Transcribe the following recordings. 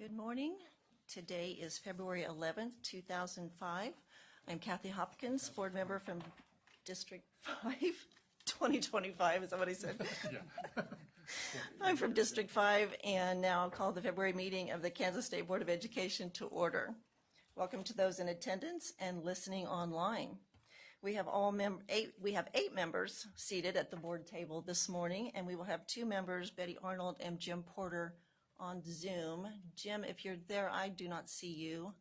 Good morning. Today is February 11th, 2005. I'm Kathy Hopkins, board member from District 5, 2025, is that what I said? Yeah. I'm from District 5, and now I'll call the February meeting of the Kansas State Board of Education to order. Welcome to those in attendance and listening online. We have eight members seated at the board table this morning, and we will have two members, Betty Arnold and Jim Porter, on Zoom. Jim, if you're there, I do not see you,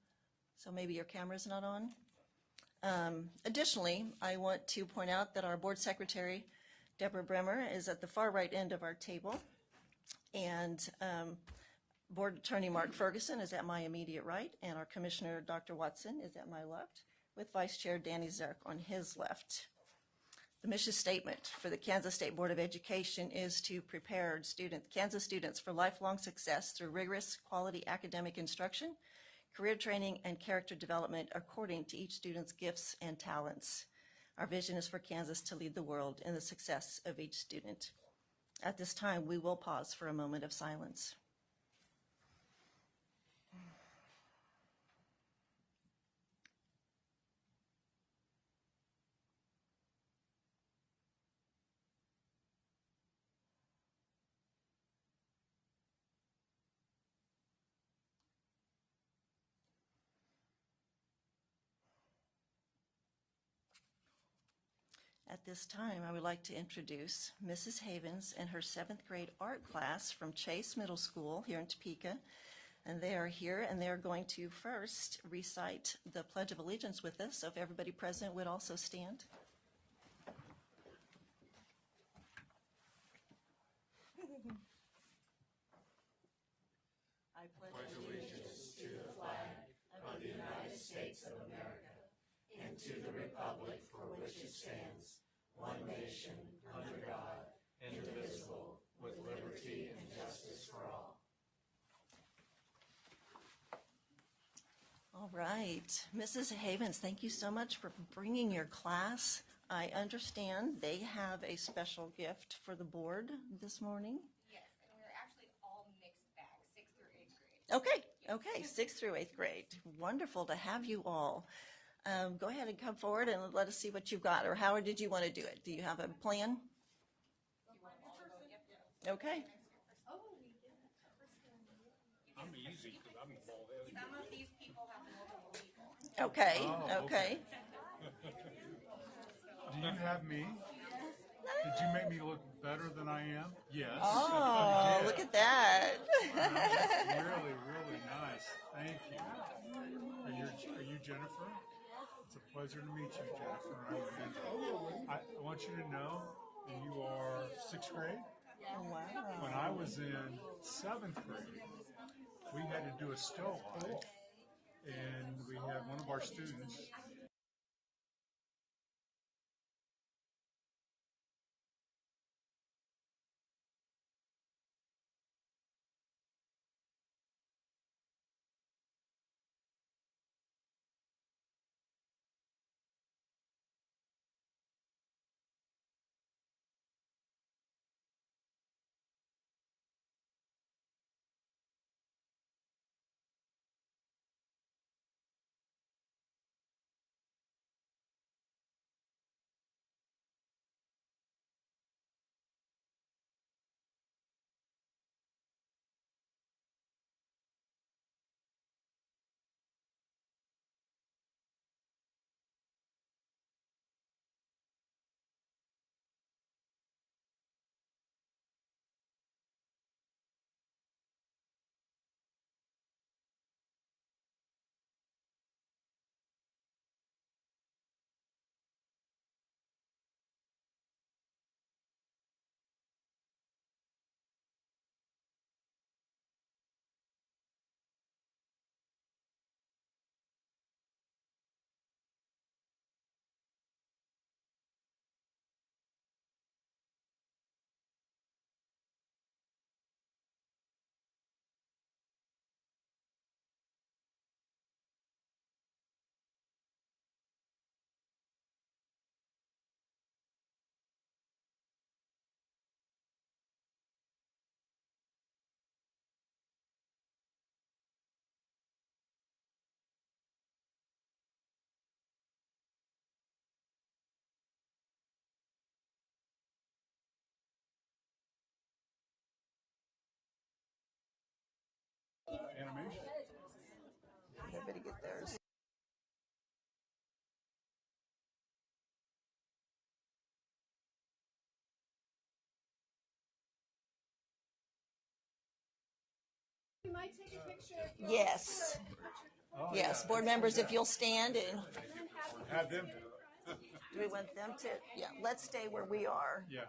so maybe your camera's not on. Additionally, I want to point out that our board secretary, Deborah Bremer, is at the far right end of our table, and board attorney Mark Ferguson is at my immediate right, and our commissioner, Dr. Watson, is at my left, with Vice Chair Danny Zerk on his left. The mission statement for the Kansas State Board of Education is to prepare Kansas students for lifelong success through rigorous quality academic instruction, career training, and character development according to each student's gifts and talents. Our vision is for Kansas to lead the world in the success of each student. At this time, we will pause for a moment of silence. At this time, I would like to introduce Mrs. Havens and her 7th grade art class from Chase Middle School here in Topeka. And they are here, and they're going to first recite the Pledge of Allegiance with us. So if everybody present would also stand. I pledge allegiance to the flag of the United States of America and to the republic for which it stands, one nation, under God, indivisible, with liberty and justice for all. All right. Mrs. Havens, thank you so much for bringing your class. I understand they have a special gift for the board this morning. Yes, and we're actually all mixed bags, 6th through 8th grade. Okay, 6th through 8th grade. Wonderful to have you all. Go ahead and come forward and let us see what you've got. Or how did you want to do it? Do you have a plan? Okay. I'm easy because I'm bald headed. Some of these people have multiple people. Okay, Oh, okay. Do you have me? Did you make me look better than I am? Yes. Oh, You did. look at that. That's really, really nice. Thank you. Are you Jennifer? It's a pleasure to meet you, Jennifer. I'm Andrew. I want you to know that you are 6th grade. Oh, wow. When I was in 7th grade, we had to do a still life, and we had one of our students information. Everybody get theirs. We might take a picture. Yes. Oh, Yes, yeah. board members, if you'll stand and Have them do it. do we want them to? Yeah, let's stay where we are. Yeah.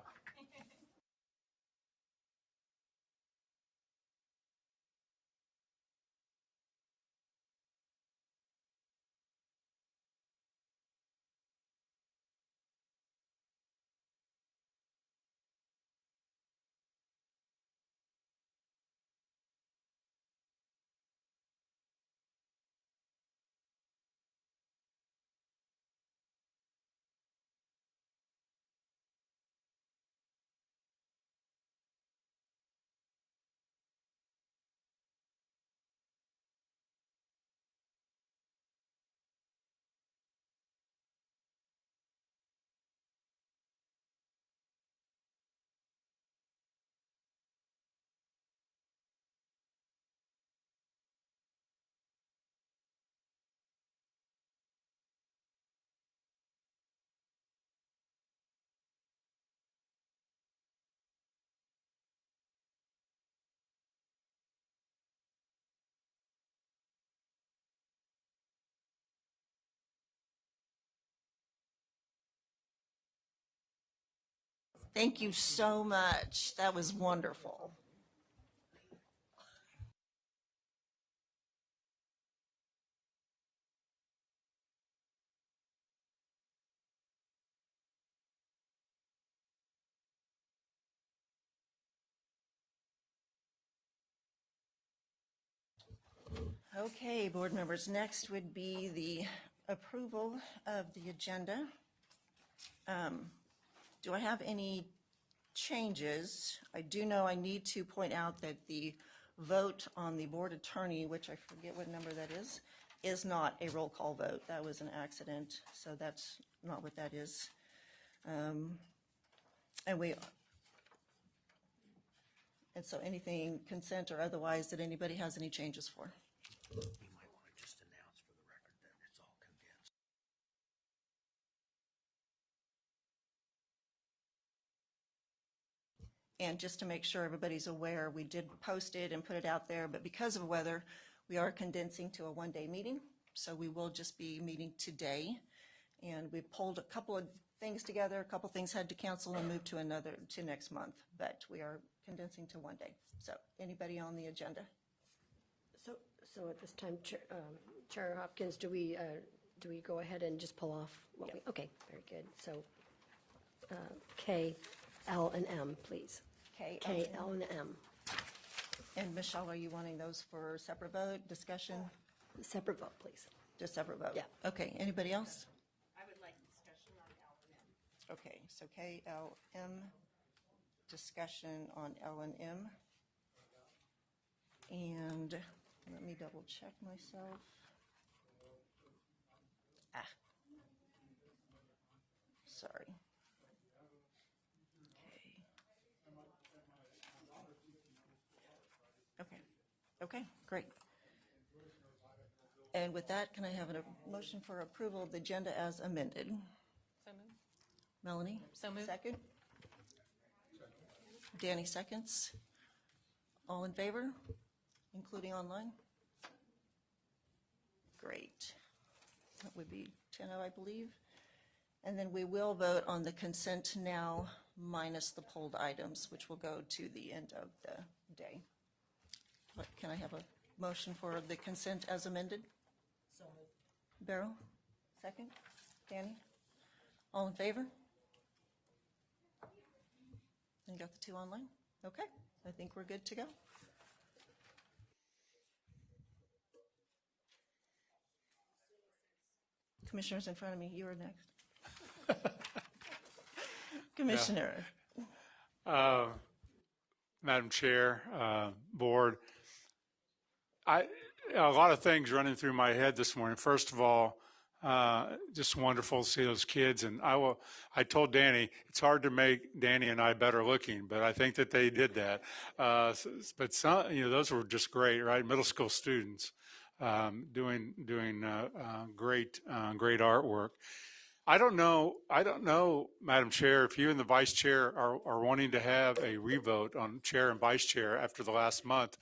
Thank you so much. That was wonderful. Okay, board members, next would be the approval of the agenda. Do I have any changes? I do know I need to point out that the vote on the board attorney, which I forget what number that is not a roll call vote. That was an accident, so that's not what that is. And so anything consent or otherwise that anybody has any changes for? We might want to just announce for the record that it's all condensed. And just to make sure everybody's aware, we did post it and put it out there, but because of weather, we are condensing to a one-day meeting. So we will just be meeting today. And we pulled a couple of things together, a couple things had to cancel and move to next month, but we are condensing to one day. So anybody on the agenda? So at this time, Chair Hopkins, do we go ahead and just pull off what we, okay, very good. So K, L, and M, please. K, K, L, and M. And Michelle, are you wanting those for separate vote, discussion? Separate vote, please. Just separate vote? Yeah. Okay, anybody else? I would like discussion on L and M. Okay, so K, L, M, discussion on L and M. And let me double check myself. Sorry. Okay. Okay, great. And with that, can I have a motion for approval of the agenda as amended? So moved. Melanie? So moved. Second? Danny seconds. All in favor, including online? Great. That would be 10-0, I believe. And then we will vote on the consent now minus the pulled items, which will go to the end of the day. But can I have a motion for the consent as amended? So moved. Beryl, second. Danny? All in favor? And you got the two online? Okay, I think we're good to go. Commissioners in front of me, you are next. Commissioner. Madam Chair, Board, a lot of things running through my head this morning. First of all, just wonderful to see those kids. And I told Danny, it's hard to make Danny and I better looking, but I think that they did that. But some, those were just great, right? Middle school students doing great artwork. I don't know, Madam Chair, if you and the Vice Chair are wanting to have a revote on Chair and Vice Chair after the last month.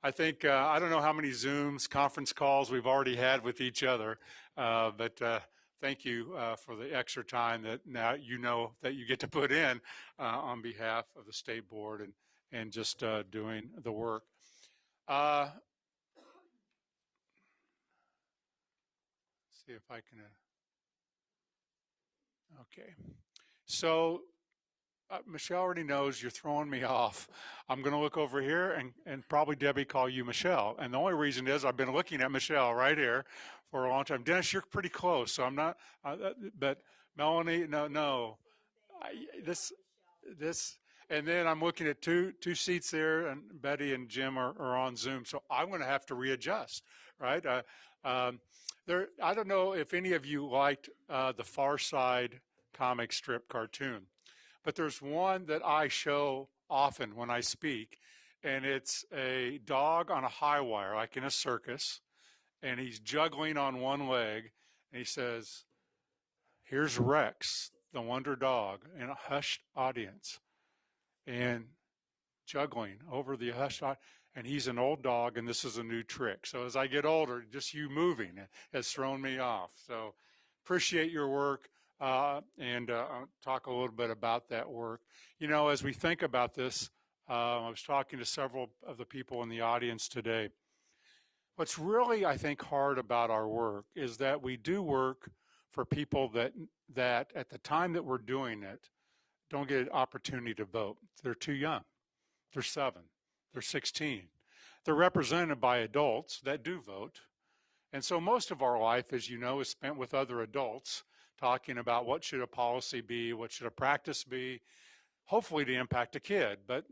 I think, I don't know how many Zooms, conference calls we've already had with each other, but thank you for the extra time that now you know that you get to put in on behalf of the State Board and just doing the work. See if I can, okay. So Michelle already knows you're throwing me off. I'm going to look over here and probably Debbie call you Michelle. And the only reason is I've been looking at Michelle right here for a long time. Dennis, you're pretty close, so I'm not, but Melanie, no. This, and then I'm looking at two seats there, and Betty and Jim are on Zoom, so I'm going to have to readjust, right? I don't know if any of you liked the Far Side comic strip cartoon. But there's one that I show often when I speak, and it's a dog on a high wire, like in a circus, and he's juggling on one leg, and he says, "Here's Rex, the wonder dog," in a hushed audience, and juggling over the hushed audience. And he's an old dog, and this is a new trick. So as I get older, just you moving has thrown me off. So appreciate your work. And I'll talk a little bit about that work. As we think about this, I was talking to several of the people in the audience today. What's really, I think, hard about our work is that we do work for people that at the time that we're doing it, don't get an opportunity to vote. They're too young. They're 7. They're 16. They're represented by adults that do vote. And so most of our life, as you know, is spent with other adults talking about what should a policy be, what should a practice be, hopefully to impact a kid. But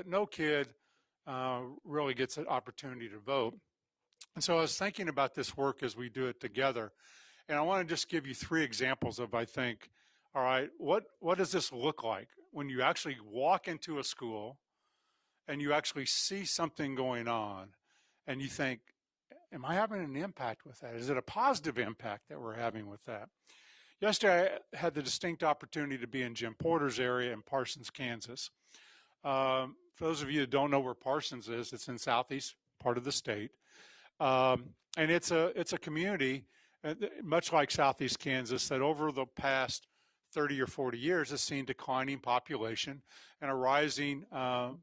no kid really gets an opportunity to vote. And so I was thinking about this work as we do it together. And I want to just give you 3 examples of, I think, all right, what does this look like when you actually walk into a school and you actually see something going on and you think, am I having an impact with that? Is it a positive impact that we're having with that? Yesterday, I had the distinct opportunity to be in Jim Porter's area in Parsons, Kansas. For those of you that don't know where Parsons is, it's in southeast part of the state. And it's a community, much like southeast Kansas, that over the past 30 or 40 years has seen declining population and a rising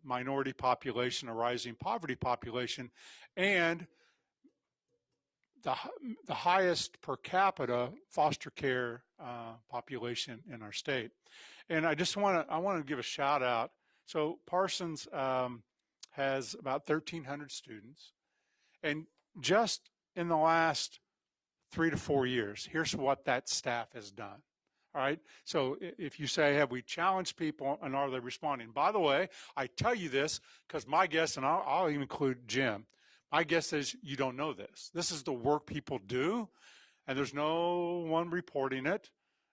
minority population, a rising poverty population, and the highest per capita foster care population in our state. And I want to give a shout out. So Parsons has about 1,300 students, and just in the last 3 to 4 years, here's what that staff has done. All right. So if you say, have we challenged people and are they responding? By the way, I tell you this because my guess, and I'll even include Jim, my guess is you don't know this. This is the work people do, and there's no one reporting it,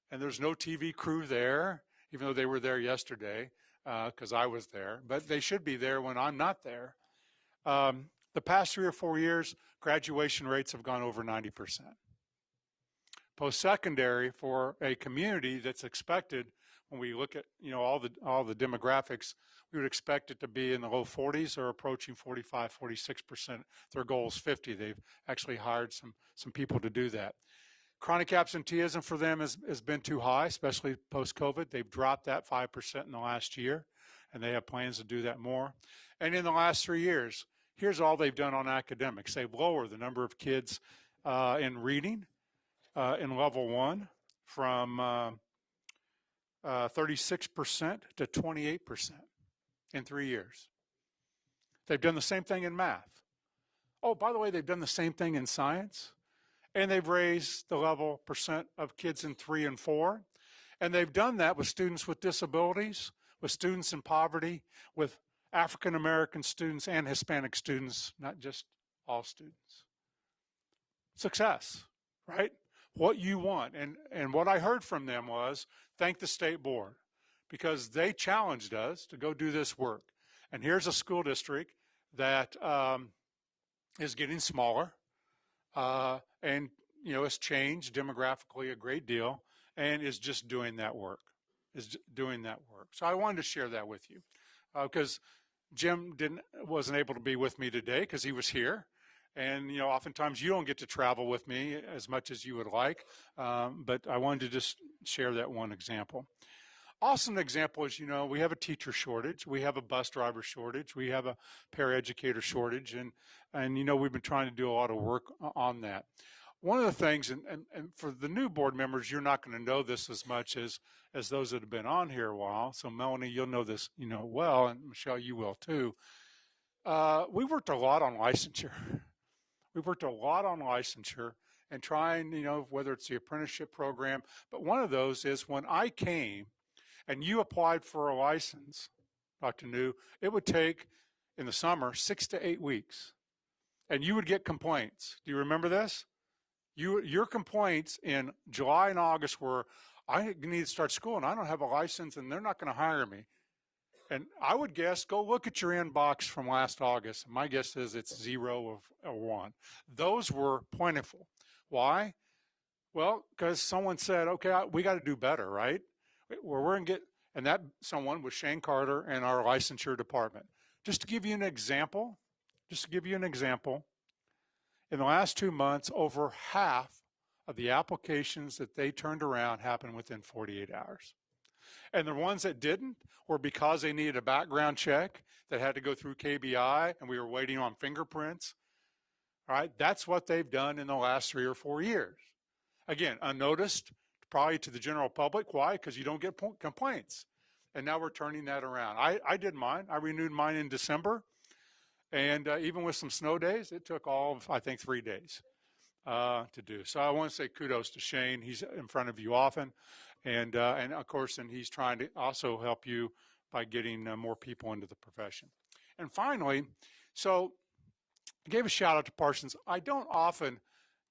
and there's no TV crew there, even though they were there yesterday because I was there. But they should be there when I'm not there. The past 3 or 4 years, graduation rates have gone over 90%. Post-secondary for a community that's expected, when we look at all the demographics, we would expect it to be in the low 40s or approaching 45, 46%. Their goal is 50. They've actually hired some people to do that. Chronic absenteeism for them has been too high, especially post-COVID. They've dropped that 5% in the last year, and they have plans to do that more. And in the last 3 years, here's all they've done on academics. They've lowered the number of kids in reading in level 1 from 36% to 28% in 3 years. They've done the same thing in math. Oh, by the way, they've done the same thing in science. And they've raised the level percent of kids in 3 and 4. And they've done that with students with disabilities, with students in poverty, with African American students and Hispanic students, not just all students. Success. right? What you want. And what I heard from them was, thank the state board, because they challenged us to go do this work. And here's a school district that is getting smaller, and it's changed demographically a great deal, and is just doing that work. So I wanted to share that with you, because Jim wasn't able to be with me today because he was here. And, oftentimes you don't get to travel with me as much as you would like, but I wanted to just share that one example. Also, an example is, we have a teacher shortage, we have a bus driver shortage, we have a paraeducator shortage, and we've been trying to do a lot of work on that. One of the things, and for the new board members, you're not going to know this as much as those that have been on here a while. So Melanie, you'll know this, well, and Michelle, you will too. We worked a lot on licensure. And trying, whether it's the apprenticeship program, but one of those is when I came and you applied for a license, Dr. New, it would take, in the summer, 6 to 8 weeks. And you would get complaints. Do you remember this? Your complaints in July and August were, I need to start school and I don't have a license and they're not going to hire me. And I would guess, go look at your inbox from last August. My guess is it's 0 or 1. Those were plentiful. Why? Well, because someone said, okay, we got to do better, right? We're going to get, and that someone was Shane Carter and our licensure department. Just to give you an example, in the last 2 months, over half of the applications that they turned around happened within 48 hours. And the ones that didn't were because they needed a background check that had to go through KBI, and we were waiting on fingerprints. All right, that's what they've done in the last 3 or 4 years. Again, unnoticed, probably to the general public. Why? Because you don't get complaints. And now we're turning that around. I did mine. I renewed mine in December. And even with some snow days, it took all of, I think, 3 days to do. So I want to say kudos to Shane. He's in front of you often. And of course, and he's trying to also help you by getting more people into the profession. And finally, so I gave a shout out to Parsons. I don't often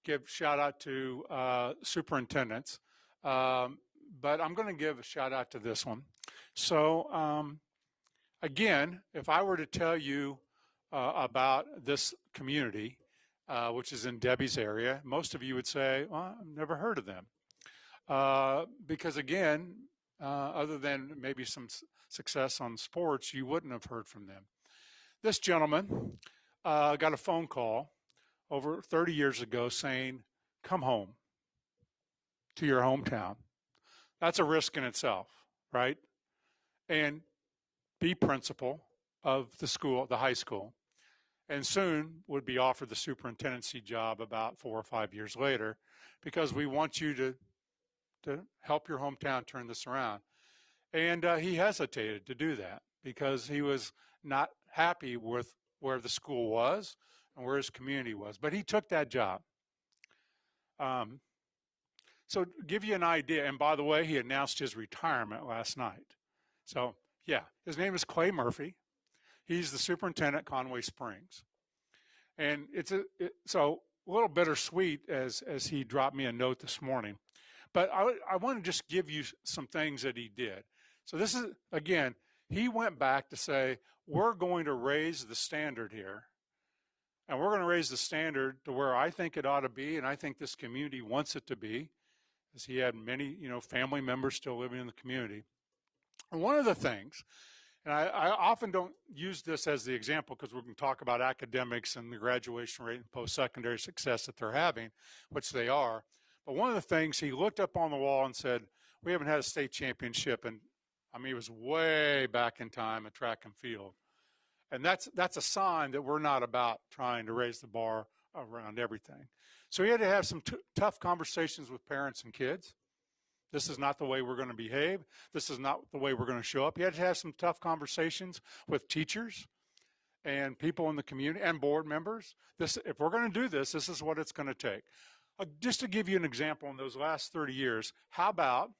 give shout out to superintendents, but I'm going to give a shout out to this one. So again, if I were to tell you about this community, which is in Debbie's area, most of you would say, well, I've never heard of them. Because again, other than maybe some success on sports, you wouldn't have heard from them. This gentleman got a phone call over 30 years ago saying, come home to your hometown. That's a risk in itself, right? And be principal of the school, the high school, and soon would be offered the superintendency job about 4 or 5 years later, because we want you to help your hometown turn this around. And he hesitated to do that because he was not happy with where the school was and where his community was. But he took that job. So to give you an idea, and by the way, he announced his retirement last night. So yeah, his name is Clay Murphy. He's the superintendent at Conway Springs. And so a little bittersweet as he dropped me a note this morning. But I want to just give you some things that he did. So this is, again, he went back to say, we're going to raise the standard here. And we're going to raise the standard to where I think it ought to be, and I think this community wants it to be, as he had many, family members still living in the community. And one of the things, and I often don't use this as the example because we're going to talk about academics and the graduation rate and post-secondary success that they're having, which they are. But one of the things, he looked up on the wall and said, we haven't had a state championship. And I mean, it was way back in time at track and field. And that's a sign that we're not about trying to raise the bar around everything. So he had to have some tough conversations with parents and kids. This is not the way we're going to behave. This is not the way we're going to show up. He had to have some tough conversations with teachers and people in the community and board members. If we're going to do this, this is what it's going to take. Just to give you an example, in those last 30 years, how about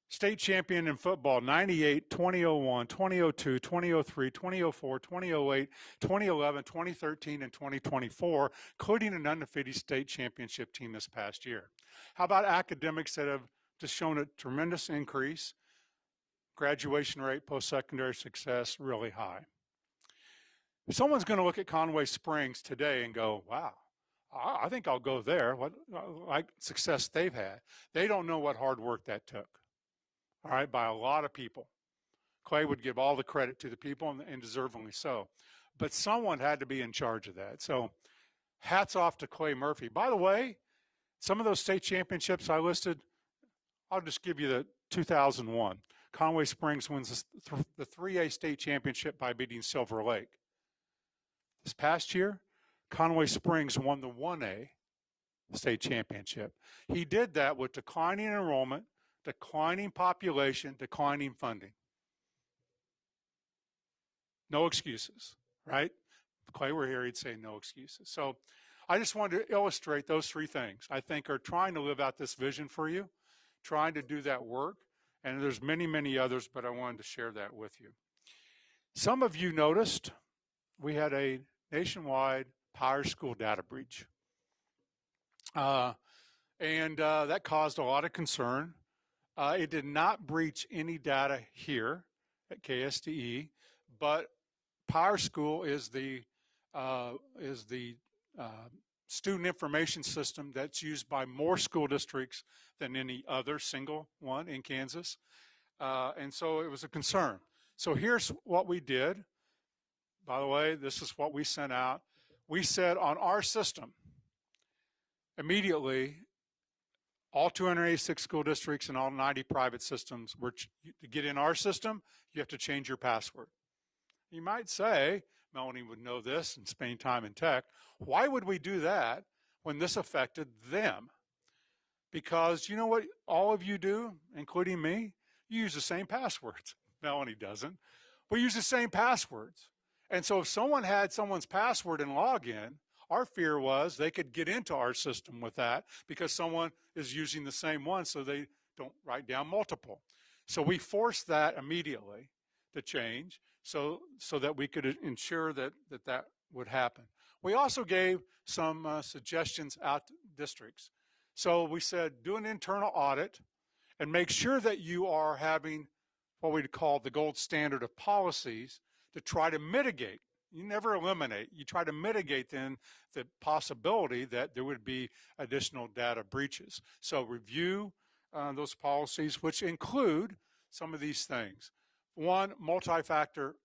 State champion in football, 98, 2001, 2002, 2003, 2004, 2008, 2011, 2013, and 2024, including an undefeated state championship team this past year. How about academics that have just shown a tremendous increase? Graduation rate, post-secondary success, really high. If someone's going to look at Conway Springs today and go, wow, I think I'll go there, what like success they've had. They don't know what hard work that took, all right, by a lot of people. Clay would give all the credit to the people, and deservingly so. But someone had to be in charge of that. So hats off to Clay Murphy. By the way, some of those state championships I listed, I'll just give you the 2001. Conway Springs wins the 3A state championship by beating Silver Lake. This past year, Conway Springs won the 1A state championship. He did that with declining enrollment, declining population, declining funding. No excuses, right? If Clay were here, he'd say no excuses. So I just wanted to illustrate those three things. I think are trying to live out this vision for you, trying to do that work. And there's many, many others, but I wanted to share that with you. Some of you noticed we had a nationwide power school data breach. And that caused a lot of concern. It did not breach any data here at KSDE, but Power School is the student information system that's used by more school districts than any other single one in Kansas. And so it was a concern. So here's what we did. By the way, this is what we sent out. We said on our system, immediately, all 286 school districts and all 90 private systems, to get in our system, you have to change your password. You might say, Melanie would know this and spending time in tech, why would we do that when this affected them? Because you know what all of you do, including me? You use the same passwords. Melanie doesn't. We use the same passwords. And so if someone had someone's password and login, our fear was they could get into our system with that because someone is using the same one so they don't write down multiple. So we forced that immediately to change so that we could ensure that would happen. We also gave some suggestions out to districts. So we said do an internal audit and make sure that you are having what we'd call the gold standard of policies to try to mitigate. You never eliminate. You try to mitigate then the possibility that there would be additional data breaches. So review those policies, which include some of these things. One, multi-factor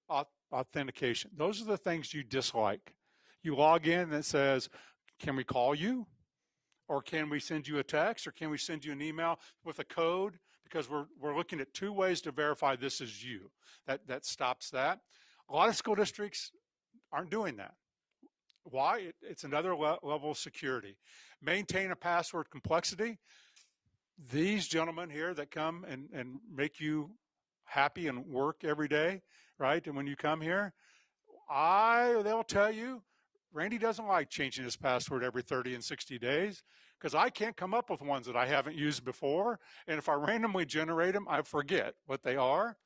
authentication. Those are the things you dislike. You log in and it says, can we call you? Or can we send you a text? Or can we send you an email with a code? Because we're looking at two ways to verify this is you. That stops that. A lot of school districts aren't doing that. Why? It's another level of security. Maintain a password complexity. These gentlemen here that come and make you happy and work every day, right? And when you come here, they'll tell you, Randy doesn't like changing his password every 30 and 60 days because I can't come up with ones that I haven't used before. And if I randomly generate them, I forget what they are.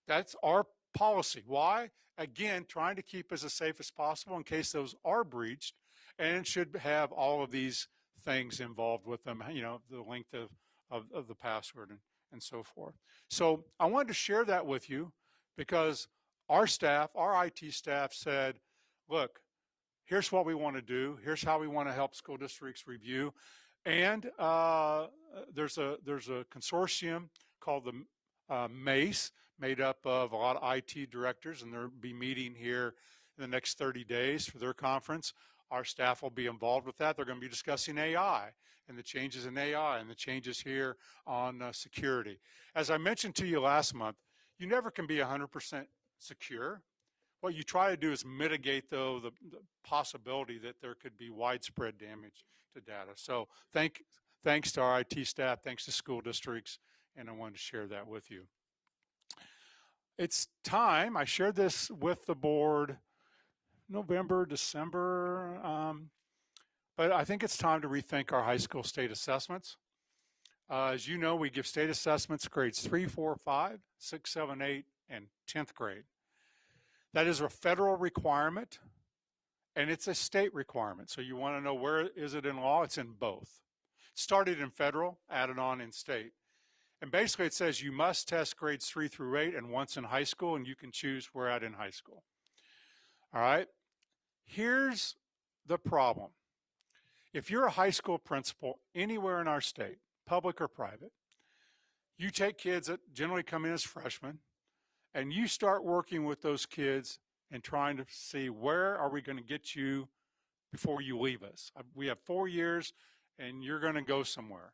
That's our policy. Why? Again, trying to keep as safe as possible in case those are breached, and it should have all of these things involved with them, you know, the length of the password and so forth. So I wanted to share that with you because our staff, our IT staff said, look, here's what we want to do. Here's how we want to help school districts review. And there's a consortium called the MACE, made up of a lot of IT directors, and they'll be meeting here in the next 30 days for their conference. Our staff will be involved with that. They're going to be discussing AI and the changes in AI and the changes here on security. As I mentioned to you last month, you never can be 100% secure. What you try to do is mitigate, though, the possibility that there could be widespread damage to data. So thanks to our IT staff, thanks to school districts, and I wanted to share that with you. It's time, I shared this with the board November, December, but I think it's time to rethink our high school state assessments. As you know, we give state assessments grades 3, 4, 5, 6, 7, 8, and 10th grade. That is a federal requirement, and it's a state requirement. So you want to know where is it in law? It's in both. It started in federal, added on in state. And basically it says you must test grades 3 through 8 and once in high school, and you can choose where at in high school. All right? Here's the problem. If you're a high school principal anywhere in our state, public or private, you take kids that generally come in as freshmen, and you start working with those kids and trying to see where are we going to get you before you leave us. We have 4 years, and you're going to go somewhere.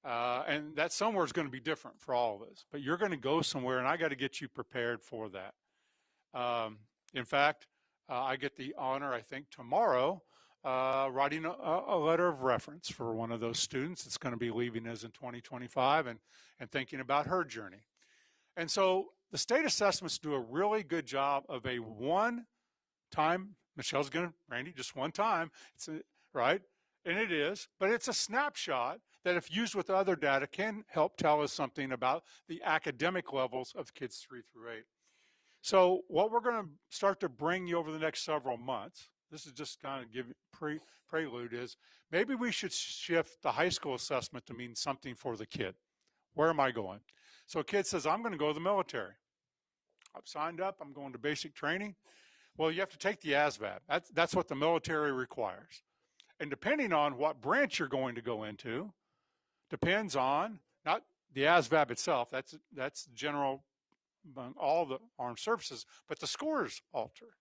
And that somewhere is going to be different for all of us. But you're going to go somewhere, and I got to get you prepared for that. In fact, I get the honor, I think, tomorrow, writing a letter of reference for one of those students that's going to be leaving us in 2025 and thinking about her journey. And so the state assessments do a really good job of a one-time, Michelle's going to, Randy, just one time, right? And it is, but it's a snapshot that if used with other data can help tell us something about the academic levels of kids 3 through 8. So what we're going to start to bring you over the next several months, this is just kind of give prelude, is maybe we should shift the high school assessment to mean something for the kid. Where am I going? So a kid says, I'm going to go to the military. I've signed up, I'm going to basic training. Well, you have to take the ASVAB. That's what the military requires. And depending on what branch you're going to go into, depends on, not the ASVAB itself, that's general among all the armed services, but the scores alter.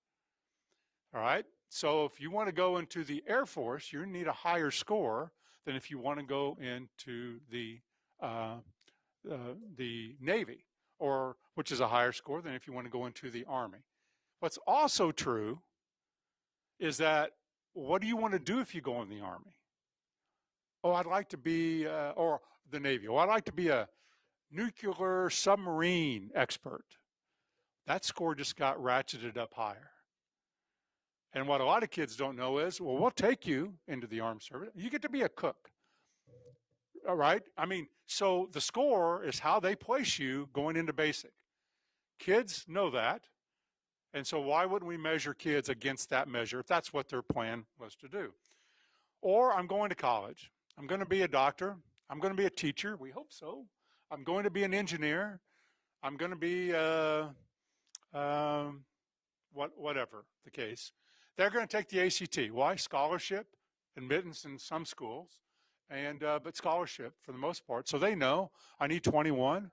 All right? So if you want to go into the Air Force, you need a higher score than if you want to go into the Navy, or which is a higher score than if you want to go into the Army. What's also true is that what do you want to do if you go in the Army? Oh, I'd like to be, or the Navy. Oh, I'd like to be a nuclear submarine expert. That score just got ratcheted up higher. And what a lot of kids don't know is, well, we'll take you into the armed service. You get to be a cook. All right? I mean, so the score is how they place you going into basic. Kids know that. And so why wouldn't we measure kids against that measure if that's what their plan was to do? Or I'm going to college. I'm going to be a doctor. I'm going to be a teacher. We hope so. I'm going to be an engineer. I'm going to be whatever the case. They're going to take the ACT. Why? Scholarship, admittance in some schools, and but scholarship for the most part. So they know I need 21.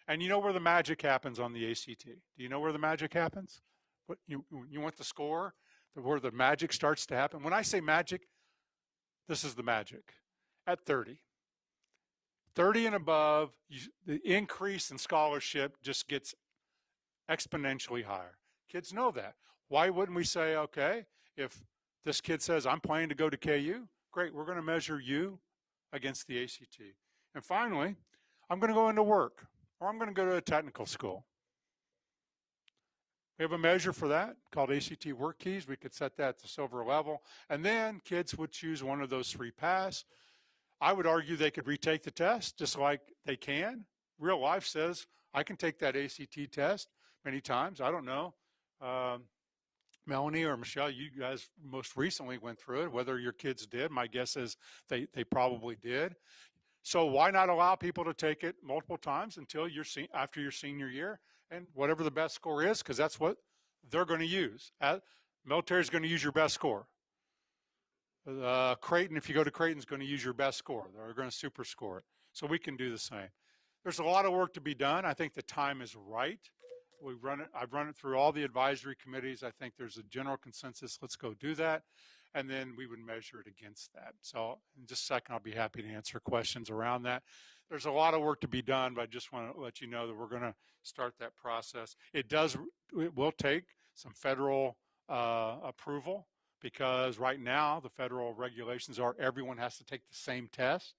And you know where the magic happens on the ACT. Do you know where the magic happens? What you want the score, where the magic starts to happen? When I say magic, this is the magic. At 30. 30 and above, the increase in scholarship just gets exponentially higher. Kids know that. Why wouldn't we say, okay, if this kid says, I'm planning to go to KU, great, we're going to measure you against the ACT. And finally, I'm going to go into work, or I'm going to go to a technical school. We have a measure for that called ACT Work Keys. We could set that to silver level. And then kids would choose one of those 3 paths. I would argue they could retake the test just like they can. Real life says I can take that ACT test many times. I don't know. Melanie or Michelle, you guys most recently went through it. Whether your kids did, my guess is they probably did. So why not allow people to take it multiple times until after your senior year, and whatever the best score is, because that's what they're going to use. Military is going to use your best score. Creighton, if you go to Creighton, is going to use your best score. They're going to super score it. So we can do the same. There's a lot of work to be done. I think the time is right. I've run it through all the advisory committees. I think there's a general consensus. Let's go do that. And then we would measure it against that. So in just a second, I'll be happy to answer questions around that. There's a lot of work to be done, but I just want to let you know that we're going to start that process. It will take some federal approval, because right now the federal regulations are everyone has to take the same test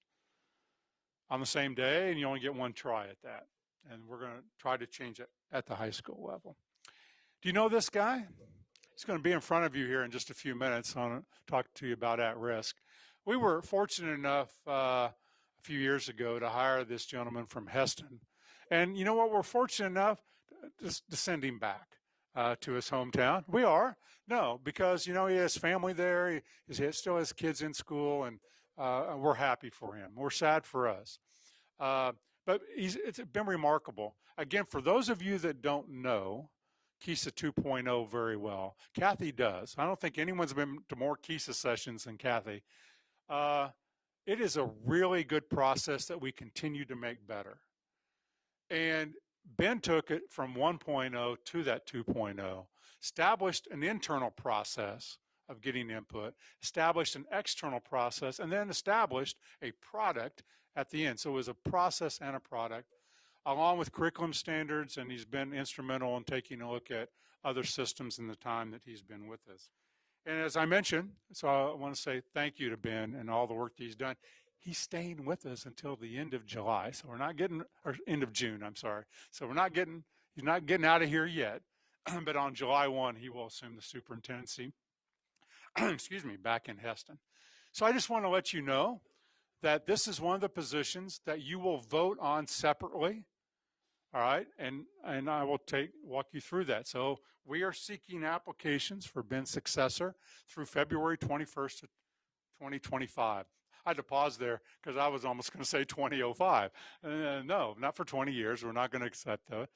on the same day, and you only get one try at that. And we're going to try to change it at the high school level. Do you know this guy? He's going to be in front of you here in just a few minutes. I want to talk to you about at risk. We were fortunate enough a a few years ago to hire this gentleman from Heston. And you know what? We're fortunate enough to send him back to his hometown. We are. No, because, you know, he has family there. He still has kids in school, and we're happy for him. We're sad for us. But it's been remarkable. Again, for those of you that don't know Kissa 2.0 very well, Kathy does. I don't think anyone's been to more Kissa sessions than Kathy. It is a really good process that we continue to make better. And Ben took it from 1.0 to that 2.0, established an internal process of getting input, established an external process, and then established a product at the end. So it was a process and a product, along with curriculum standards, and he's been instrumental in taking a look at other systems in the time that he's been with us. And as I mentioned, so I want to say thank you to Ben and all the work that he's done. He's staying with us until the end of July. So we're not getting, or end of June, I'm sorry. So we're not getting, he's not getting out of here yet. But on July 1, he will assume the superintendency, excuse me, back in Heston. So I just want to let you know that this is one of the positions that you will vote on separately. All right, and I will walk you through that. So we are seeking applications for Ben's successor through February 21st of 2025. I had to pause there because I was almost going to say 2005. No, not for 20 years. We're not going to accept that.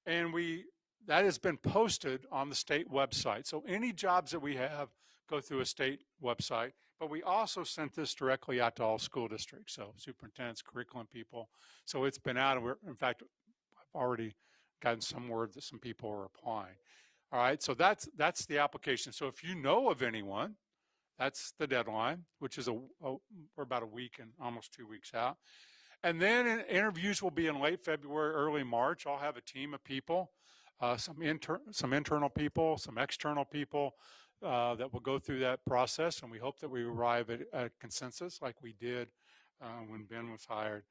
And that has been posted on the state website. So any jobs that we have go through a state website, but we also sent this directly out to all school districts. So superintendents, curriculum people. So it's been out. In fact, I've already gotten some word that some people are applying. All right, so that's the application. So if you know of anyone, that's the deadline, which is we're about a week and almost 2 weeks out. And then interviews will be in late February, early March. I'll have a team of people, some internal people, some external people that will go through that process. And we hope that we arrive at a consensus like we did when Ben was hired.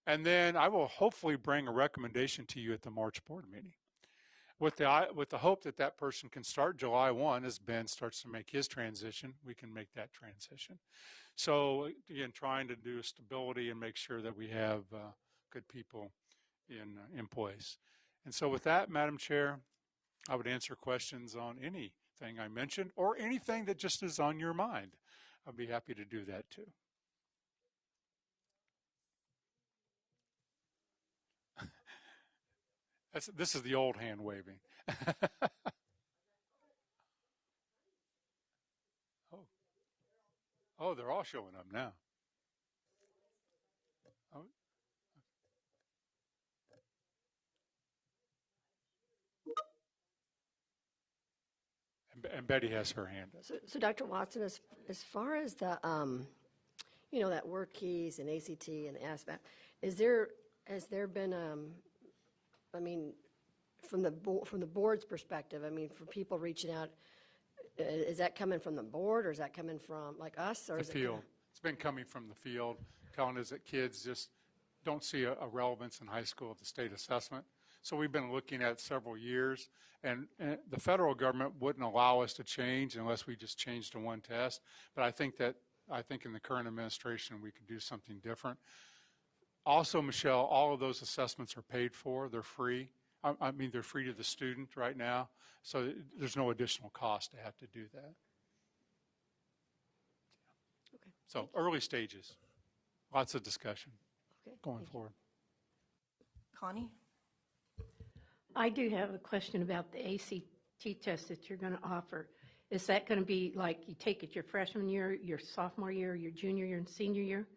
And then I will hopefully bring a recommendation to you at the March board meeting, with the hope that that person can start July 1 as Ben starts to make his transition. We can make that transition. So again, trying to do stability and make sure that we have good people in place. And so with that, Madam Chair, I would answer questions on anything I mentioned or anything that just is on your mind. I'd be happy to do that too. This is the old hand waving. Oh, they're all showing up now. Oh. And Betty has her hand up. So Dr. Watson, as far as the, you know, that word keys and ACT and ASVAB, has there been, I mean, from the board's perspective, I mean, for people reaching out, is that coming from the board or is that coming from like us? Or The is field. It's been coming from the field, telling us that kids just don't see a relevance in high school at the state assessment. So we've been looking at several years, and the federal government wouldn't allow us to change unless we just changed to one test. But I think in the current administration we could do something different. Also, Michelle, all of those assessments are paid for. They're free. I mean, they're free to the student right now, so there's no additional cost to have to do that. Okay. So early stages, lots of discussion going forward. Connie? I do have a question about the ACT test that you're going to offer. Is that going to be like you take it your freshman year, your sophomore year, your junior year, and senior year?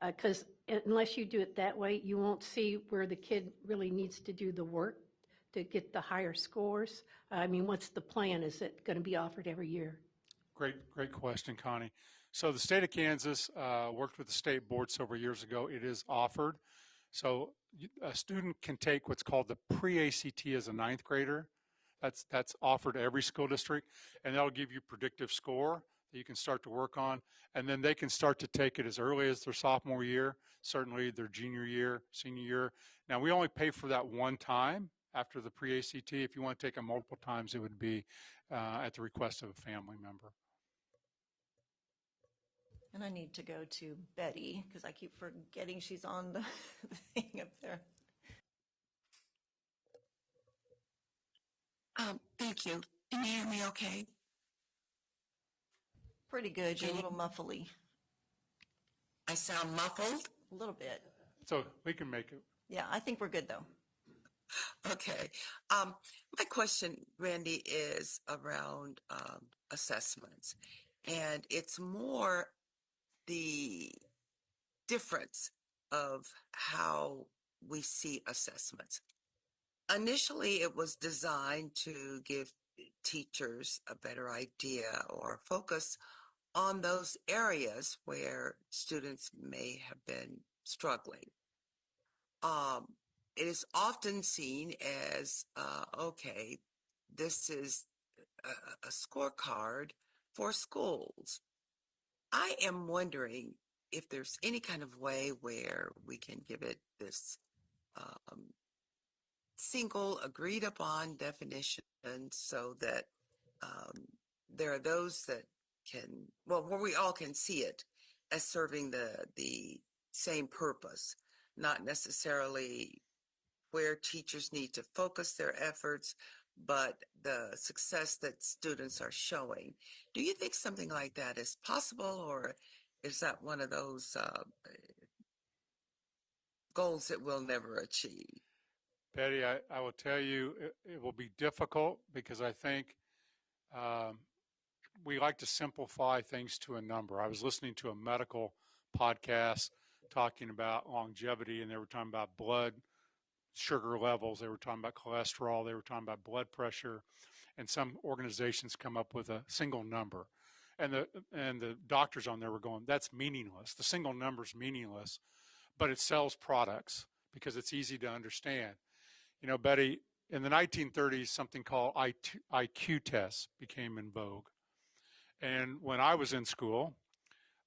Because unless you do it that way, you won't see where the kid really needs to do the work to get the higher scores. I mean, what's the plan? Is it going to be offered every year? Great question, Connie. So the state of Kansas worked with the state board several years ago. It is offered. So a student can take what's called the pre-ACT as a ninth grader. That's offered to every school district, and that'll give you predictive score that you can start to work on, and then they can start to take it as early as their sophomore year, certainly their junior year, senior year. Now, we only pay for that one time after the pre-ACT. If you want to take it multiple times, it would be at the request of a family member. And I need to go to Betty because I keep forgetting she's on the thing up there. Thank you. Can you hear me okay? Pretty good. You're a little muffly. I sound muffled? A little bit. So we can make it. Yeah, I think we're good though. Okay. My question, Randy, is around assessments. And it's more the difference of how we see assessments. Initially, it was designed to give teachers a better idea or focus on those areas where students may have been struggling. It is often seen as, okay, this is a scorecard for schools. I am wondering if there's any kind of way where we can give it this single agreed upon definition so that there are those that can, well, where we all can see it as serving the same purpose, not necessarily where teachers need to focus their efforts, but the success that students are showing. Do you think something like that is possible, or is that one of those goals that we'll never achieve? Betty, I will tell you it will be difficult because I think we like to simplify things to a number. I was listening to a medical podcast talking about longevity, and they were talking about blood sugar levels, they were talking about cholesterol, they were talking about blood pressure, and some organizations come up with a single number. And the doctors on there were going, that's meaningless. The single number's meaningless, but it sells products because it's easy to understand. You know, Betty, in the 1930s, something called IQ tests became in vogue. And when I was in school,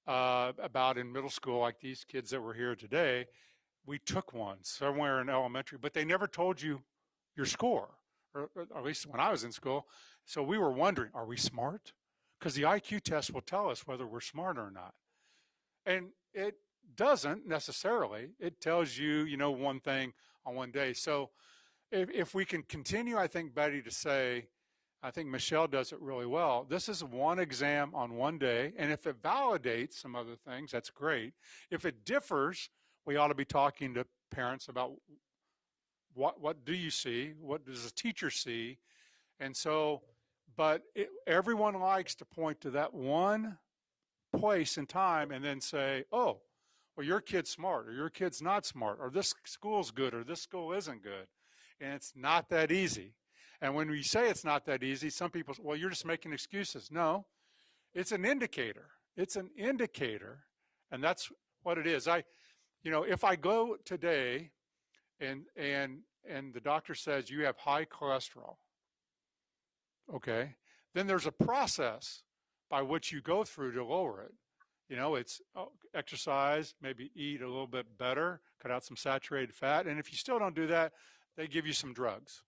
about in middle school, like these kids that were here today, we took one somewhere in elementary, but they never told you your score, or at least when I was in school. So we were wondering, are we smart? Because the IQ test will tell us whether we're smart or not. And it doesn't necessarily. It tells you, you know, one thing on one day. So if we can continue, I think, Betty, to say, I think Michelle does it really well. This is one exam on one day, and if it validates some other things, that's great. If it differs, we ought to be talking to parents about what do you see? What does the teacher see? And so, but everyone likes to point to that one place in time and then say, oh, well, your kid's smart, or your kid's not smart, or this school's good, or this school isn't good. And it's not that easy. And when we say it's not that easy, some people say, well, you're just making excuses. No, it's an indicator. It's an indicator. And that's what it is. You know, if I go today and the doctor says you have high cholesterol, okay, then there's a process by which you go through to lower it. You know, it's exercise, maybe eat a little bit better, cut out some saturated fat. And if you still don't do that, they give you some drugs.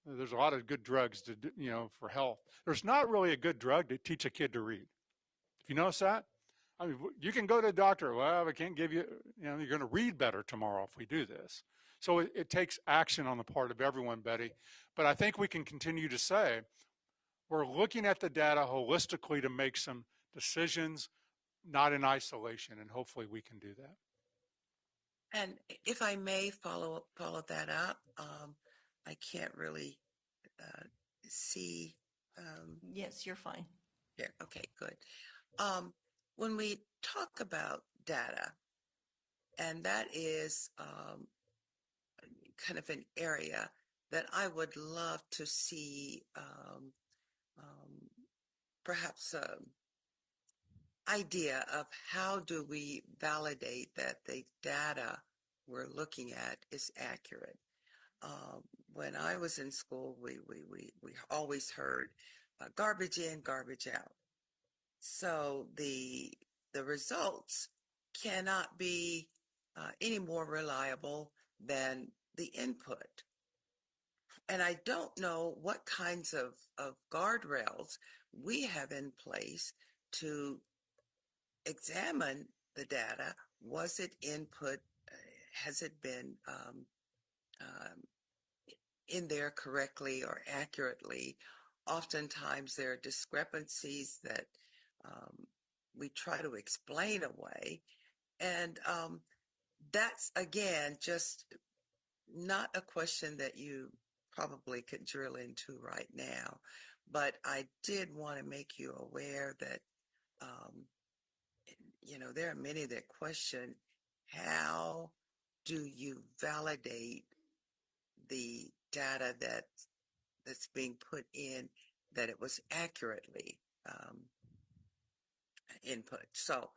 There's a lot of good drugs to do, you know, for health. There's not really a good drug to teach a kid to read. If you notice that, I mean, you can go to a doctor. Well, we can't give you, you know, you're going to read better tomorrow if we do this. So it takes action on the part of everyone, Betty. But I think we can continue to say we're looking at the data holistically to make some decisions, not in isolation, and hopefully we can do that. And if I may follow that up, I can't really see. Yes, you're fine. Yeah, okay, good. When we talk about data, and that is kind of an area that I would love to see perhaps idea of how do we validate that the data we're looking at is accurate. When I was in school, we always heard garbage in, garbage out. So the results cannot be any more reliable than the input. And I don't know what kinds of guardrails we have in place to examine the data. Was it input? Has it been in there correctly or accurately? Oftentimes there are discrepancies that we try to explain away. And that's, again, just not a question that you probably could drill into right now. But I did want to make you aware that, there are many that question, how do you validate the data that's being put in, that it was accurately input? So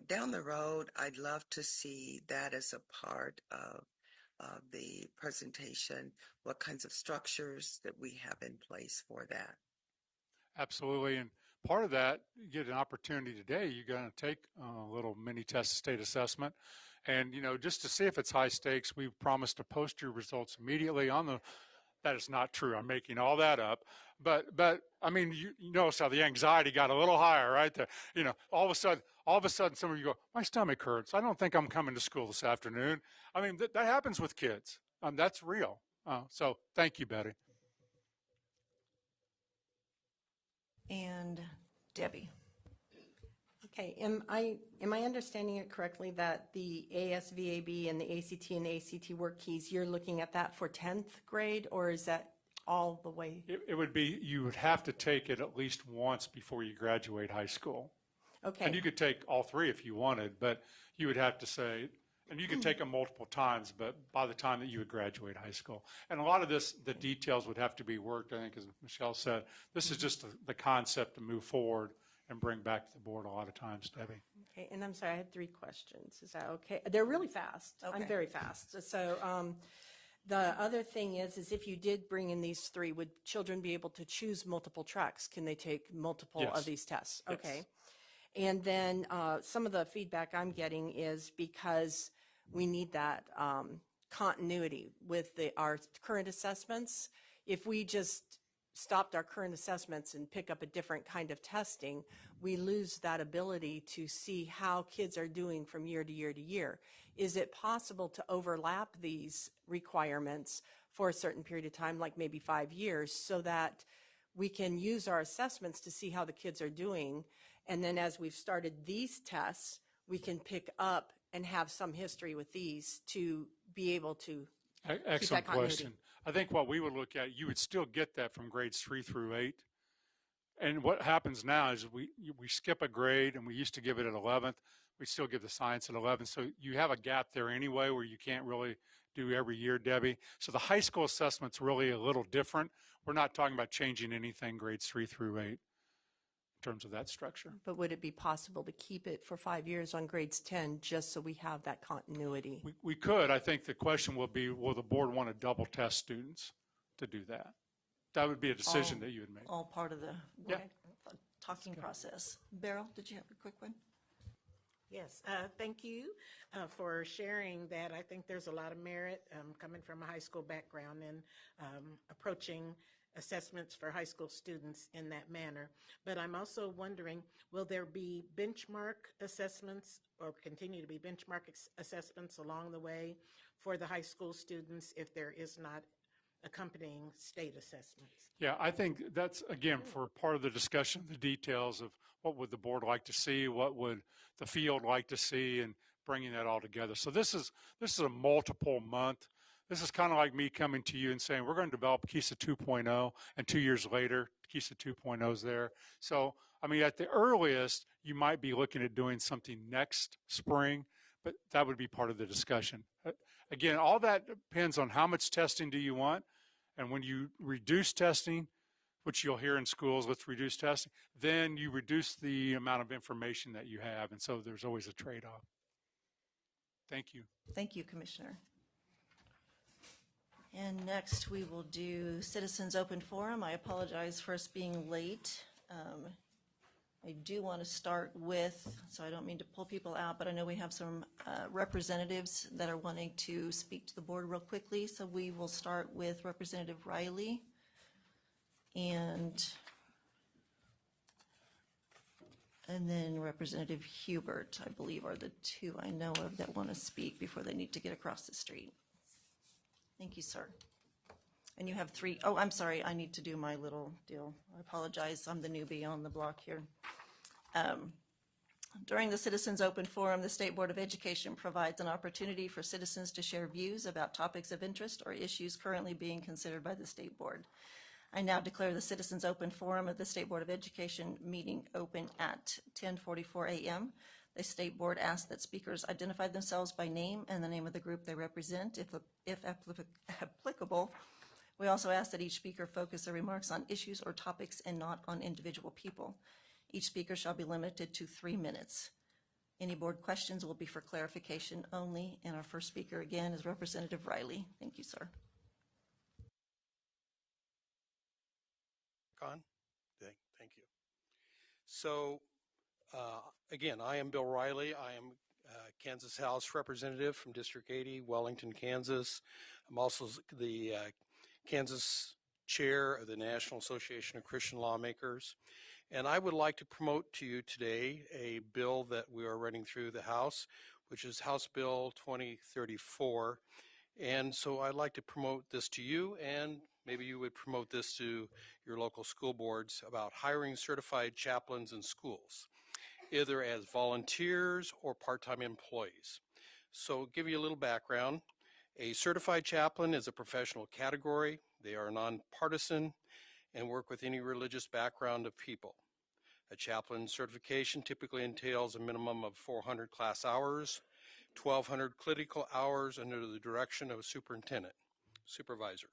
down the road, I'd love to see that as a part of the presentation, what kinds of structures that we have in place for that. Absolutely. And part of that, you get an opportunity today. You're going to take a little mini test state assessment. And, just to see if it's high stakes, we promised to post your results immediately on the, that is not true. I'm making all that up. But I mean, you notice how the anxiety got a little higher, right? All of a sudden, some of you go, my stomach hurts. I don't think I'm coming to school this afternoon. I mean, that happens with kids. That's real. So thank you, Betty. And Debbie. Okay, am I understanding it correctly that the ASVAB and the ACT and the ACT work keys, you're looking at that for 10th grade, or is that all the way? It would be, you would have to take it at least once before you graduate high school. Okay. And you could take all three if you wanted, but you would have to say, and you could take them multiple times, but by the time that you would graduate high school. And a lot of this, the details would have to be worked, I think, as Michelle said. This is just the concept to move forward and bring back to the board a lot of times, Debbie. Okay, and I'm sorry, I had 3 questions. Is that okay? They're really fast. Okay. I'm very fast. So the other thing is if you did bring in these 3, would children be able to choose multiple tracks? Can they take multiple Yes. of these tests? Yes. Okay. And then some of the feedback I'm getting is because we need that continuity with our current assessments. If we just stopped our current assessments and pick up a different kind of testing, we lose that ability to see how kids are doing from year to year to year. Is it possible to overlap these requirements for a certain period of time, like maybe 5 years, so that we can use our assessments to see how the kids are doing? And then as we've started these tests, we can pick up and have some history with these to be able to Excellent continuity. question. I think what we would look at, you would still get that from grades 3 through 8. And what happens now is we skip a grade, and we used to give it at 11th. We still give the science at 11th. So you have a gap there anyway where you can't really do every year, Debbie. So the high school assessment's really a little different. We're not talking about changing anything grades 3 through 8 in terms of that structure. But would it be possible to keep it for 5 years on grades 10 just so we have that continuity? We could. I think the question will be, will the board want to double test students to do that? That would be a decision that you would make. All part of the Yeah. talking process. Beryl, did you have a quick one? Yes, thank you for sharing that. I think there's a lot of merit coming from a high school background in approaching assessments for high school students in that manner. But I'm also wondering, will there be benchmark assessments or continue to be benchmark assessments along the way for the high school students if there is not accompanying state assessments? Yeah, I think that's, again, for part of the discussion, the details of what would the board like to see, what would the field like to see, and bringing that all together. So this is a multiple month. This is kind of like me coming to you and saying, we're going to develop Kissa 2.0, and 2 years later, Kissa 2.0 is there. So, I mean, at the earliest, you might be looking at doing something next spring, but that would be part of the discussion. Again, all that depends on how much testing do you want, and when you reduce testing, which you'll hear in schools, let's reduce testing, then you reduce the amount of information that you have, and so there's always a trade-off. Thank you. Thank you, Commissioner. And next we will do Citizens Open Forum. I apologize for us being late. I do want to start with, so I don't mean to pull people out, but I know we have some representatives that are wanting to speak to the board real quickly. So we will start with Representative Riley. And And then Representative Hubert, I believe, are the two I know of that want to speak before they need to get across the street. Thank you, sir. And you have three. Oh, I'm sorry, I need to do my little deal. I apologize, I'm the newbie on the block here. During the Citizens Open Forum, the State Board of Education provides an opportunity for citizens to share views about topics of interest or issues currently being considered by the State Board. I now declare the Citizens Open Forum of the State Board of Education meeting open at 10:44 a.m. The State Board asks that speakers identify themselves by name and the name of the group they represent, if applicable. We also ask that each speaker focus their remarks on issues or topics and not on individual people. Each speaker shall be limited to 3 minutes. Any board questions will be for clarification only, and our first speaker again is Representative Riley. Thank you, sir. Thank you. So, again, I am Bill Riley. I am Kansas House Representative from District 80, Wellington, Kansas. I'm also the Kansas Chair of the National Association of Christian Lawmakers. And I would like to promote to you today a bill that we are running through the House, which is House Bill 2034. And so I'd like to promote this to you, and maybe you would promote this to your local school boards about hiring certified chaplains in schools, either as volunteers or part-time employees. So give you a little background. A certified chaplain is a professional category. They are nonpartisan and work with any religious background of people. A chaplain certification typically entails a minimum of 400 class hours, 1,200 clinical hours under the direction of a supervisor.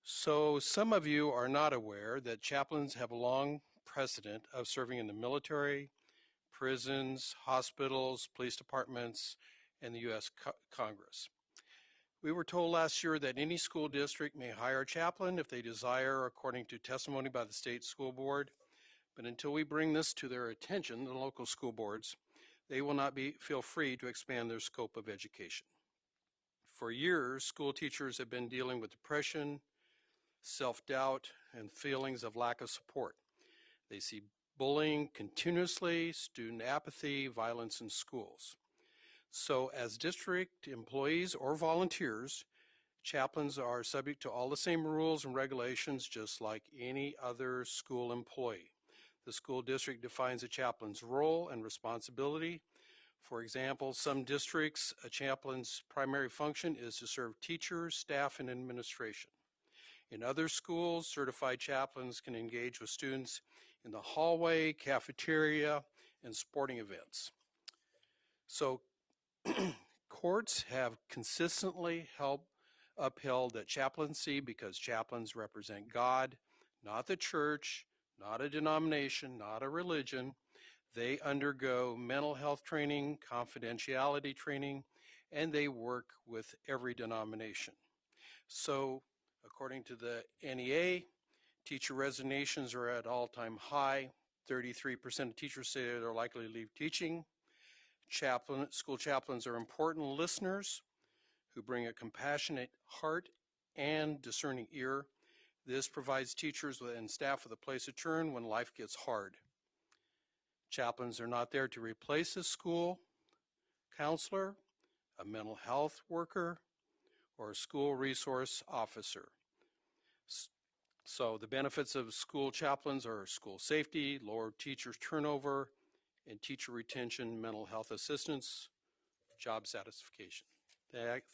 So some of you are not aware that chaplains have a long precedent of serving in the military, prisons, hospitals, police departments, and the U.S. Congress. We were told last year that any school district may hire a chaplain if they desire, according to testimony by the state school board. But until we bring this to their attention, the local school boards, they will not feel free to expand their scope of education. For years, school teachers have been dealing with depression, self-doubt, and feelings of lack of support. They see bullying continuously, student apathy, violence in schools. So as district employees or volunteers, chaplains are subject to all the same rules and regulations just like any other school employee. The school district defines a chaplain's role and responsibility. For example, some districts, a chaplain's primary function is to serve teachers, staff, and administration. In other schools, certified chaplains can engage with students in the hallway, cafeteria, and sporting events. So courts have consistently upheld that chaplaincy because chaplains represent God, not the church, not a denomination, not a religion. They undergo mental health training, confidentiality training, and they work with every denomination. So, according to the NEA, teacher resignations are at all-time high. 33% of teachers say they're likely to leave teaching. School chaplains are important listeners who bring a compassionate heart and discerning ear. This provides teachers and staff with a place to turn when life gets hard. Chaplains are not there to replace a school counselor, a mental health worker, or a school resource officer. So the benefits of school chaplains are school safety, lower teacher turnover, and teacher retention, mental health assistance, job satisfaction.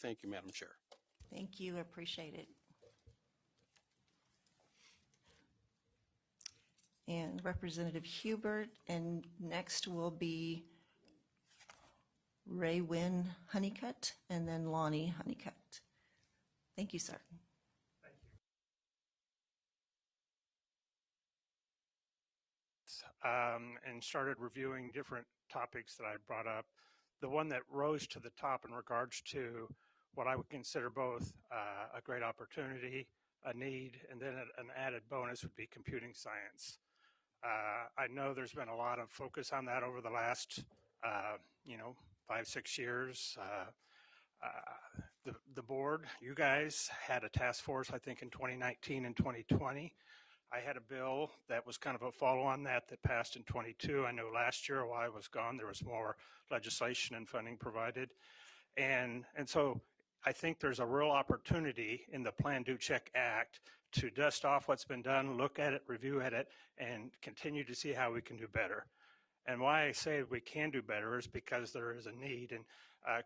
Thank you, Madam Chair. Thank you, I appreciate it. And Representative Hubert, and next will be Ray Wynn Honeycutt, and then Lonnie Honeycutt. Thank you, sir. And started reviewing different topics that I brought up. The one that rose to the top in regards to what I would consider both a great opportunity, a need, and then an added bonus would be computing science. I know there's been a lot of focus on that over the last, 5-6 years. The board, you guys had a task force, I think, in 2019 and 2020 I had a bill that was kind of a follow-on that passed in 22. I know last year while I was gone, there was more legislation and funding provided. And so I think there's a real opportunity in the Plan, Do, Check Act to dust off what's been done, look at it, review at it, and continue to see how we can do better. And why I say we can do better is because there is a need. And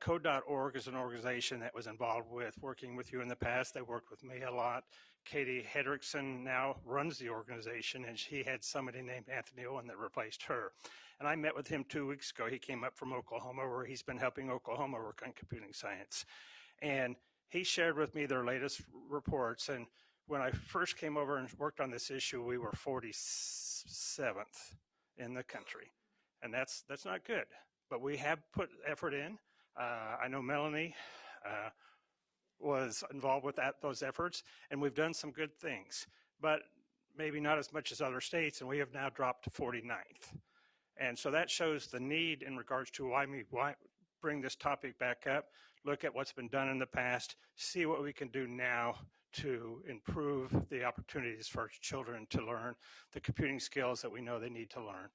Code.org is an organization that was involved with working with you in the past. They worked with me a lot. Katie Hedrickson now runs the organization, and she had somebody named Anthony Owen that replaced her. And I met with him 2 weeks ago. He came up from Oklahoma, where he's been helping Oklahoma work on computing science. And he shared with me their latest reports. And when I first came over and worked on this issue, we were 47th in the country. And that's not good. But we have put effort in. I know Melanie was involved with those efforts, and we've done some good things, but maybe not as much as other states, and we have now dropped to 49th. And so that shows the need in regards to why bring this topic back up, look at what's been done in the past, see what we can do now to improve the opportunities for our children to learn the computing skills that we know they need to learn.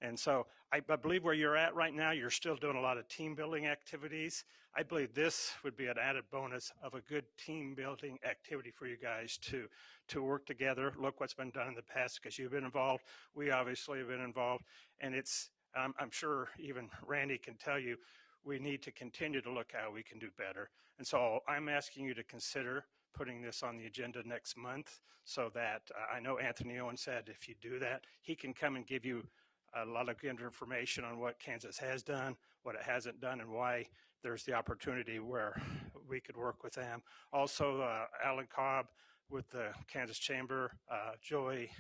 And so I believe where you're at right now, you're still doing a lot of team building activities. I believe this would be an added bonus of a good team building activity for you guys to work together, look what's been done in the past, because you've been involved. We obviously have been involved. And I'm sure even Randy can tell you, we need to continue to look how we can do better. And so I'm asking you to consider putting this on the agenda next month so that I know Anthony Owen said if you do that, he can come and give you a lot of good information on what Kansas has done, what it hasn't done, and why there's the opportunity where we could work with them. Also, Alan Cobb with the Kansas Chamber, Joy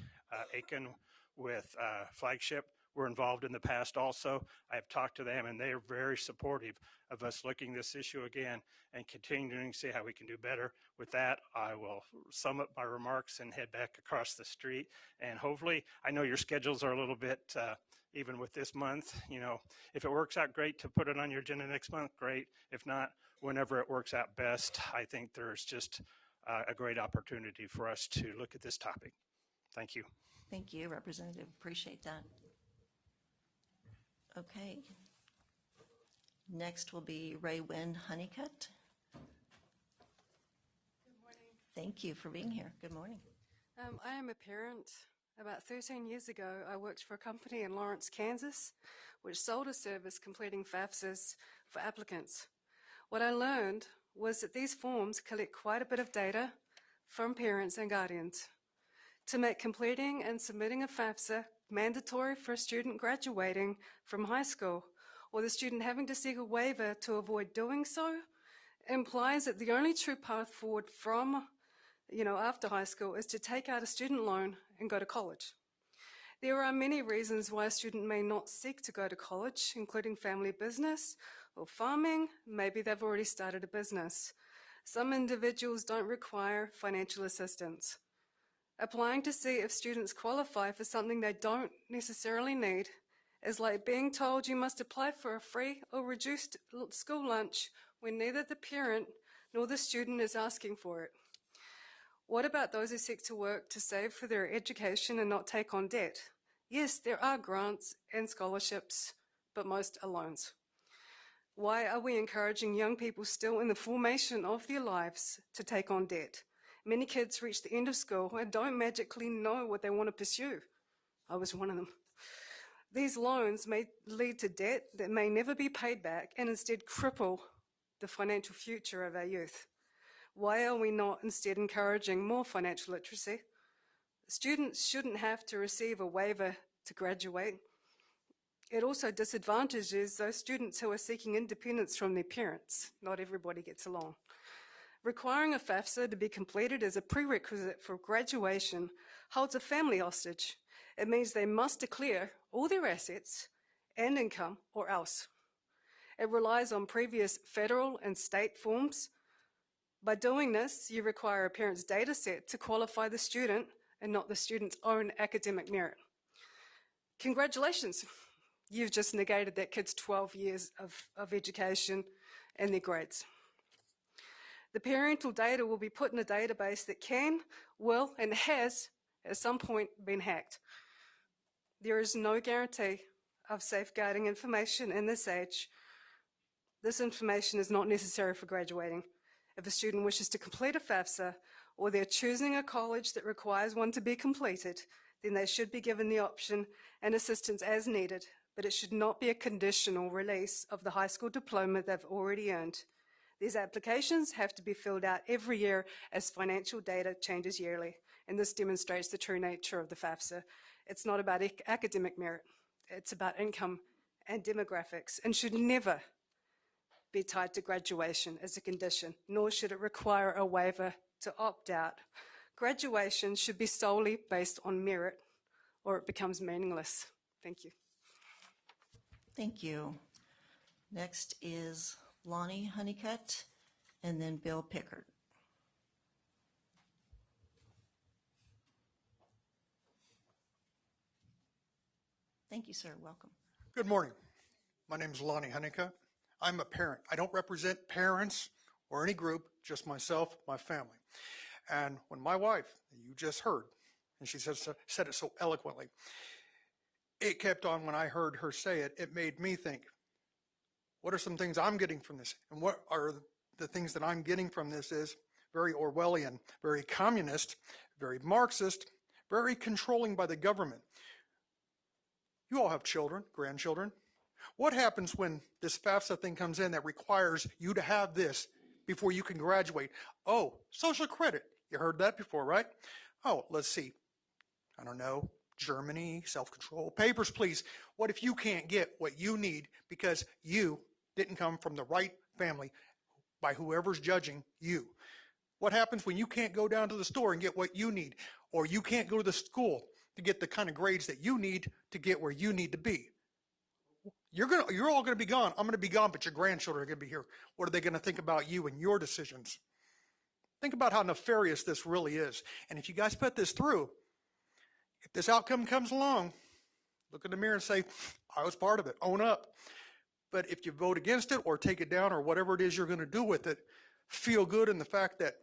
Aiken with Flagship were involved in the past also. I've talked to them, and they are very supportive of us looking this issue again and continuing to see how we can do better. With that, I will sum up my remarks and head back across the street. And hopefully, I know your schedules are a little bit, even with this month, if it works out great to put it on your agenda next month, great. If not, whenever it works out best, I think there's just a great opportunity for us to look at this topic. Thank you. Thank you, Representative. Appreciate that. Okay. Next will be Ray Wynn Honeycutt. Good morning. Thank you for being here. Good morning. I am a parent. About 13 years ago, I worked for a company in Lawrence, Kansas, which sold a service completing FAFSAs for applicants. What I learned was that these forms collect quite a bit of data from parents and guardians. To make completing and submitting a FAFSA mandatory for a student graduating from high school, or the student having to seek a waiver to avoid doing so, implies that the only true path forward from, after high school is to take out a student loan and go to college. There are many reasons why a student may not seek to go to college, including family business or farming. Maybe they've already started a business. Some individuals don't require financial assistance. Applying to see if students qualify for something they don't necessarily need is like being told you must apply for a free or reduced school lunch when neither the parent nor the student is asking for it. What about those who seek to work to save for their education and not take on debt? Yes, there are grants and scholarships, but most are loans. Why are we encouraging young people still in the formation of their lives to take on debt? Many kids reach the end of school and don't magically know what they want to pursue. I was one of them. These loans may lead to debt that may never be paid back and instead cripple the financial future of our youth. Why are we not instead encouraging more financial literacy? Students shouldn't have to receive a waiver to graduate. It also disadvantages those students who are seeking independence from their parents. Not everybody gets along. Requiring a FAFSA to be completed as a prerequisite for graduation holds a family hostage. It means they must declare all their assets and income or else. It relies on previous federal and state forms. By doing this, you require a parent's data set to qualify the student and not the student's own academic merit. Congratulations, you've just negated that kid's 12 years of education and their grades. The parental data will be put in a database that can, will, and has at some point been hacked. There is no guarantee of safeguarding information in this age. This information is not necessary for graduating. If a student wishes to complete a FAFSA, or they're choosing a college that requires one to be completed, then they should be given the option and assistance as needed, but it should not be a conditional release of the high school diploma they've already earned. These applications have to be filled out every year as financial data changes yearly, and this demonstrates the true nature of the FAFSA. It's not about academic merit, it's about income and demographics, and should never be tied to graduation as a condition, nor should it require a waiver to opt out. Graduation should be solely based on merit, or it becomes meaningless. Thank you. Thank you. Next is Lonnie Honeycutt, and then Bill Pickard. Thank you, sir. Welcome. Good morning. My name is Lonnie Honeycutt. I'm a parent. I don't represent parents or any group, just myself, my family. And when my wife, you just heard, and she said it so eloquently, it kept on when I heard her say it, it made me think, what are some things I'm getting from this? And what are the things that I'm getting from this is very Orwellian, very communist, very Marxist, very controlling by the government. You all have children, grandchildren. What happens when this FAFSA thing comes in that requires you to have this before you can graduate? Oh, social credit. You heard that before, right? Oh, let's see. I don't know. Germany, self-control. Papers, please. What if you can't get what you need because you didn't come from the right family by whoever's judging you? What happens when you can't go down to the store and get what you need, or you can't go to the school to get the kind of grades that you need to get where you need to be? You're all going to be gone. I'm going to be gone, but your grandchildren are going to be here. What are they going to think about you and your decisions? Think about how nefarious this really is. And if you guys put this through, if this outcome comes along, look in the mirror and say, I was part of it, own up. But if you vote against it or take it down or whatever it is you're going to do with it, feel good in the fact that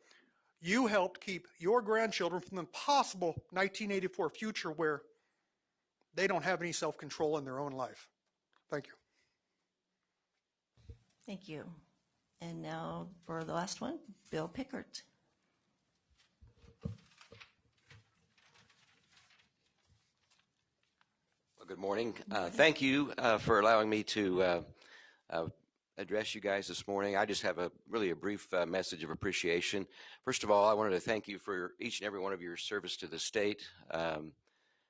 you helped keep your grandchildren from the possible 1984 future where they don't have any self-control in their own life. Thank you. Thank you. And now for the last one, Bill Pickard. Well, good morning. Thank you for allowing me to address you guys this morning. I just have a brief message of appreciation. First of all, I wanted to thank you for each and every one of your service to the state.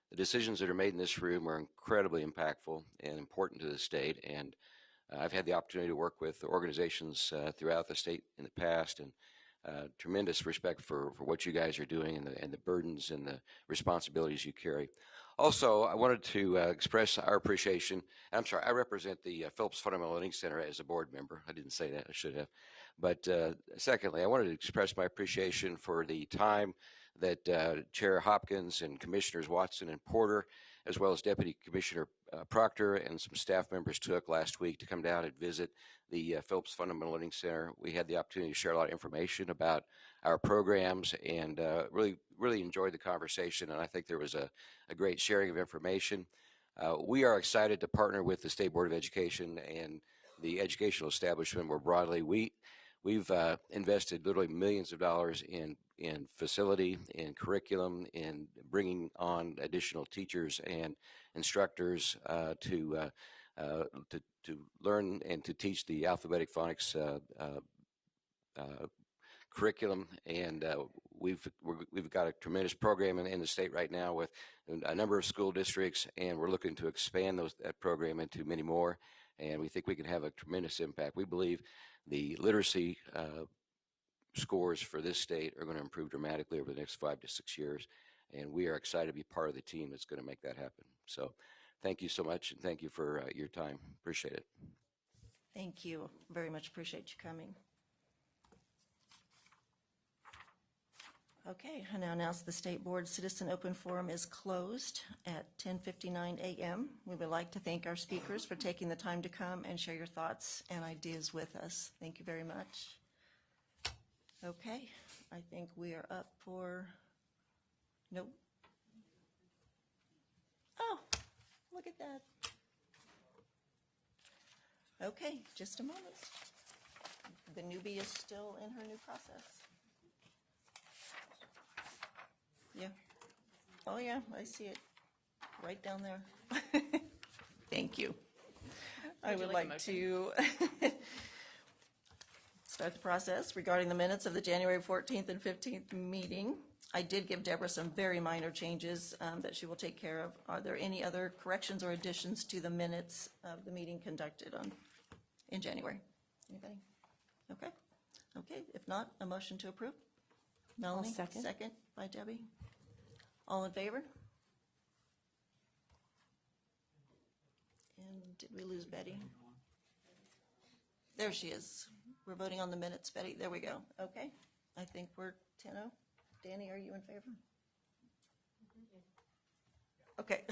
The decisions that are made in this room are incredibly impactful and important to the state, and I've had the opportunity to work with organizations throughout the state in the past, and tremendous respect for what you guys are doing and the burdens and the responsibilities you carry. Also, I wanted to express our appreciation. I'm sorry, I represent the Phillips Fundamental Learning Center as a board member. I didn't say that, I should have. But secondly, I wanted to express my appreciation for the time that Chair Hopkins and Commissioners Watson and Porter, as well as Deputy Commissioner Proctor and some staff members took last week to come down and visit the Phillips Fundamental Learning Center. We had the opportunity to share a lot of information about our programs and really enjoyed the conversation, and I think there was a great sharing of information. We are excited to partner with the State Board of Education and the educational establishment more broadly. We've invested literally millions of dollars in facility, in curriculum, in bringing on additional teachers and instructors to learn and to teach the alphabetic phonics curriculum, and we've got a tremendous program in the state right now with a number of school districts, and we're looking to expand that program into many more, and we think we can have a tremendous impact. We believe the literacy scores for this state are going to improve dramatically over the next 5 to 6 years, and we are excited to be part of the team that's going to make that happen. So thank you so much, and thank you for your time. Appreciate it. Thank you. Very much appreciate you coming. Okay, I now announce the State Board Citizen Open Forum is closed at 10:59 a.m. We would like to thank our speakers for taking the time to come and share your thoughts and ideas with us. Thank you very much. Okay, I think we are up for, nope, Look at that. Okay, just a moment. The newbie is still in her new process. Yeah. Oh, yeah, I see it. Right down there. Thank you. I would like to start the process regarding the minutes of the January 14th and 15th meeting. I did give Deborah some very minor changes that she will take care of. Are there any other corrections or additions to the minutes of the meeting conducted in January? Anybody? Okay. Okay, if not, a motion to approve? Melanie? second. Second by Debbie. All in favor? And did we lose Betty? There she is. We're voting on the minutes, Betty. There we go. Okay. I think we're 10-0. Danny, are you in favor? Okay.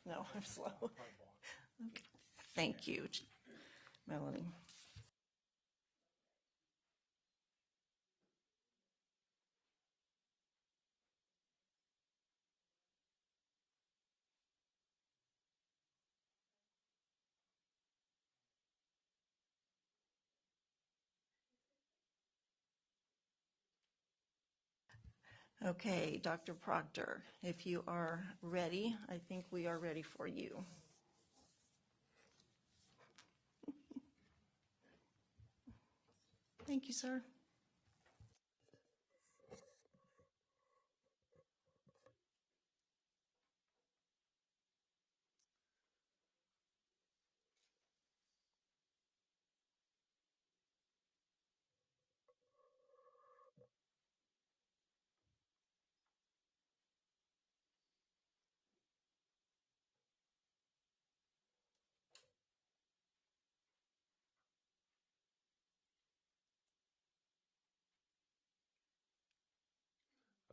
No, I'm slow. Okay. Thank you, Melanie. Okay, Dr. Proctor, if you are ready, I think we are ready for you. Thank you, sir.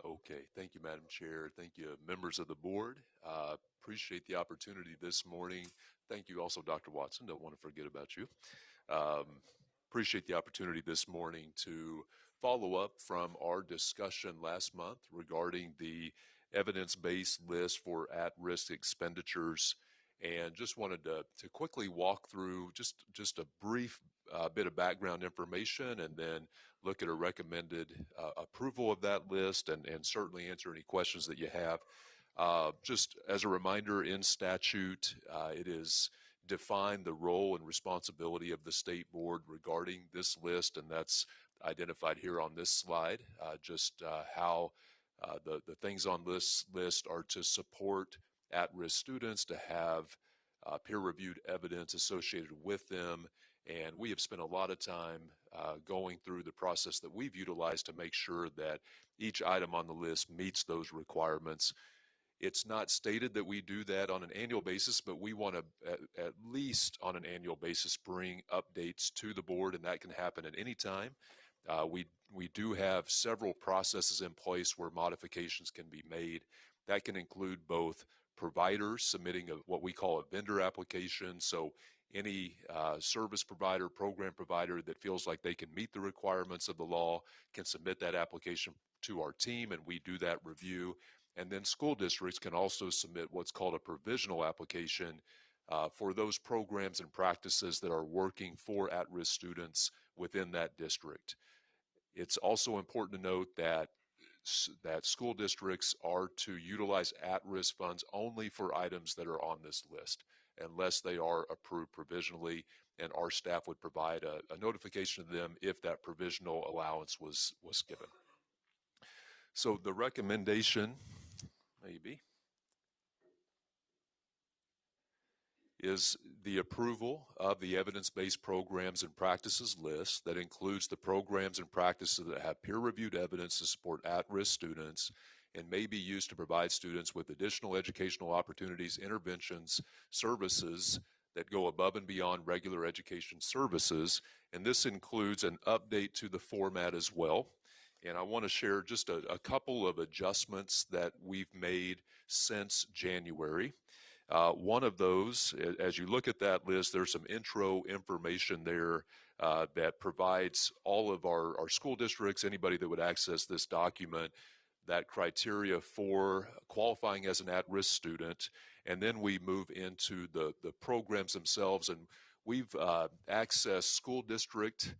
Okay, thank you, Madam Chair. Thank you, members of the board. Appreciate the opportunity this morning. Thank you also, Dr. Watson. Don't want to forget about you. Appreciate the opportunity this morning to follow up from our discussion last month regarding the evidence-based list for at-risk expenditures, and just wanted to quickly walk through just a brief bit of background information, and then look at a recommended approval of that list, and certainly answer any questions that you have. Just as a reminder, in statute, it is defined the role and responsibility of the state board regarding this list, and that's identified here on this slide. How the things on this list are to support at-risk students, to have peer-reviewed evidence associated with them, and we have spent a lot of time going through the process that we've utilized to make sure that each item on the list meets those requirements. It's not stated that we do that on an annual basis, but we want to at least on an annual basis bring updates to the board, and that can happen at any time. We do have several processes in place where modifications can be made. That can include both providers submitting what we call a vendor application. So any service provider, program provider that feels like they can meet the requirements of the law can submit that application to our team, and we do that review. And then school districts can also submit what's called a provisional application for those programs and practices that are working for at-risk students within that district. It's also important to note that school districts are to utilize at-risk funds only for items that are on this list, unless they are approved provisionally, and our staff would provide a notification to them if that provisional allowance was given. So the recommendation, maybe, is the approval of the evidence-based programs and practices list that includes the programs and practices that have peer-reviewed evidence to support at-risk students and may be used to provide students with additional educational opportunities, interventions, services that go above and beyond regular education services. And this includes an update to the format as well. And I want to share just a couple of adjustments that we've made since January. One of those, as you look at that list, there's some intro information there that provides all of our school districts, anybody that would access this document, that criteria for qualifying as an at-risk student, and then we move into the programs themselves. And we've accessed school district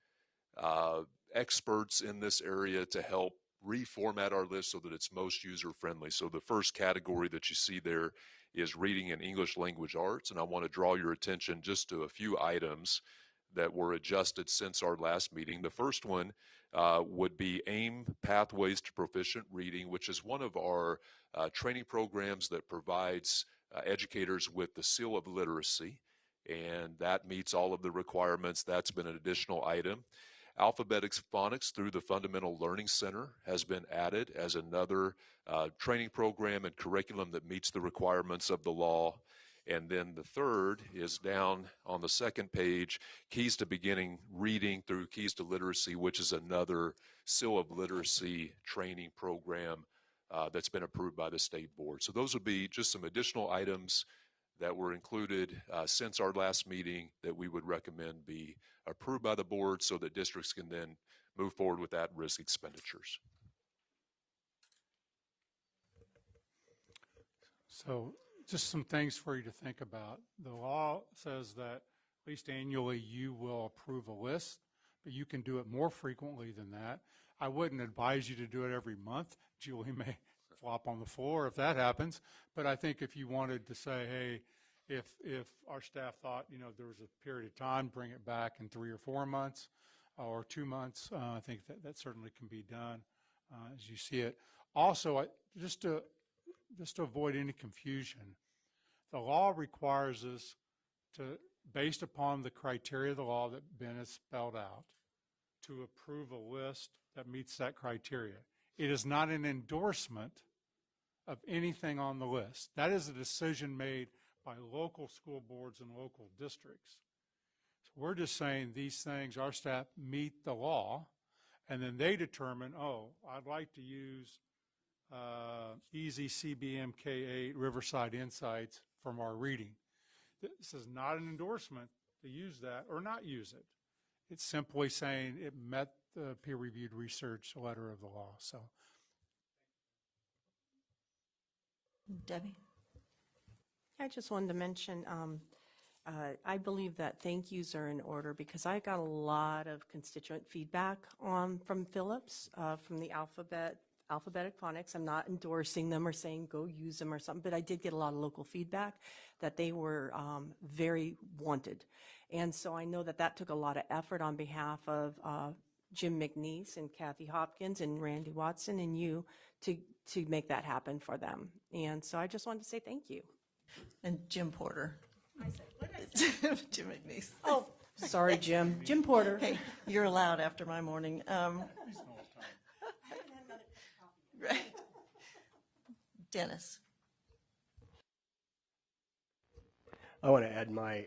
experts in this area to help reformat our list so that it's most user-friendly. So the first category that you see there is reading and English language arts, and I want to draw your attention just to a few items that were adjusted since our last meeting. The first one would be AIM Pathways to Proficient Reading, which is one of our training programs that provides educators with the seal of literacy, and that meets all of the requirements. That's been an additional item. Alphabetic phonics through the Fundamental Learning Center has been added as another training program and curriculum that meets the requirements of the law. And then the third is down on the second page, Keys to Beginning Reading through Keys to Literacy, which is another seal of literacy training program that's been approved by the state board. So those would be just some additional items that were included since our last meeting that we would recommend be approved by the board so that districts can then move forward with at-risk expenditures. So just some things for you to think about. The law says that at least annually you will approve a list, but you can do it more frequently than that. I wouldn't advise you to do it every month. Julie may flop on the floor if that happens, but I think if you wanted to say, hey, if our staff thought, there was a period of time, bring it back in 3 or 4 months or 2 months, I think that certainly can be done as you see it. Also, just to avoid any confusion, the law requires us to, based upon the criteria of the law that Ben has spelled out, to approve a list that meets that criteria. It is not an endorsement of anything on the list. That is a decision made by local school boards and local districts. So we're just saying these things, our staff meet the law, and then they determine, oh, I'd like to use Easy CBM K8 Riverside Insights from our reading. This is not an endorsement to use that or not use it. It's simply saying it met the peer-reviewed research letter of the law. So, Debbie? I just wanted to mention, I believe that thank yous are in order because I got a lot of constituent feedback from Phillips, from the alphabetic phonics. I'm not endorsing them or saying go use them or something, but I did get a lot of local feedback that they were very wanted. And so I know that took a lot of effort on behalf of Jim McNeese and Kathy Hopkins and Randy Watson and you to make that happen for them. And so I just wanted to say thank you. And Jim Porter. I said, what did I say? Jim McNeese. Oh, sorry, Jim. Jim Porter. Hey, you're allowed after my morning. Right. Dennis. I want to add my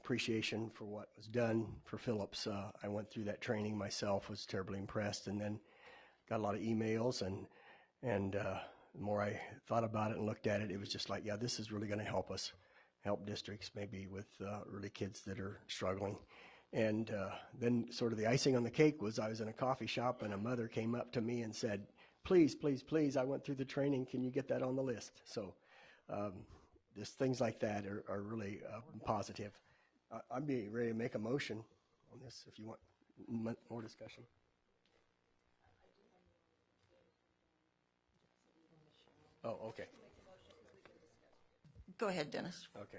appreciation for what was done for Phillips. I went through that training myself, was terribly impressed, and then got a lot of emails, and the more I thought about it and looked at it, it was just like, yeah, this is really going to help us, help districts maybe with really kids that are struggling. And then sort of the icing on the cake was I was in a coffee shop and a mother came up to me and said, please, please, please, I went through the training, can you get that on the list? So just things like that are really positive. I'd be ready to make a motion on this if you want more discussion. Oh, okay. Go ahead, Dennis. Okay.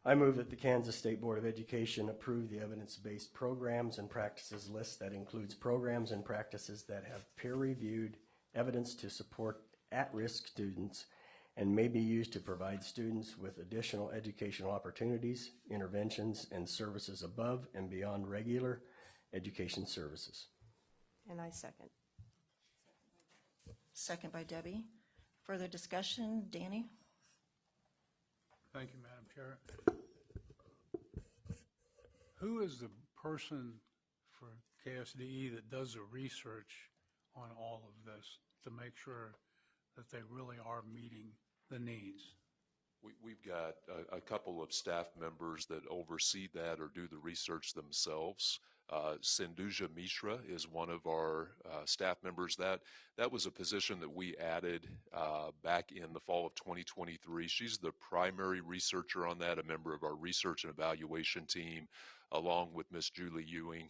I move that the Kansas State Board of Education approve the evidence-based programs and practices list that includes programs and practices that have peer-reviewed evidence to support at-risk students and may be used to provide students with additional educational opportunities, interventions, and services above and beyond regular education services. And I second. Second by Debbie. Further discussion? Danny? Thank you, Madam Chair. Who is the person for KSDE that does the research on all of this to make sure that they really are meeting the needs? We've got a couple of staff members that oversee that or do the research themselves. Sindhuja Mishra is one of our staff members. That was a position that we added back in the fall of 2023. She's the primary researcher on that, a member of our research and evaluation team, along with Miss Julie Ewing,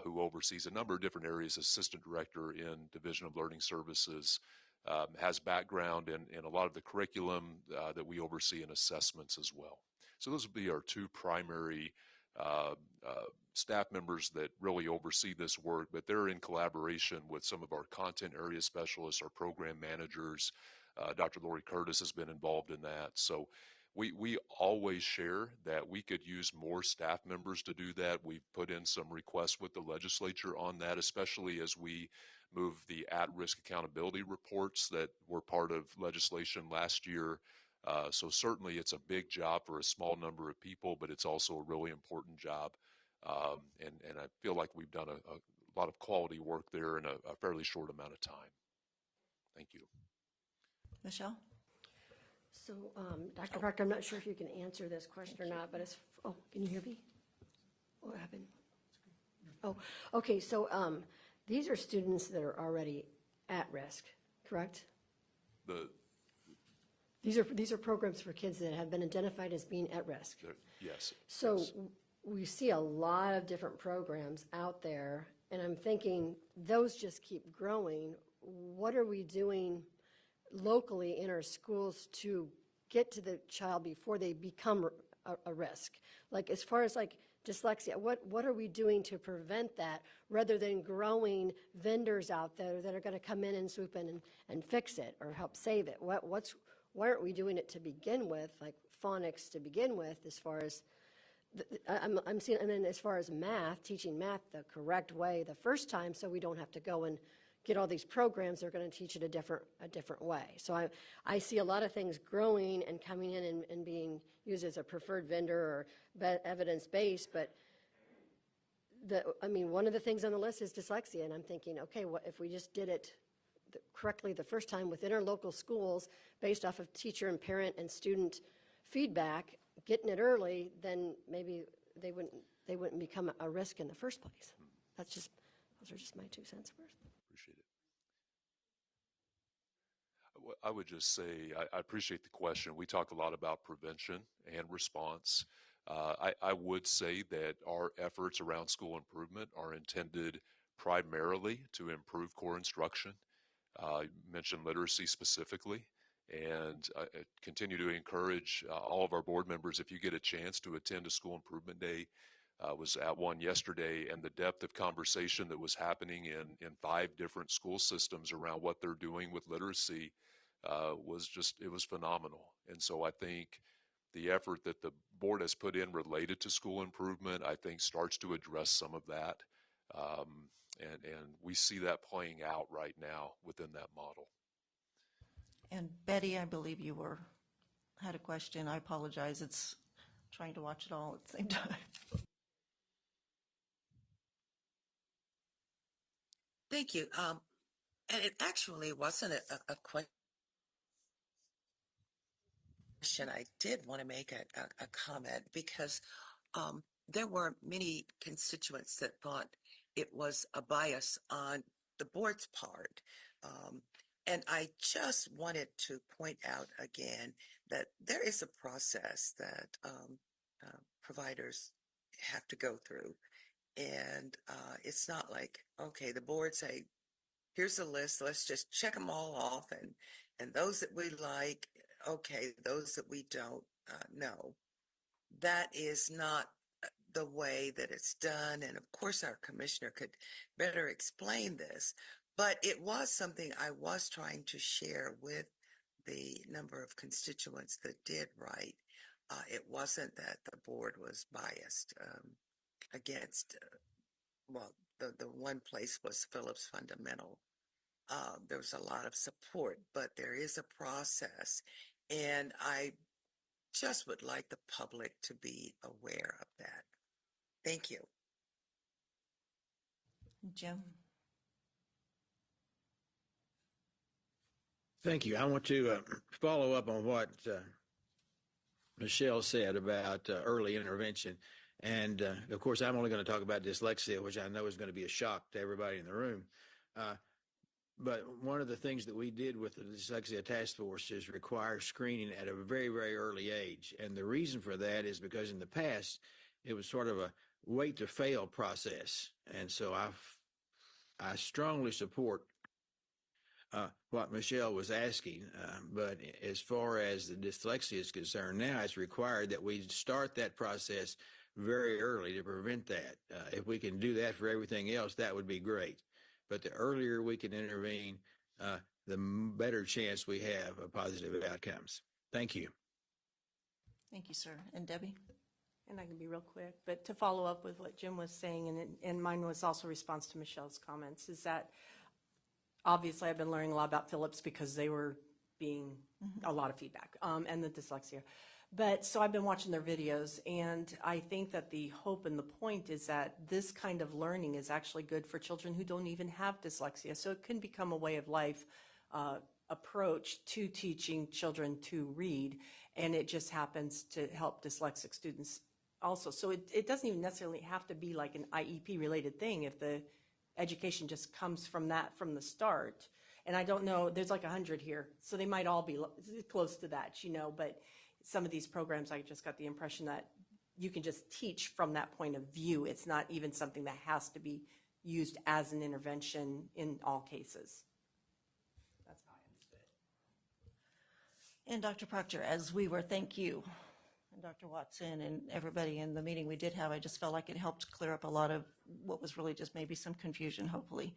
who oversees a number of different areas, assistant director in Division of Learning Services, has background in a lot of the curriculum that we oversee in assessments as well. So those would be our two primary staff members that really oversee this work, but they're in collaboration with some of our content area specialists, our program managers. Dr. Lori Curtis has been involved in that. So we always share that we could use more staff members to do that. We've put in some requests with the legislature on that, especially as we move the at-risk accountability reports that were part of legislation last year. So certainly it's a big job for a small number of people, but it's also a really important job. And I feel like we've done a lot of quality work there in a fairly short amount of time. Thank you. Michelle? So, Dr. Proctor, I'm not sure if you can answer this question or not, but can you hear me? What happened? Oh, okay, so these are students that are already at risk, correct? These are programs for kids that have been identified as being at risk. Yes. So yes. We see a lot of different programs out there, and I'm thinking those just keep growing. What are we doing locally in our schools to get to the child before they become a risk? Like as far as like dyslexia, what are we doing to prevent that rather than growing vendors out there that are going to come in and swoop in and fix it or help save it? Why aren't we doing it to begin with, like phonics to begin with, as far as I'm seeing, and then as far as math, teaching math the correct way the first time, so we don't have to go and get all these programs that are going to teach it a different way. So I see a lot of things growing and coming in and being used as a preferred vendor or evidence-based, but one of the things on the list is dyslexia, and I'm thinking, okay, what if we just did it correctly the first time within our local schools based off of teacher and parent and student feedback, getting it early, then maybe they wouldn't become a risk in the first place. Those are just my 2 cents worth. Appreciate it. I would just say I appreciate the question. We talk a lot about prevention and response. I would say that our efforts around school improvement are intended primarily to improve core instruction. You mentioned literacy specifically. And I continue to encourage all of our board members, if you get a chance to attend a school improvement day. Was at one yesterday, and the depth of conversation that was happening in 5 different school systems around what they're doing with literacy it was phenomenal. And so I think the effort that the board has put in related to school improvement, I think starts to address some of that. And we see that playing out right now within that model. And Betty, I believe you had a question. I apologize. It's trying to watch it all at the same time. Thank you. And it actually wasn't a question. I did want to make a comment because there were many constituents that thought it was a bias on the board's part. And I just wanted to point out again that there is a process that providers have to go through. And it's not like, okay, the board say, here's a list, let's just check them all off. And those that we like, okay, those that we don't, no. That is not the way that it's done. And of course, our commissioner could better explain this. But it was something I was trying to share with the number of constituents that did write. It wasn't that the board was biased against, the one place was Phillips Fundamental. There was a lot of support, but there is a process. And I just would like the public to be aware of that. Thank you. Jim? Thank you. I want to follow up on what Michelle said about early intervention. And of course, I'm only going to talk about dyslexia, which I know is going to be a shock to everybody in the room. But one of the things that we did with the Dyslexia Task Force is require screening at a very, very early age. And the reason for that is because in the past, it was sort of a wait to fail process. And so I strongly support what Michelle was asking, but as far as the dyslexia is concerned, now it's required that we start that process very early to prevent that. If we can do that for everything else, that would be great. But the earlier we can intervene, the better chance we have of positive outcomes. Thank you. Thank you, sir. And Debbie? And I can be real quick, but to follow up with what Jim was saying, and mine was also a response to Michelle's comments, is that obviously I've been learning a lot about Phillips because they were being a lot of feedback, and the dyslexia. But so I've been watching their videos, and I think that the hope and the point is that this kind of learning is actually good for children who don't even have dyslexia. So it can become a way of life approach to teaching children to read, and it just happens to help dyslexic students also. So it doesn't even necessarily have to be like an IEP related thing if the education just comes from that from the start. And I don't know, there's like 100 here, so they might all be close to that, you know, but some of these programs, I just got the impression that you can just teach from that point of view. It's not even something that has to be used as an intervention in all cases. That's how I understood it. And Dr. Proctor, as we were, thank you, and Dr. Watson and everybody in the meeting we did have, I just felt like it helped clear up a lot of what was really just maybe some confusion, hopefully.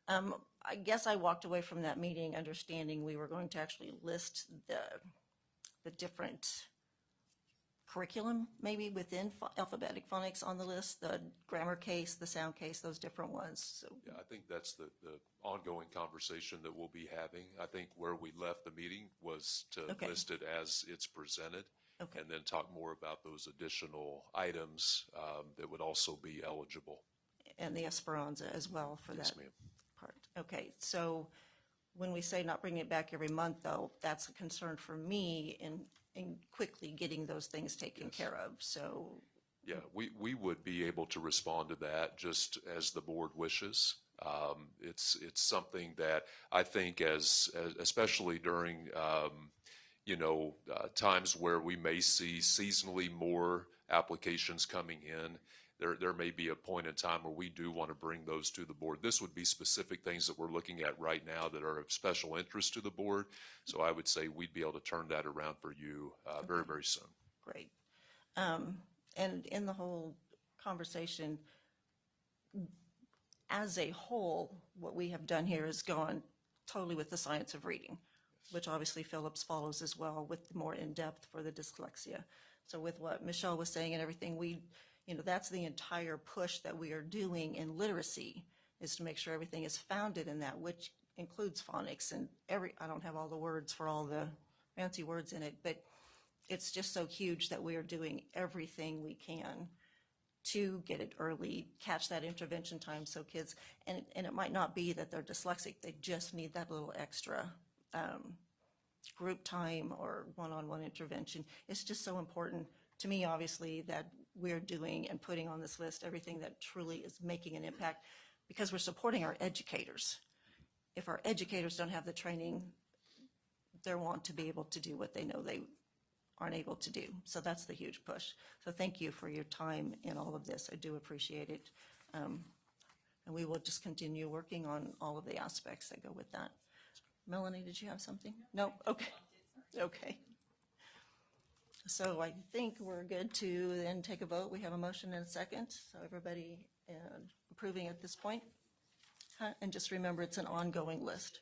I guess I walked away from that meeting understanding we were going to actually list the different curriculum maybe within alphabetic phonics on the list, the grammar case, the sound case, those different ones. So. Yeah, I think that's the ongoing conversation that we'll be having. I think where we left the meeting was to list it as it's presented, and then talk more about those additional items that would also be eligible. And the Esperanza as well for yes, that ma'am. part. Okay, so when we say not bringing it back every month, though, that's a concern for me in quickly getting those things taken care of. So yeah, we would be able to respond to that just as the board wishes. It's something that I think especially during times where we may see seasonally more applications coming in, there may be a point in time where we do want to bring those to the board. This would be specific things that we're looking at right now that are of special interest to the board. So I would say we'd be able to turn that around for you very, very soon. Great. And in the whole conversation, as a whole, what we have done here is gone totally with the science of reading, which obviously Phillips follows as well with more in-depth for the dyslexia. So with what Michelle was saying and everything, that's the entire push that we are doing in literacy, is to make sure everything is founded in that, which includes phonics and I don't have all the words for all the fancy words in it, but it's just so huge that we are doing everything we can to get it early, catch that intervention time so kids, and it might not be that they're dyslexic, they just need that little extra group time or one-on-one intervention. It's just so important to me, obviously, that we're doing and putting on this list everything that truly is making an impact, because we're supporting our educators. If our educators don't have the training, they want to be able to do what they know they aren't able to do. So that's the huge push. So thank you for your time in all of this. I do appreciate it. And we will just continue working on all of the aspects that go with that. Melanie, did you have something? No? Okay. Okay. So I think we're good to then take a vote. We have a motion and a second. So everybody approving at this point? And just remember, it's an ongoing list.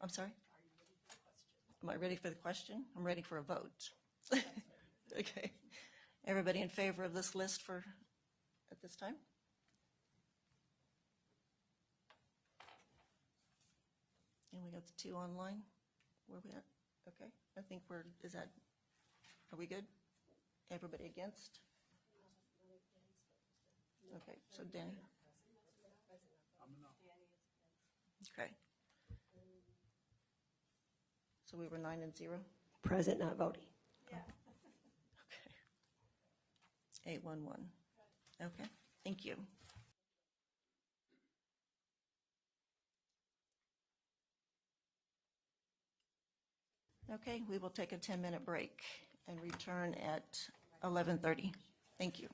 I'm sorry? Am I ready for the question? I'm ready for a vote. Okay. Everybody in favor of this list at this time? And we got the 2 online. Where we at? Okay. I think are we good? Everybody against? Okay, so Danny. Okay. So we were 9-0? Present, not voting. Yeah. Okay. 8-1-1. Okay, thank you. Okay, we will take a 10-minute break and return at 11:30. Thank you.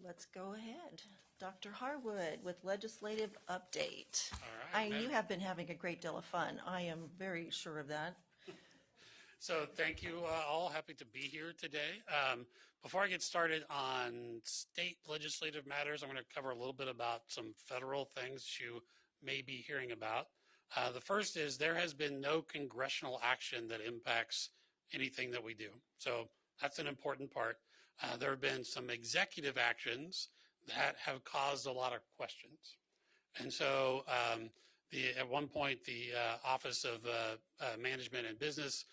let's go ahead. Dr. Harwood with legislative update. All right, You Madam- have been having a great deal of fun. I am very sure of that. So thank you all. Happy to be here today. Before I get started on state legislative matters, I'm going to cover a little bit about some federal things you may be hearing about. The first is there has been no congressional action that impacts anything that we do. So that's an important part. There have been some executive actions that have caused a lot of questions. And so at one point, the Office of Management and Business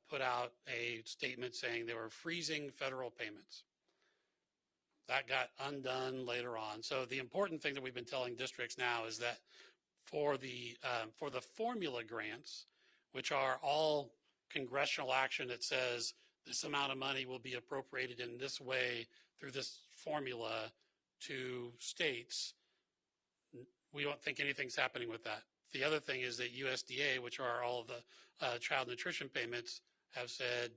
put out a statement saying they were freezing federal payments. That got undone later on. So the important thing that we've been telling districts now is that for the formula grants, which are all congressional action that says this amount of money will be appropriated in this way through this formula to states, we don't think anything's happening with that. The other thing is that USDA, which are all of the child nutrition payments, have said,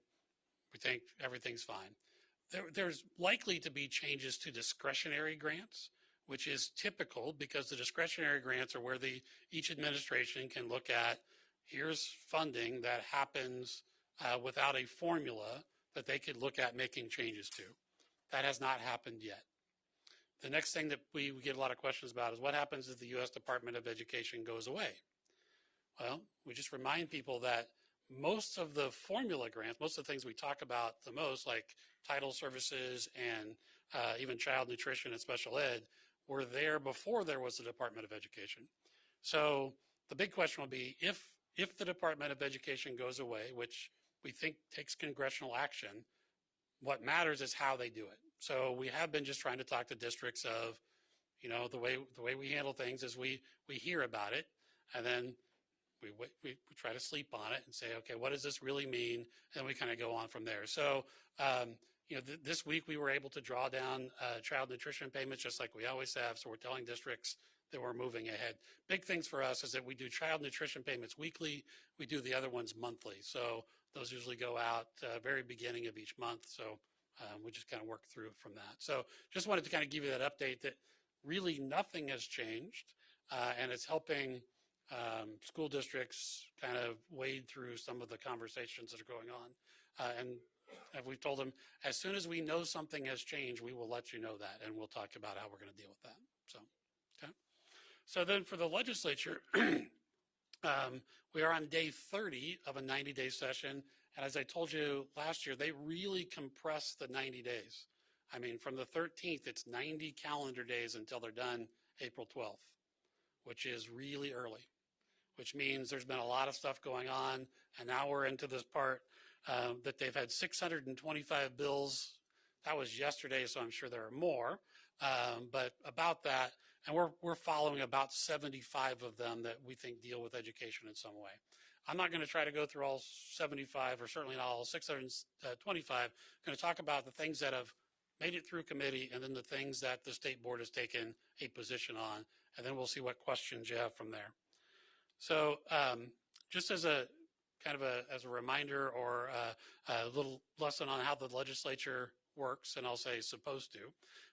we think everything's fine. There's likely to be changes to discretionary grants, which is typical because the discretionary grants are where each administration can look at, here's funding that happens without a formula that they could look at making changes to. That has not happened yet. The next thing that we get a lot of questions about is what happens if the U.S. Department of Education goes away? Well, we just remind people that most of the formula grants, most of the things we talk about the most, like title services and even child nutrition and special ed, were there before there was the Department of Education. So the big question will be if the Department of Education goes away, which we think takes congressional action, what matters is how they do it. So we have been just trying to talk to districts of, the way we handle things is we hear about it, and then we try to sleep on it and say, okay, what does this really mean? And we kind of go on from there. So, this week we were able to draw down child nutrition payments just like we always have. So we're telling districts that we're moving ahead. Big things for us is that we do child nutrition payments weekly. We do the other ones monthly. So those usually go out very beginning of each month. So we just kind of work through from that. So just wanted to kind of give you that update that really nothing has changed, and it's helping school districts kind of wade through some of the conversations that are going on. And we've told them, as soon as we know something has changed, we will let you know that, and we'll talk about how we're going to deal with that. So, okay. So then for the legislature, we are on day 30 of a 90-day session. And as I told you last year, they really compressed the 90 days. I mean, from the 13th, it's 90 calendar days until they're done April 12th, which is really early, which means there's been a lot of stuff going on. And now we're into this part that they've had 625 bills. That was yesterday, so I'm sure there are more. But about that, and we're following about 75 of them that we think deal with education in some way. I'm not going to try to go through all 75, or certainly not all 625. I'm going to talk about the things that have made it through committee, and then the things that the state board has taken a position on, and then we'll see what questions you have from there. So just as a kind of as a reminder or a little lesson on how the legislature works, and I'll say supposed to.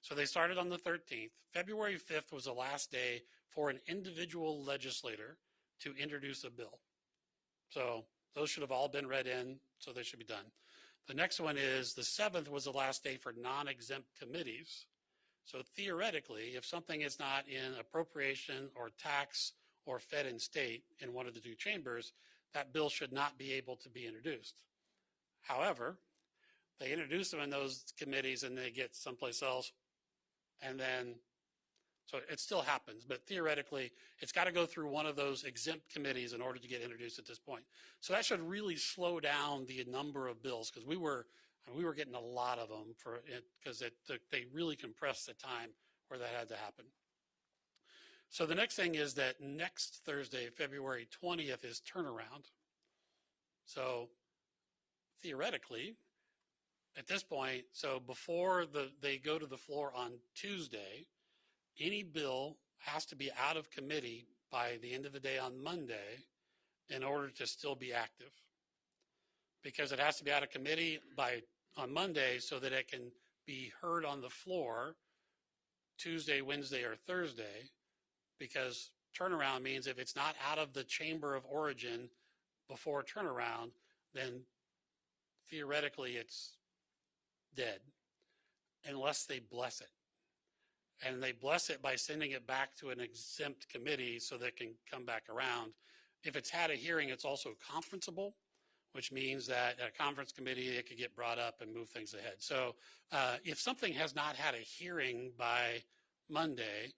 So they started on the 13th. February 5th was the last day for an individual legislator to introduce a bill. So those should have all been read in, so they should be done. The next one is the 7th was the last day for non-exempt committees. So theoretically, if something is not in appropriation or tax or Fed and state in one of the two chambers, that bill should not be able to be introduced. However, they introduce them in those committees and they get someplace else, and then so it still happens, but theoretically, it's got to go through one of those exempt committees in order to get introduced at this point. So that should really slow down the number of bills, because we were getting a lot of them for it, because they really compressed the time where that had to happen. So the next thing is that next Thursday, February 20th, is turnaround. So theoretically, at this point, so before they go to the floor on Tuesday, any bill has to be out of committee by the end of the day on Monday in order to still be active, because it has to be out of committee on Monday so that it can be heard on the floor Tuesday, Wednesday, or Thursday, because turnaround means if it's not out of the chamber of origin before turnaround, then theoretically it's dead, unless they bless it. And they bless it by sending it back to an exempt committee so that it can come back around. If it's had a hearing, it's also conferenceable, which means that at a conference committee, it could get brought up and move things ahead. So if something has not had a hearing by Monday,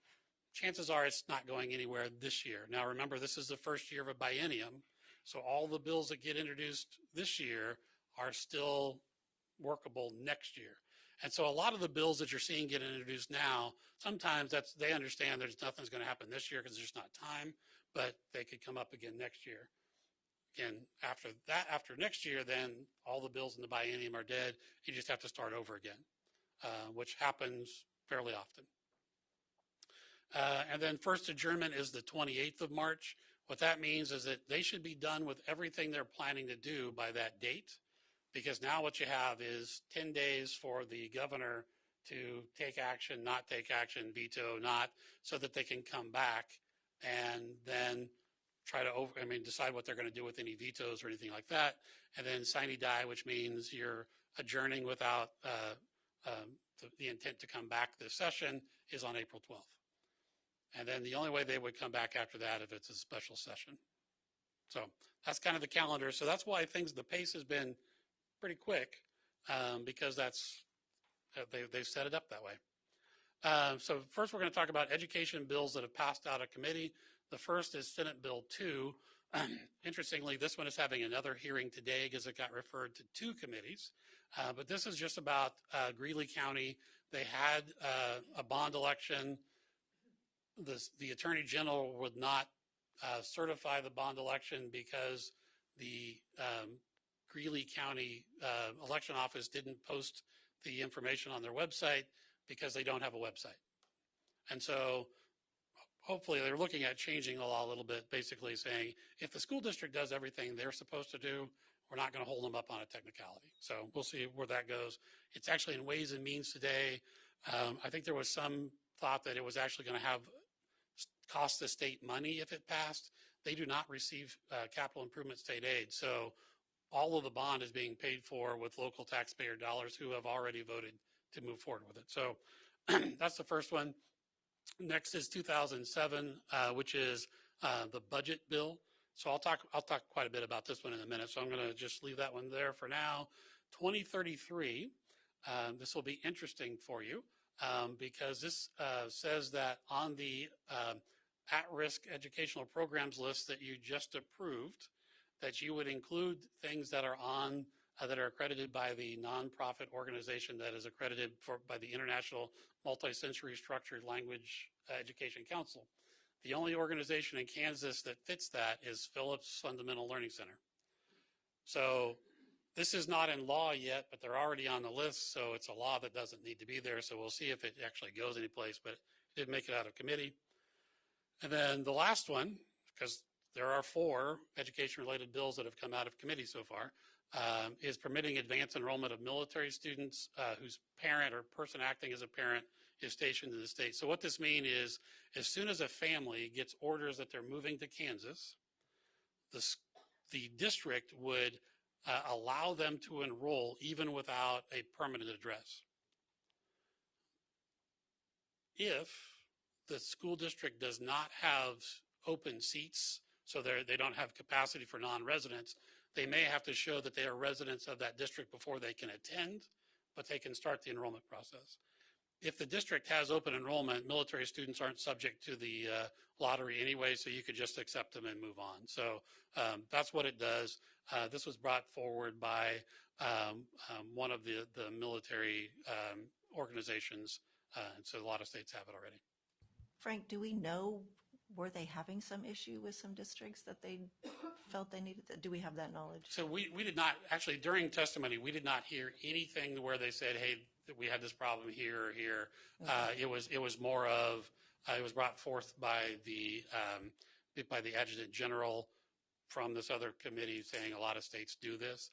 chances are it's not going anywhere this year. Now, remember, this is the first year of a biennium, so all the bills that get introduced this year are still workable next year. And so a lot of the bills that you're seeing get introduced now, sometimes they understand there's nothing's going to happen this year because there's not time, but they could come up again next year. Again, after next year, then all the bills in the biennium are dead. You just have to start over again, which happens fairly often. And then first adjournment is the 28th of March. What that means is that they should be done with everything they're planning to do by that date, because now what you have is 10 days for the governor to take action, not take action, veto, not, so that they can come back and then try to decide what they're going to do with any vetoes or anything like that. And then sine die, which means you're adjourning without the intent to come back this session, is on April 12th. And then the only way they would come back after that if it's a special session. So that's kind of the calendar. So that's why the pace has been pretty quick, because they've set it up that way. So first we're going to talk about education bills that have passed out of committee. The first is Senate Bill 2. Interestingly, this one is having another hearing today because it got referred to 2 committees. But this is just about Greeley County. They had a bond election. The Attorney General would not certify the bond election because the Greeley County election office didn't post the information on their website because they don't have a website. And so hopefully they're looking at changing the law a little bit, basically saying if the school district does everything they're supposed to do, we're not going to hold them up on a technicality. So we'll see where that goes. It's actually in Ways and Means today. I think there was some thought that it was actually going to cost the state money if it passed. They do not receive capital improvement state aid. So all of the bond is being paid for with local taxpayer dollars who have already voted to move forward with it. So that's the first one. Next is 2007, which is the budget bill. So I'll talk quite a bit about this one in a minute. So I'm going to just leave that one there for now. 2033, this will be interesting for you because this says that on the at-risk educational programs list that you just approved, that you would include things that are on that are accredited by the nonprofit organization that is accredited by the International Multi-Sensory Structured Language Education Council. The only organization in Kansas that fits that is Phillips Fundamental Learning Center. So this is not in law yet, but they're already on the list, so it's a law that doesn't need to be there. So we'll see if it actually goes anyplace, but it did make it out of committee. And then the last one, because there are 4 education-related bills that have come out of committee so far, is permitting advanced enrollment of military students whose parent or person acting as a parent is stationed in the state. So what this means is, as soon as a family gets orders that they're moving to Kansas, the district would allow them to enroll even without a permanent address. If the school district does not have open seats, so they don't have capacity for non-residents, they may have to show that they are residents of that district before they can attend, but they can start the enrollment process. If the district has open enrollment, military students aren't subject to the lottery anyway, so you could just accept them and move on. So that's what it does. This was brought forward by one of the military organizations, and so a lot of states have it already. Frank, do we know, were they having some issue with some districts that they felt they needed? Do we have that knowledge? So we did not, actually during testimony, we did not hear anything where they said, hey, we had this problem here or here. Okay. It was more of, it was brought forth by the Adjutant General from this other committee saying a lot of states do this.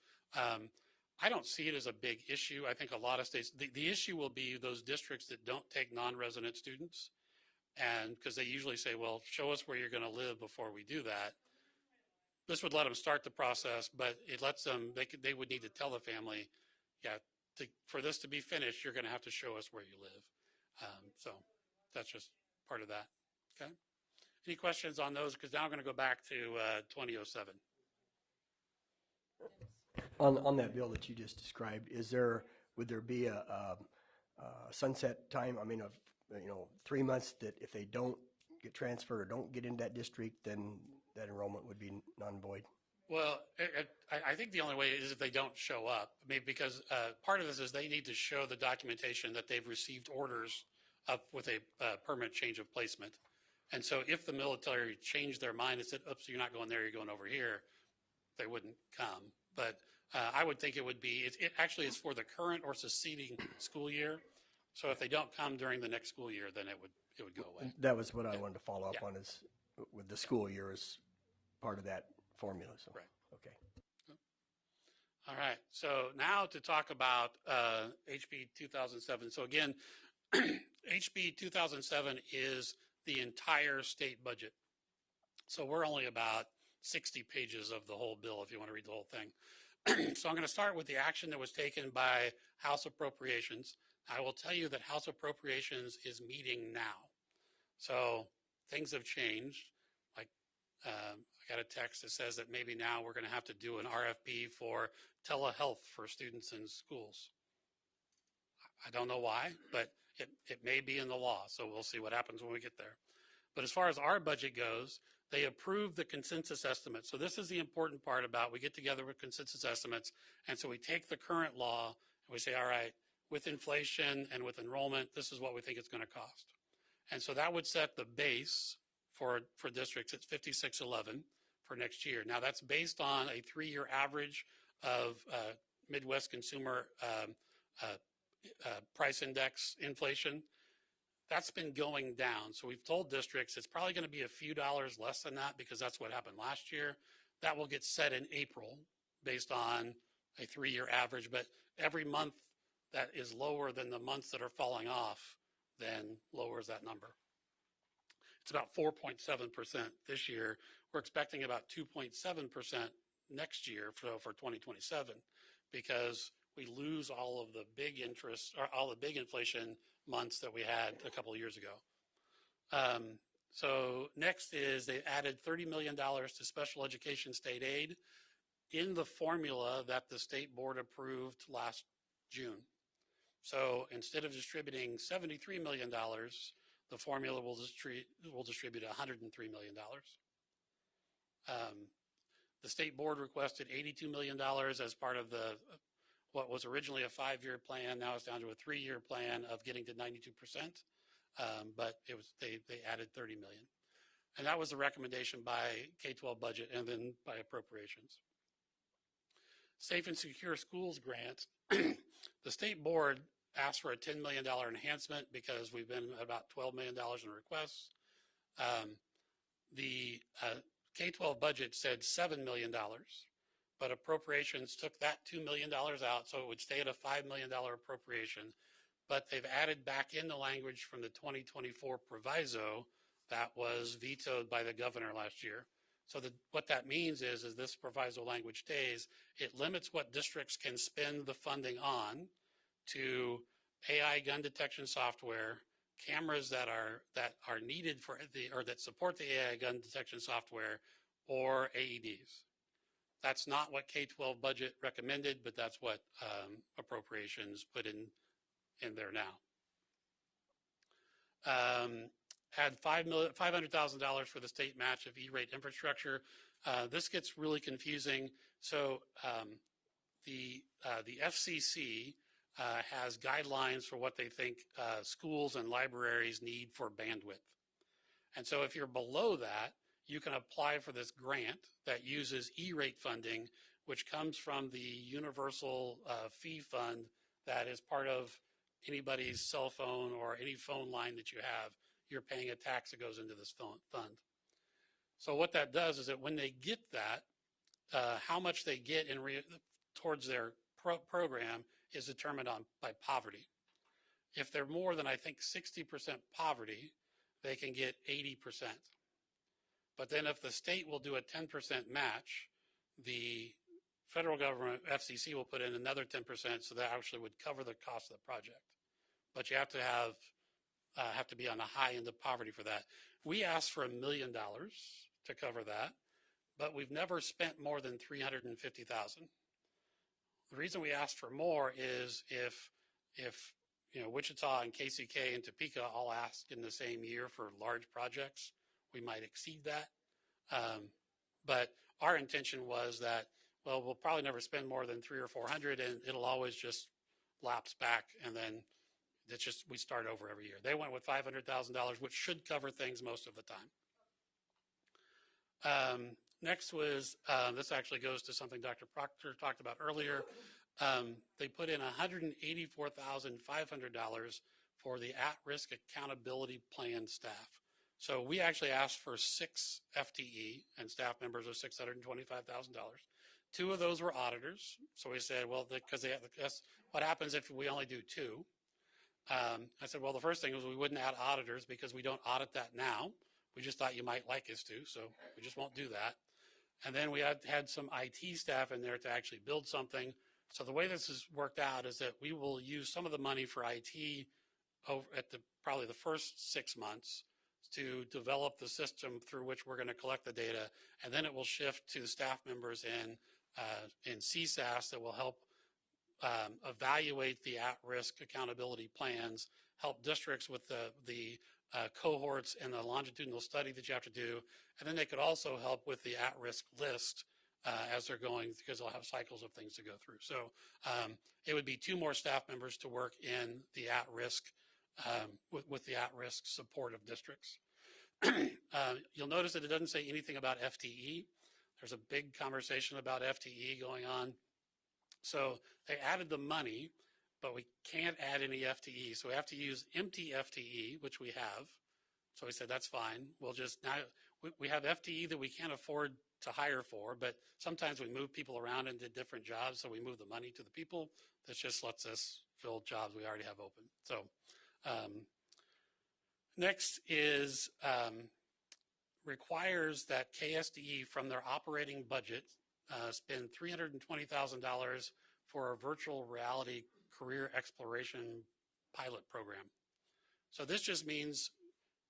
I don't see it as a big issue. I think a lot of states, the issue will be those districts that don't take non-resident students. And because they usually say, well, show us where you're going to live before we do that. This would let them start the process, but it lets them, they would need to tell the family, yeah, for this to be finished, you're going to have to show us where you live. So that's just part of that. Okay. Any questions on those? Because now I'm going to go back to 2007. On that bill that you just described, would there be a sunset time? I mean, of 3 months that if they don't get transferred or don't get into that district, then that enrollment would be non-void? Well, I think the only way is if they don't show up. I mean, because part of this is they need to show the documentation that they've received orders up with a permanent change of placement. And so if the military changed their mind and said, oops, you're not going there, you're going over here, they wouldn't come. But I would think it would be, it actually is for the current or succeeding school year. So if they don't come during the next school year, then it would go away. That was what I wanted to follow up on, is with the school year as part of that formula. So, right. Okay. All right. So now to talk about HB 2007. So again, HB 2007 is the entire state budget. So we're only about 60 pages of the whole bill if you want to read the whole thing. So I'm going to start with the action that was taken by House Appropriations. I will tell you that House Appropriations is meeting now. So things have changed. Like I got a text that says that maybe now we're going to have to do an RFP for telehealth for students in schools. I don't know why, but it may be in the law. So we'll see what happens when we get there. But as far as our budget goes, they approved the consensus estimate. So this is the important part about we get together with consensus estimates. And so we take the current law and we say, all right, with inflation and with enrollment, this is what we think it's going to cost. And so that would set the base for districts at 5611 for next year. Now that's based on a 3-year average of Midwest Consumer Price Index inflation. That's been going down. So we've told districts it's probably going to be a few dollars less than that because that's what happened last year. That will get set in April based on a 3-year average, but every month that is lower than the months that are falling off then lowers that number. It's about 4.7% this year. We're expecting about 2.7% next year for 2027 because we lose all of the big interest or all the big inflation months that we had a couple of years ago. So next is they added $30 million to special education state aid in the formula that the state board approved last June. So instead of distributing $73 million, the formula will distribute $103 million. The state board requested $82 million as part of what was originally a 5-year plan. Now it's down to a 3-year plan of getting to 92%. But they added $30 million. And that was the recommendation by K-12 budget and then by appropriations. Safe and Secure Schools grants. The state board asked for a $10 million enhancement because we've been about $12 million in requests. The K-12 budget said $7 million, but appropriations took that $2 million out, so it would stay at a $5 million appropriation. But they've added back in the language from the 2024 proviso that was vetoed by the governor last year. So what that means is this proviso language stays. It limits what districts can spend the funding on to AI gun detection software, cameras that are needed for or that support the AI gun detection software, or AEDs. That's not what K-12 budget recommended, but that's what appropriations put in there now. Had $500,000 for the state match of E-rate infrastructure. This gets really confusing. So the FCC has guidelines for what they think schools and libraries need for bandwidth. And so if you're below that, you can apply for this grant that uses E-rate funding, which comes from the universal fee fund that is part of anybody's cell phone or any phone line that you have. You're paying a tax that goes into this fund. So what that does is that when they get that, how much they get towards their program is determined by poverty. If they're more than, I think, 60% poverty, they can get 80%. But then if the state will do a 10% match, the federal government, FCC, will put in another 10%, so that actually would cover the cost of the project. But you have to be on the high end of poverty for that. We asked for $1 million to cover that, but we've never spent more than $350,000. The reason we asked for more is if Wichita and KCK and Topeka all ask in the same year for large projects, we might exceed that. But our intention was that, well, we'll probably never spend more than $300 or $400, and it'll always just lapse back, and then it's just we start over every year. They went with $500,000, which should cover things most of the time. Next was, this actually goes to something Dr. Proctor talked about earlier. They put in $184,500 for the at-risk accountability plan staff. So we actually asked for 6 FTE and staff members of $625,000. 2 of those were auditors. So we said, well, because that's what happens if we only do 2. I said, well, the first thing was we wouldn't add auditors because we don't audit that now. We just thought you might like us to, so we just won't do that. And then we had some IT staff in there to actually build something. So the way this has worked out is that we will use some of the money for IT over at probably the first 6 months to develop the system through which we're going to collect the data, and then it will shift to staff members in CSAS that will help evaluate the at-risk accountability plans, help districts with the cohorts and the longitudinal study that you have to do, and then they could also help with the at-risk list as they're going, because they'll have cycles of things to go through. So it would be 2 more staff members to work in the at-risk with the at-risk support of districts. You'll notice that it doesn't say anything about FTE. There's a big conversation about FTE going on. So they added the money, but we can't add any FTE. So we have to use empty FTE, which we have. So we said, that's fine. We'll just now, we have FTE that we can't afford to hire for, but sometimes we move people around into different jobs. So we move the money to the people. This just lets us fill jobs we already have open. So next is requires that KSDE from their operating budget spend $320,000 for a virtual reality career exploration pilot program. So this just means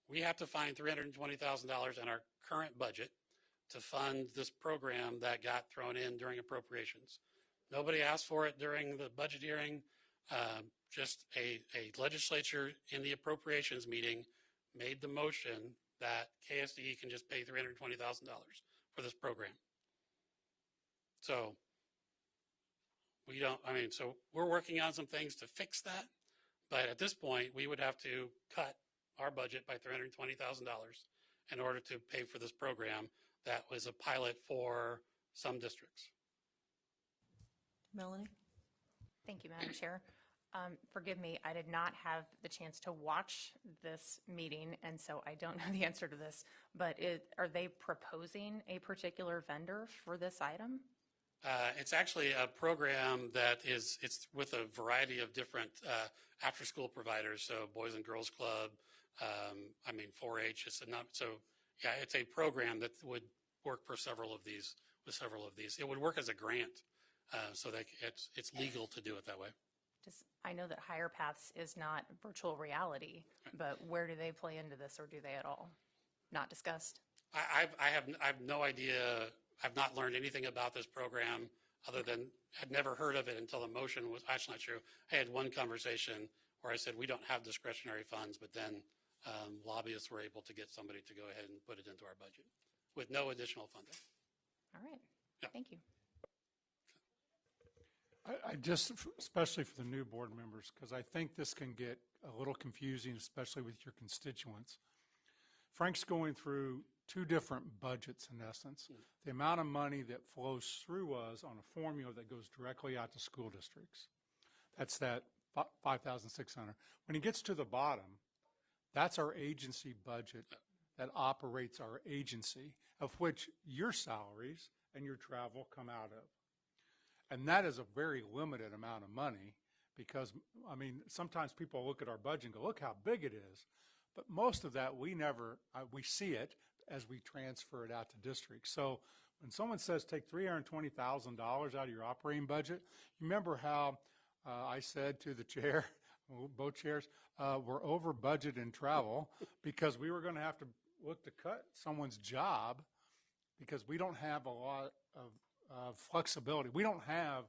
we have to find $320,000 in our current budget to fund this program that got thrown in during appropriations. Nobody asked for it during the budget hearing. Just a legislature in the appropriations meeting made the motion that KSDE can just pay $320,000 for this program. So so we're working on some things to fix that, but at this point we would have to cut our budget by $320,000 in order to pay for this program that was a pilot for some districts. Melanie? Thank you, Madam Chair. Forgive me, I did not have the chance to watch this meeting, and so I don't know the answer to this, but are they proposing a particular vendor for this item? It's actually a program that it's with a variety of different after-school providers, so Boys and Girls Club, 4-H. It's a program that would work for several of these. It would work as a grant, so that it's legal to do it that way. I know that Higher Paths is not virtual reality, but where do they play into this, or do they at all? Not discussed? I have no idea. I've not learned anything about this program other than I'd never heard of it until the motion was actually not true. I had one conversation where I said we don't have discretionary funds, but then lobbyists were able to get somebody to go ahead and put it into our budget with no additional funding. All right. Yeah. Thank you. I just, especially for the new board members, because I think this can get a little confusing, especially with your constituents. Frank's going through 2 different budgets in essence. The amount of money that flows through us on a formula that goes directly out to school districts. That's that $5,600. When he gets to the bottom, that's our agency budget that operates our agency, of which your salaries and your travel come out of. And that is a very limited amount of money because, I mean, sometimes people look at our budget and go, look how big it is. But most of that, we never, we see it as we transfer it out to districts. So when someone says take $320,000 out of your operating budget, you remember how I said to the chair, both chairs, we're over budget in travel because we were going to have to look to cut someone's job because we don't have a lot of flexibility. We don't have,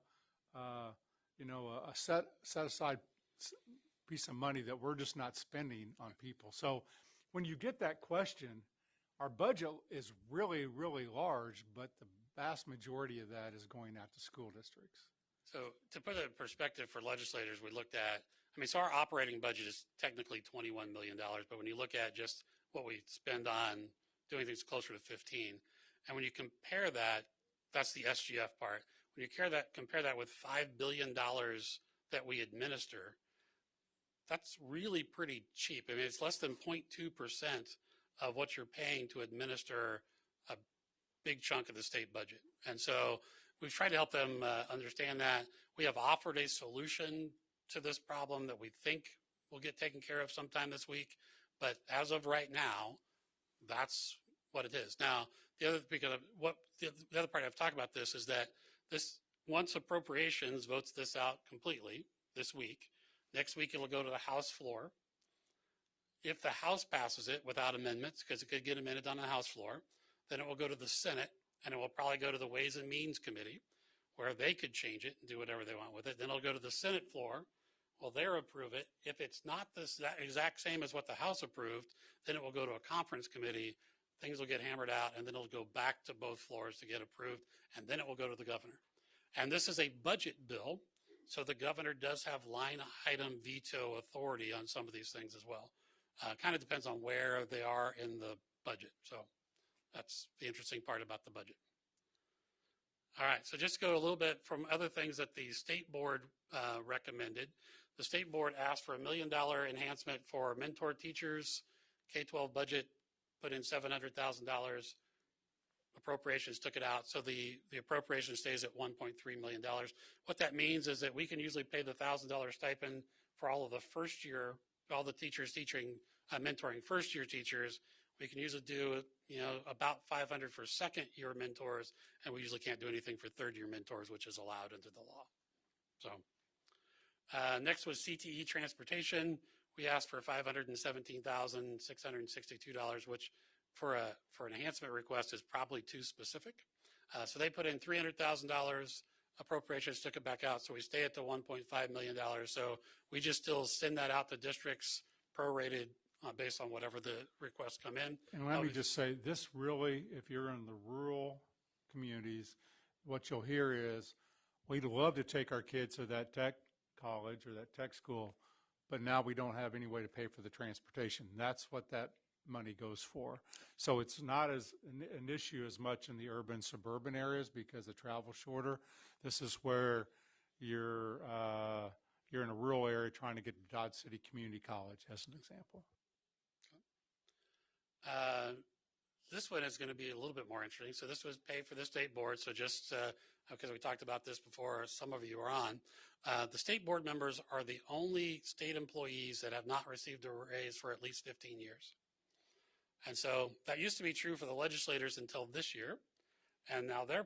a set aside piece of money that we're just not spending on people. So when you get that question, our budget is really, really large, but the vast majority of that is going out to school districts. So to put it in perspective for legislators, we looked at, so our operating budget is technically $21 million, but when you look at just what we spend on doing things closer to 15, and when you compare that, that's the SGF part. When you compare that with $5 billion that we administer, that's really pretty cheap. It's less than 0.2% of what you're paying to administer a big chunk of the state budget. And so we've tried to help them understand that. We have offered a solution to this problem that we think will get taken care of sometime this week. But as of right now, that's what it is. Now, the other part I've talked about this is that once appropriations votes this out completely this week, next week it'll go to the House floor. If the House passes it without amendments, because it could get amended on the House floor, then it will go to the Senate, and it will probably go to the Ways and Means Committee, where they could change it and do whatever they want with it. Then it'll go to the Senate floor. Well, they'll approve it. If it's not that exact same as what the House approved, then it will go to a conference committee. Things will get hammered out, and then it'll go back to both floors to get approved, and then it will go to the governor. And this is a budget bill, so the governor does have line item veto authority on some of these things as well. Kind of depends on where they are in the budget. So that's the interesting part about the budget. All right, so just to go a little bit from other things that the state board recommended. The state board asked for $1 million enhancement for mentor teachers. K-12 budget put in $700,000. Appropriations took it out, so the appropriation stays at $1.3 million. What that means is that we can usually pay the $1,000 stipend for all of the first year, all the teachers mentoring first year teachers. We can usually do about $500 for second year mentors, and we usually can't do anything for third year mentors, which is allowed under the law. So next was CTE transportation. We asked for $517,662, which for an enhancement request is probably too specific. So they put in $300,000. Appropriations took it back out, so we stay at the $1.5 million. So we just still send that out to districts prorated based on whatever the requests come in. And let me just say, this really, if you're in the rural communities, what you'll hear is, we'd love to take our kids to that tech college or that tech school, but now we don't have any way to pay for the transportation. That's what that money goes for. So it's not as an issue as much in the urban suburban areas because the travel's shorter. This is where you're in a rural area trying to get to Dodge City Community College, as an example. This one is going to be a little bit more interesting. So this was paid for the state board. So just because we talked about this before, some of you are on. The state board members are the only state employees that have not received a raise for at least 15 years. And so that used to be true for the legislators until this year. And now their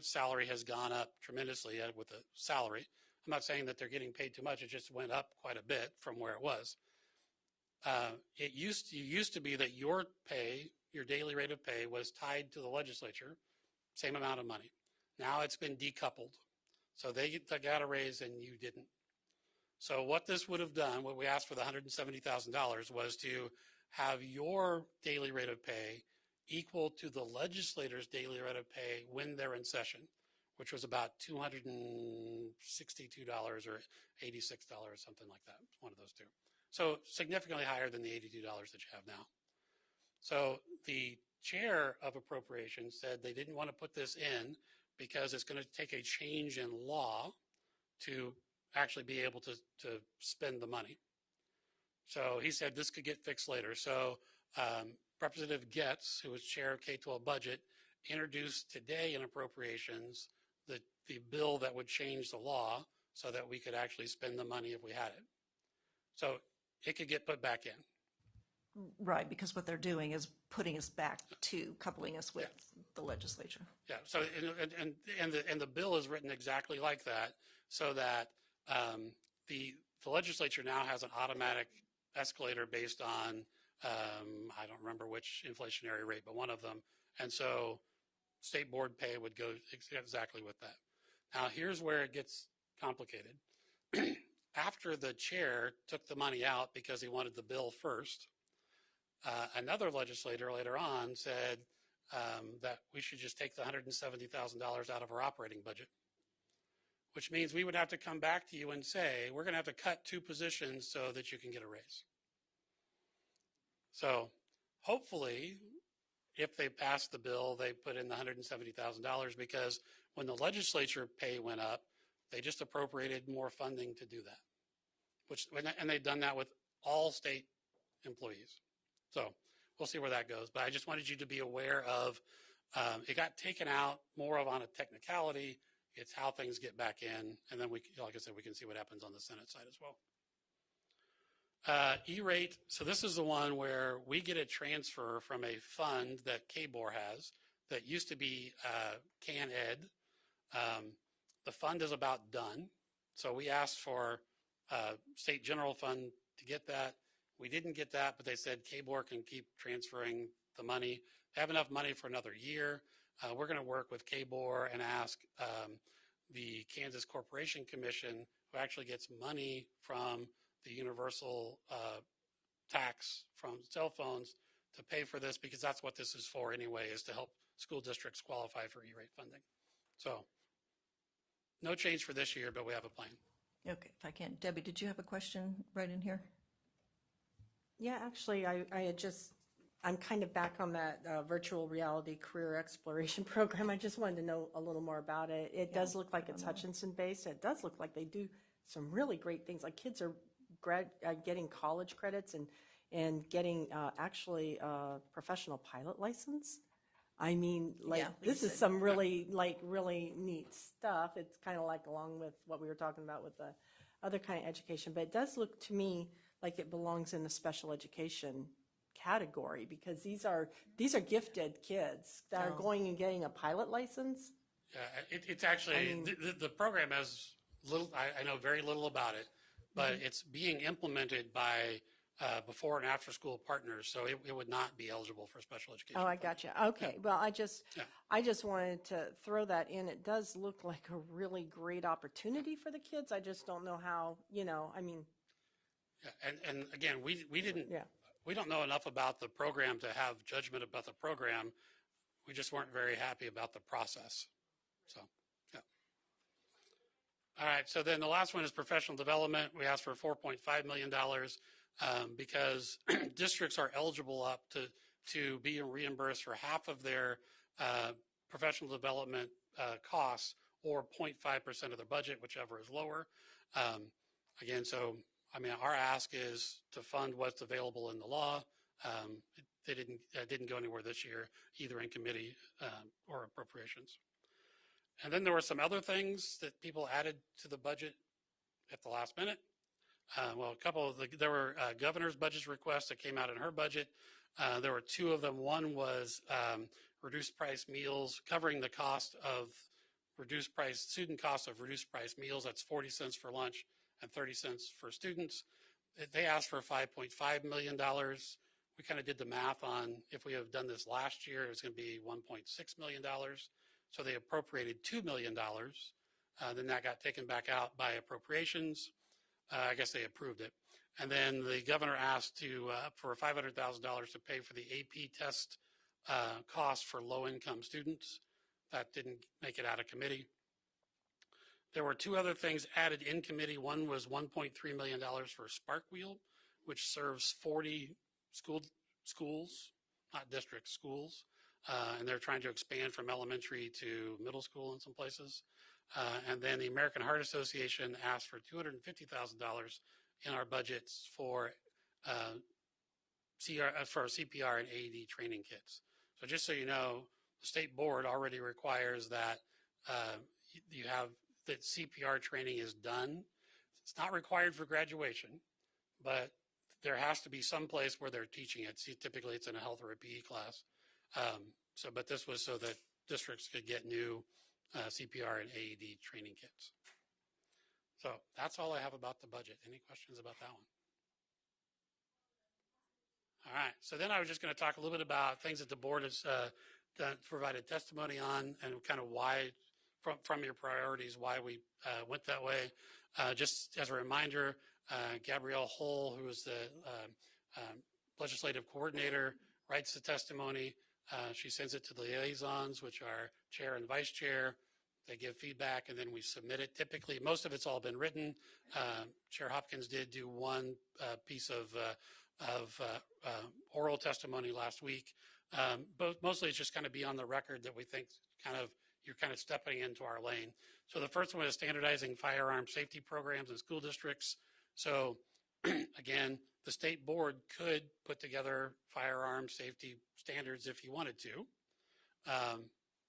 salary has gone up tremendously with the salary. I'm not saying that they're getting paid too much. It just went up quite a bit from where it was. It used to be that your pay, your daily rate of pay, was tied to the legislature, same amount of money. Now it's been decoupled. So they got a raise and you didn't. So what this would have done, what we asked for the $170,000, was to have your daily rate of pay equal to the legislator's daily rate of pay when they're in session, which was about $262 or $86, something like that, one of those two. So significantly higher than the $82 that you have now. So the chair of appropriations said they didn't want to put this in because it's going to take a change in law to actually be able to spend the money. So he said this could get fixed later. So Representative Getz, who was chair of K-12 budget, introduced today in appropriations the bill that would change the law so that we could actually spend the money if we had it. So it could get put back in. Right, because what they're doing is putting us back to coupling us with the legislature. Yeah. So and the bill is written exactly like that, so that the legislature now has an automatic escalator based on I don't remember which inflationary rate, but one of them, and so state board pay would go exactly with that. Now here's where it gets complicated. After the chair took the money out because he wanted the bill first, another legislator later on said that we should just take the $170,000 out of our operating budget, which means we would have to come back to you and say, we're going to have to cut 2 positions so that you can get a raise. So hopefully, if they pass the bill, they put in the $170,000, because when the legislature pay went up, they just appropriated more funding to do that, and they've done that with all state employees. So we'll see where that goes. But I just wanted you to be aware of it got taken out more of on a technicality. It's how things get back in. And then, like I said, we can see what happens on the Senate side as well. E-rate. So this is the one where we get a transfer from a fund that KBOR has that used to be CAN-Ed. The fund is about done. So we asked for state general fund to get that. We didn't get that, but they said KBOR can keep transferring the money. They have enough money for another year. We're going to work with KBOR and ask the Kansas Corporation Commission, who actually gets money from the universal tax from cell phones, to pay for this, because that's what this is for anyway, is to help school districts qualify for E-rate funding. So no change for this year, but we have a plan. Okay, if I can. Debbie, did you have a question right in here? Yeah, actually, I'm kind of back on that virtual reality career exploration program. I just wanted to know a little more about it. It does look like it's Hutchinson-based. It does look like they do some really great things. Like kids are getting college credits and getting actually a professional pilot license. I mean, like, this is some really neat stuff. It's kind of like along with what we were talking about with the other kind of education. But it does look to me like it belongs in the special education category, because these are gifted kids that are going and getting a pilot license. Yeah, it's actually, the program has little, I know very little about it, but it's being implemented by before and after school partners, so it would not be eligible for special education. Oh, I got you. Okay. Yeah. Well, I just wanted to throw that in. It does look like a really great opportunity for the kids. I just don't know how, I mean. Yeah, and again, we don't know enough about the program to have judgment about the program. We just weren't very happy about the process. So, yeah. All right, so then the last one is professional development. We asked for $4.5 million because districts are eligible up to be reimbursed for half of their professional development costs, or 0.5% of their budget, whichever is lower. Again, so our ask is to fund what's available in the law. They didn't go anywhere this year, either in committee or appropriations. And then there were some other things that people added to the budget at the last minute. Well, there were governor's budget requests that came out in her budget. There were 2 of them. One was reduced price meals, covering the cost of student cost of reduced price meals. That's 40 cents for lunch and 30 cents for students. They asked for $5.5 million. We kind of did the math on, if we have done this last year, it was going to be $1.6 million. So they appropriated $2 million. Then that got taken back out by appropriations. I guess they approved it. And then the governor asked for $500,000 to pay for the AP test cost for low-income students. That didn't make it out of committee. There were 2 other things added in committee. One was $1.3 million for Spark Wheel, which serves 40 schools, not districts, schools. And they're trying to expand from elementary to middle school in some places. And then the American Heart Association asked for $250,000 in our budgets for CPR and AED training kits. So just so you know, the state board already requires that you have that CPR training is done. It's not required for graduation, but there has to be some place where they're teaching it. See, typically it's in a health or a PE class. But this was so that districts could get new CPR and AED training kits. So that's all I have about the budget. Any questions about that one? All right. So then I was just going to talk a little bit about things that the board has provided testimony on, and kind of why, from your priorities, why we went that way. Just as a reminder, Gabrielle Hull, who is the legislative coordinator, writes the testimony. She sends it to the liaisons, which are chair and vice chair. They give feedback, and then we submit it. Typically, most of it's all been written. Chair Hopkins did do one piece of oral testimony last week. But mostly it's just kind of be on the record that we think you're kind of stepping into our lane. So the first one is standardizing firearm safety programs in school districts. So again, the state board could put together firearm safety standards if you wanted to.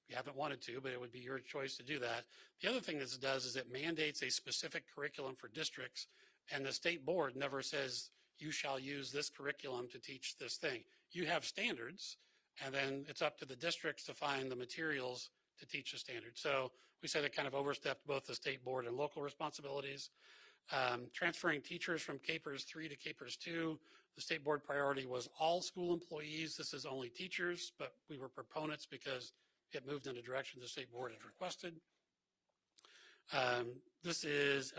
You haven't wanted to, but it would be your choice to do that. The other thing this does is it mandates a specific curriculum for districts, and the state board never says you shall use this curriculum to teach this thing. You have standards, and then it's up to the districts to find the materials to teach the standard. So we said it kind of overstepped both the state board and local responsibilities. Transferring teachers from KPERS 3 to KPERS 2, the state board priority was all school employees. This is only teachers, but we were proponents because it moved in a direction the state board had requested. This is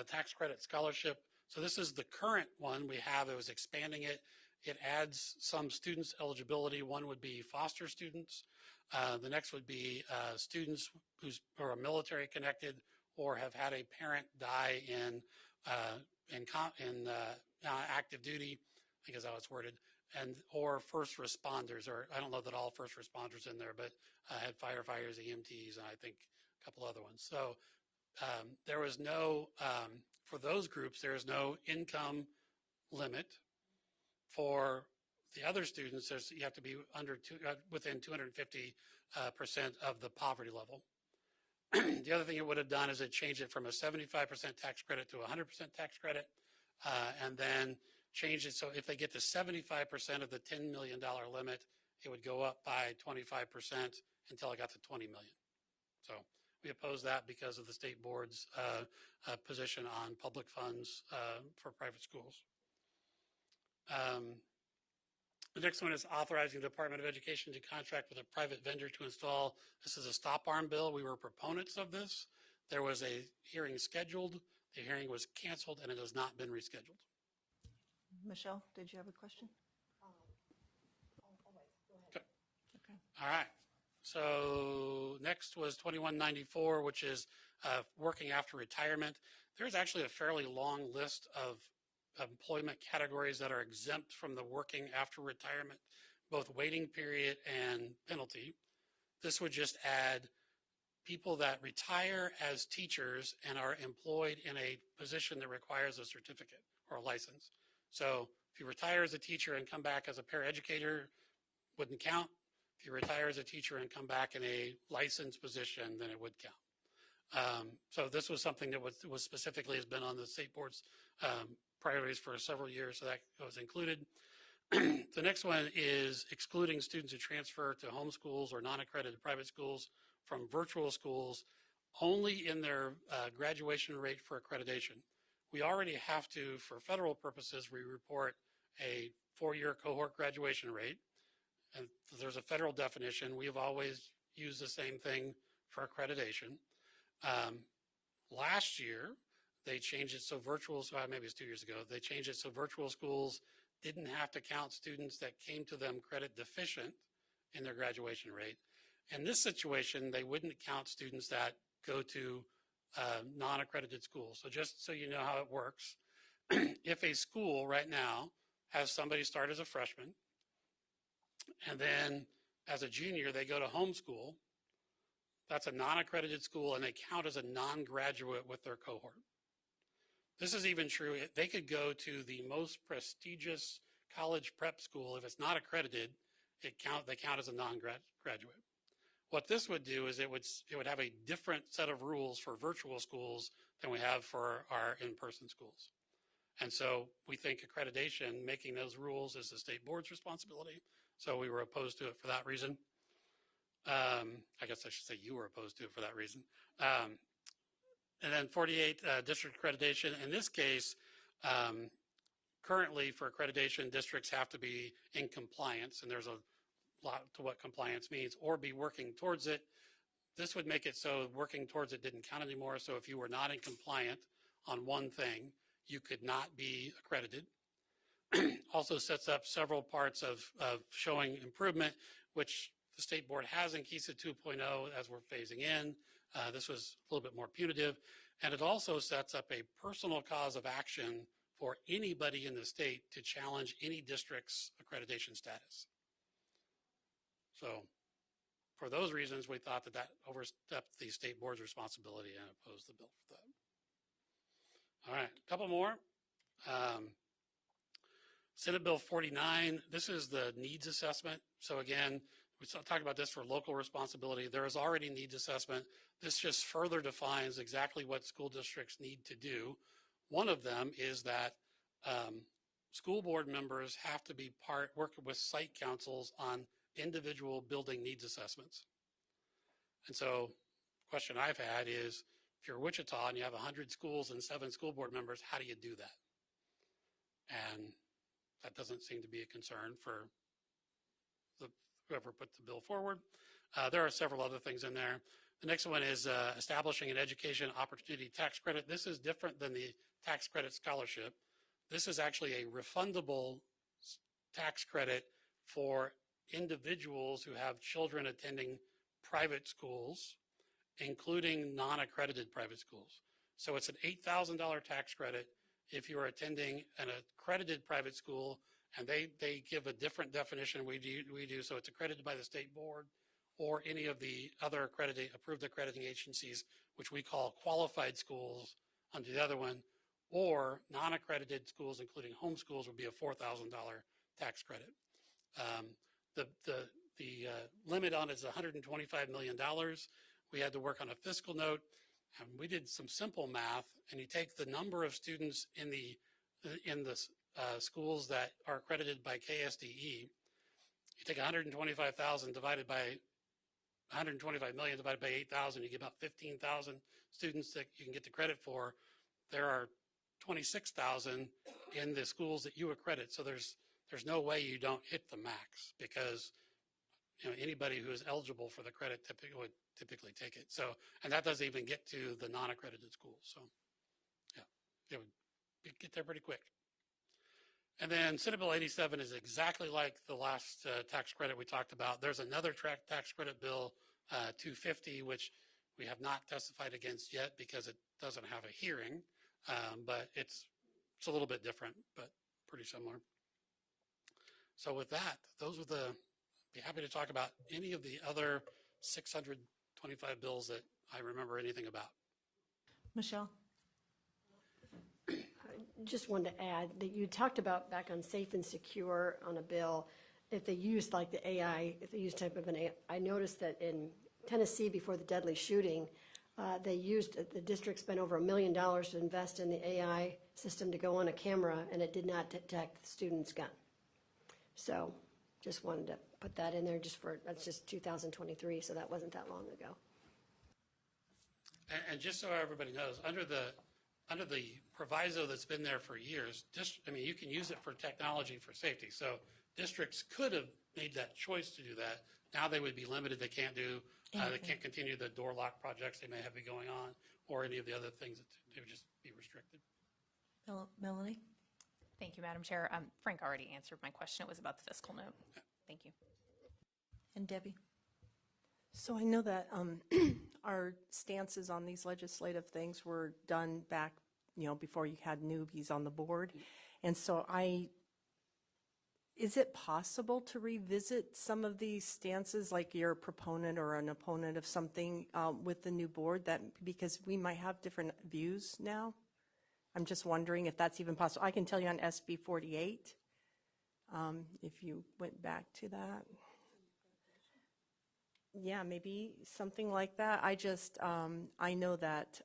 tax credit scholarship. So this is the current one we have. It was expanding it. It adds some students' eligibility. One would be foster students. The next would be students who are military connected or have had a parent die in active duty, I think is how it's worded, or first responders, or I don't know that all first responders in there, but had firefighters, EMTs, and I think a couple other ones. So there was no, for those groups, there is no income limit. For the other students, you have to be within 250% of the poverty level. The other thing it would have done is it changed it from a 75% tax credit to a 100% tax credit, and then changed it so if they get to 75% of the $10 million limit, it would go up by 25% until it got to $20 million. So we oppose that because of the state board's position on public funds for private schools. The next one is authorizing the Department of Education to contract with a private vendor to install. This is a stop arm bill. We were proponents of this. There was a hearing scheduled. The hearing was canceled, and it has not been rescheduled. Michelle, did you have a question? Okay. All right. So next was 2194, which is working after retirement. There's actually a fairly long list of employment categories that are exempt from the working after retirement, both waiting period and penalty. This would just add people that retire as teachers and are employed in a position that requires a certificate or a license. So if you retire as a teacher and come back as a paraeducator, wouldn't count. If you retire as a teacher and come back in a licensed position, then it would count. So this was something that was specifically has been on the state board's priorities for several years, so that was included. The next one is excluding students who transfer to home schools or non-accredited private schools from virtual schools only in their graduation rate for accreditation. We already have to, for federal purposes, we report a 4-year cohort graduation rate, and there's a federal definition. We have always used the same thing for accreditation. Last year, they changed it so maybe it's 2 years ago, they changed it so virtual schools didn't have to count students that came to them credit deficient in their graduation rate. In this situation, they wouldn't count students that go to non-accredited schools. So just so you know how it works, if a school right now has somebody start as a freshman, and then as a junior, they go to homeschool, that's a non-accredited school, and they count as a non-graduate with their cohort. This is even true. They could go to the most prestigious college prep school. If it's not accredited, they count as a non-graduate. What this would do is it would have a different set of rules for virtual schools than we have for our in-person schools. And so we think accreditation, making those rules, is the state board's responsibility. So we were opposed to it for that reason. I guess I should say you were opposed to it for that reason. And then 48, district accreditation. In this case, currently for accreditation, districts have to be in compliance, and there's a lot to what compliance means, or be working towards it. This would make it so working towards it didn't count anymore. So if you were not in compliant on one thing, you could not be accredited. Also sets up several parts of showing improvement, which the state board has in Kissa 2.0 as we're phasing in. This was a little bit more punitive. And it also sets up a personal cause of action for anybody in the state to challenge any district's accreditation status. So for those reasons, we thought that that overstepped the state board's responsibility and opposed the bill for that. All right, a couple more. Senate Bill 49, this is the needs assessment. So again, we talk about this for local responsibility. There is already needs assessment. This just further defines exactly what school districts need to do. One of them is that school board members have to be working with site councils on individual building needs assessments. And so the question I've had is, if you're Wichita and you have 100 schools and 7 school board members, how do you do that? And that doesn't seem to be a concern for whoever put the bill forward. There are several other things in there. The next one is establishing an education opportunity tax credit. This is different than the tax credit scholarship. This is actually a refundable tax credit for individuals who have children attending private schools, including non-accredited private schools. So it's an $8,000 tax credit if you are attending an accredited private school, and they give a different definition we do. So it's accredited by the state board or any of the other approved accrediting agencies, which we call qualified schools under the other one, or non-accredited schools, including homeschools, would be a $4,000 tax credit. The limit on it is $125 million. We had to work on a fiscal note, and we did some simple math, and you take the number of students in the schools that are accredited by KSDE, you take 125,000 divided by 125 million divided by 8,000, you get about 15,000 students that you can get the credit for. There are 26,000 in the schools that you accredit. So there's no way you don't hit the max, because anybody who is eligible for the credit would typically take it. So, and that doesn't even get to the non-accredited schools. So yeah, it would get there pretty quick. And then Senate Bill 87 is exactly like the last tax credit we talked about. There's another tax credit bill, 250, which we have not testified against yet because it doesn't have a hearing, but it's a little bit different, but pretty similar. So with that, be happy to talk about any of the other 625 bills that I remember anything about. Michelle? Just wanted to add that you talked about back on safe and secure on a bill, if they used like the AI, if they used type of an AI. I noticed that in Tennessee before the deadly shooting, the district spent over $1 million to invest in the AI system to go on a camera, and it did not detect the student's gun. So just wanted to put that in there that's just 2023, so that wasn't that long ago. And just so everybody knows, under the proviso that's been there for years, you can use it for technology for safety. So districts could have made that choice to do that. Now they would be limited. They can't they can't continue the door lock projects they may have going on, or any of the other things that they would just be restricted. Melanie? Thank you, Madam Chair. Frank already answered my question. It was about the fiscal note. Thank you. And Debbie? So I know that our stances on these legislative things were done back, before you had newbies on the board. And so is it possible to revisit some of these stances, like you're a proponent or an opponent of something with the new board, because we might have different views now? I'm just wondering if that's even possible. I can tell you on SB 48, if you went back to that. Yeah, maybe something like that. I just, I know that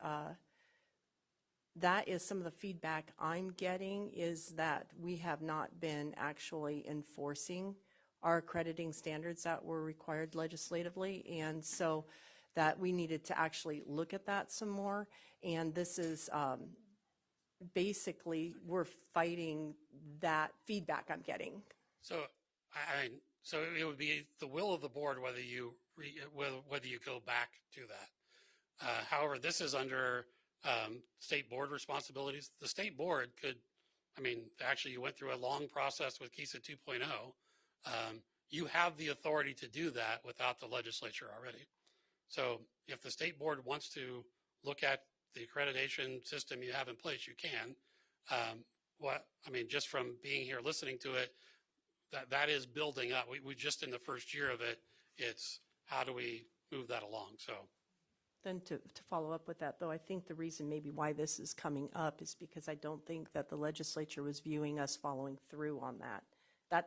that is some of the feedback I'm getting, is that we have not been actually enforcing our accrediting standards that were required legislatively. And so that we needed to actually look at that some more. And this is basically, we're fighting that feedback I'm getting. So, so it would be the will of the board whether you whether you go back to that. However, this is under state board responsibilities. The state board could, actually, you went through a long process with Kissa 2.0. You have the authority to do that without the legislature already. So, if the state board wants to look at the accreditation system you have in place, you can. Just from being here listening to it, that is building up. We just in the first year of it, it's how do we move that along? So Then to follow up with that, though, I think the reason maybe why this is coming up is because I don't think that the legislature was viewing us following through on that.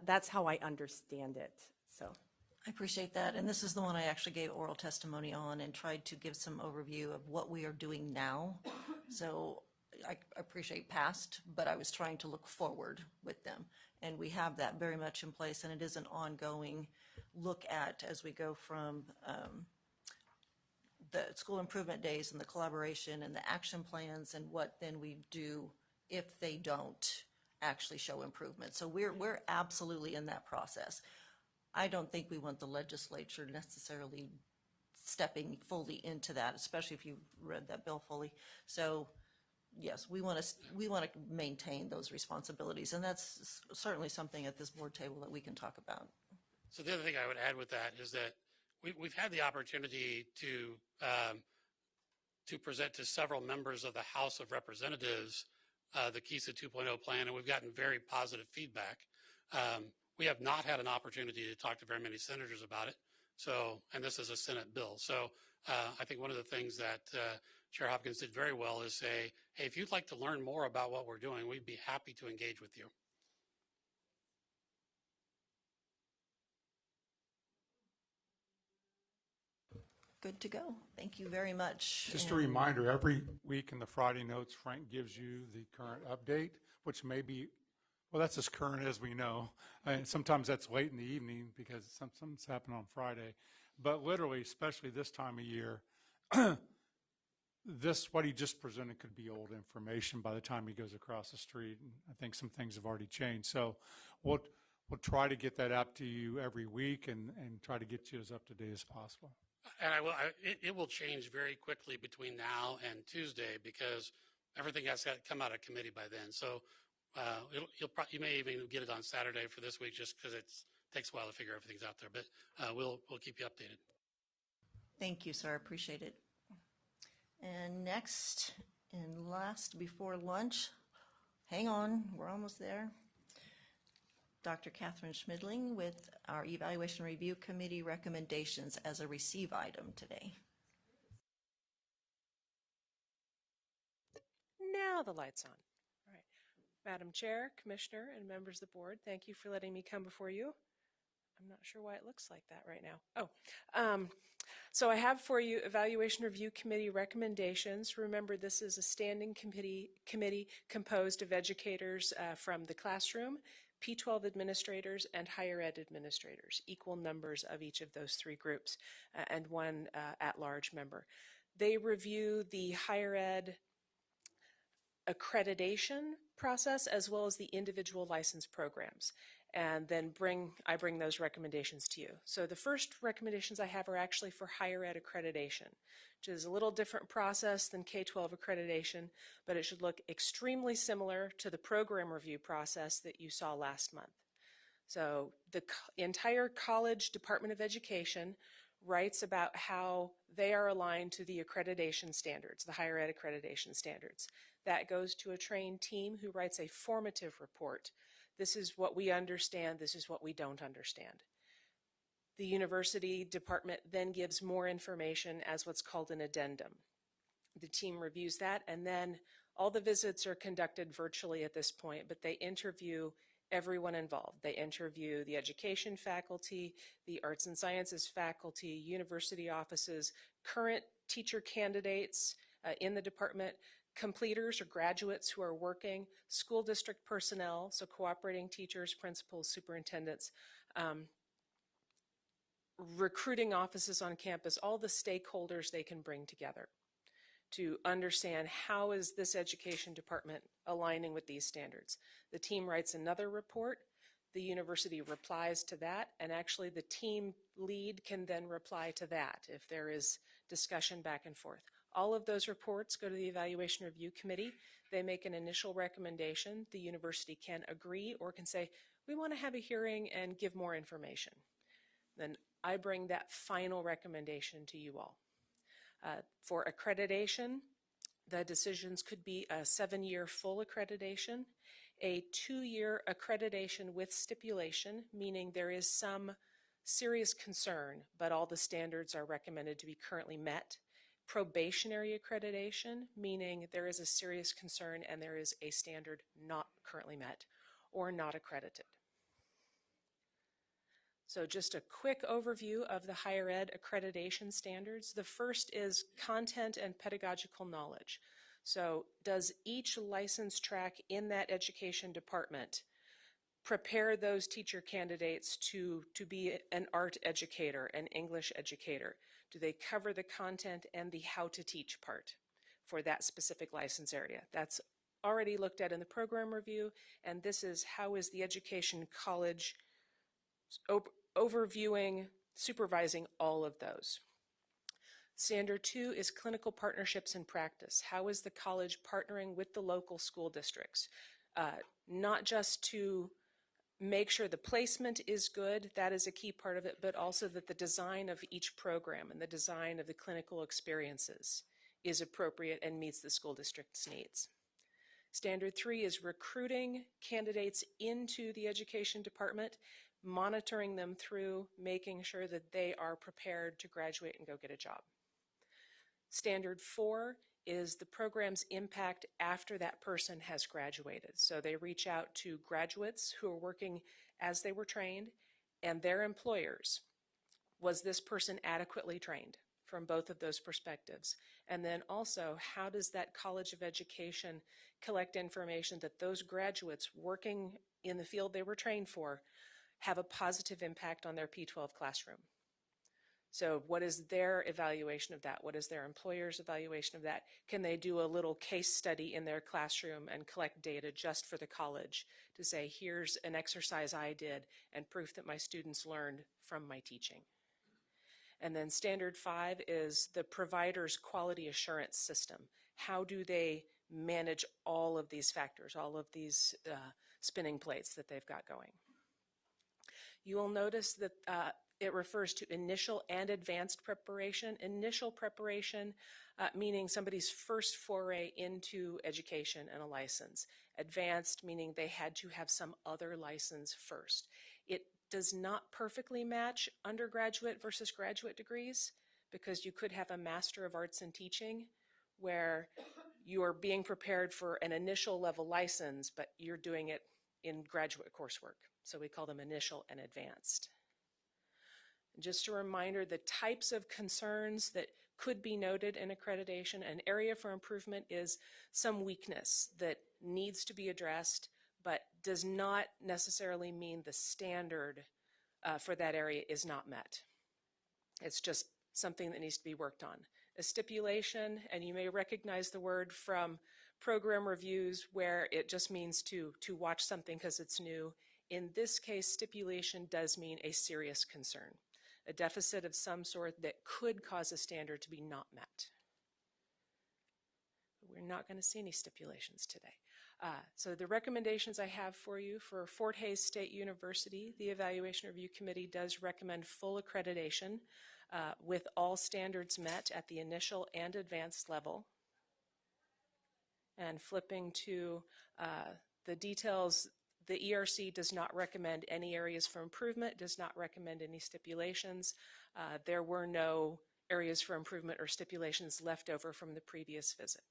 That's how I understand it. So I appreciate that. And this is the one I actually gave oral testimony on and tried to give some overview of what we are doing now. So I appreciate past, but I was trying to look forward with them. And we have that very much in place, and it is an ongoing look at as we go from the school improvement days and the collaboration and the action plans and what then we do if they don't actually show improvement. So we're absolutely in that process. I don't think we want the legislature necessarily stepping fully into that, especially if you read that bill fully. So yes, we want to maintain those responsibilities, and that's certainly something at this board table that we can talk about. So the other thing I would add with that is that we've had the opportunity to present to several members of the House of Representatives the Kissa 2.0 plan, and we've gotten very positive feedback. We have not had an opportunity to talk to very many senators about it. So, and this is a Senate bill. So I think one of the things that Chair Hopkins did very well is say, hey, if you'd like to learn more about what we're doing, we'd be happy to engage with you. Good to go. Thank you very much. Just a reminder, every week in the Friday notes, Frank gives you the current update, which may be, well, that's as current as we know. And sometimes that's late in the evening because something's happened on Friday. But literally, especially this time of year, what he just presented could be old information by the time he goes across the street. And I think some things have already changed. So we'll try to get that out to you every week and try to get you as up to date as possible. And it will change very quickly between now and Tuesday because everything has to come out of committee by then. So you may even get it on Saturday for this week just because it takes a while to figure everything's out there. But we'll keep you updated. Thank you, sir. I appreciate it. And next and last before lunch, hang on, we're almost there. Dr. Catherine Schmidling with our Evaluation Review Committee recommendations as a receive item today. Now the light's on. All right. Madam Chair, Commissioner, and members of the board, thank you for letting me come before you. I'm not sure why it looks like that right now. So I have for you Evaluation Review Committee recommendations. Remember, this is a standing committee composed of educators from the classroom, P-12 administrators, and higher ed administrators, equal numbers of each of those three groups, and one at-large member. They review the higher ed accreditation process as well as the individual license programs. And then I bring those recommendations to you. So the first recommendations I have are actually for higher ed accreditation, which is a little different process than K-12 accreditation, but it should look extremely similar to the program review process that you saw last month. So the entire college Department of Education writes about how they are aligned to the accreditation standards, the higher ed accreditation standards. That goes to a trained team who writes a formative report. This is what we understand, this is what we don't understand. The university department then gives more information as what's called an addendum. The team reviews that, and then all the visits are conducted virtually at this point, but they interview everyone involved. They interview the education faculty, the arts and sciences faculty, university offices, current teacher candidates in the department, completers or graduates who are working, school district personnel, so cooperating teachers, principals, superintendents, recruiting offices on campus, all the stakeholders they can bring together to understand how is this education department aligning with these standards. The team writes another report, the university replies to that, and actually the team lead can then reply to that if there is discussion back and forth. All of those reports go to the Evaluation Review Committee. They make an initial recommendation. The university can agree or can say, we want to have a hearing and give more information. Then I bring that final recommendation to you all. For accreditation, the decisions could be a 7-year full accreditation, a 2-year accreditation with stipulation, meaning there is some serious concern, but all the standards are recommended to be currently met. Probationary accreditation, meaning there is a serious concern and there is a standard not currently met or not accredited. So just a quick overview of the higher ed accreditation standards. The first is content and pedagogical knowledge. So does each license track in that education department prepare those teacher candidates to be an art educator, an English educator? Do they cover the content and the how to teach part for that specific license area? That's already looked at in the program review, and this is how is the education college overviewing, supervising all of those. Standard 2 is clinical partnerships in practice. How is the college partnering with the local school districts? Not just to make sure the placement is good, that is a key part of it, but also that the design of each program and the design of the clinical experiences is appropriate and meets the school district's needs. Standard 3 is recruiting candidates into the education department, monitoring them through, making sure that they are prepared to graduate and go get a job. Standard 4 is the program's impact after that person has graduated. So they reach out to graduates who are working as they were trained and their employers. Was this person adequately trained from both of those perspectives? And then also, how does that College of Education collect information that those graduates working in the field they were trained for have a positive impact on their P12 classroom? So what is their evaluation of that? What is their employer's evaluation of that? Can they do a little case study in their classroom and collect data just for the college to say, here's an exercise I did and proof that my students learned from my teaching? And then standard 5 is the provider's quality assurance system. How do they manage all of these factors, all of these spinning plates that they've got going? You will notice that it refers to initial and advanced preparation. Initial preparation meaning somebody's first foray into education and a license. Advanced meaning they had to have some other license first. It does not perfectly match undergraduate versus graduate degrees because you could have a Master of Arts in Teaching where you are being prepared for an initial level license, but you're doing it in graduate coursework. So we call them initial and advanced. Just a reminder, the types of concerns that could be noted in accreditation, an area for improvement is some weakness that needs to be addressed, but does not necessarily mean the standard for that area is not met. It's just something that needs to be worked on. A stipulation, and you may recognize the word from program reviews where it just means to watch something because it's new. In this case, stipulation does mean a serious concern, a deficit of some sort that could cause a standard to be not met. We're not going to see any stipulations today. So the recommendations I have for you for Fort Hays State University, the Evaluation Review Committee does recommend full accreditation with all standards met at the initial and advanced level. And flipping to the details, the ERC does not recommend any areas for improvement, does not recommend any stipulations. There were no areas for improvement or stipulations left over from the previous visit.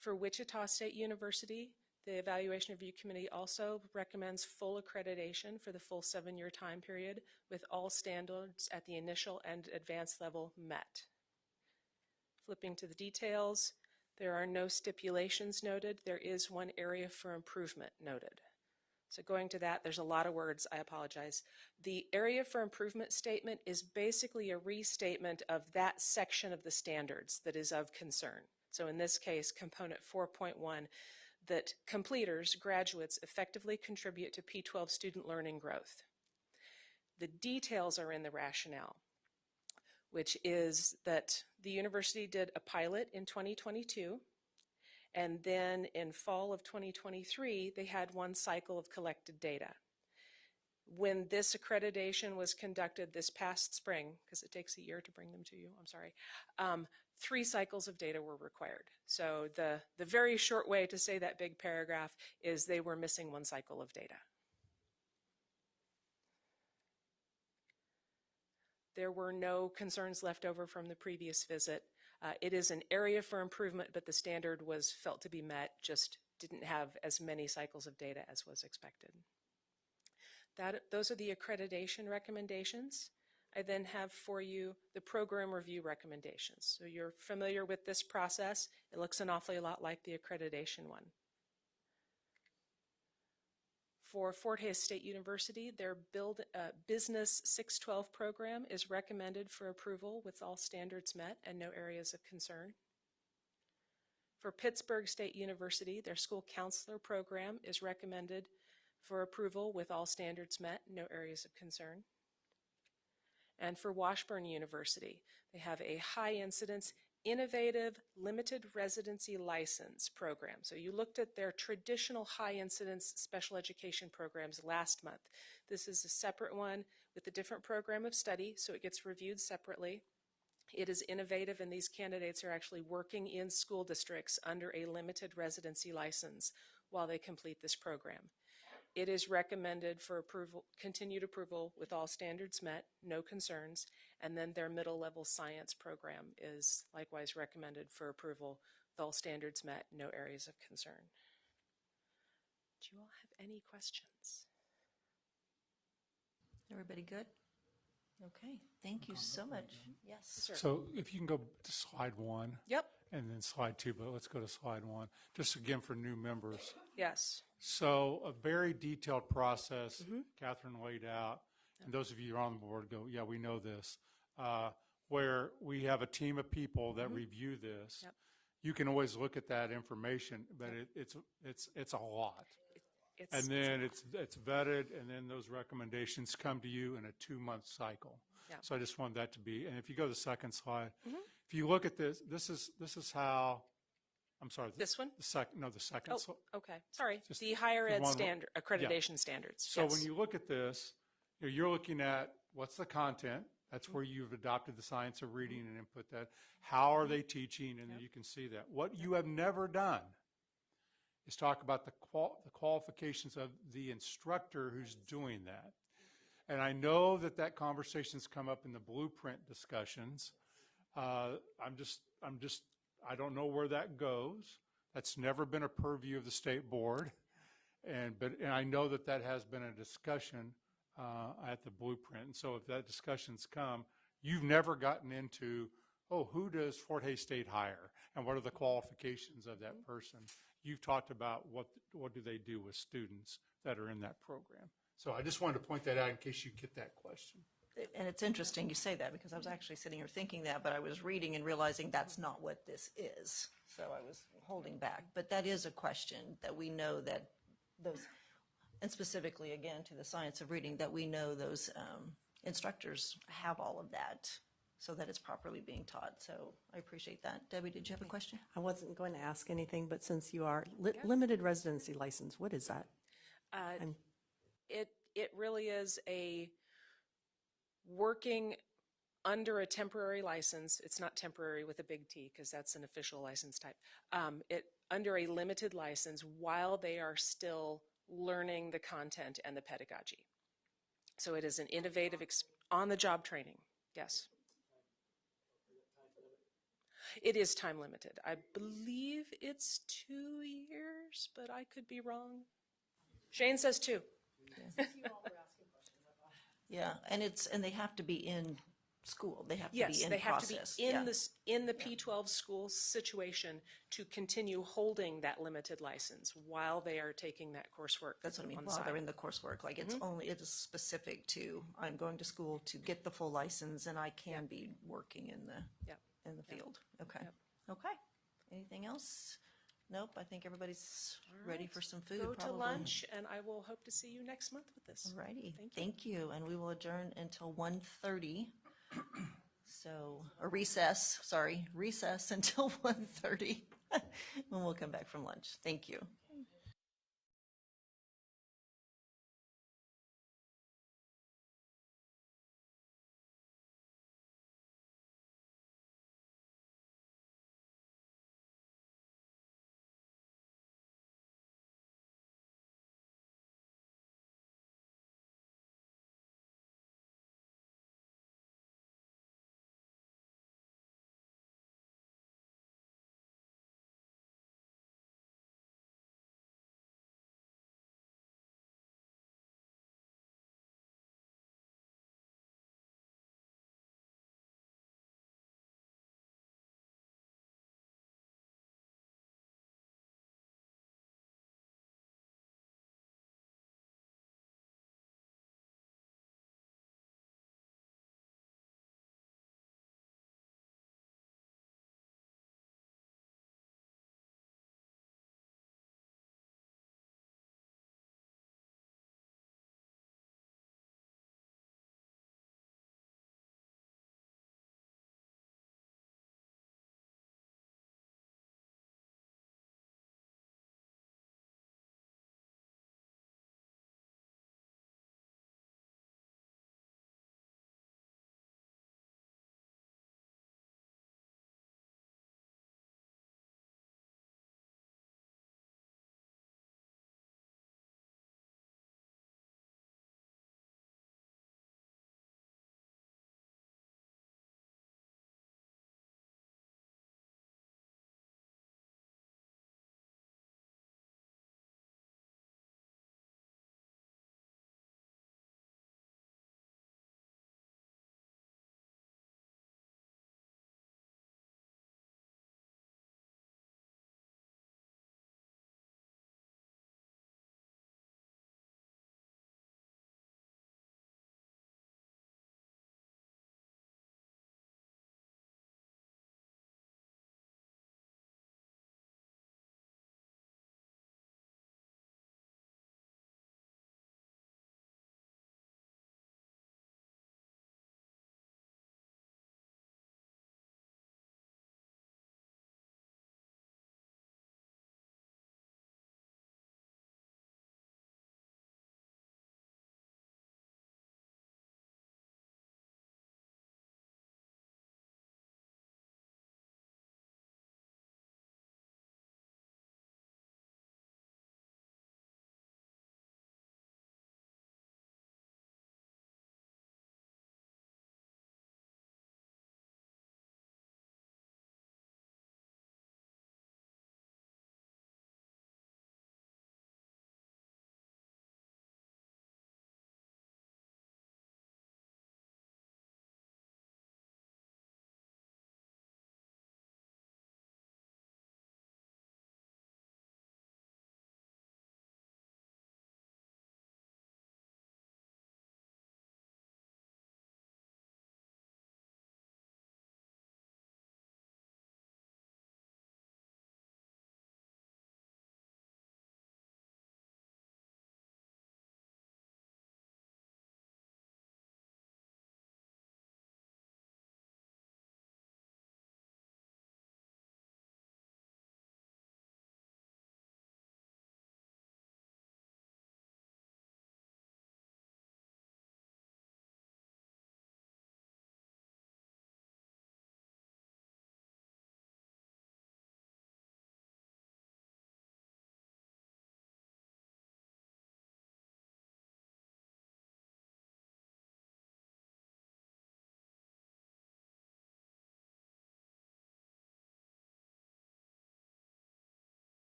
For Wichita State University, the Evaluation Review Committee also recommends full accreditation for the full 7-year time period with all standards at the initial and advanced level met. Flipping to the details, there are no stipulations noted. There is one area for improvement noted. So going to that, there's a lot of words, I apologize. The area for improvement statement is basically a restatement of that section of the standards that is of concern. So in this case, component 4.1, that completers, graduates, effectively contribute to P12 student learning growth. The details are in the rationale, which is that the university did a pilot in 2022, and then in fall of 2023, they had one cycle of collected data. When this accreditation was conducted this past spring, because it takes a year to bring them to you, I'm sorry, 3 cycles of data were required. So the very short way to say that big paragraph is they were missing 1 cycle of data. There were no concerns left over from the previous visit. It is an area for improvement, but the standard was felt to be met, just didn't have as many cycles of data as was expected. Those are the accreditation recommendations. I then have for you the program review recommendations. So you're familiar with this process. It looks an awfully lot like the accreditation one. For Fort Hays State University, their Business 612 program is recommended for approval with all standards met and no areas of concern. For Pittsburgh State University, their school counselor program is recommended for approval with all standards met, no areas of concern. And for Washburn University, they have a high incidence, innovative, limited residency license program. So you looked at their traditional high incidence special education programs last month. This is a separate one with a different program of study, so it gets reviewed separately. It is innovative, and these candidates are actually working in school districts under a limited residency license while they complete this program. It is recommended for approval, continued approval with all standards met, no concerns, and then their middle level science program is likewise recommended for approval with all standards met, no areas of concern. Do you all have any questions? Everybody good? Okay, thank you so much. Yes. Sir. So if you can go to slide 1. Yep. And then slide 2, but let's go to slide 1, just again for new members. Yes. So a very detailed process Catherine laid out, and those of you who are on the board go, yeah, we know this, where we have a team of people that review this. Yep. You can always look at that information, but it's a lot. And then it's vetted, and then those recommendations come to you in a 2-month cycle. Yep. So I just wanted that to be, and if you go to the second slide, if you look at this, this is how, I'm sorry. This one? The second slide. Oh, okay. Sorry. Just The higher ed one- standard, accreditation standards. So Yes. when you look at this, you're looking at what's the content. That's where you've adopted the science of reading and input that. How are they teaching? And then you can see that. What you have never done is talk about the qualifications of the instructor who's doing that. And I know that conversation's come up in the blueprint discussions. I don't know where that goes. That's never been a purview of the state board. And I know that has been a discussion at the blueprint. And so if that discussion's come, you've never gotten into, who does Fort Hays State hire? And what are the qualifications of that person? You've talked about what do they do with students that are in that program. So I just wanted to point that out in case you get that question. And it's interesting you say that, because I was actually sitting here thinking that, but I was reading and realizing that's not what this is. So I was holding back. But that is a question that we know that those, and specifically again to the science of reading, that we know those instructors have all of that so that it's properly being taught. So I appreciate that. Debbie, did you have a question? I wasn't going to ask anything, but since you are limited residency license, what is that? It really is a working under a temporary license. It's not temporary with a big T because that's an official license type. Under a limited license while they are still learning the content and the pedagogy. So it is an innovative on-the-job training. Yes. It is time limited. I believe it's 2 years, but I could be wrong. Shane says 2. Yeah, and they have to be in school. They have to Yes, be in they have process. to be in Yeah. this in the P12 school situation to continue holding that limited license while they are taking that coursework. That's what I mean. on the While side. they're in the coursework, like it is specific to I'm going to school to get the full license, and I can be working in the field. Okay. Okay. Anything else? Nope. I think everybody's ready for some food. Go probably. to lunch, and I will hope to see you next month with this. Alrighty. Thank you. And we will adjourn until 1:30. So, a recess, recess until 1:30 when we'll come back from lunch. Thank you.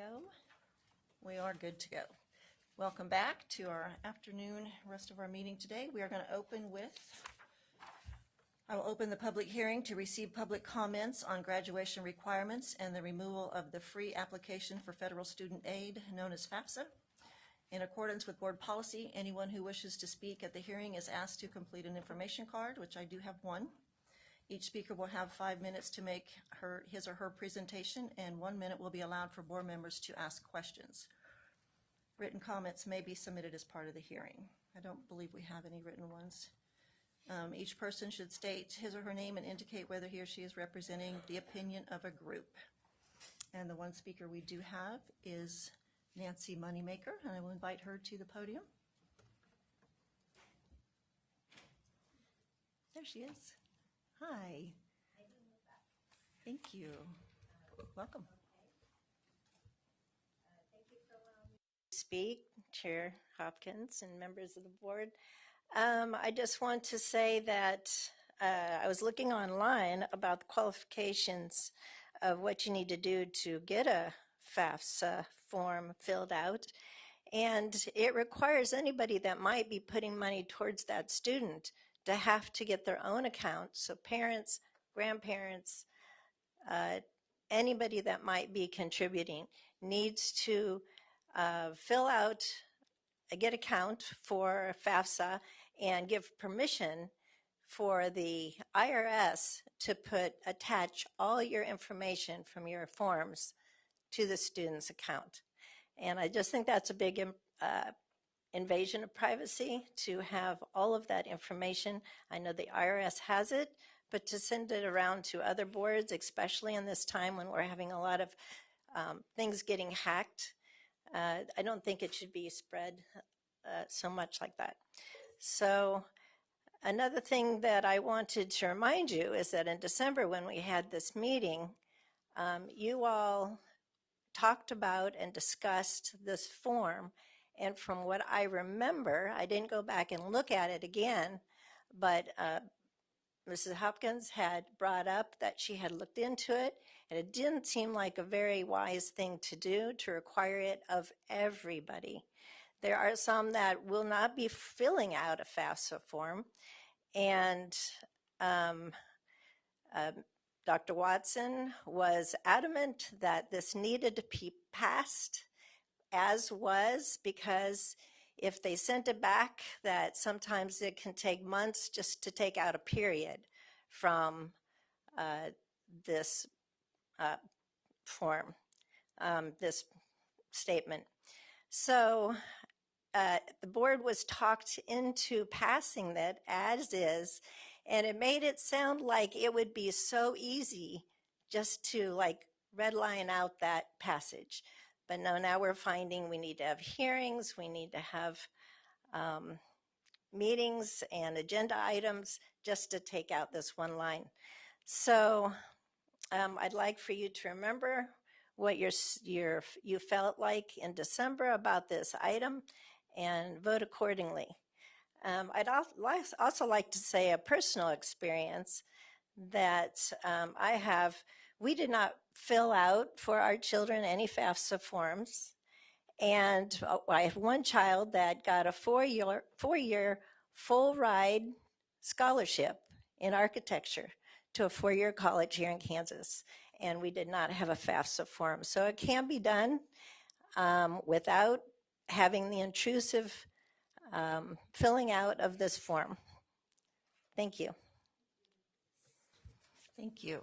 go? We are good to go. Welcome back to our afternoon, rest of our meeting today. We are going to open with, I will open the public hearing to receive public comments on graduation requirements and the removal of the free application for federal student aid, known as FAFSA. In accordance with board policy, anyone who wishes to speak at the hearing is asked to complete an information card, which I do have one. Each speaker will have 5 minutes to make his or her presentation, and 1 minute will be allowed for board members to ask questions. Written comments may be submitted as part of the hearing. I don't believe we have any written ones. Each person should state his or her name and indicate whether he or she is representing the opinion of a group. And the one speaker we do have is Nancy Moneymaker, and I will invite her to the podium. There she is. Hi. Thank you. Welcome. Speak, Chair Hopkins and members of the board. I just want to say that I was looking online about the qualifications of what you need to do to get a FAFSA form filled out. And it requires anybody that might be putting money towards that student to have to get their own account. So parents, grandparents, anybody that might be contributing needs to fill out a get account for FAFSA and give permission for the IRS to attach all your information from your forms to the student's account. And I just think that's a big invasion of privacy to have all of that information. I know the IRS has it, but to send it around to other boards, especially in this time when we're having a lot of things getting hacked, I don't think it should be spread so much like that. So another thing that I wanted to remind you is that in December when we had this meeting, you all talked about and discussed this form. And from what I remember, I didn't go back and look at it again, but Mrs. Hopkins had brought up that she had looked into it, and it didn't seem like a very wise thing to do to require it of everybody. There are some that will not be filling out a FAFSA form, and Dr. Watson was adamant that this needed to be passed as was, because if they sent it back, that sometimes it can take months just to take out a period from this form, this statement. So the board was talked into passing that as is, and it made it sound like it would be so easy just to like red line out that passage. But no, now we're finding we need to have hearings, we need to have meetings and agenda items just to take out this one line. So I'd like for you to remember what you felt like in December about this item and vote accordingly. I'd also like to say a personal experience that I have. We did not fill out for our children any FAFSA forms. And I have one child that got a four-year full ride scholarship in architecture to a four-year college here in Kansas. And we did not have a FAFSA form. So it can be done without having the intrusive filling out of this form. Thank you. Thank you.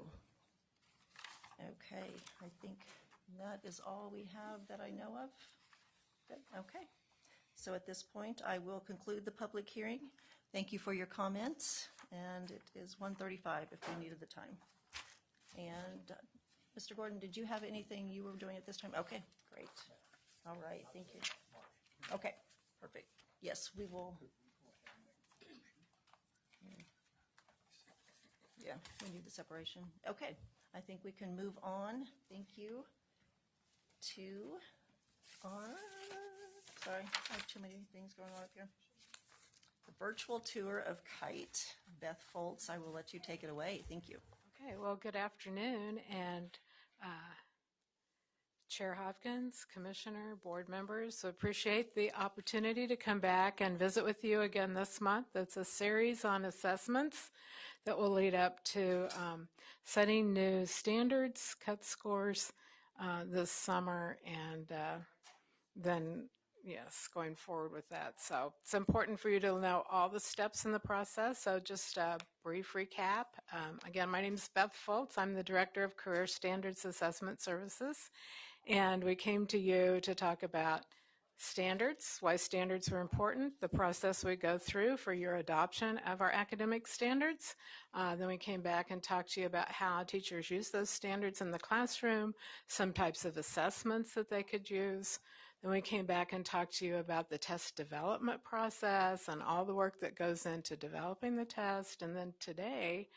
Okay, I think that is all we have that I know of. Good. Okay. So at this point, I will conclude the public hearing. Thank you for your comments, and it is 1:35 if we needed the time. And Mr. Gordon, did you have anything you were doing at this time? Okay, great. All right, thank you. Okay, perfect. Yes, we will. Yeah, we need the separation. Okay, I think we can move on. Thank you to our, sorry, I have too many things going on up here. The virtual tour of KITE. Beth Foltz, I will let you take it away. Thank you. Okay, well, good afternoon, and Chair Hopkins, Commissioner, board members, appreciate the opportunity to come back and visit with you again this month. It's a series on assessments that will lead up to setting new standards, cut scores this summer, and then, yes, going forward with that. So it's important for you to know all the steps in the process. So just a brief recap. Again, my name is Beth Foltz. I'm the Director of Career Standards Assessment Services. And we came to you to talk about standards, why standards are important, the process we go through for your adoption of our academic standards. Then we came back and talked to you about how teachers use those standards in the classroom, some types of assessments that they could use. Then we came back and talked to you about the test development process and all the work that goes into developing the test. And then today,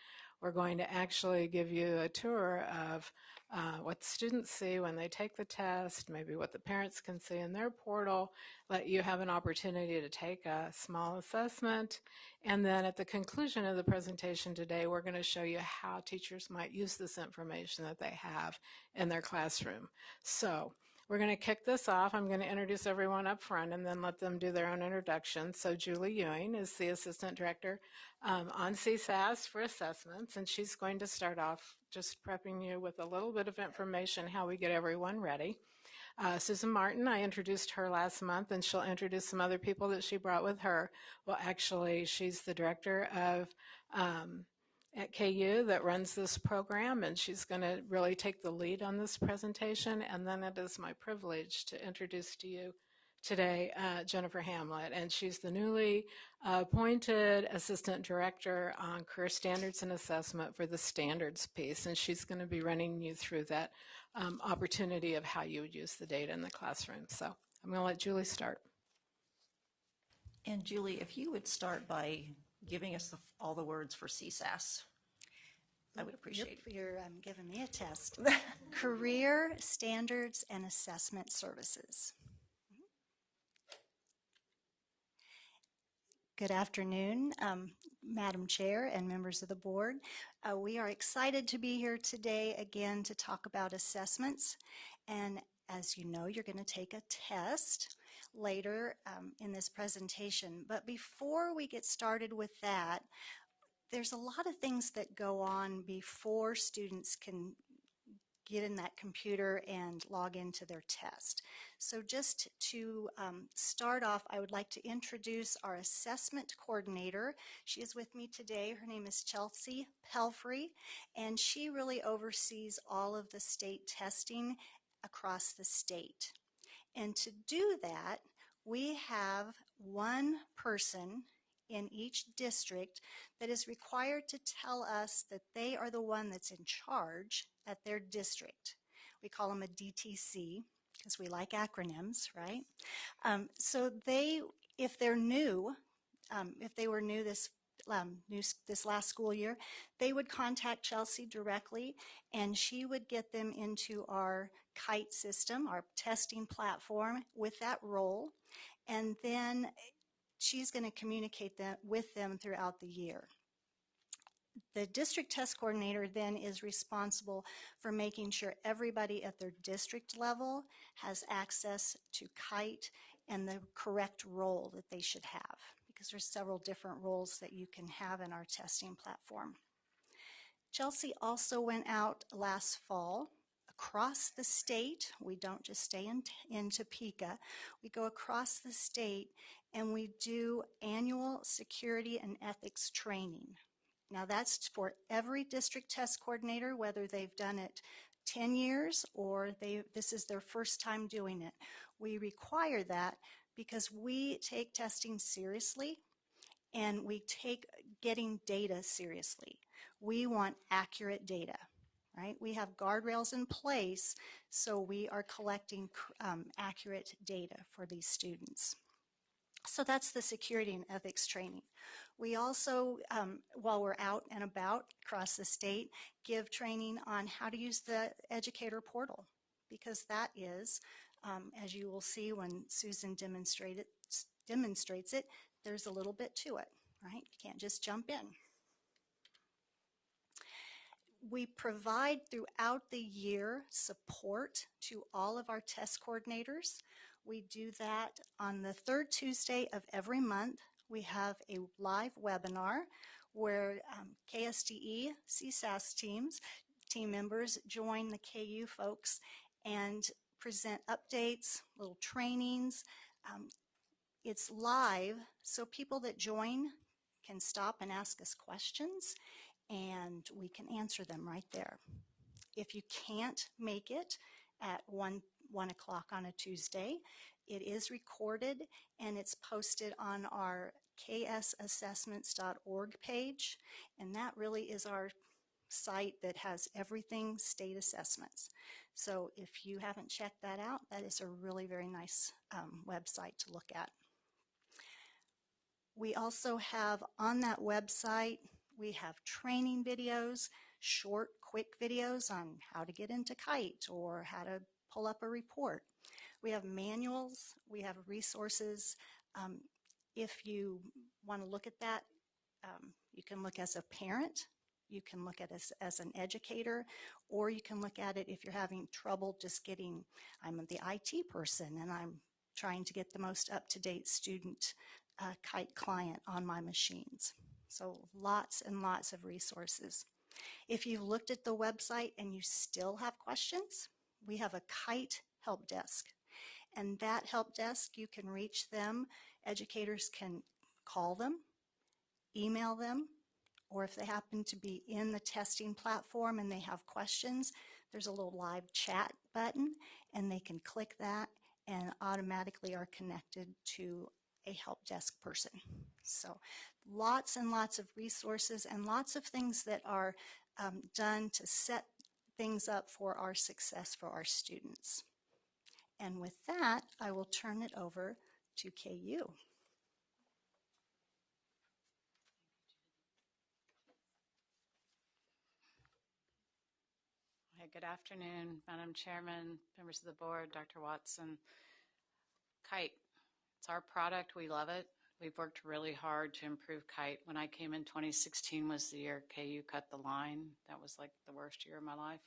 we're going to actually give you a tour of what students see when they take the test, maybe what the parents can see in their portal, let you have an opportunity to take a small assessment. And then at the conclusion of the presentation today, we're going to show you how teachers might use this information that they have in their classroom. So we're going to kick this off. I'm going to introduce everyone up front and then let them do their own introduction. So Julie Ewing is the Assistant Director on CSAS for assessments, and she's going to start off just prepping you with a little bit of information how we get everyone ready. Susan Martin, I introduced her last month, and she'll introduce some other people that she brought with her. Well, actually, she's the Director of at KU that runs this program, and she's going to really take the lead on this presentation. And then it is my privilege to introduce to you today Jennifer Hamlet, and she's the newly appointed Assistant Director on Career Standards and Assessment for the standards piece, and she's going to be running you through that opportunity of how you would use the data in the classroom. So I'm going to let Julie start. And Julie, if you would start by giving us all the words for CSAS, I would appreciate it. You're giving me a test. Career Standards and Assessment Services. Good afternoon, Madam Chair and members of the board. We are excited to be here today again to talk about assessments. And as you know, you're going to take a test later in this presentation. But before we get started with that, there's a lot of things that go on before students can get in that computer and log into their test. So just to start off, I would like to introduce our assessment coordinator. She is with me today. Her name is Chelsea Pelfrey, and she really oversees all of the state testing across the state. And to do that, we have one person in each district that is required to tell us that they are the one that's in charge at their district. We call them a DTC because we like acronyms, right? So they, if they're new, if they were new this last school year, they would contact Chelsea directly, and she would get them into our KITE system, our testing platform, with that role, and then she's going to communicate with them throughout the year. The district test coordinator then is responsible for making sure everybody at their district level has access to KITE and the correct role that they should have, because there's several different roles that you can have in our testing platform. Chelsea also went out last fall across the state. We don't just stay in Topeka. We go across the state and we do annual security and ethics training. Now that's for every district test coordinator, whether they've done it 10 years or this is their first time doing it. We require that because we take testing seriously and we take getting data seriously. We want accurate data, right? We have guardrails in place, so we are collecting accurate data for these students. So that's the security and ethics training. We also, while we're out and about across the state, give training on how to use the educator portal, because that is, as you will see when Susan demonstrates it, there's a little bit to it, right? You can't just jump in. We provide throughout the year support to all of our test coordinators. We do that on the third Tuesday of every month. We have a live webinar where KSDE, CSAS team members join the KU folks and present updates, little trainings. It's live, so people that join can stop and ask us questions, and we can answer them right there. If you can't make it at 1 o'clock on a Tuesday, it is recorded and it's posted on our ksassessments.org page, and that really is our site that has everything state assessments. So if you haven't checked that out, that is a really very nice website to look at. We also have on that website, we have training videos, short, quick videos on how to get into KITE or how to pull up a report. We have manuals, we have resources. If you want to look at that, you can look as a parent, you can look at it as an educator, or you can look at it if you're having trouble just getting, I'm the IT person and I'm trying to get the most up-to-date student KITE client on my machines. So lots and lots of resources. If you've looked at the website and you still have questions, we have a KITE help desk. And that help desk, you can reach them. Educators can call them, email them, or if they happen to be in the testing platform and they have questions, there's a little live chat button, and they can click that and automatically are connected to a help desk person. So lots and lots of resources and lots of things that are done to set things up for our success for our students. And with that, I will turn it over to KU. Hey, good afternoon, Madam Chairman, members of the board, Dr. Watson. KITE, it's our product. We love it. We've worked really hard to improve KITE. When I came in 2016 was the year KU cut the line. That was like the worst year of my life.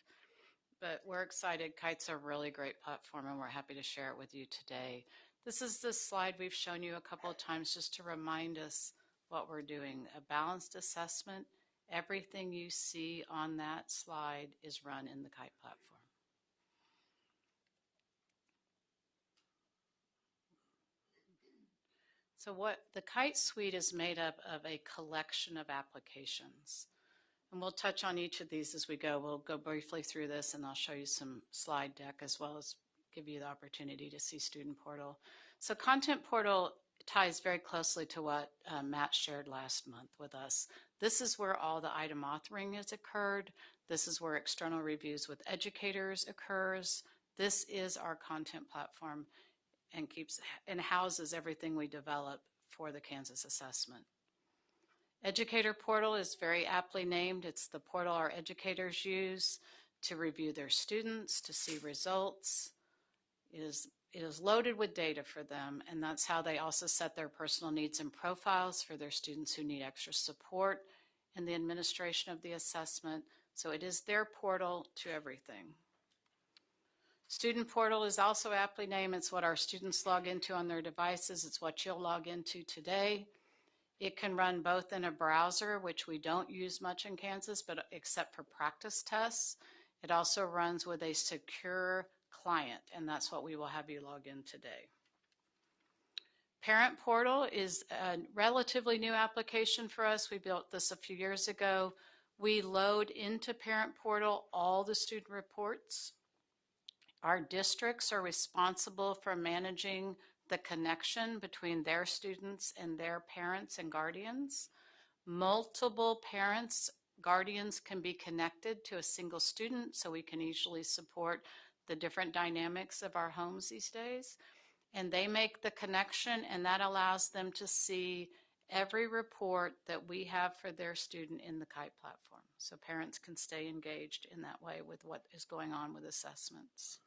But we're excited. KITE's a really great platform, and we're happy to share it with you today. This is the slide we've shown you a couple of times just to remind us what we're doing. A balanced assessment. Everything you see on that slide is run in the KITE platform. So what the KITE suite is made up of a collection of applications. And we'll touch on each of these as we go. We'll go briefly through this, and I'll show you some slide deck as well as give you the opportunity to see Student Portal. So Content Portal ties very closely to what Matt shared last month with us. This is where all the item authoring has occurred. This is where external reviews with educators occurs. This is our content platform and houses everything we develop for the Kansas assessment. Educator Portal is very aptly named. It's the portal our educators use to review their students, to see results. It is loaded with data for them, and that's how they also set their personal needs and profiles for their students who need extra support in the administration of the assessment. So it is their portal to everything. Student Portal is also aptly named. It's what our students log into on their devices. It's what you'll log into today. It can run both in a browser, which we don't use much in Kansas, but except for practice tests. It also runs with a secure client, and that's what we will have you log in today. Parent Portal is a relatively new application for us. We built this a few years ago. We load into Parent Portal all the student reports. Our districts are responsible for managing the connection between their students and their parents and guardians. Multiple parents, guardians can be connected to a single student, so we can easily support the different dynamics of our homes these days. And they make the connection, and that allows them to see every report that we have for their student in the KITE platform. So parents can stay engaged in that way with what is going on with assessments.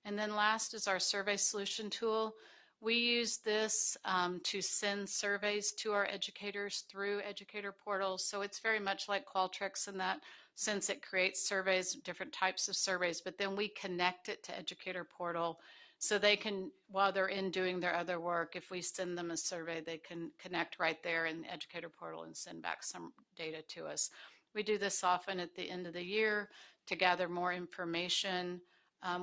And then last is our survey solution tool. We use this to send surveys to our educators through Educator Portal. So it's very much like Qualtrics in that since it creates surveys, different types of surveys, but then we connect it to Educator Portal so they can, while they're in doing their other work, if we send them a survey, they can connect right there in the Educator Portal and send back some data to us. We do this often at the end of the year to gather more information.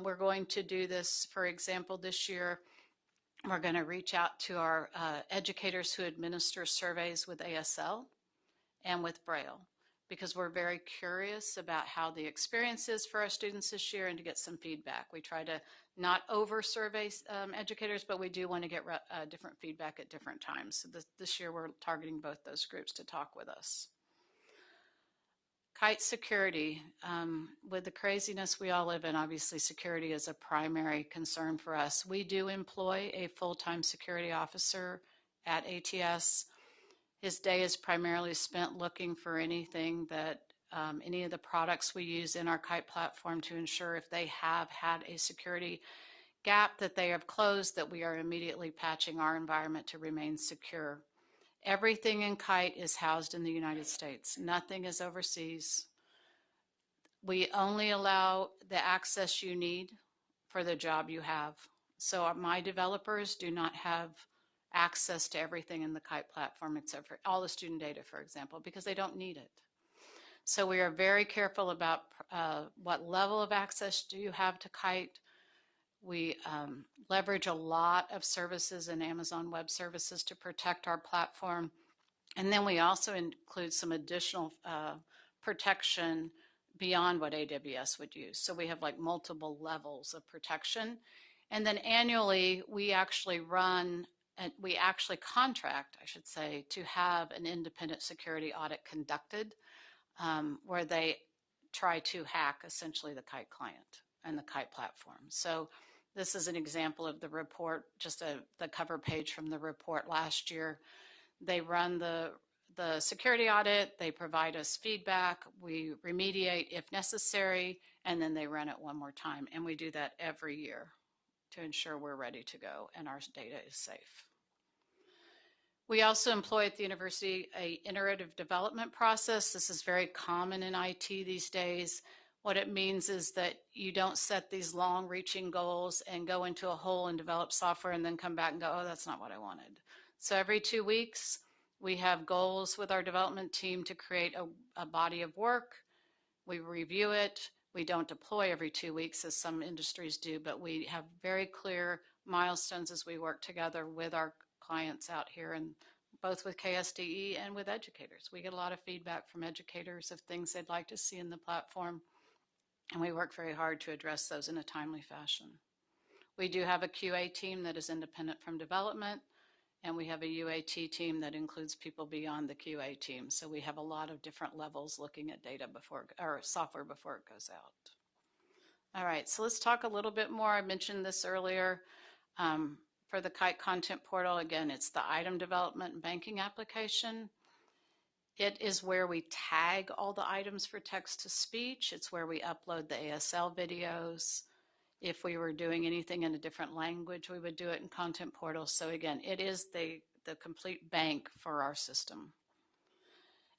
We're going to do this, for example, this year. We're going to reach out to our educators who administer surveys with ASL and with Braille, because we're very curious about how the experience is for our students this year and to get some feedback. We try to not over-survey educators, but we do want to get different feedback at different times. So this year we're targeting both those groups to talk with us. KITE security. With the craziness we all live in, obviously security is a primary concern for us. We do employ a full-time security officer at ATS. His day is primarily spent looking for anything that, any of the products we use in our KITE platform to ensure if they have had a security gap that they have closed, that we are immediately patching our environment to remain secure. Everything in KITE is housed in the United States. Nothing is overseas. We only allow the access you need for the job you have. So my developers do not have access to everything in the KITE platform except for all the student data, for example, because they don't need it. So we are very careful about what level of access do you have to KITE. We leverage a lot of services in Amazon Web Services to protect our platform. And then we also include some additional protection beyond what AWS would use. So we have like multiple levels of protection. And then annually, we actually contract, I should say, to have an independent security audit conducted where they try to hack essentially the KITE client and the KITE platform. So this is an example of the report, just the cover page from the report last year. They run the security audit, they provide us feedback, we remediate if necessary, and then they run it one more time. And we do that every year to ensure we're ready to go and our data is safe. We also employ at the university an iterative development process. This is very common in IT these days. What it means is that you don't set these long-reaching goals and go into a hole and develop software and then come back and go, oh, that's not what I wanted. So every 2 weeks, we have goals with our development team to create a body of work. We review it. We don't deploy every 2 weeks as some industries do, but we have very clear milestones as we work together with our clients out here, and both with KSDE and with educators. We get a lot of feedback from educators of things they'd like to see in the platform, and we work very hard to address those in a timely fashion. We do have a QA team that is independent from development, and we have a UAT team that includes people beyond the QA team. So we have a lot of different levels looking at data or software before it goes out. All right, so let's talk a little bit more. I mentioned this earlier. For the KITE content portal, again, it's the item development and banking application. It is where we tag all the items for text to speech. It's where we upload the ASL videos. If we were doing anything in a different language, we would do it in Content Portal. So again, it is the complete bank for our system.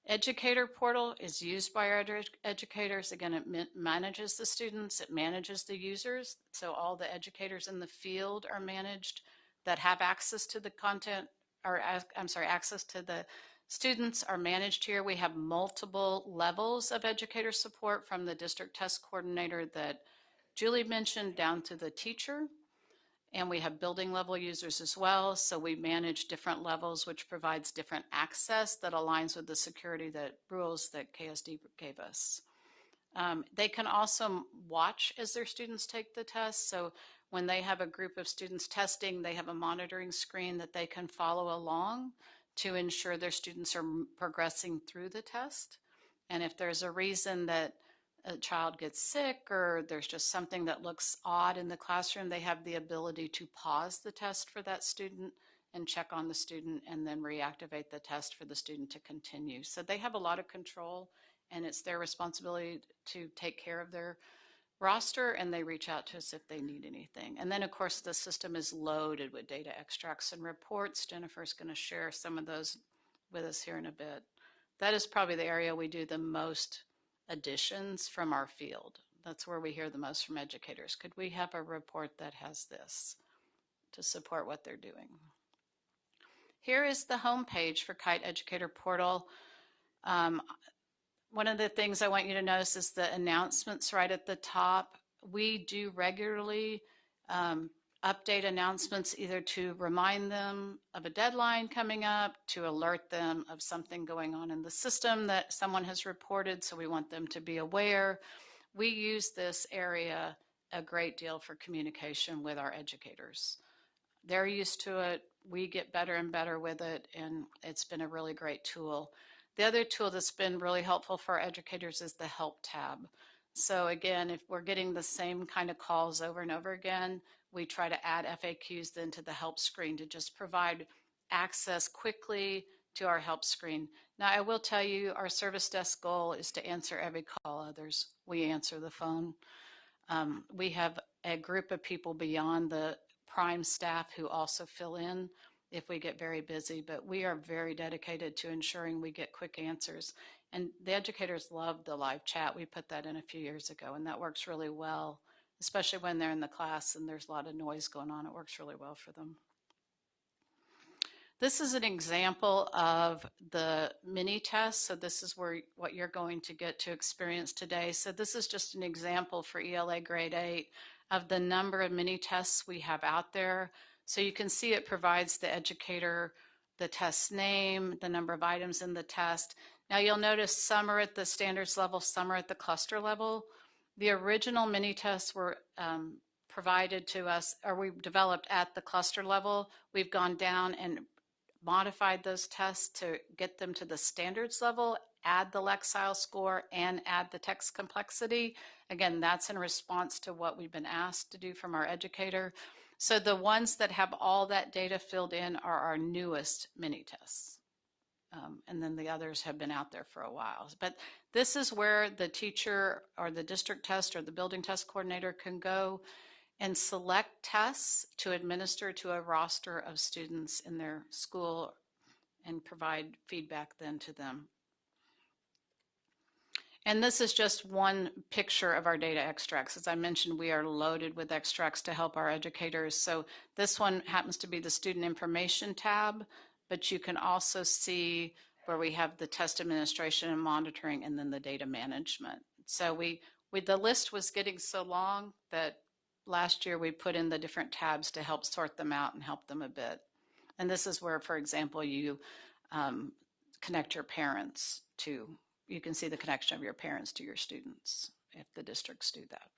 Educator Portal is used by our educators. Again, it manages the students, it manages the users. So all the educators in the field are managed that have access to the content, or access to the students are managed here. We have multiple levels of educator support from the district test coordinator that Julie mentioned down to the teacher, and we have building level users as well. So we manage different levels, which provides different access that aligns with the security rules that KSD gave us. They can also watch as their students take the test. So when they have a group of students testing, they have a monitoring screen that they can follow along to ensure their students are progressing through the test. And if there's a reason that a child gets sick or there's just something that looks odd in the classroom, they have the ability to pause the test for that student and check on the student and then reactivate the test for the student to continue. So they have a lot of control, and it's their responsibility to take care of their roster, and they reach out to us if they need anything. And then, of course, the system is loaded with data extracts and reports. Jennifer's going to share some of those with us here in a bit. That is probably the area we do the most additions from our field. That's where we hear the most from educators. Could we have a report that has this to support what they're doing? Here is the homepage for KITE Educator Portal. One of the things I want you to notice is the announcements right at the top. We do regularly update announcements either to remind them of a deadline coming up, to alert them of something going on in the system that someone has reported, so we want them to be aware. We use this area a great deal for communication with our educators. They're used to it, we get better and better with it, and it's been a really great tool. The other tool that's been really helpful for our educators is the help tab. So again, if we're getting the same kind of calls over and over again, we try to add FAQs then to the help screen to just provide access quickly to our help screen. Now, I will tell you, our service desk goal is to answer every call. Others, we answer the phone. We have a group of people beyond the prime staff who also fill in if we get very busy, but we are very dedicated to ensuring we get quick answers. And the educators love the live chat. We put that in a few years ago, and that works really well, especially when they're in the class and there's a lot of noise going on. It works really well for them. This is an example of the mini test. So this is what you're going to get to experience today. So this is just an example for ELA grade 8 of the number of mini tests we have out there. So you can see it provides the educator the test name, the number of items in the test. Now you'll notice some are at the standards level, some are at the cluster level. The original mini tests were provided to us, or we developed at the cluster level. We've gone down and modified those tests to get them to the standards level, add the Lexile score, and add the text complexity. Again, that's in response to what we've been asked to do from our educator. So the ones that have all that data filled in are our newest mini tests. And then the others have been out there for a while. But this is where the teacher or the district test or the building test coordinator can go and select tests to administer to a roster of students in their school and provide feedback then to them. And this is just one picture of our data extracts. As I mentioned, we are loaded with extracts to help our educators. So this one happens to be the student information tab, but you can also see where we have the test administration and monitoring and then the data management. So the list was getting so long that last year we put in the different tabs to help sort them out and help them a bit. And this is where, for example, you connect your parents to, you can see the connection of your parents to your students if the districts do that.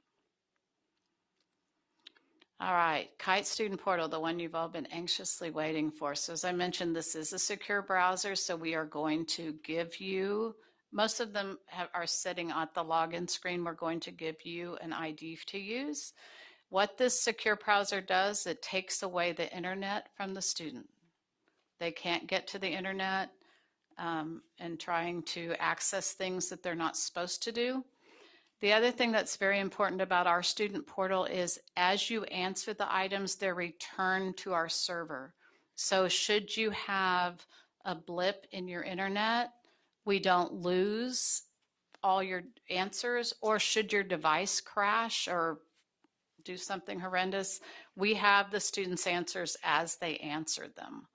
All right, KITE Student Portal, the one you've all been anxiously waiting for. So as I mentioned, this is a secure browser, so we are going to give you, most of them are sitting at the login screen. We're going to give you an ID to use. What this secure browser does, it takes away the internet from the student. They can't get to the internet and trying to access things that they're not supposed to do. The other thing that's very important about our student portal is as you answer the items, they're returned to our server. So should you have a blip in your internet, we don't lose all your answers, or should your device crash or do something horrendous, we have the students' answers as they answered them.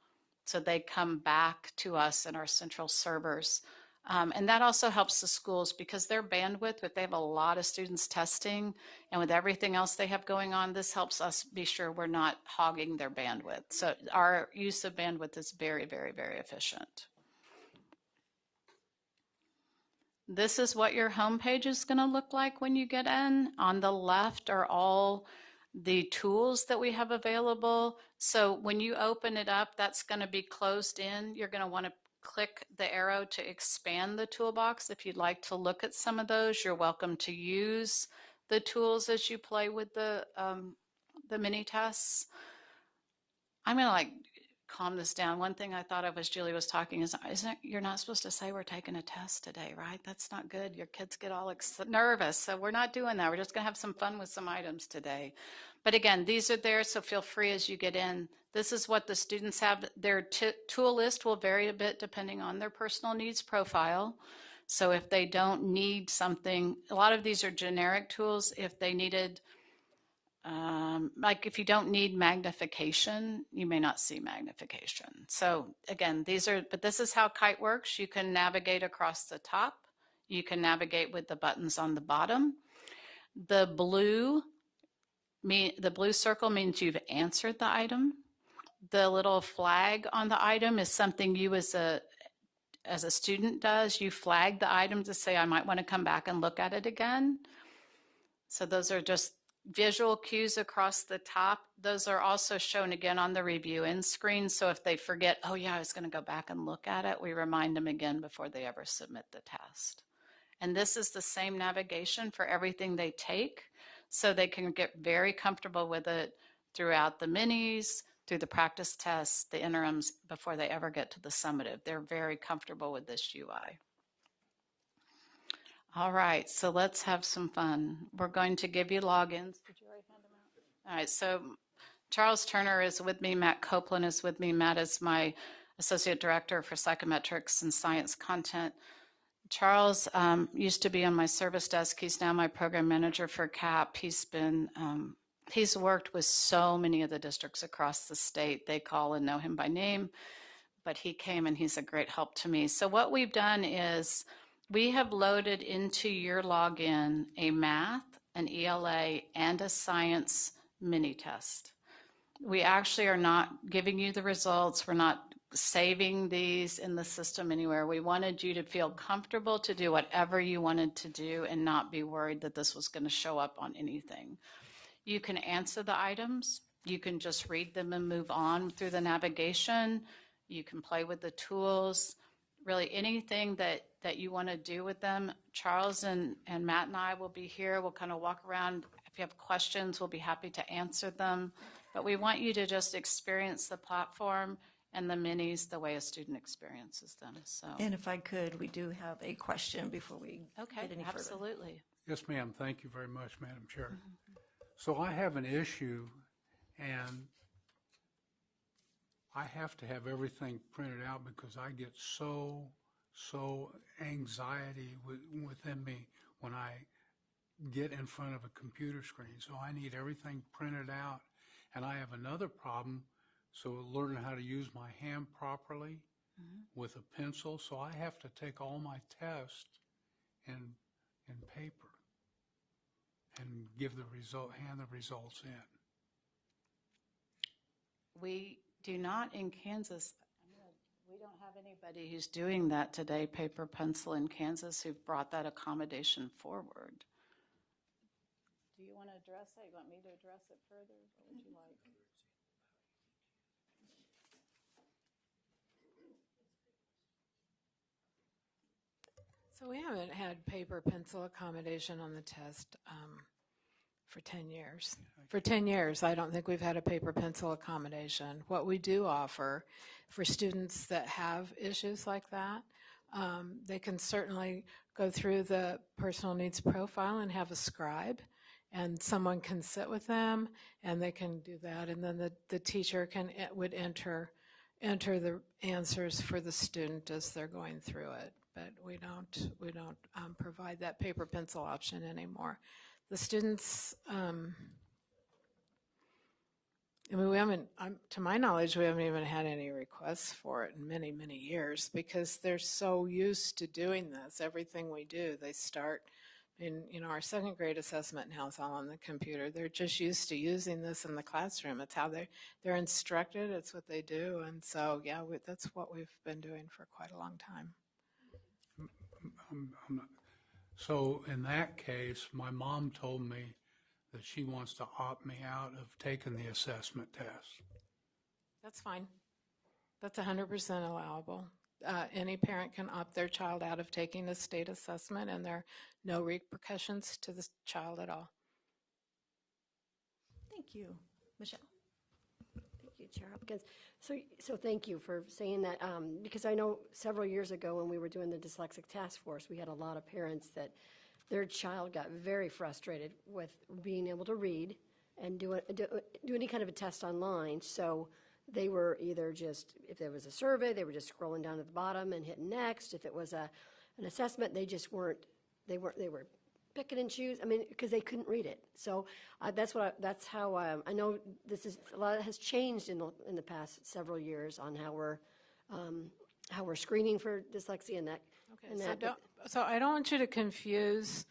So they come back to us in our central servers. And that also helps the schools because their bandwidth, if they have a lot of students testing and with everything else they have going on, this helps us be sure we're not hogging their bandwidth. So our use of bandwidth is very, very, very efficient. This is what your homepage is going to look like when you get in. On the left are all the tools that we have available. So when you open it up, that's going to be closed in. You're going to want to click the arrow to expand the toolbox. If you'd like to look at some of those, you're welcome to use the tools as you play with the mini tests. I'm going to calm this down. One thing I thought of as Julie was talking is, you're not supposed to say we're taking a test today, right? That's not good. Your kids get all nervous. So we're not doing that. We're just going to have some fun with some items today. But again, these are there, so feel free as you get in. This is what the students have. Their tool list will vary a bit depending on their personal needs profile. So if they don't need something, a lot of these are generic tools. If they needed, like if you don't need magnification, you may not see magnification. So again, but this is how KITE works. You can navigate across the top. You can navigate with the buttons on the bottom. The blue circle means you've answered the item. The little flag on the item is something you as a student does. You flag the item to say, I might want to come back and look at it again. So those are just visual cues across the top. Those are also shown again on the review in screen. So if they forget, oh yeah, I was going to go back and look at it, we remind them again before they ever submit the test. And this is the same navigation for everything they take. So they can get very comfortable with it throughout the minis, through the practice tests, the interims, before they ever get to the summative. They're very comfortable with this UI. All right, so let's have some fun. We're going to give you logins. Did you hand them out? All right, so Charles Turner is with me. Matt Copeland is with me. Matt is my Associate Director for Psychometrics and Science Content. Charles used to be on my service desk. He's now my program manager for CAP. He's worked with so many of the districts across the state. They call and know him by name, but he came and he's a great help to me. So what we've done is we have loaded into your login a math, an ELA, and a science mini test. We actually are not giving you the results. We're not saving these in the system anywhere. We wanted you to feel comfortable to do whatever you wanted to do and not be worried that this was going to show up on anything. You can answer the items. You can just read them and move on through the navigation. You can play with the tools. Really anything that you want to do with them. Charles and Matt and I will be here. We'll kind of walk around. If you have questions, we'll be happy to answer them. But we want you to just experience the platform and the minis the way a student experiences them. So. And if I could, we do have a question before we get any further. Absolutely. Yes, ma'am. Thank you very much, Madam Chair. So I have an issue, and I have to have everything printed out because I get so anxiety within me when I get in front of a computer screen. So I need everything printed out. And I have another problem, so learning how to use my hand properly with a pencil. So I have to take all my tests in paper and hand the results in. We do not in Kansas. We don't have anybody who's doing that today, paper, pencil in Kansas, who've brought that accommodation forward. Do you want to address that? You want me to address it further? What would you like? So we haven't had paper pencil accommodation on the test for 10 years. For 10 years, I don't think we've had a paper pencil accommodation. What we do offer for students that have issues like that, they can certainly go through the personal needs profile and have a scribe, and someone can sit with them and they can do that, and then the teacher would enter the answers for the student as they're going through it. But we don't provide that paper pencil option anymore. The students, to my knowledge, we haven't even had any requests for it in many, many years because they're so used to doing this. Everything we do, they start in, our second grade assessment now is all on the computer. They're just used to using this in the classroom. It's how they're instructed. It's what they do. And so, yeah, that's what we've been doing for quite a long time. So in that case, my mom told me that she wants to opt me out of taking the assessment test. That's fine. That's 100% allowable. Any parent can opt their child out of taking a state assessment, and there are no repercussions to the child at all. Thank you. Michelle? Thank you, Chair Hopkins. So thank you for saying that, because I know several years ago when we were doing the dyslexic task force, we had a lot of parents that their child got very frustrated with being able to read and do any kind of a test online. So they were either just, if there was a survey, they were just scrolling down to the bottom and hitting next. If it was a an assessment. They just weren't, they were picking and choose, I mean, because they couldn't read it. So that's how I know a lot has changed in the past several years on how we're screening for dyslexia and that. Okay, so I don't want you to confuse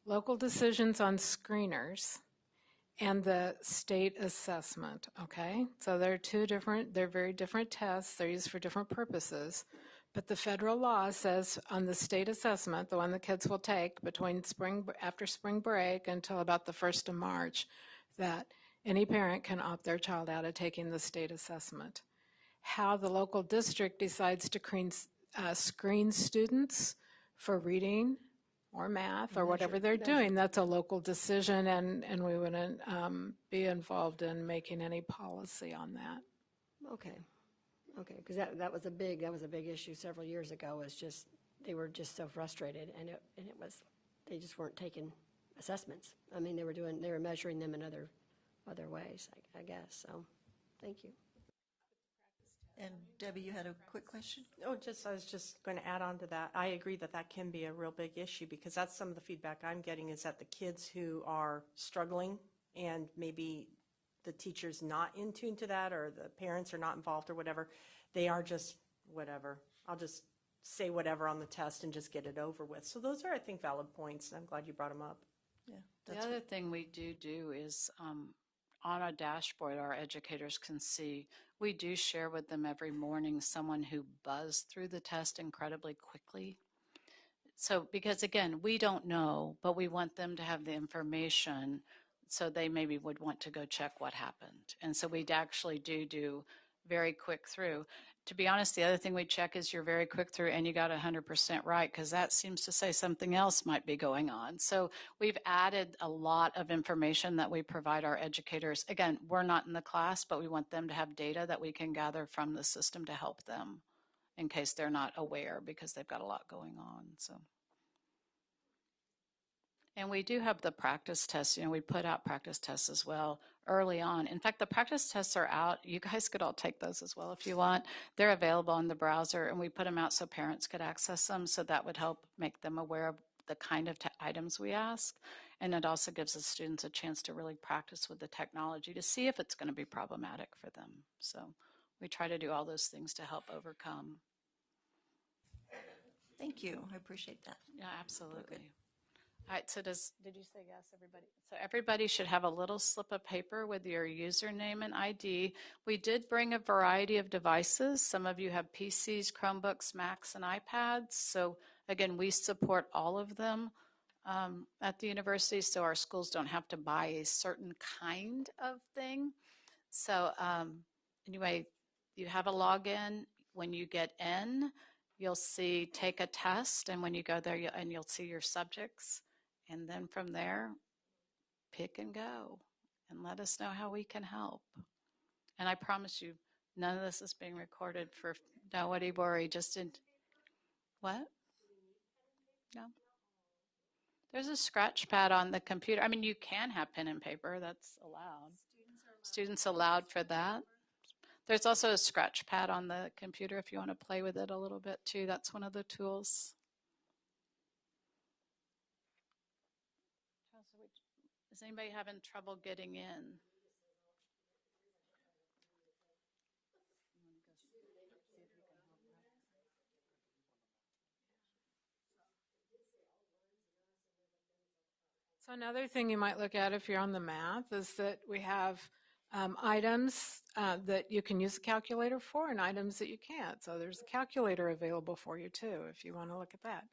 local decisions on screeners and the state assessment, okay? So they're very different tests. They're used for different purposes. But the federal law says on the state assessment, the one the kids will take after spring break until about the 1st of March, that any parent can opt their child out of taking the state assessment. How the local district decides to screen students for reading or math or whatever they're doing, that's a local decision, and we wouldn't be involved in making any policy on that. Okay, because that was a big issue several years ago. Was just they were just so frustrated, and they just weren't taking assessments. I mean, they were measuring them in other ways, I guess. So, thank you. And Debbie, you had a quick question? I was just going to add on to that. I agree that can be a real big issue, because that's some of the feedback I'm getting, is that the kids who are struggling and maybe the teacher's not in tune to that, or the parents are not involved or whatever, they are just whatever. I'll just say whatever on the test and just get it over with. So those are, I think, valid points. I'm glad you brought them up. Yeah. The other thing we do is on a dashboard, our educators can see, we do share with them every morning someone who buzzed through the test incredibly quickly. So, because again, we don't know, but we want them to have the information, so they maybe would want to go check what happened. And so we'd actually do very quick through. To be honest, the other thing we check is you're very quick through and you got 100% right, because that seems to say something else might be going on. So we've added a lot of information that we provide our educators. Again, we're not in the class, but we want them to have data that we can gather from the system to help them in case they're not aware, because they've got a lot going on. So. And we do have the practice tests. We put out practice tests as well early on. In fact, the practice tests are out. You guys could all take those as well if you want. They're available on the browser, and we put them out so parents could access them, so that would help make them aware of the kind of items we ask. And it also gives the students a chance to really practice with the technology to see if it's going to be problematic for them. So we try to do all those things to help overcome. Thank you. I appreciate that. Yeah, absolutely. All right, so did you say yes, everybody? So everybody should have a little slip of paper with your username and ID. We did bring a variety of devices. Some of you have PCs, Chromebooks, Macs, and iPads. So again, we support all of them at the university, so our schools don't have to buy a certain kind of thing. So anyway, you have a login. When you get in, you'll see take a test, and when you go there, you'll see your subjects. And then from there, pick and go and let us know how we can help. And I promise you, none of this is being recorded for nobody worry. What? No. There's a scratch pad on the computer. I mean, you can have pen and paper. That's allowed. Students allowed for that. There's also a scratch pad on the computer if you want to play with it a little bit too. That's one of the tools. Is anybody having trouble getting in? So another thing you might look at if you're on the math is that we have items that you can use a calculator for and items that you can't. So there's a calculator available for you too if you want to look at that.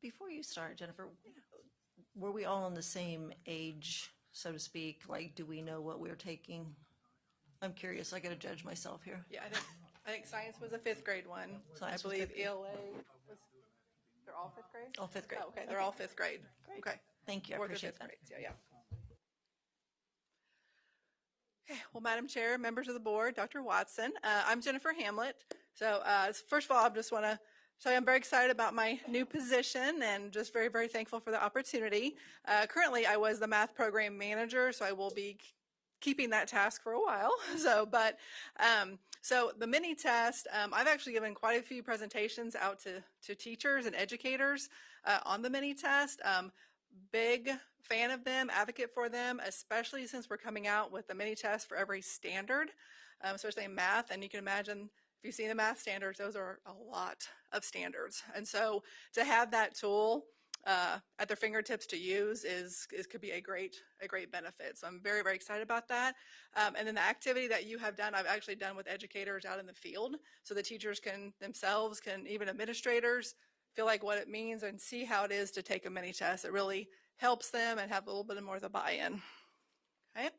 Before you start, Jennifer, were we all on the same age, so to speak? Like, do we know what we're taking? I'm curious. I got to judge myself here. Yeah, I think science was a fifth grade one. Science I was believe fifth grade. ELA was. They're all fifth grade. All fifth grade. Oh, okay, they're all fifth grade. Great. Okay. Thank you. I Fourth or appreciate fifth that. grades. Yeah, yeah. Okay, well, Madam Chair, members of the board, Dr. Watson, I'm Jennifer Hamlet. So first of all, I just want to tell you I'm very excited about my new position and just very, very thankful for the opportunity. Currently, I was the math program manager, so I will be keeping that task for a while. So the mini test, I've actually given quite a few presentations out to teachers and educators on the mini test. Big fan of them, advocate for them, especially since we're coming out with the mini test for every standard, especially in math. And you can imagine if you've seen the math standards, those are a lot of standards. And so to have that tool at their fingertips to use could be a great benefit. So I'm very, very excited about that. And then the activity that you have done, I've actually done with educators out in the field. So the teachers can even administrators feel like what it means and see how it is to take a mini test. It really helps them and have a little bit more of the buy-in. Okay.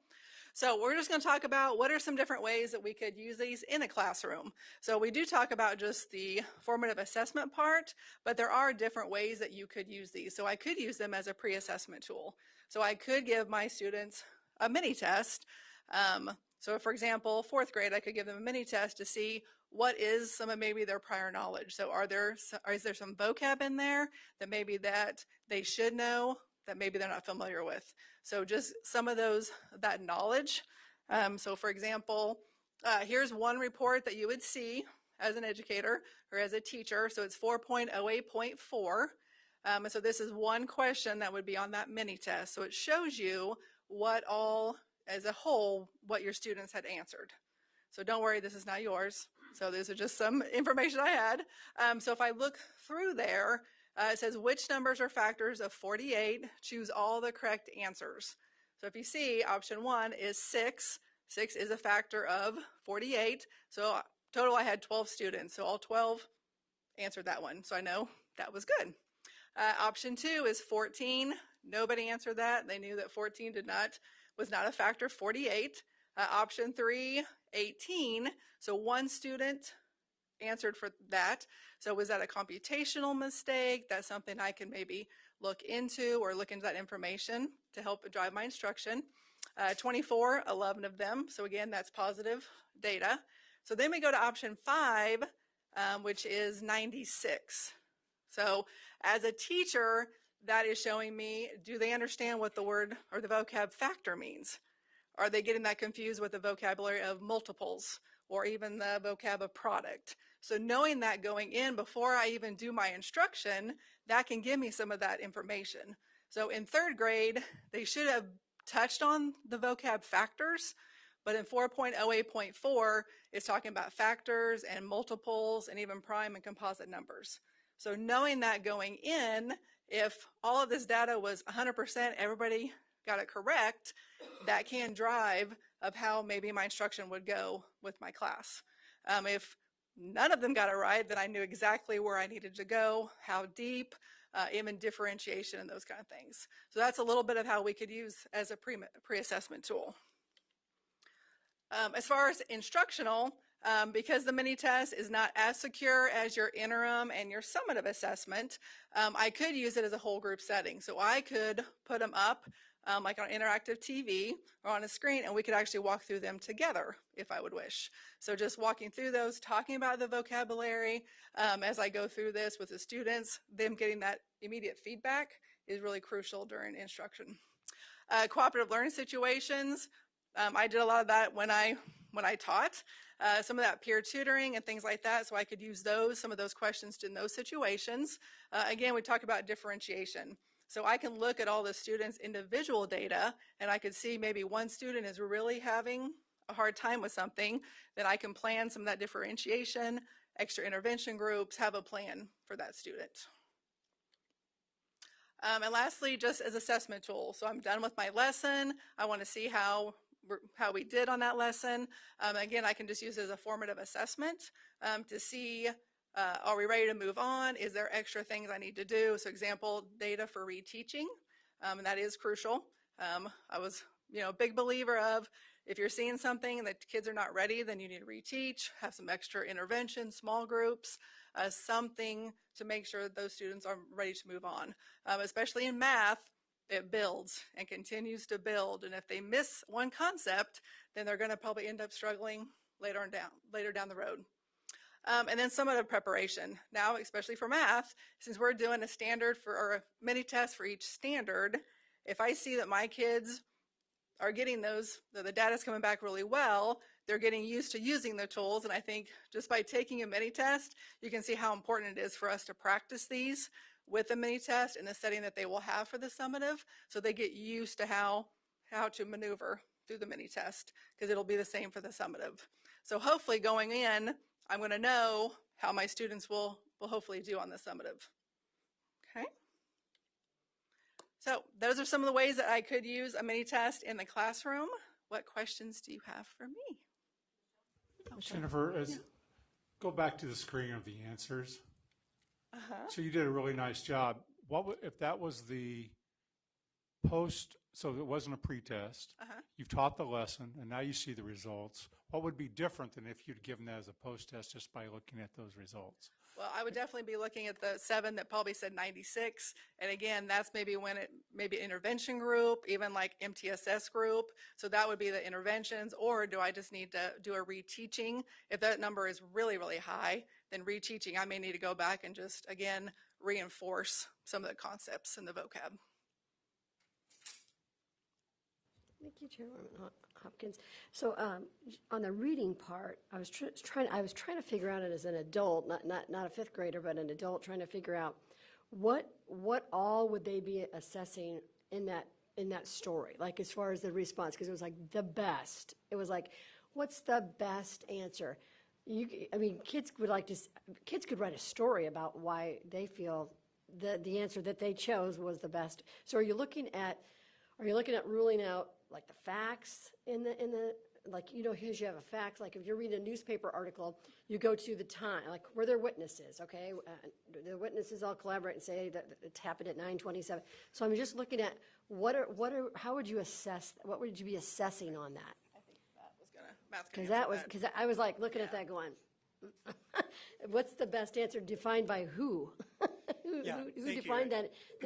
So we're just going to talk about what are some different ways that we could use these in a classroom. So we do talk about just the formative assessment part, but there are different ways that you could use these. So I could use them as a pre-assessment tool. So I could give my students a mini test. So for example, fourth grade, I could give them a mini test to see what is some of maybe their prior knowledge. So is there some vocab in there that maybe that they should know that maybe they're not familiar with? So just some of that knowledge. So for example, here's one report that you would see as an educator or as a teacher. So it's 4.08.4. And so this is one question that would be on that mini test. So it shows you what all, as a whole, what your students had answered. So don't worry, this is not yours. So these are just some information I had. So if I look through there, it says which numbers are factors of 48. Choose all the correct answers. So if you see, option 1 is 6. 6 is a factor of 48. So total, I had 12 students. So all 12 answered that one. So I know that was good. Option 2 is 14. Nobody answered that. They knew that 14 was not a factor of 48. Option 3, 18. So one student answered for that. So was that a computational mistake? That's something I can maybe look into or look into that information to help drive my instruction. 24, 11 of them. So again, that's positive data. So then we go to option 5, which is 96. So as a teacher, that is showing me, do they understand what the word or the vocab factor means? Are they getting that confused with the vocabulary of multiples or even the vocab of product? So knowing that going in before I even do my instruction, that can give me some of that information. So in third grade, they should have touched on the vocab factors, but in 4.08.4, it's talking about factors and multiples and even prime and composite numbers. So knowing that going in, if all of this data was 100%, everybody got it correct, that can drive of how maybe my instruction would go with my class. If none of them got it right, then I knew exactly where I needed to go, how deep, even differentiation and those kind of things. So that's a little bit of how we could use as a pre-assessment tool. As far as instructional, because the mini test is not as secure as your interim and your summative assessment, I could use it as a whole group setting. So I could put them up like on interactive TV or on a screen, and we could actually walk through them together if I would wish. So just walking through those, talking about the vocabulary as I go through this with the students, them getting that immediate feedback is really crucial during instruction. Cooperative learning situations, I did a lot of that when I taught. Some of that peer tutoring and things like that, so I could use some of those questions in those situations. Again, we talk about differentiation. So I can look at all the students' individual data, and I could see maybe one student is really having a hard time with something, then I can plan some of that differentiation, extra intervention groups, have a plan for that student. And lastly, just as assessment tool. So I'm done with my lesson. I want to see how we did on that lesson. Again, I can just use it as a formative assessment to see Are we ready to move on? Is there extra things I need to do? So example, data for reteaching, and that is crucial. I was, a big believer of if you're seeing something that kids are not ready, then you need to reteach, have some extra intervention, small groups, something to make sure that those students are ready to move on. Especially in math, it builds and continues to build. And if they miss one concept, then they're going to probably end up struggling later down the road. And then some of the preparation. Now, especially for math, since we're doing a standard or a mini test for each standard, if I see that my kids are getting those, the data's coming back really well, they're getting used to using the tools. And I think just by taking a mini test, you can see how important it is for us to practice these with a mini test in the setting that they will have for the summative, so they get used to how to maneuver through the mini test, because it'll be the same for the summative. So hopefully going in, I'm going to know how my students will hopefully do on the summative. Okay. So those are some of the ways that I could use a mini test in the classroom. What questions do you have for me? Jennifer, go back to the screen of the answers. So you did a really nice job. If that was the post, so it wasn't a pretest, you've taught the lesson, and now you see the results. What would be different than if you'd given that as a post-test just by looking at those results? Well, I would definitely be looking at the 7 that probably said 96. And again, that's maybe when maybe intervention group, even like MTSS group. So that would be the interventions. Or do I just need to do a reteaching? If that number is really, really high, then reteaching, I may need to go back and just, again, reinforce some of the concepts in the vocab. Thank you, Chairwoman Hopkins. So on the reading part, I was trying to figure out it as an adult, not a fifth grader, but an adult, trying to figure out what all would they be assessing in that story, like as far as the response, because it was like the best. It was like, what's the best answer? Kids could write a story about why they feel the answer that they chose was the best. So are you looking at ruling out like the facts in the like, here's you have a fact, like if you're reading a newspaper article, you go to the time, like were there witnesses, okay? The witnesses all collaborate and say that it happened at 9:27. So I'm just looking at how would you assess, what would you be assessing on that? I think that was gonna, Because I was like looking at that going, what's the best answer defined by who? who defined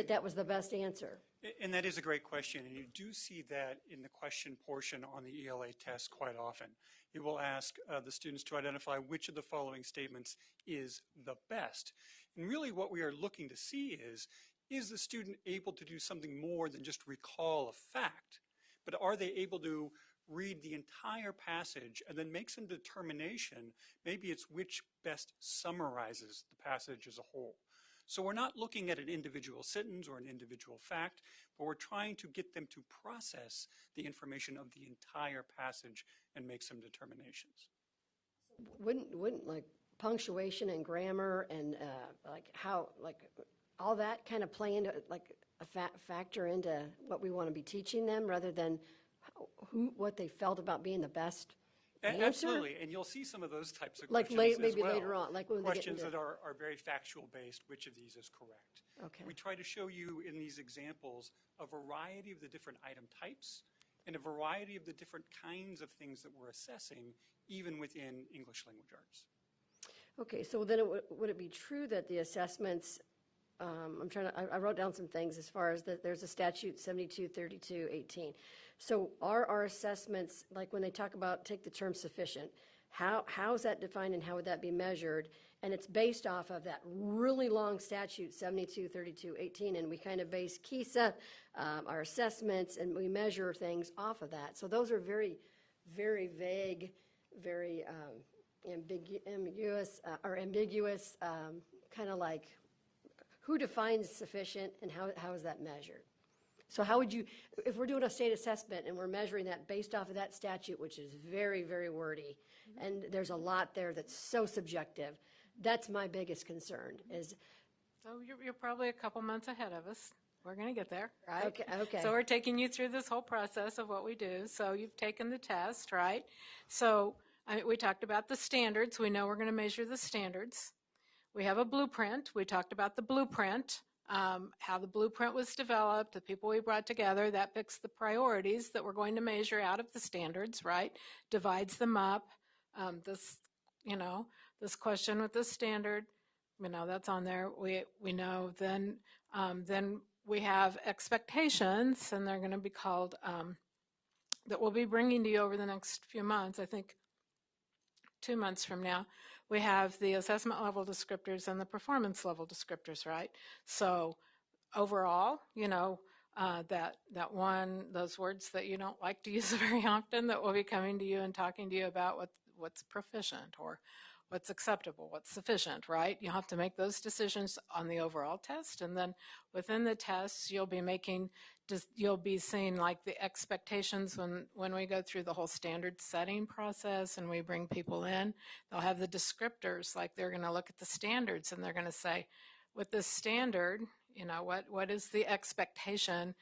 that was the best answer? And that is a great question, and you do see that in the question portion on the ELA test quite often. It will ask the students to identify which of the following statements is the best. And really what we are looking to see is the student able to do something more than just recall a fact, but are they able to read the entire passage and then make some determination, maybe it's which best summarizes the passage as a whole. So we're not looking at an individual sentence or an individual fact, but we're trying to get them to process the information of the entire passage and make some determinations. Wouldn't like punctuation and grammar and all that kind of play into like a factor into what we want to be teaching them rather than what they felt about being the best answer? Absolutely, and you'll see some of those types of like questions maybe as well. later on, like when questions they get into, that are very factual based, which of these is correct. Okay. We try to show you in these examples a variety of the different item types and a variety of the different kinds of things that we're assessing even within English language arts. Okay, so then would it be true that the assessments, I wrote down some things as far as that there's a statute 723218. So are our assessments, like when they talk about, take the term sufficient, how is that defined and how would that be measured? And it's based off of that really long statute 723218, and we kind of base Kissa, our assessments, and we measure things off of that. So those are very, very vague, very ambiguous, kind of like who defines sufficient and how is that measured? So how would you, if we're doing a state assessment and we're measuring that based off of that statute, which is very, very wordy, and there's a lot there that's so subjective, that's my biggest concern is. So you're probably a couple months ahead of us. We're going to get there, right? Okay. So we're taking you through this whole process of what we do. So you've taken the test, right? So we talked about the standards. We know we're going to measure the standards. we have a blueprint. We talked about the blueprint, how the blueprint was developed, the people we brought together. That picks the priorities that we're going to measure out of the standards, right? Divides them up. This, this question with this standard, that's on there. We know then we have expectations, and they're going to be called, that we'll be bringing to you over the next few months, I think 2 months from now. We have the assessment level descriptors and the performance level descriptors, right? So overall, those words that you don't like to use very often, that will be coming to you and talking to you about what's proficient or what's acceptable, what's sufficient, right? You'll have to make those decisions on the overall test, and then within the tests, you'll be seeing like the expectations when we go through the whole standard setting process and we bring people in. They'll have the descriptors, like they're going to look at the standards and they're going to say, with this standard, what is the expectation?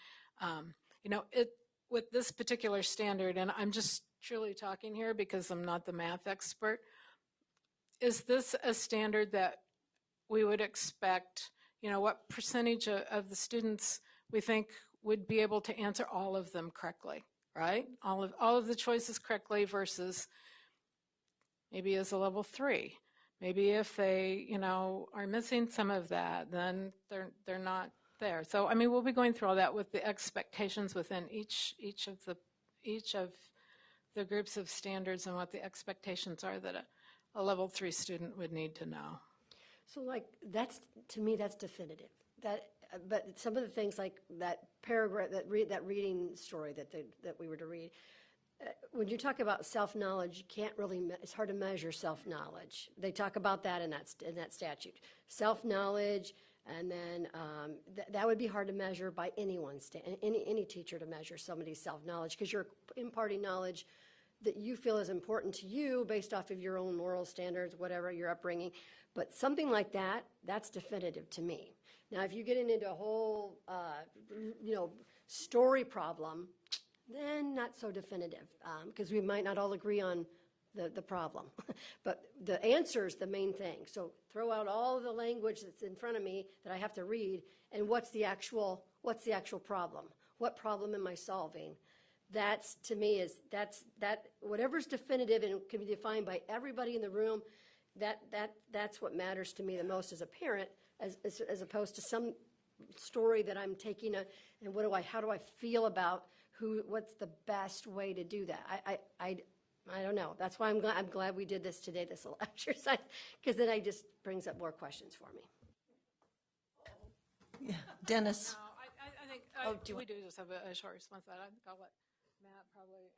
With this particular standard, and I'm just truly talking here because I'm not the math expert. Is this a standard that we would expect, what percentage of the students we think would be able to answer all of them correctly, right? All of the choices correctly versus maybe as a level 3. Maybe if they, are missing some of that, then they're not there. So, we'll be going through all that with the expectations within each of the groups of standards and what the expectations are that a level 3 student would need to know. So to me, that's definitive. But some of the things like that paragraph, that reading story that we were to read, when you talk about self-knowledge, you can't really, it's hard to measure self-knowledge. They talk about that in that statute. Self-knowledge, and then that would be hard to measure by any teacher to measure somebody's self-knowledge, because you're imparting knowledge that you feel is important to you based off of your own moral standards, whatever your upbringing. But something like that, that's definitive to me. Now, if you get into a whole, story problem, then not so definitive, because we might not all agree on the problem. But the answer is the main thing. So throw out all of the language that's in front of me that I have to read, and what's the actual problem? What problem am I solving? That's, to me, that whatever's definitive and can be defined by everybody in the room, that's what matters to me the most as a parent, as opposed to some story that I'm taking and how do I feel about what's the best way to do that? I don't know. That's why I'm glad we did this today, this little exercise, because then it just brings up more questions for me. Yeah. Dennis. I think we do just have a short response to that. I think I'll let Matt probably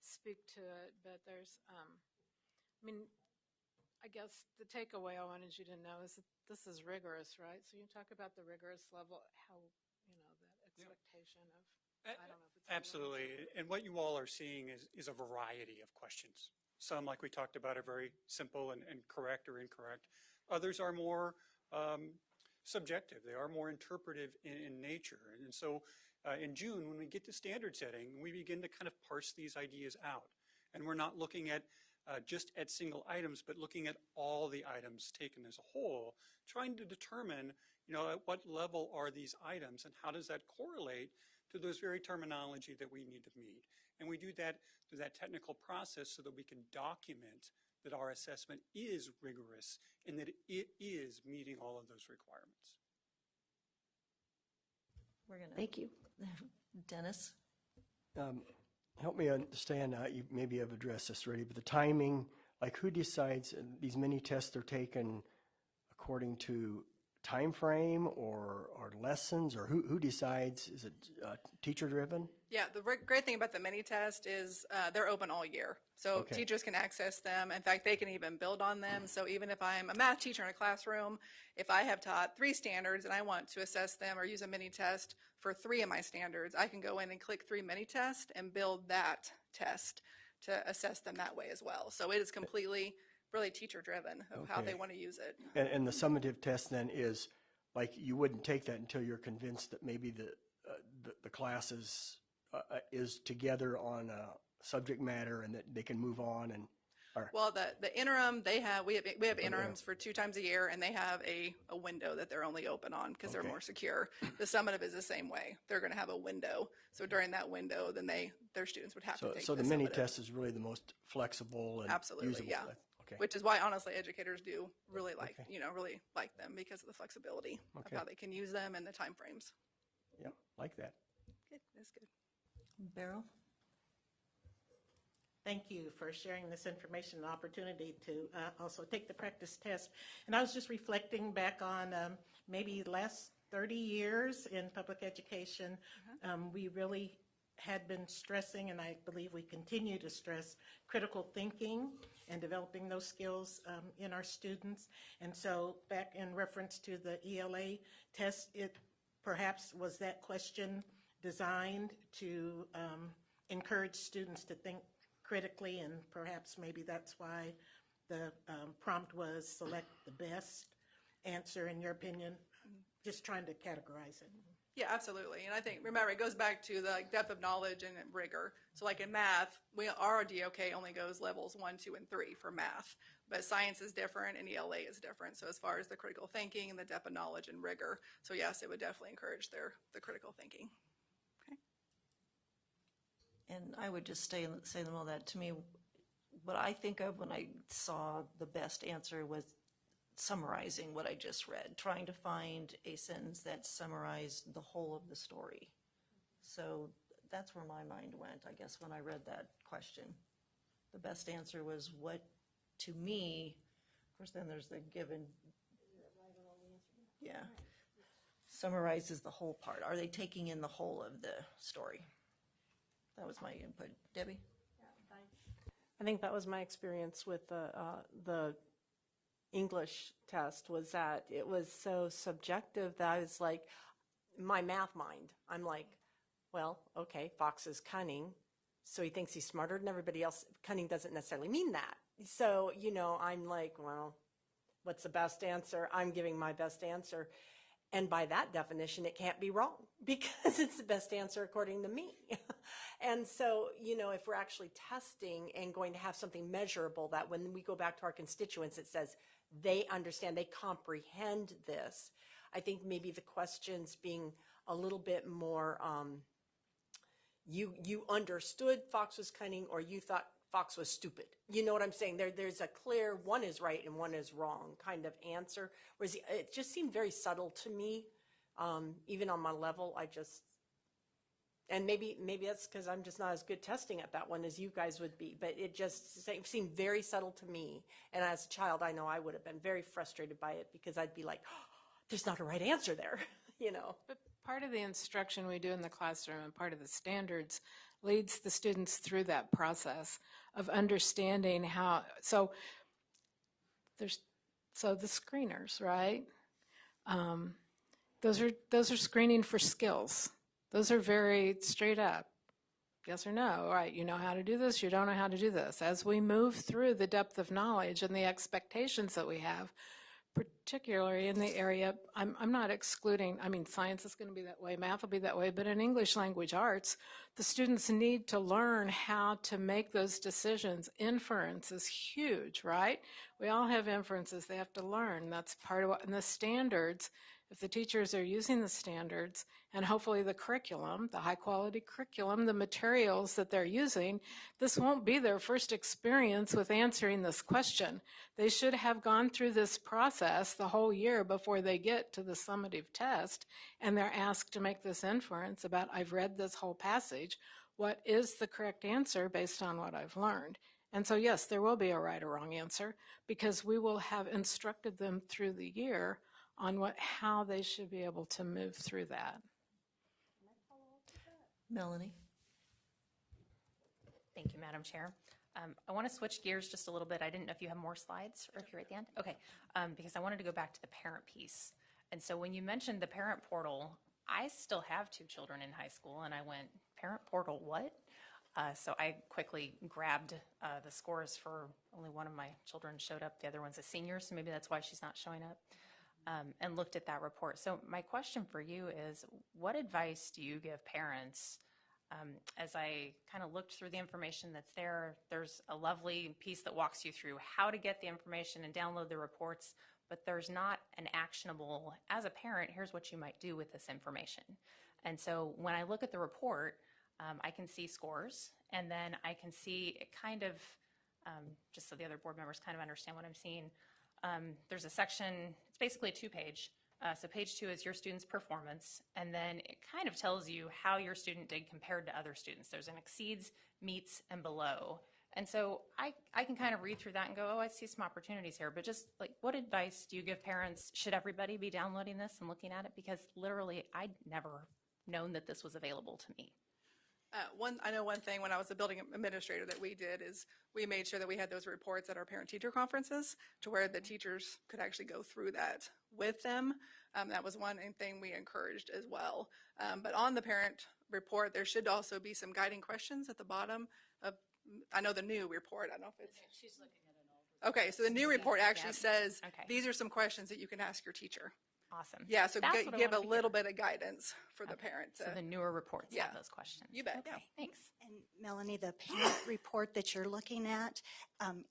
speak to it, but there's, I guess the takeaway I wanted you to know is that this is rigorous, right? So you talk about the rigorous level, how, that expectation of, I don't know if it's Absolutely. And what you all are seeing is a variety of questions. Some, like we talked about, are very simple and correct or incorrect. Others are more subjective. They are more interpretive in nature. And so in June, when we get to standard setting, we begin to kind of parse these ideas out. And we're not looking at just at single items, but looking at all the items taken as a whole, trying to determine, at what level are these items and how does that correlate to those very terminology that we need to meet. And we do that through that technical process so that we can document that our assessment is rigorous and that it is meeting all of those requirements. Thank you. Dennis? Help me understand, you maybe have addressed this already, but the timing, like who decides these mini tests are taken according to time frame or lessons, or who decides? Is it teacher driven? Yeah, the great thing about the mini test is they're open all year. So teachers can access them. In fact, they can even build on them. So even if I'm a math teacher in a classroom, if I have taught 3 standards and I want to assess them or use a mini test for 3 of my standards, I can go in and click 3 mini tests and build that test to assess them that way as well. So it is completely really teacher driven of how they want to use it. And the summative test then is like you wouldn't take that until you're convinced that maybe the class is together on a subject matter and that they can move on. And Well, the interim, we have interims for 2 times a year, and they have a window that they're only open on because they're more secure. The summative is the same way. They're going to have a window. So during that window, then their students would have to take So the mini summative. test is really the most flexible and Absolutely, usable. yeah. Okay. Which is why, honestly, educators do really like, really like them because of the flexibility of how they can use them and the time frames. Yep, like that. Good, that's good. Beryl? Thank you for sharing this information and opportunity to also take the practice test. And I was just reflecting back on maybe last 30 years in public education. We really had been stressing, and I believe we continue to stress, critical thinking and developing those skills in our students. And so back in reference to the ELA test, it perhaps was that question designed to encourage students to think critically, and perhaps maybe that's why the prompt was select the best answer in your opinion. Just trying to categorize it. Yeah, absolutely. And I think, remember, it goes back to the depth of knowledge and rigor. So like in math, our DOK only goes levels 1, 2, and 3 for math, but science is different and ELA is different. So as far as the critical thinking and the depth of knowledge and rigor, so yes, it would definitely encourage the critical thinking. And I would just say in the middle of that, to me, what I think of when I saw the best answer was summarizing what I just read, trying to find a sentence that summarized the whole of the story. So that's where my mind went, I guess, when I read that question. The best answer was what, to me, of course, then there's the given, summarizes the whole part. Are they taking in the whole of the story? That was my input. Debbie? I think that was my experience with the English test, was that it was so subjective that I was like, my math mind, I'm like, well, okay, Fox is cunning, so he thinks he's smarter than everybody else. Cunning doesn't necessarily mean that. So, I'm like, well, what's the best answer? I'm giving my best answer. And by that definition, it can't be wrong because it's the best answer according to me. And so, if we're actually testing and going to have something measurable that when we go back to our constituents, it says they understand, they comprehend this. I think maybe the questions being a little bit more, you understood Fox was cunning or you thought Fox was stupid. You know what I'm saying? There's a clear one is right and one is wrong kind of answer. Whereas it just seemed very subtle to me, even on my level. And maybe that's because I'm just not as good testing at that one as you guys would be. But it just seemed very subtle to me. And as a child, I know I would have been very frustrated by it because I'd be like, oh, there's not a right answer there, But part of the instruction we do in the classroom and part of the standards leads the students through that process of understanding how, so the screeners, right? Those are screening for skills. Those are very straight up. Yes or no, right? You know how to do this, you don't know how to do this. As we move through the depth of knowledge and the expectations that we have, particularly in the area, I'm not excluding, science is going to be that way, math will be that way, but in English language arts, the students need to learn how to make those decisions. Inference is huge, right? We all have inferences they have to learn. That's part of what, and the standards, if the teachers are using the standards and hopefully the curriculum, the high quality curriculum, the materials that they're using, this won't be their first experience with answering this question. They should have gone through this process the whole year before they get to the summative test and they're asked to make this inference about, I've read this whole passage, what is the correct answer based on what I've learned? And so yes, there will be a right or wrong answer because we will have instructed them through the year on how they should be able to move through that. Melanie? Thank you, Madam Chair. I want to switch gears just a little bit. I didn't know if you have more slides or if you're at the end. Okay, because I wanted to go back to the parent piece. And so when you mentioned the parent portal, I still have 2 children in high school, and I went, parent portal, what? So I quickly grabbed the scores for only one of my children showed up. The other one's a senior, so maybe that's why she's not showing up. And looked at that report. So my question for you is, what advice do you give parents As I kind of looked through the information that's there, there's a lovely piece that walks you through how to get the information and download the reports, but there's not an actionable, as a parent, here's what you might do with this information. And so when I look at the report, I can see scores, and then I can see it kind of, just so the other board members kind of understand what I'm seeing, there's a section, it's basically a 2-page. So page 2 is your student's performance, and then it kind of tells you how your student did compared to other students. There's an exceeds, meets, and below. And so I can kind of read through that and go, oh, I see some opportunities here. But just like, what advice do you give parents? Should everybody be downloading this and looking at it? Because literally, I'd never known that this was available to me. I know one thing when I was a building administrator that we did is we made sure that we had those reports at our parent-teacher conferences to where the teachers could actually go through that with them. That was one thing we encouraged as well. But on the parent report, there should also be some guiding questions at the bottom of, I know the new report, I don't know if it's. She's looking at an old. Okay, so the new report actually Yep. says, Okay. these are some questions that you can ask your teacher. Awesome. Yeah, so That's what I give a wanted to little hear. bit of guidance for the parent. So the newer reports yeah. have those questions. You bet, Okay, yeah. thanks. And Melanie, the parent report that you're looking at,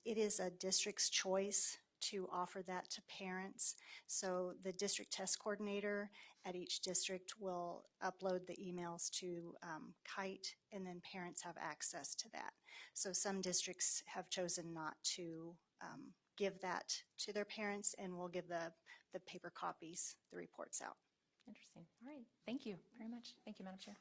it is a district's choice to offer that to parents. So the district test coordinator at each district will upload the emails to KITE, and then parents have access to that. So some districts have chosen not to give that to their parents, and will give the paper copies, the reports out. Interesting. All right. Thank you very much. Thank you, Madam Chair.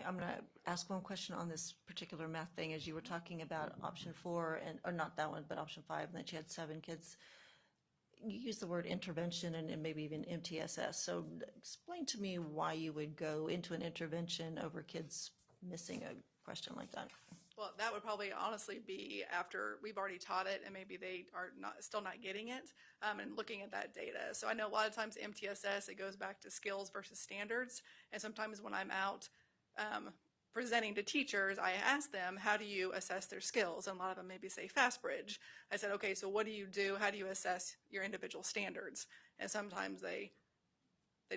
I'm going to ask one question on this particular math thing. As you were talking about option 4, or not that one, but option 5, and that you had 7 kids. You used the word intervention and maybe even MTSS. So explain to me why you would go into an intervention over kids missing a question like that. Well, that would probably honestly be after we've already taught it and maybe they are still not getting it, and looking at that data. So I know a lot of times MTSS, it goes back to skills versus standards. And sometimes when I'm out presenting to teachers, I ask them, how do you assess their skills? And a lot of them maybe say FastBridge. I said, okay, so what do you do? How do you assess your individual standards? And sometimes they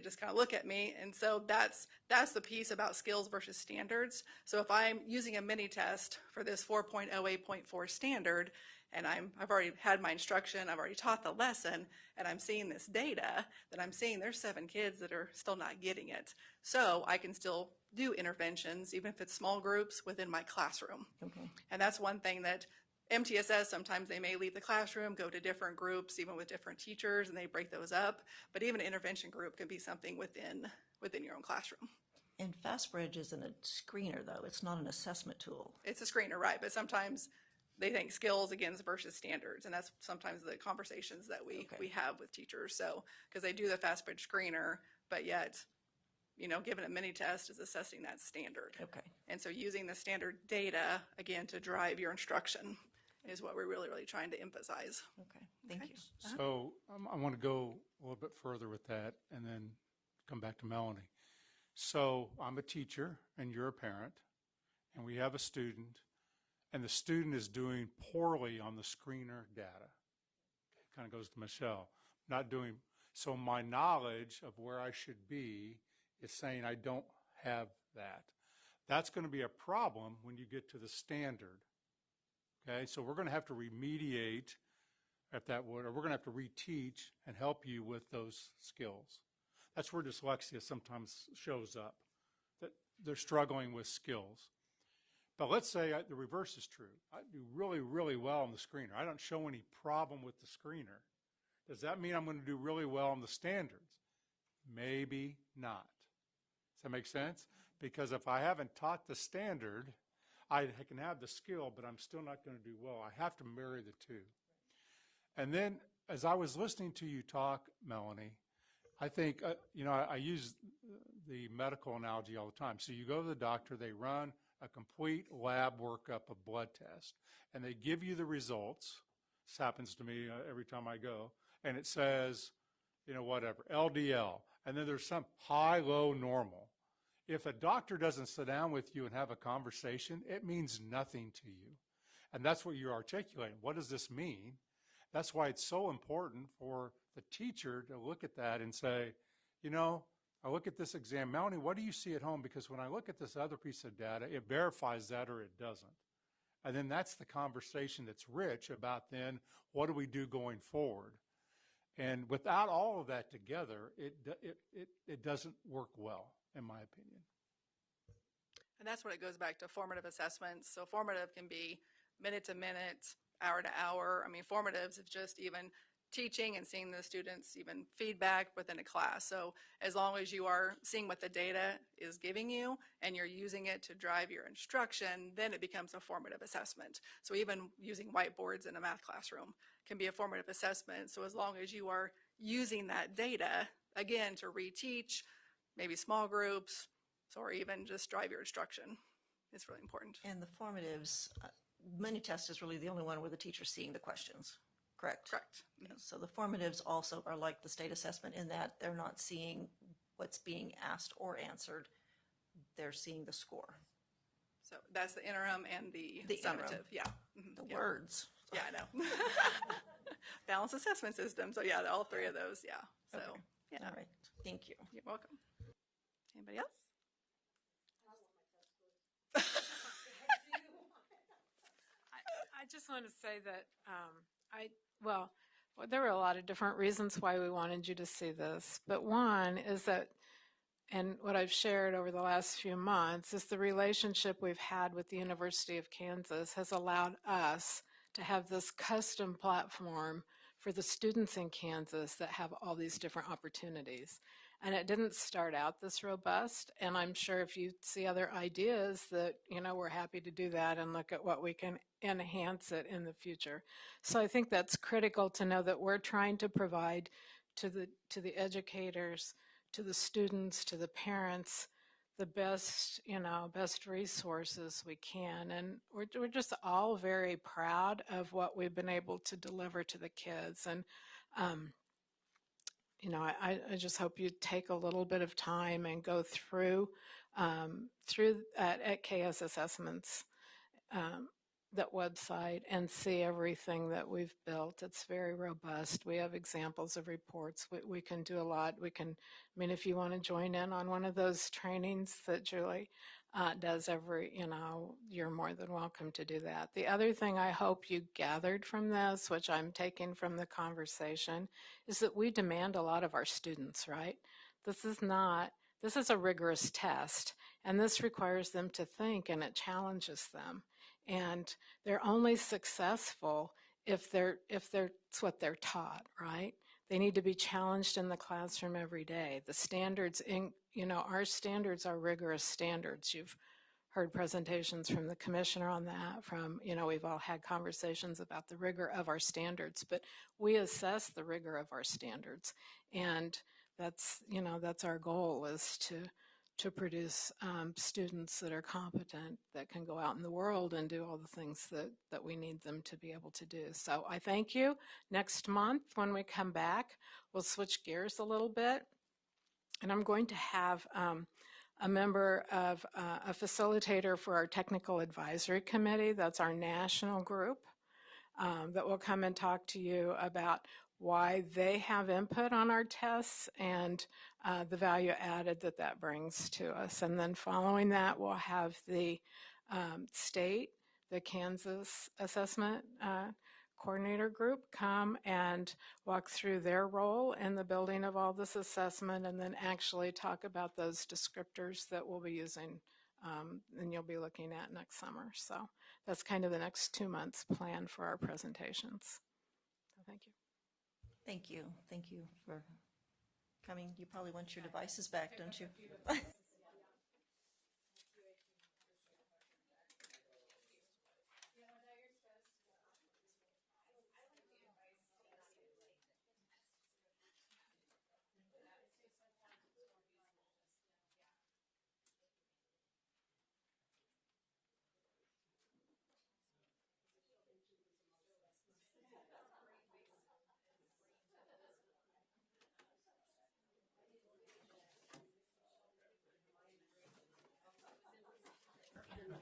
just kind of look at me. And so that's the piece about skills versus standards. So if I'm using a mini test for this 4.08.4 standard, and I've already had my instruction, I've already taught the lesson, and I'm seeing this data, then I'm seeing there's 7 kids that are still not getting it. So I can still do interventions, even if it's small groups within my classroom. Okay. And that's one thing that MTSS, sometimes they may leave the classroom, go to different groups, even with different teachers, and they break those up. But even an intervention group can be something within your own classroom. And FastBridge isn't a screener, though. It's not an assessment tool. It's a screener, right? But sometimes they think skills against versus standards, and that's sometimes the conversations that we have with teachers. So because they do the FastBridge screener, but yet, given a mini test is assessing that standard. Okay. And so using the standard data again to drive your instruction is what we're really, really trying to emphasize. Okay. Thank you. So I want to go a little bit further with that and then come back to Melanie. So I'm a teacher and you're a parent, and we have a student, and the student is doing poorly on the screener data. It kind of goes to Michelle. Not doing, so my knowledge of where I should be is saying I don't have that. That's going to be a problem when you get to the standard. Okay, so we're going to have to remediate, if that would, or we're going to have to reteach and help you with those skills. That's where dyslexia sometimes shows up, that they're struggling with skills. But let's say the reverse is true. I do really, really well on the screener. I don't show any problem with the screener. Does that mean I'm going to do really well on the standards? Maybe not. Does that make sense? Because if I haven't taught the standard, I can have the skill, but I'm still not going to do well. I have to marry the two. And then as I was listening to you talk, Melanie, I think, I use the medical analogy all the time. So you go to the doctor, they run a complete lab workup of blood tests, and they give you the results. This happens to me every time I go, and it says, whatever, LDL, and then there's some high, low, normal. If a doctor doesn't sit down with you and have a conversation, it means nothing to you. And that's what you're articulating. What does this mean? That's why it's so important for the teacher to look at that and say, I look at this exam. Melanie, what do you see at home? Because when I look at this other piece of data, it verifies that or it doesn't. And then that's the conversation that's rich about then what do we do going forward? And without all of that together, it doesn't work well, in my opinion. And that's when it goes back to formative assessments. So formative can be minute to minute, hour to hour. I mean, formatives is just even teaching and seeing the students even feedback within a class. So as long as you are seeing what the data is giving you and you're using it to drive your instruction, then it becomes a formative assessment. So even using whiteboards in a math classroom can be a formative assessment. So as long as you are using that data, again, to reteach, maybe small groups, or even just drive your instruction, it's really important. And the formatives, mini test is really the only one where the teacher's seeing the questions, correct? Correct. Yeah, so the formatives also are like the state assessment in that they're not seeing what's being asked or answered. They're seeing the score. So that's the interim and the summative. Interim. Yeah. The words. Yeah, I know. Balanced assessment system. So yeah, all three of those. Yeah. So okay. Yeah. All right. Thank you. You're welcome. Anybody else? I just want to say that well, there were a lot of different reasons why we wanted you to see this, but one is that, and what I've shared over the last few months, is the relationship we've had with the University of Kansas has allowed us to have this custom platform for the students in Kansas that have all these different opportunities. And it didn't start out this robust, and I'm sure if you see other ideas that, we're happy to do that and look at what we can enhance it in the future. So I think that's critical to know that we're trying to provide to the educators, to the students, to the parents, the best, best resources we can. And we're just all very proud of what we've been able to deliver to the kids. And, I just hope you take a little bit of time and go through at KS Assessments, that website, and see everything that we've built. It's very robust. We have examples of reports. We can do a lot. If you want to join in on one of those trainings that Julie does you're more than welcome to do that. The other thing I hope you gathered from this, which I'm taking from the conversation, is that we demand a lot of our students, right? This is a rigorous test, and this requires them to think, and it challenges them. And they're only successful if it's what they're taught, right? They need to be challenged in the classroom every day. The standards, our standards are rigorous standards. You've heard presentations from the commissioner on that. We've all had conversations about the rigor of our standards, but we assess the rigor of our standards, and that's our goal, is to produce students that are competent, that can go out in the world and do all the things that we need them to be able to do. So I thank you. Next month, when we come back, we'll switch gears a little bit, and I'm going to have a member of a facilitator for our technical advisory committee. That's our national group that will come and talk to you about why they have input on our tests and the value added that brings to us. And then following that, we'll have the Kansas Assessment Coordinator Group come and walk through their role in the building of all this assessment, and then actually talk about those descriptors that we'll be using and you'll be looking at next summer. So that's kind of the next 2 months plan for our presentations. So thank you. Thank you. Thank you for coming. You probably want your devices back, don't you?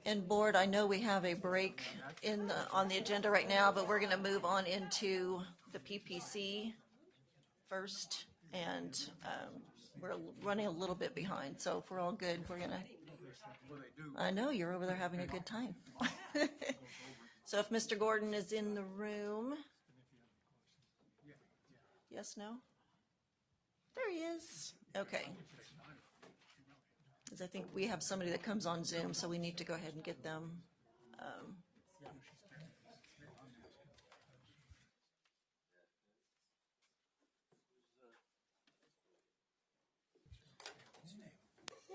And board, I know we have a break on the agenda right now, but we're going to move on into the PPC first, and we're running a little bit behind. So if we're all good, we're gonna. I know you're over there having a good time. So if Mr. Gordon is in the room, yes, no? There he is. Okay. Because I think we have somebody that comes on Zoom, so we need to go ahead and get them.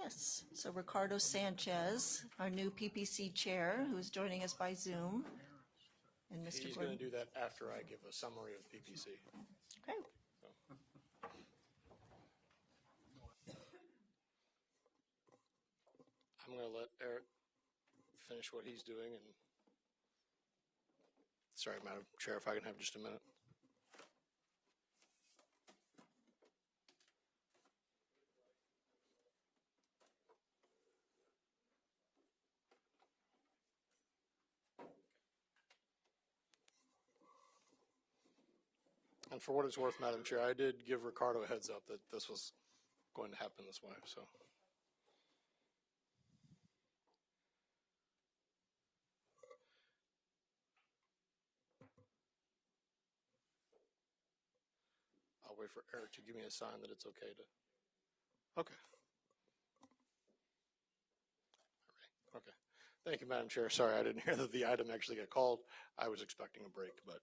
Yes, so Ricardo Sanchez, our new PPC chair, who's joining us by Zoom. And Mr. He's going to do that after I give a summary of PPC. Okay. I'm going to let Eric finish what he's doing. And sorry, Madam Chair, if I can have just a minute. And for what it's worth, Madam Chair, I did give Ricardo a heads up that this was going to happen this way. So. I'll wait for Eric to give me a sign that it's okay to. Okay. All right. Okay. Thank you, Madam Chair. Sorry, I didn't hear that the item actually got called. I was expecting a break, but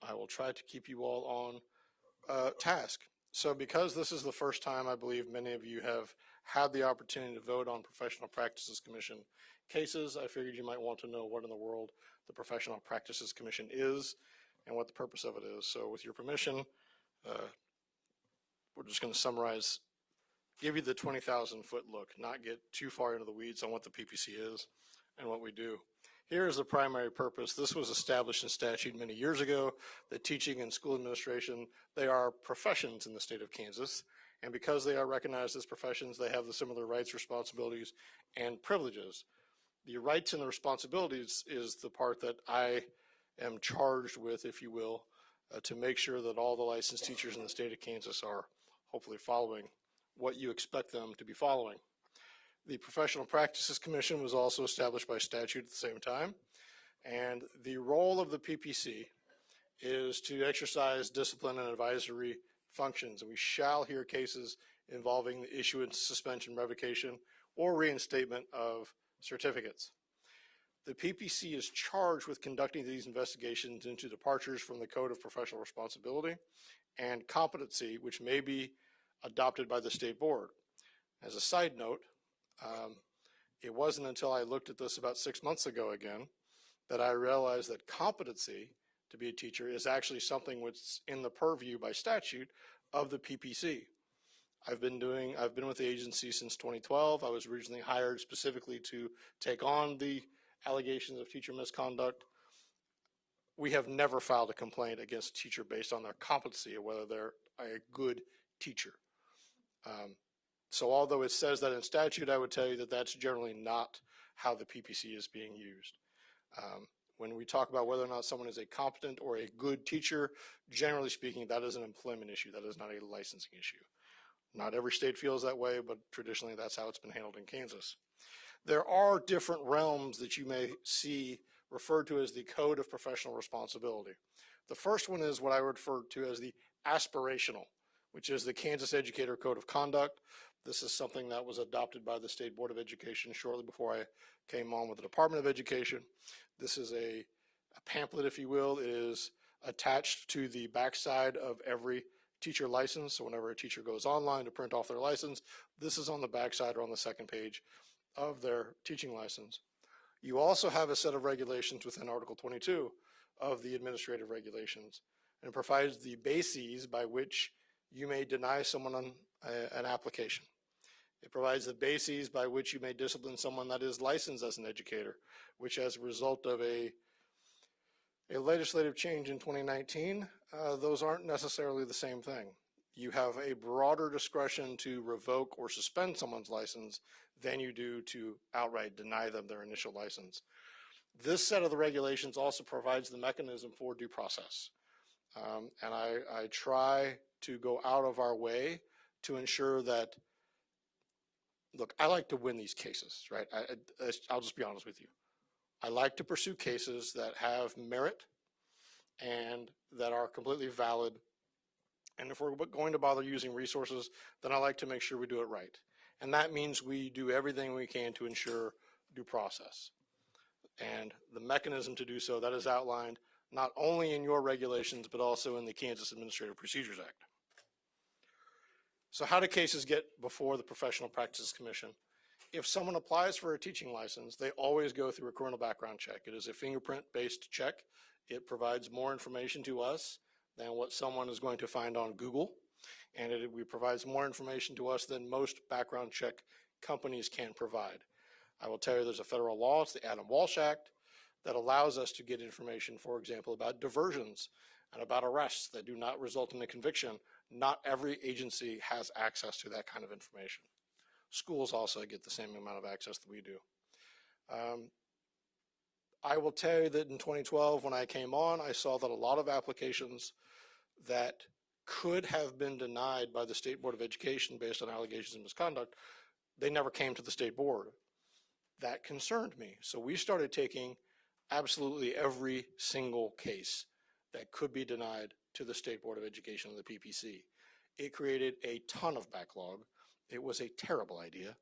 I will try to keep you all on task. So because this is the first time I believe many of you have had the opportunity to vote on Professional Practices Commission cases, I figured you might want to know what in the world the Professional Practices Commission is and what the purpose of it is. So with your permission, we're just going to summarize, give you the 20,000 foot look, not get too far into the weeds on what the PPC is and what we do. Here is the primary purpose. This was established in statute many years ago that teaching and school administration, they are professions in the state of Kansas. And because they are recognized as professions, they have the similar rights, responsibilities, and privileges. The rights and the responsibilities is the part that I am charged with, if you will, to make sure that all the licensed teachers in the state of Kansas are hopefully following what you expect them to be following. The Professional Practices Commission was also established by statute at the same time, and the role of the PPC is to exercise discipline and advisory functions, and we shall hear cases involving the issuance, suspension, revocation, or reinstatement of certificates. The PPC is charged with conducting these investigations into departures from the Code of Professional Responsibility and competency, which may be adopted by the state board. As a side note, it wasn't until I looked at this about 6 months ago again that I realized that competency to be a teacher is actually something which is in the purview by statute of the PPC. I've been with the agency since 2012. I was originally hired specifically to take on the allegations of teacher misconduct. We have never filed a complaint against a teacher based on their competency or whether they're a good teacher. So although it says that in statute, I would tell you that that's generally not how the PPC is being used. When we talk about whether or not someone is a competent or a good teacher, generally speaking, that is an employment issue. That is not a licensing issue. Not every state feels that way, but traditionally that's how it's been handled in Kansas. There are different realms that you may see referred to as the Code of Professional Responsibility. The first one is what I refer to as the aspirational, which is the Kansas Educator Code of Conduct. This is something that was adopted by the State Board of Education shortly before I came on with the Department of Education. This is a pamphlet, if you will. It is attached to the backside of every teacher license. So whenever a teacher goes online to print off their license, this is on the backside or on the second page of their teaching license. You also have a set of regulations within Article 22 of the administrative regulations, and it provides the bases by which you may deny someone an application. It provides the bases by which you may discipline someone that is licensed as an educator, which as a result of a legislative change in 2019, those aren't necessarily the same thing. You have a broader discretion to revoke or suspend someone's license than you do to outright deny them their initial license. This set of the regulations also provides the mechanism for due process. And I try to go out of our way to ensure that, look, I like to win these cases, right? I'll just be honest with you. I like to pursue cases that have merit and that are completely valid. And if we're going to bother using resources, then I like to make sure we do it right. And that means we do everything we can to ensure due process. And the mechanism to do so, that is outlined not only in your regulations, but also in the Kansas Administrative Procedures Act. So how do cases get before the Professional Practices Commission? If someone applies for a teaching license, they always go through a criminal background check. It is a fingerprint-based check. It provides more information to us than what someone is going to find on Google, and it provides more information to us than most background check companies can provide. I will tell you there's a federal law, it's the Adam Walsh Act, that allows us to get information, for example, about diversions and about arrests that do not result in a conviction. Not every agency has access to that kind of information. Schools also get the same amount of access that we do. I will tell you that in 2012, when I came on, I saw that a lot of applications that could have been denied by the State Board of Education based on allegations of misconduct, they never came to the state board. That concerned me. So we started taking absolutely every single case that could be denied to the State Board of Education and the PPC. It created a ton of backlog. It was a terrible idea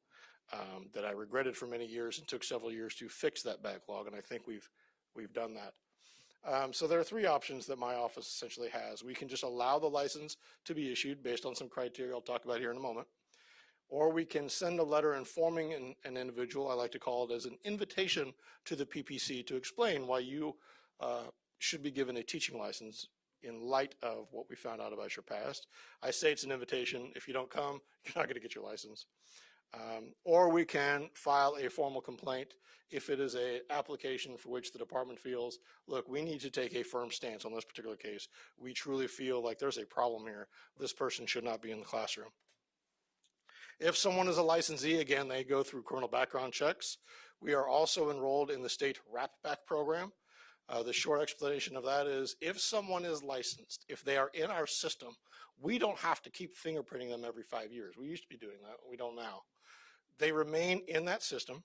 that I regretted for many years and took several years to fix that backlog, and I think we've done that. So there are three options that my office essentially has. We can just allow the license to be issued based on some criteria I'll talk about here in a moment, or we can send a letter informing an individual, I like to call it as an invitation to the PPC to explain why you should be given a teaching license in light of what we found out about your past. I say it's an invitation. If you don't come, you're not going to get your license. Or we can file a formal complaint if it is an application for which the department feels, look, we need to take a firm stance on this particular case. We truly feel like there's a problem here. This person should not be in the classroom. If someone is a licensee, again, they go through criminal background checks. We are also enrolled in the state RAP-BAC program. The short explanation of that is if someone is licensed, if they are in our system, we don't have to keep fingerprinting them every 5 years. We used to be doing that. We don't now. They remain in that system.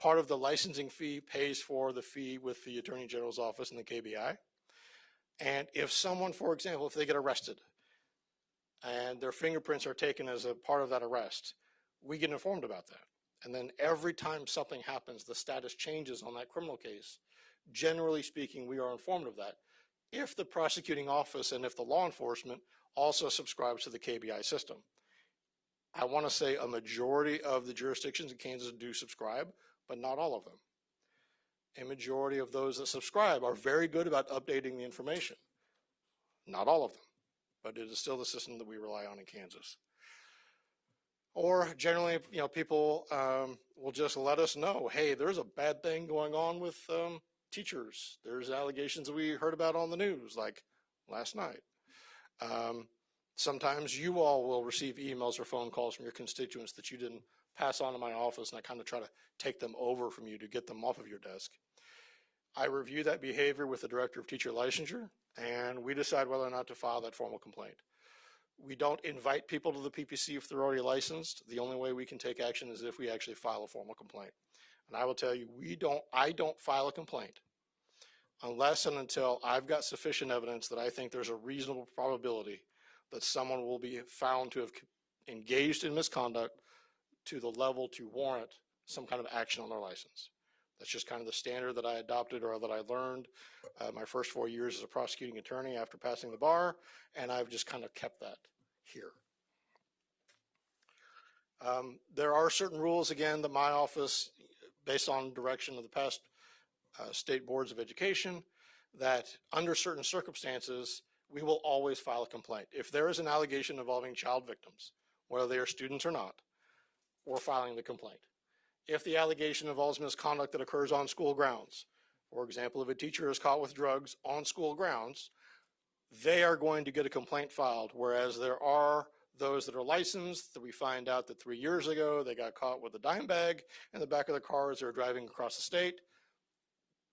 Part of the licensing fee pays for the fee with the Attorney General's office and the KBI. And if someone, for example, if they get arrested and their fingerprints are taken as a part of that arrest, we get informed about that. And then every time something happens, the status changes on that criminal case. Generally speaking, we are informed of that. If the prosecuting office and if the law enforcement also subscribes to the KBI system. I want to say a majority of the jurisdictions in Kansas do subscribe, but not all of them. A majority of those that subscribe are very good about updating the information. Not all of them, but it is still the system that we rely on in Kansas. Or generally, people will just let us know, hey, there's a bad thing going on with teachers. There's allegations that we heard about on the news, like last night. Sometimes you all will receive emails or phone calls from your constituents that you didn't pass on to my office, and I kind of try to take them over from you to get them off of your desk. I review that behavior with the Director of Teacher Licensure, and we decide whether or not to file that formal complaint. We don't invite people to the PPC if they're already licensed. The only way we can take action is if we actually file a formal complaint. And I will tell you, I don't file a complaint unless and until I've got sufficient evidence that I think there's a reasonable probability that someone will be found to have engaged in misconduct to the level to warrant some kind of action on their license. That's just kind of the standard that I adopted or that I learned my first 4 years as a prosecuting attorney after passing the bar, and I've just kind of kept that here. There are certain rules, again, that my office, based on direction of the past state boards of education, that under certain circumstances, we will always file a complaint. If there is an allegation involving child victims, whether they are students or not, we're filing the complaint. If the allegation involves misconduct that occurs on school grounds, for example, if a teacher is caught with drugs on school grounds, they are going to get a complaint filed, whereas there are those that are licensed that we find out that 3 years ago they got caught with a dime bag in the back of the car as they were driving across the state.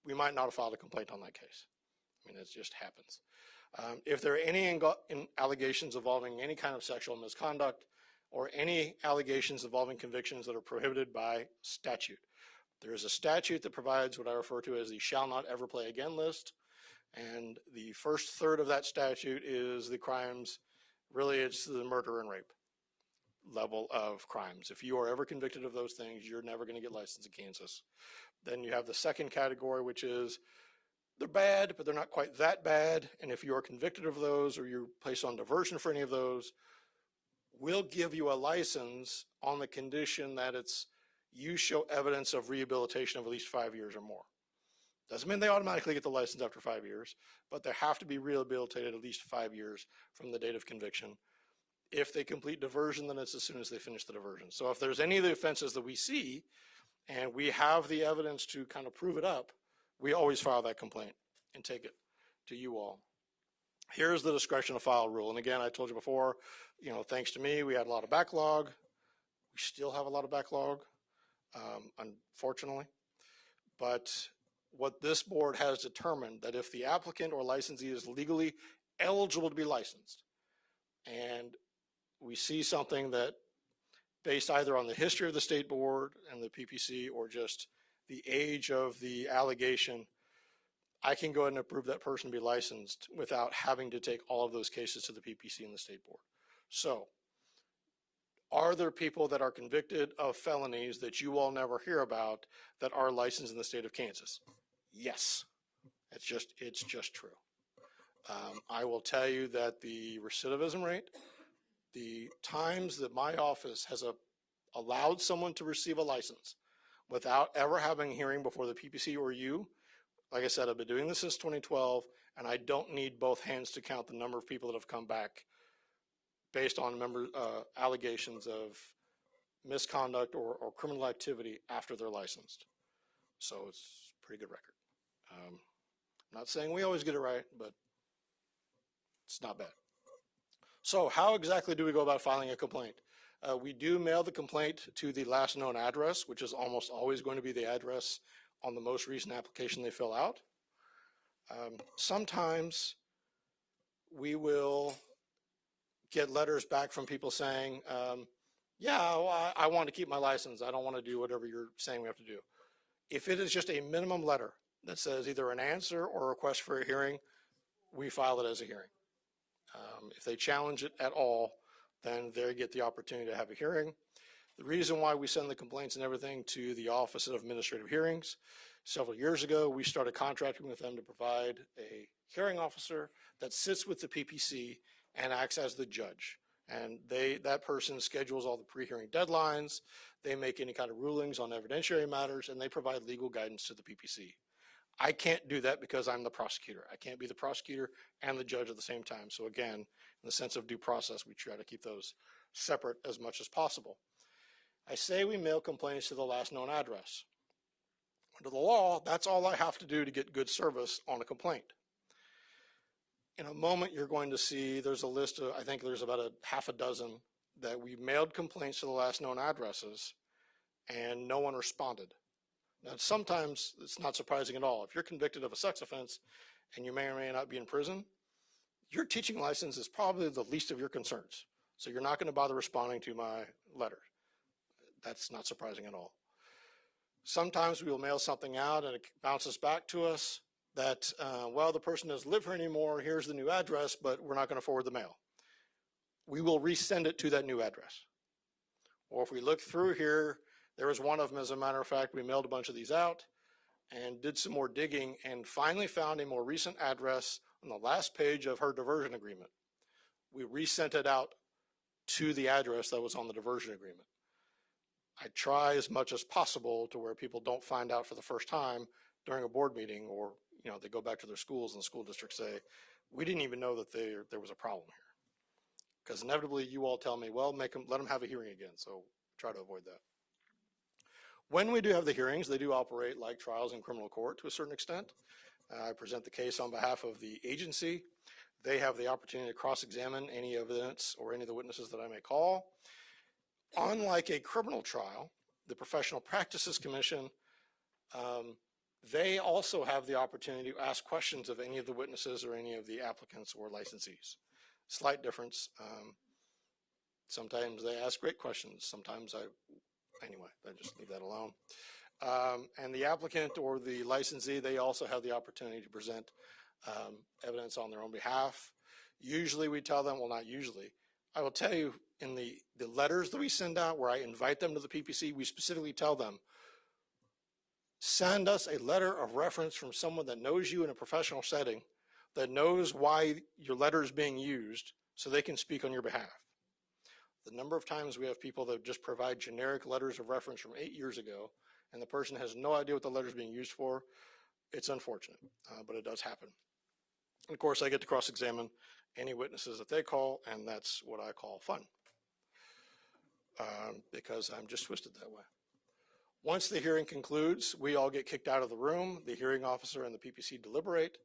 We might not have filed a complaint on that case. I mean, it just happens. If there are any allegations involving any kind of sexual misconduct, or any allegations involving convictions that are prohibited by statute. There is a statute that provides what I refer to as the shall not ever play again list. And the first third of that statute is the crimes, really it's the murder and rape level of crimes. If you are ever convicted of those things, you're never going to get licensed in Kansas. Then you have the second category, which is they're bad, but they're not quite that bad. And if you are convicted of those or you're placed on diversion for any of those, we'll give you a license on the condition that you show evidence of rehabilitation of at least 5 years or more. Doesn't mean they automatically get the license after 5 years, but they have to be rehabilitated at least 5 years from the date of conviction. If they complete diversion, then it's as soon as they finish the diversion. So if there's any of the offenses that we see and we have the evidence to kind of prove it up, we always file that complaint and take it to you all. Here's the discretion to file rule. And again, I told you before, thanks to me, we had a lot of backlog. We still have a lot of backlog, unfortunately. But what this board has determined that if the applicant or licensee is legally eligible to be licensed, and we see something that based either on the history of the state board and the PPC or just the age of the allegation, I can go ahead and approve that person to be licensed without having to take all of those cases to the PPC and the state board. So, are there people that are convicted of felonies that you all never hear about that are licensed in the state of Kansas? Yes. It's just true. I will tell you that the recidivism rate, the times that my office has allowed someone to receive a license without ever having a hearing before the PPC or you, like I said, I've been doing this since 2012, and I don't need both hands to count the number of people that have come back based on allegations of misconduct or criminal activity after they're licensed. So it's a pretty good record. I'm not saying we always get it right, but it's not bad. So how exactly do we go about filing a complaint? We do mail the complaint to the last known address, which is almost always going to be the address on the most recent application they fill out. Sometimes we will get letters back from people saying, I want to keep my license. I don't want to do whatever you're saying we have to do. If it is just a minimum letter that says either an answer or a request for a hearing, we file it as a hearing. If they challenge it at all, then they get the opportunity to have a hearing. The reason why we send the complaints and everything to the Office of Administrative Hearings, several years ago, we started contracting with them to provide a hearing officer that sits with the PPC and acts as the judge. And that person schedules all the pre-hearing deadlines, they make any kind of rulings on evidentiary matters, and they provide legal guidance to the PPC. I can't do that because I'm the prosecutor. I can't be the prosecutor and the judge at the same time. So again, in the sense of due process, we try to keep those separate as much as possible. I say we mail complaints to the last known address. Under the law, that's all I have to do to get good service on a complaint. In a moment, you're going to see there's a list of, I think there's about a half a dozen that we mailed complaints to the last known addresses and no one responded. Now, sometimes it's not surprising at all. If you're convicted of a sex offense and you may or may not be in prison, your teaching license is probably the least of your concerns. So you're not going to bother responding to my letter. That's not surprising at all. Sometimes we will mail something out and it bounces back to us that, the person doesn't live here anymore, here's the new address, but we're not going to forward the mail. We will resend it to that new address. Or if we look through here, there was one of them, as a matter of fact, we mailed a bunch of these out and did some more digging and finally found a more recent address on the last page of her diversion agreement. We resent it out to the address that was on the diversion agreement. I try as much as possible to where people don't find out for the first time during a board meeting, or they go back to their schools and the school district say, we didn't even know that there was a problem here. Because inevitably you all tell me, well, let them have a hearing again. So try to avoid that. When we do have the hearings, they do operate like trials in criminal court to a certain extent. I present the case on behalf of the agency. They have the opportunity to cross-examine any evidence or any of the witnesses that I may call. Unlike a criminal trial, the Professional Practices Commission, they also have the opportunity to ask questions of any of the witnesses or any of the applicants or licensees. Slight difference. Sometimes they ask great questions. Sometimes anyway, I just leave that alone. And the applicant or the licensee, they also have the opportunity to present evidence on their own behalf. Usually we tell them, well, not usually, I will tell you in the letters that we send out where I invite them to the PPC, we specifically tell them, send us a letter of reference from someone that knows you in a professional setting, that knows why your letter is being used, so they can speak on your behalf. The number of times we have people that just provide generic letters of reference from 8 years ago, and the person has no idea what the letter is being used for, it's unfortunate, but it does happen. And of course, I get to cross-examine any witnesses that they call, and that's what I call fun, because I'm just twisted that way. Once the hearing concludes, we all get kicked out of the room. The hearing officer and the PPC deliberate.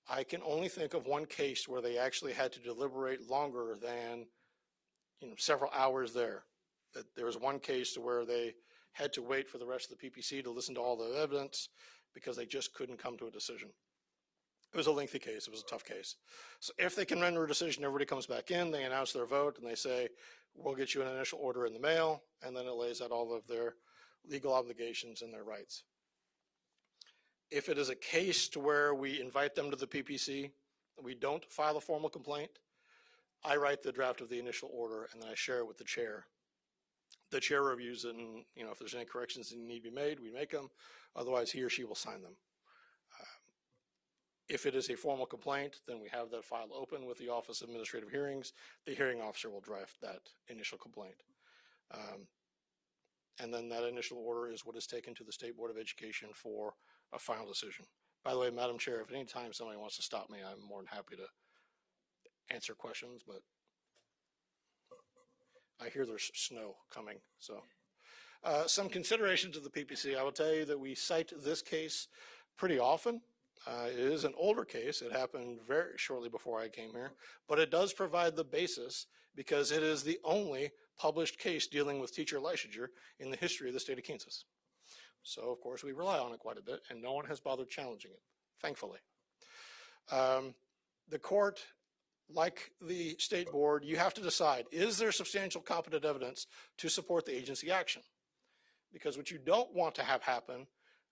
I can only think of one case where they actually had to deliberate longer than several hours there. There was one case where they had to wait for the rest of the PPC to listen to all the evidence because they just couldn't come to a decision. It was a lengthy case. It was a tough case. So if they can render a decision, everybody comes back in, they announce their vote, and they say, we'll get you an initial order in the mail, and then it lays out all of their legal obligations and their rights. If it is a case to where we invite them to the PPC, we don't file a formal complaint, I write the draft of the initial order, and then I share it with the chair. The chair reviews it, and if there's any corrections that need to be made, we make them. Otherwise, he or she will sign them. If it is a formal complaint, then we have that file open with the Office of Administrative Hearings. The hearing officer will draft that initial complaint. And then that initial order is what is taken to the State Board of Education for a final decision. By the way, Madam Chair, if at any time somebody wants to stop me, I'm more than happy to answer questions, but I hear there's snow coming. So some considerations of the PPC. I will tell you that we cite this case pretty often. It is an older case. It happened very shortly before I came here, but it does provide the basis because it is the only published case dealing with teacher licensure in the history of the state of Kansas. So, of course, we rely on it quite a bit, and no one has bothered challenging it, thankfully. The court, like the state board, you have to decide, is there substantial competent evidence to support the agency action? Because what you don't want to have happen,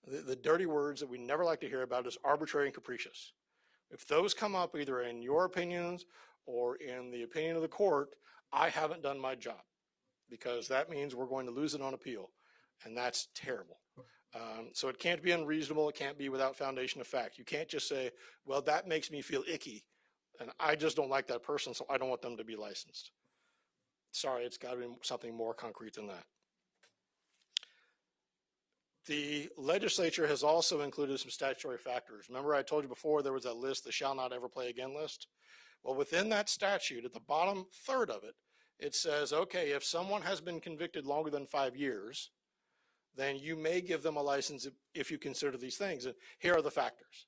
the dirty words that we never like to hear about, is arbitrary and capricious. If those come up either in your opinions or in the opinion of the court, I haven't done my job, because that means we're going to lose it on appeal, and that's terrible. So it can't be unreasonable. It can't be without foundation of fact. You can't just say, well, that makes me feel icky, and I just don't like that person, so I don't want them to be licensed. Sorry, it's got to be something more concrete than that. The legislature has also included some statutory factors. Remember I told you before there was that list, the shall not ever play again list? Well, within that statute, at the bottom third of it, it says, okay, if someone has been convicted longer than 5 years, then you may give them a license if you consider these things. And here are the factors.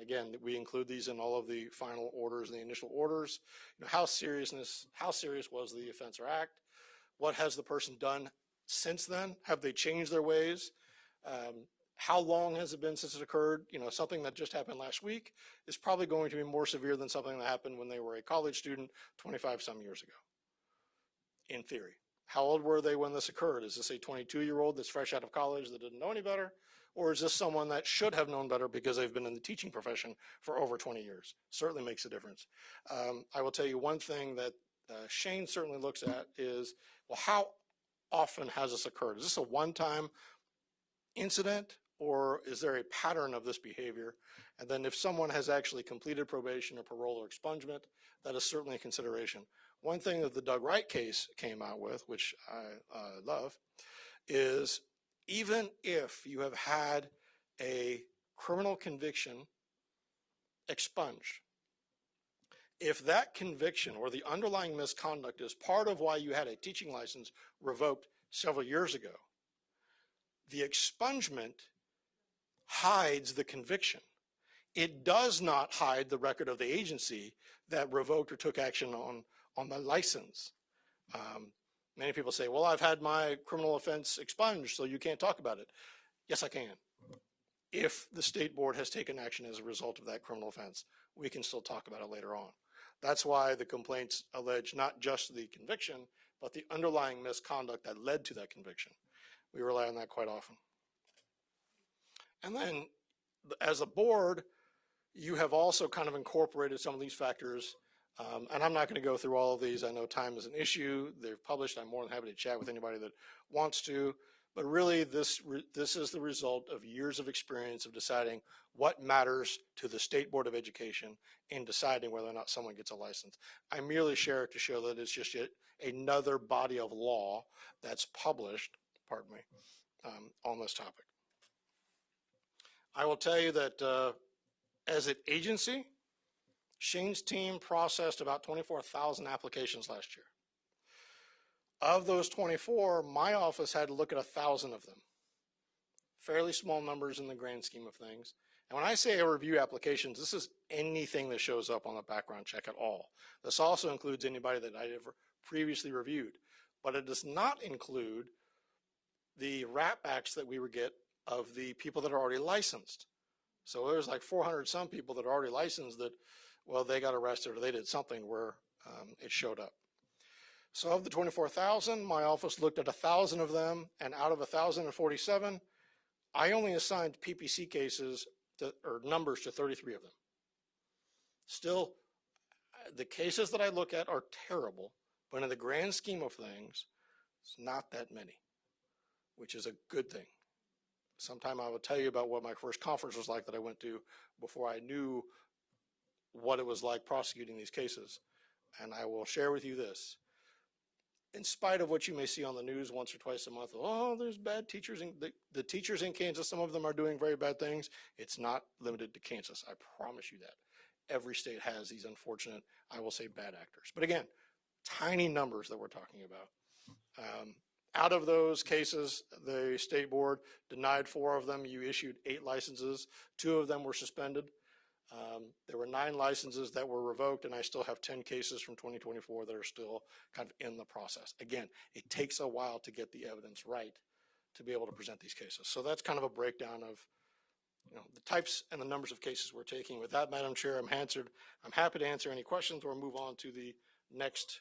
Again, we include these in all of the final orders and the initial orders. How serious was the offense or act? What has the person done since then? Have they changed their ways? How long has it been since it occurred? Something that just happened last week is probably going to be more severe than something that happened when they were a college student 25 some years ago, in theory. How old were they when this occurred? Is this a 22-year-old that's fresh out of college that didn't know any better? Or is this someone that should have known better because they've been in the teaching profession for over 20 years? Certainly makes a difference. I will tell you one thing that Shane certainly looks at is, well, how often has this occurred? Is this a one-time incident, or is there a pattern of this behavior? And then if someone has actually completed probation or parole or expungement, that is certainly a consideration. One thing that the Doug Wright case came out with, which I love, is even if you have had a criminal conviction expunged, if that conviction or the underlying misconduct is part of why you had a teaching license revoked several years ago, the expungement hides the conviction. It does not hide the record of the agency that revoked or took action on the license. Many people say, well, I've had my criminal offense expunged, so you can't talk about it. Yes, I can. If the state board has taken action as a result of that criminal offense, we can still talk about it later on. That's why the complaints allege not just the conviction, but the underlying misconduct that led to that conviction. We rely on that quite often. And then as a board, you have also kind of incorporated some of these factors. And I'm not going to go through all of these. I know time is an issue. They've published. I'm more than happy to chat with anybody that wants to. But really, this is the result of years of experience of deciding what matters to the State Board of Education in deciding whether or not someone gets a license. I merely share it to show that it's just yet another body of law that's published, pardon me, on this topic. I will tell you that as an agency, Shane's team processed about 24,000 applications last year. Of those 24, my office had to look at 1,000 of them. Fairly small numbers in the grand scheme of things. And when I say I review applications, this is anything that shows up on the background check at all. This also includes anybody that I ever previously reviewed. But it does not include the wrap backs that we would get of the people that are already licensed. So there's like 400 some people that are already licensed that, well, they got arrested or they did something where it showed up. So of the 24,000, my office looked at 1,000 of them, and out of 1,047, I only assigned PPC cases or numbers to 33 of them. Still, the cases that I look at are terrible, but in the grand scheme of things, it's not that many, which is a good thing. Sometime I will tell you about what my first conference was like that I went to before I knew what it was like prosecuting these cases. And I will share with you this. In spite of what you may see on the news once or twice a month, oh, there's bad teachers. The teachers in Kansas, some of them are doing very bad things. It's not limited to Kansas. I promise you that. Every state has these unfortunate, I will say, bad actors. But again, tiny numbers that we're talking about. Out of those cases, the state board denied 4 of them. You issued 8 licenses. 2 of them were suspended. There were 9 licenses that were revoked, and I still have 10 cases from 2024 that are still kind of in the process. Again, it takes a while to get the evidence right to be able to present these cases. So that's kind of a breakdown of the types and the numbers of cases we're taking. With that, Madam Chair, I'm happy to answer any questions or move on to the next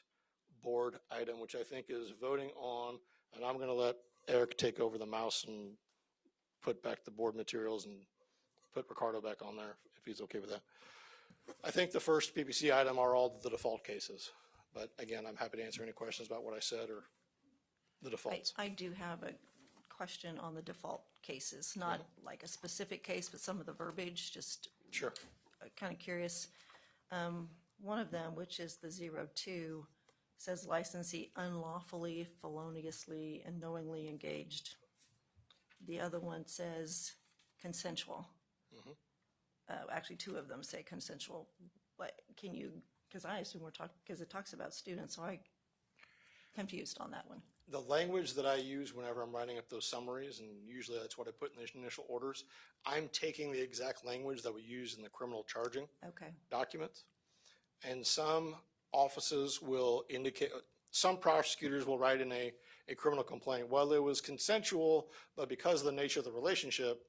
board item, which I think is voting on, and I'm going to let Eric take over the mouse and put back the board materials and put Ricardo back on there if he's okay with that. I think the first PPC item are all the default cases, but again, I'm happy to answer any questions about what I said or the defaults. I do have a question on the default cases, not like a specific case, but some of the verbiage, just sure. Kind of curious. One of them, which is the 02, says licensee unlawfully, feloniously, and knowingly engaged. The other one says consensual. Actually, 2 of them say consensual. But can you, because I assume we're talking, because it talks about students, so I'm confused on that one. The language that I use whenever I'm writing up those summaries, and usually that's what I put in the initial orders, I'm taking the exact language that we use in the criminal charging documents. And some offices will indicate, some prosecutors will write in a criminal complaint, well, it was consensual, but because of the nature of the relationship,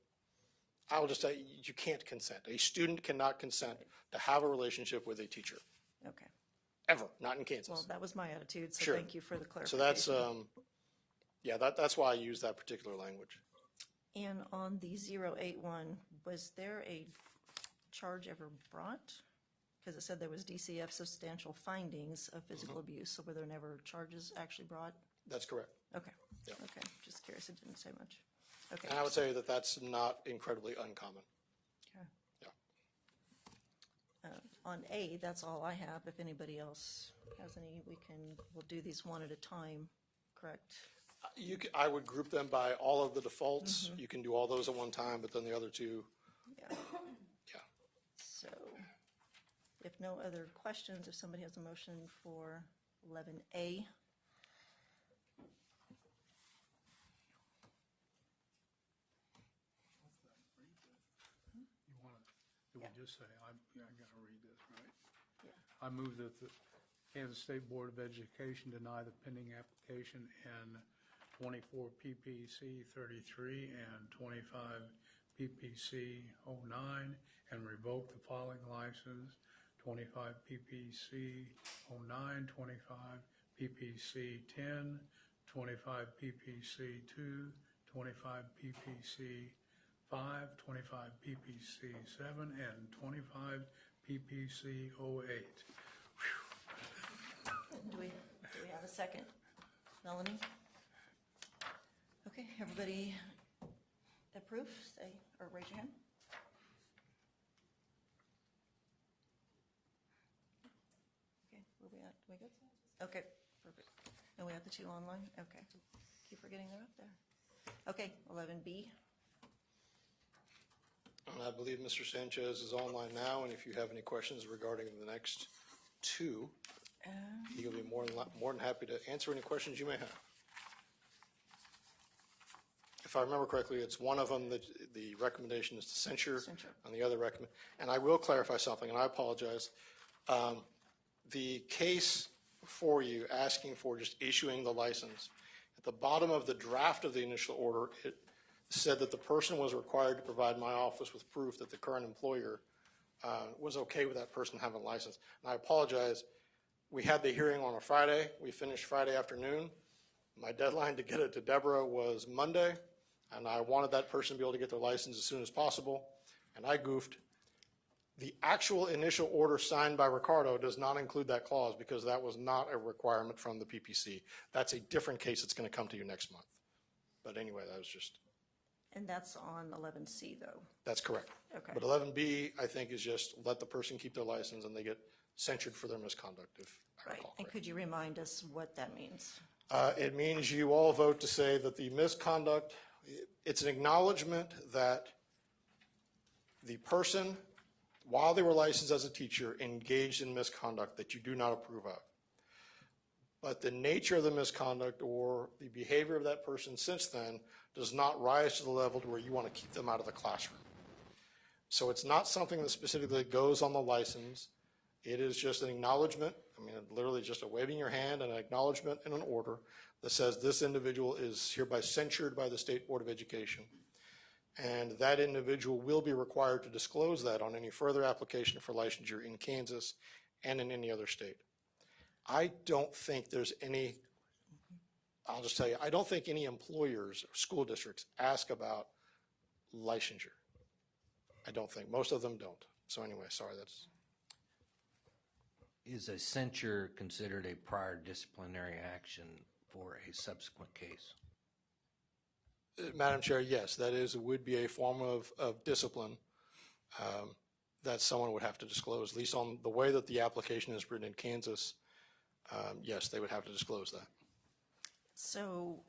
I'll just say you can't consent. A student cannot consent to have a relationship with a teacher. Okay. Ever, not in Kansas. Well, that was my attitude, so sure. Thank you for the clarification. So that's, that's why I use that particular language. And on the 081, was there a charge ever brought? Because it said there was DCF substantial findings of physical abuse, so were there never charges actually brought? That's correct. Okay. Yeah. Okay, just curious, it didn't say much. Okay. And I would say that that's not incredibly uncommon. Okay. Yeah. On A, that's all I have. If anybody else has any, we'll do these one at a time, correct? I would group them by all of the defaults. You can do all those at one time, but then the other 2. Yeah. So if no other questions, if somebody has a motion for 11A. Just say, I'm going to read this, right? Yeah. I move that the Kansas State Board of Education deny the pending application in 24 PPC 33 and 25 PPC 09 and revoke the following license: 25 PPC 09, 25 PPC 10, 25 PPC 2, 25 PPC 5, 25 PPC 7, and 25 PPC 08. Do we have a second? Melanie? Okay, everybody approve, say, or raise your hand. Okay, where we at? We good? Okay, perfect. And we have the two online? Okay. Keep forgetting they're up there. Okay, 11B. And I believe Mr. Sanchez is online now, and if you have any questions regarding the next two, he'll be more than happy to answer any questions you may have. If I remember correctly, it's one of them that the recommendation is to censure, and the other recommend. And I will clarify something, and I apologize. The case for you asking for just issuing the license, at the bottom of the draft of the initial order, it said that the person was required to provide my office with proof that the current employer was okay with that person having a license. And I apologize. We had the hearing on a Friday. We finished Friday afternoon. My deadline to get it to Deborah was Monday, and I wanted that person to be able to get their license as soon as possible, and I goofed. The actual initial order signed by Ricardo does not include that clause because that was not a requirement from the PPC. That's a different case that's going to come to you next month. But anyway, that was just... And that's on 11C, though. That's correct. Okay. But 11B, I think, is just let the person keep their license and they get censured for their misconduct, if I Right. recall And correctly. could you remind us what that means? It means you all vote to say that the misconduct, it's an acknowledgement that the person, while they were licensed as a teacher, engaged in misconduct that you do not approve of. But the nature of the misconduct or the behavior of that person since then does not rise to the level to where you want to keep them out of the classroom. So it's not something that specifically goes on the license. It is just an acknowledgement. I mean, literally just a waving your hand and an acknowledgement and an order that says this individual is hereby censured by the State Board of Education. And that individual will be required to disclose that on any further application for licensure in Kansas and in any other state. I don't think there's any, I'll just tell you, I don't think any employers or school districts ask about licensure. I don't think. Most of them don't. So anyway, sorry, that's... Is a censure considered a prior disciplinary action for a subsequent case? Madam Chair, yes, that would be a form of discipline that someone would have to disclose, at least on the way that the application is written in Kansas. Yes, they would have to disclose that. So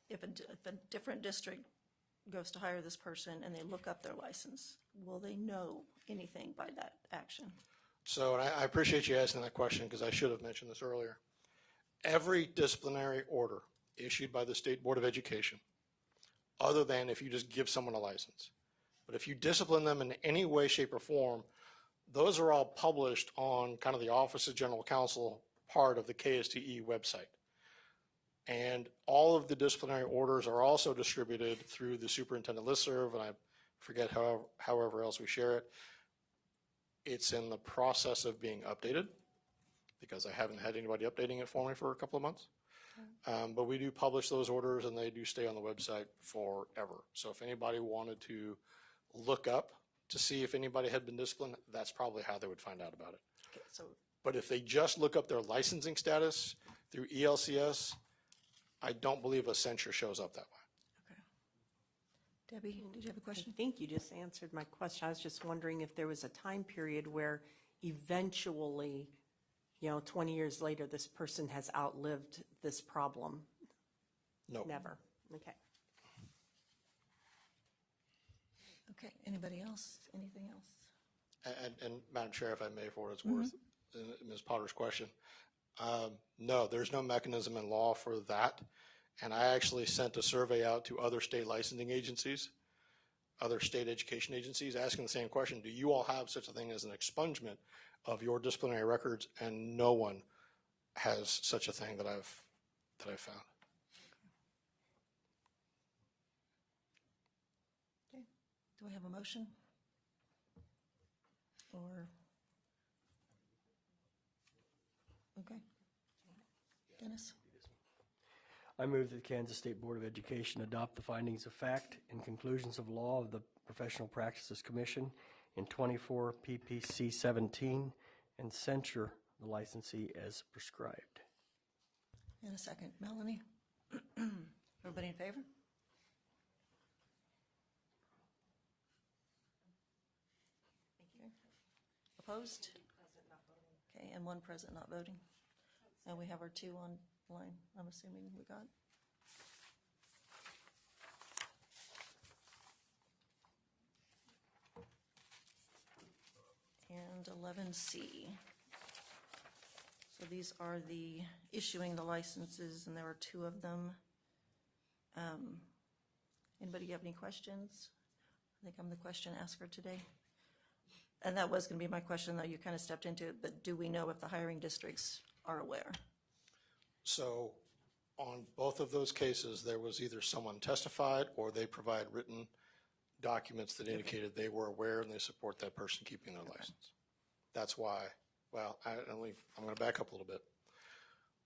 if a different district goes to hire this person and they look up their license, will they know anything by that action? So, and I appreciate you asking that question because I should have mentioned this earlier. Every disciplinary order issued by the State Board of Education, other than if you just give someone a license, but if you discipline them in any way, shape, or form, those are all published on kind of the Office of General Counsel part of the KSDE website. And all of the disciplinary orders are also distributed through the Superintendent listserv, and I forget however else we share it. It's in the process of being updated because I haven't had anybody updating it for me for a couple of months. But we do publish those orders and they do stay on the website forever. So if anybody wanted to look up to see if anybody had been disciplined, that's probably how they would find out about it. Okay, so But if they just look up their licensing status through ELCS, I don't believe a censure shows up that way. Debbie, did you have a question? I think you just answered my question. I was just wondering if there was a time period where eventually, 20 years later, this person has outlived this problem. No. Never. Okay. Okay, anybody else? Anything else? And Madam Chair, if I may, for what it's worth, Ms. Potter's question. No, there's no mechanism in law for that. And I actually sent a survey out to other state licensing agencies, other state education agencies, asking the same question. Do you all have such a thing as an expungement of your disciplinary records? And no one has such a thing that I've found. Okay. Do I have a motion? Or Dennis? I move that the Kansas State Board of Education adopt the findings of fact and conclusions of law of the Professional Practices Commission in 24 PPC 17 and censure the licensee as prescribed. And a second. Melanie? Everybody in favor? Thank you. Opposed? Okay, and one present not voting. And we have our two online, I'm assuming we got. And 11C. So these are the issuing the licenses, and there are two of them. Anybody have any questions? I think I'm the question asker today. And that was going to be my question, though you kind of stepped into it, but do we know if the hiring districts are aware? So on both of those cases, there was either someone testified or they provide written documents that indicated they were aware and they support that person keeping their license. That's why, well, I'm going to back up a little bit.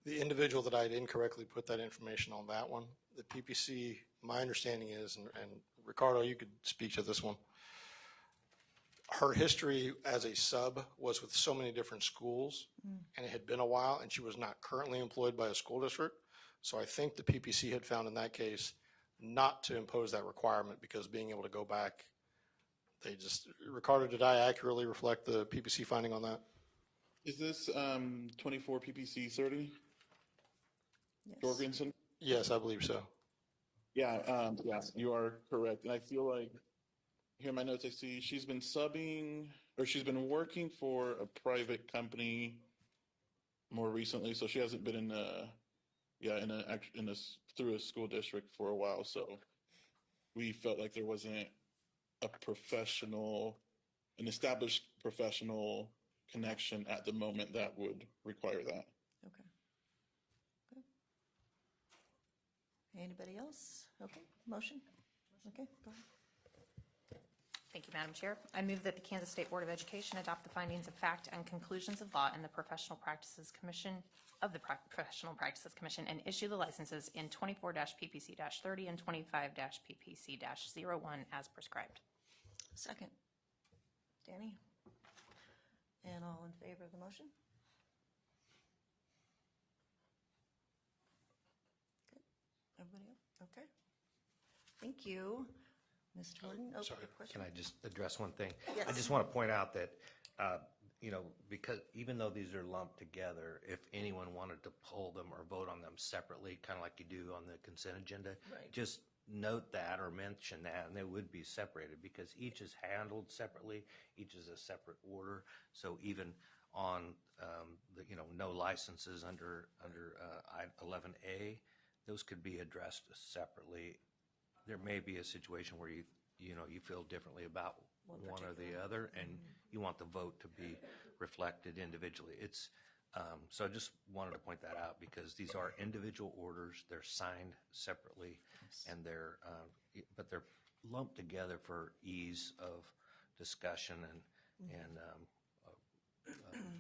The individual that I had incorrectly put that information on that one, the PPC, my understanding is, and Ricardo, you could speak to this one, her history as a sub was with so many different schools, and it had been a while, and she was not currently employed by a school district. So I think the PPC had found in that case not to impose that requirement because being able to go back, they just, Ricardo, did I accurately reflect the PPC finding on that? Is this 24 PPC 30? Jorgensen? Yes, I believe so. Yeah, yes, you are correct. And I feel like, here in my notes, I see she's been subbing, or she's been working for a private company more recently. So she hasn't been in through a school district for a while. So we felt like there wasn't an established professional connection at the moment that would require that. Okay. Good. Anybody else? Okay, motion? Okay, go ahead. Thank you, Madam Chair. I move that the Kansas State Board of Education adopt the findings of fact and conclusions of law in the Professional Practices Commission Professional Practices Commission and issue the licenses in 24-PPC-30 and 25-PPC-01 as prescribed. Second. Danny? And all in favor of the motion? Good. Everybody else? Okay. Thank you. Ms. Jordan? Oh, Sorry, question? can I just address one thing? Yes. I just want to point out that, because even though these are lumped together, if anyone wanted to pull them or vote on them separately, kind of like you do on the consent agenda, Right. just note that or mention that, and they would be separated because each is handled separately, each is a separate order. So even on no licenses under 11A, those could be addressed separately. There may be a situation where you feel differently about one or the other, and you want the vote to be reflected individually. It's so I just wanted to point that out because these are individual orders. They're signed separately, and but they're lumped together for ease of discussion and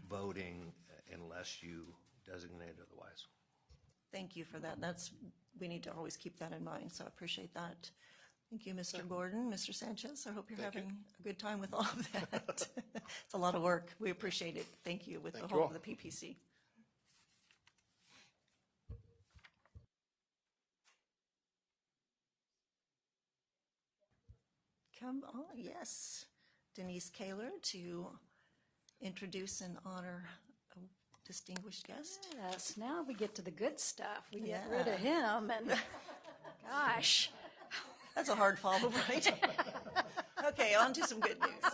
voting unless you designate otherwise. Thank you for that. We need to always keep that in mind, so I appreciate that. Thank you, Mr. Gordon. Mr. Sanchez, I hope you're having a good time with all of that. It's a lot of work. We appreciate it. Thank you with the whole of the PPC. Come on, yes. Denise Kaler to introduce and honor a distinguished guest. Yes, now we get to the good stuff. We get rid of him and gosh. That's a hard follow, right? Okay, on to some good news.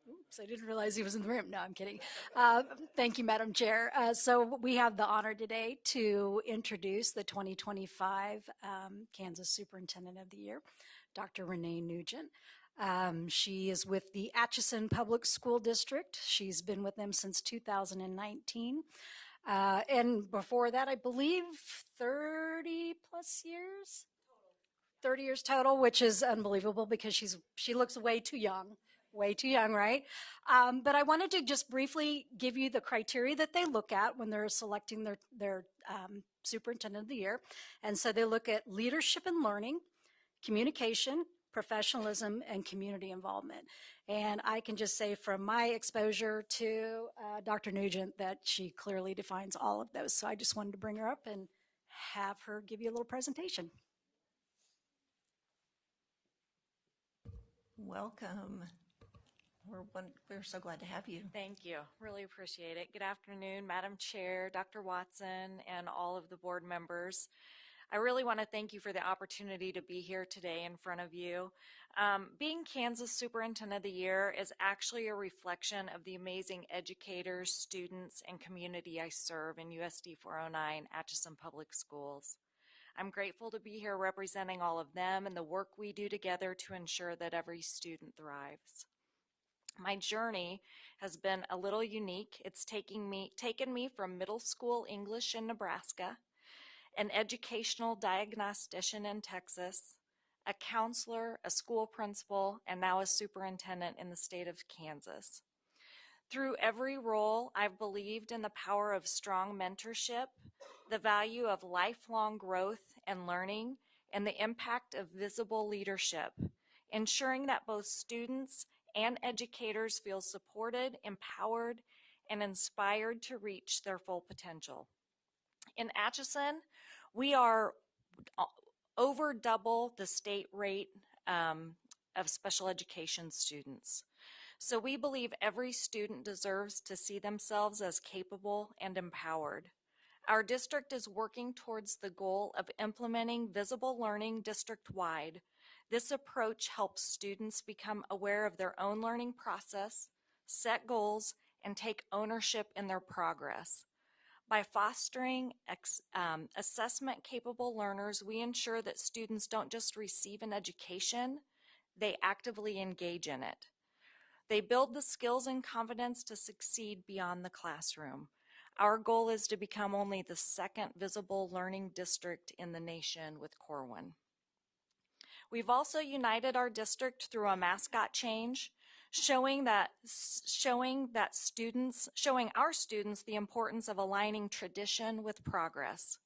Oops, I didn't realize he was in the room. No, I'm kidding. Thank you, Madam Chair. So we have the honor today to introduce the 2025 Kansas Superintendent of the Year, Dr. Renee Nugent. She is with the Atchison Public School District. She's been with them since 2019. And before that, I believe 30 plus years? 30 years total, which is unbelievable because she looks way too young way too young, right? But I wanted to just briefly give you the criteria that they look at when they're selecting their superintendent of the year. And so they look at leadership and learning, communication, professionalism, and community involvement. And I can just say from my exposure to Dr. Nugent that she clearly defines all of those. So I just wanted to bring her up and have her give you a little presentation. Welcome. We're so glad to have you. Thank you. Really appreciate it. Good afternoon, Madam Chair, Dr. Watson, and all of the board members. I really want to thank you for the opportunity to be here today in front of you. Being Kansas Superintendent of the Year is actually a reflection of the amazing educators, students, and community I serve in USD 409 Atchison Public Schools. I'm grateful to be here representing all of them and the work we do together to ensure that every student thrives. My journey has been a little unique. It's taken me from middle school English in Nebraska, an educational diagnostician in Texas, a counselor, a school principal, and now a superintendent in the state of Kansas. Through every role, I've believed in the power of strong mentorship, the value of lifelong growth and learning, and the impact of visible leadership, ensuring that both students and educators feel supported, empowered, and inspired to reach their full potential. In Atchison, we are over double the state rate of special education students. So we believe every student deserves to see themselves as capable and empowered. Our district is working towards the goal of implementing visible learning district-wide. This approach helps students become aware of their own learning process, set goals, and take ownership in their progress. By fostering assessment-capable learners, we ensure that students don't just receive an education, they actively engage in it. They build the skills and confidence to succeed beyond the classroom. Our goal is to become only the second visible learning district in the nation with Corwin. We've also united our district through a mascot change, showing our students the importance of aligning tradition with progress.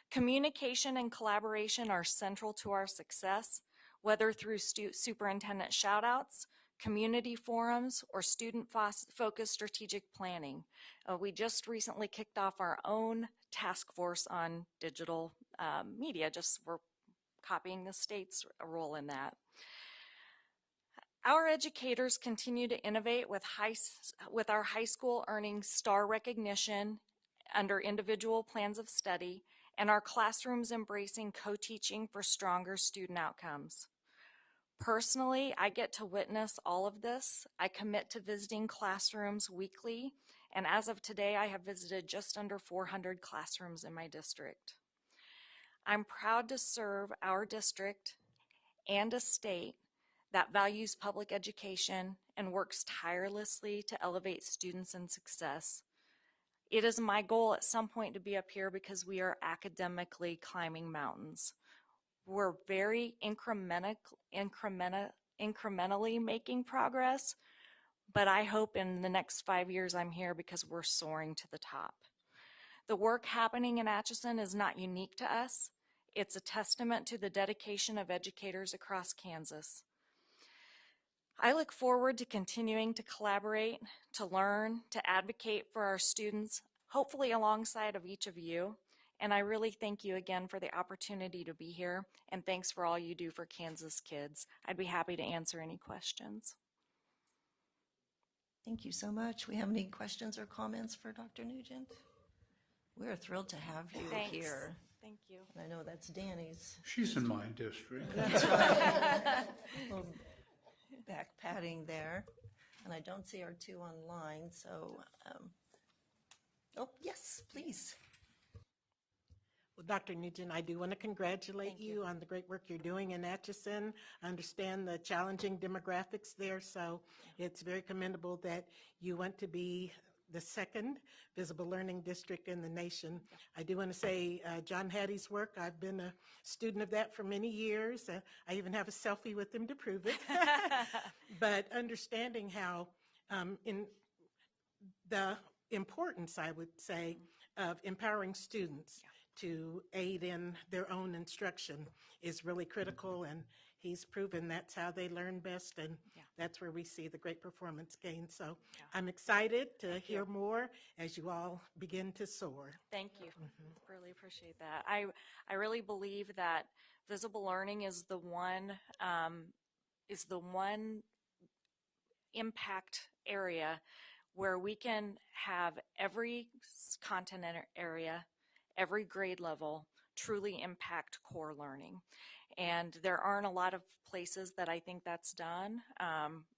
Communication and collaboration are central to our success, whether through superintendent shout-outs, community forums, or student-focused strategic planning. We just recently kicked off our own task force on digital media, we're copying the state's role in that. Our educators continue to innovate with our high school earning star recognition under individual plans of study, and our classrooms embracing co-teaching for stronger student outcomes. Personally, I get to witness all of this. I commit to visiting classrooms weekly, and as of today, I have visited just under 400 classrooms in my district. I'm proud to serve our district and a state that values public education and works tirelessly to elevate students and success. It is my goal at some point to be up here because we are academically climbing mountains. We're very incrementally making progress, but I hope in the next 5 years I'm here because we're soaring to the top. The work happening in Atchison is not unique to us. It's a testament to the dedication of educators across Kansas. I look forward to continuing to collaborate, to learn, to advocate for our students, hopefully alongside of each of you. And I really thank you again for the opportunity to be here, and thanks for all you do for Kansas kids. I'd be happy to answer any questions. Thank you so much. We have any questions or comments for Dr. Nugent? We're thrilled to have you here. Thank you. And I know that's Danny's. She's in my district. That's right. A little back patting there. And I don't see our two online, so, oh, yes, please. Well, Dr. Nugent, I do want to congratulate you on the great work you're doing in Atchison. I understand the challenging demographics there, so it's very commendable that you want to be the second visible learning district in the nation. I do want to say John Hattie's work, I've been a student of that for many years. I even have a selfie with him to prove it. But understanding how in the importance, I would say, of empowering students to aid in their own instruction is really critical, and he's proven that's how they learn best, and that's where we see the great performance gain. So I'm excited to hear more as you all begin to soar. Thank you. Really appreciate that. I really believe that visible learning is the one impact area where we can have every content area, every grade level truly impact core learning. And there aren't a lot of places that I think that's done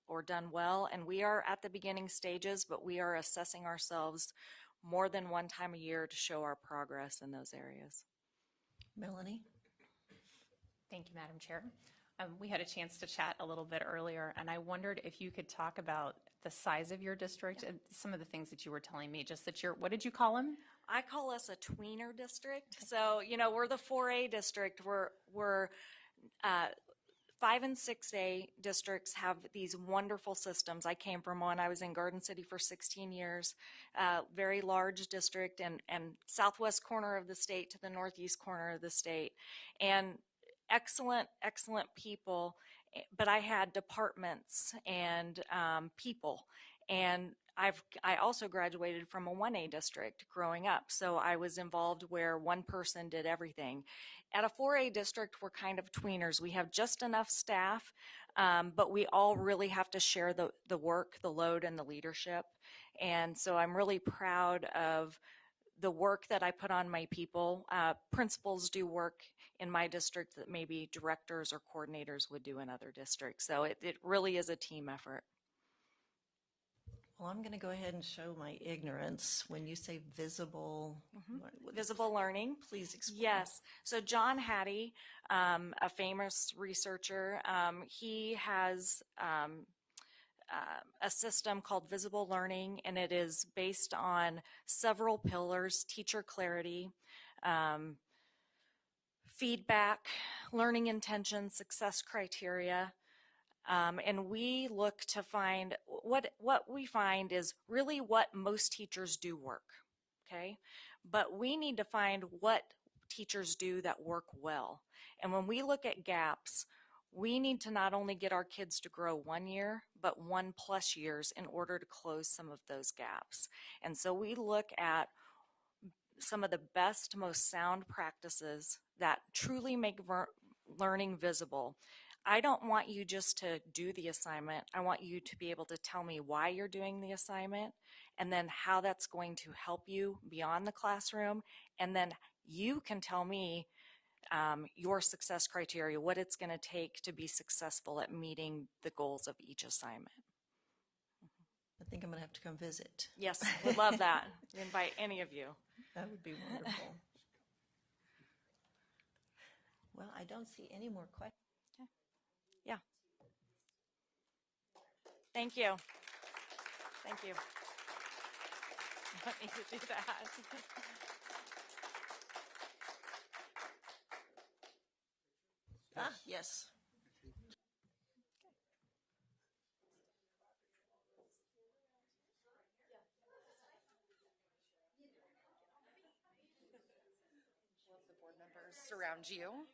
or done well. And we are at the beginning stages, but we are assessing ourselves more than one time a year to show our progress in those areas. Melanie? Thank you, Madam Chair. We had a chance to chat a little bit earlier, and I wondered if you could talk about the size of your district and some of the things that you were telling me, just that what did you call them? I call us a tweener district. So, we're the 4A district. We're 5 and 6A districts have these wonderful systems. I came from one. I was in Garden City for 16 years, very large district, and southwest corner of the state to the northeast corner of the state. And excellent people, but I had departments and people, and I also graduated from a 1A district growing up, so I was involved where one person did everything. At a 4A district, we're kind of tweeners. We have just enough staff, but we all really have to share the work, the load, and the leadership. And so I'm really proud of the work that I put on my people. Principals do work in my district that maybe directors or coordinators would do in other districts. So it really is a team effort. Well, I'm going to go ahead and show my ignorance. When you say visible, Visible learning. Please explain. Yes. So John Hattie, a famous researcher, he has a system called visible learning, and it is based on several pillars: teacher clarity, feedback, learning intention, success criteria. And we look to find what we find is really what most teachers do work, okay? But we need to find what teachers do that work well. And when we look at gaps, we need to not only get our kids to grow 1 year, but 1+ years in order to close some of those gaps. And so we look at some of the best, most sound practices that truly make learning visible. I don't want you just to do the assignment. I want you to be able to tell me why you're doing the assignment, and then how that's going to help you beyond the classroom. And then you can tell me your success criteria, what it's going to take to be successful at meeting the goals of each assignment. I think I'm going to have to come visit. Yes, would love that. Invite any of you. That would be wonderful. Well, I don't see any more questions. Yeah. Thank you. Thank you. Want me to do that? Yes. Will the board members surround you?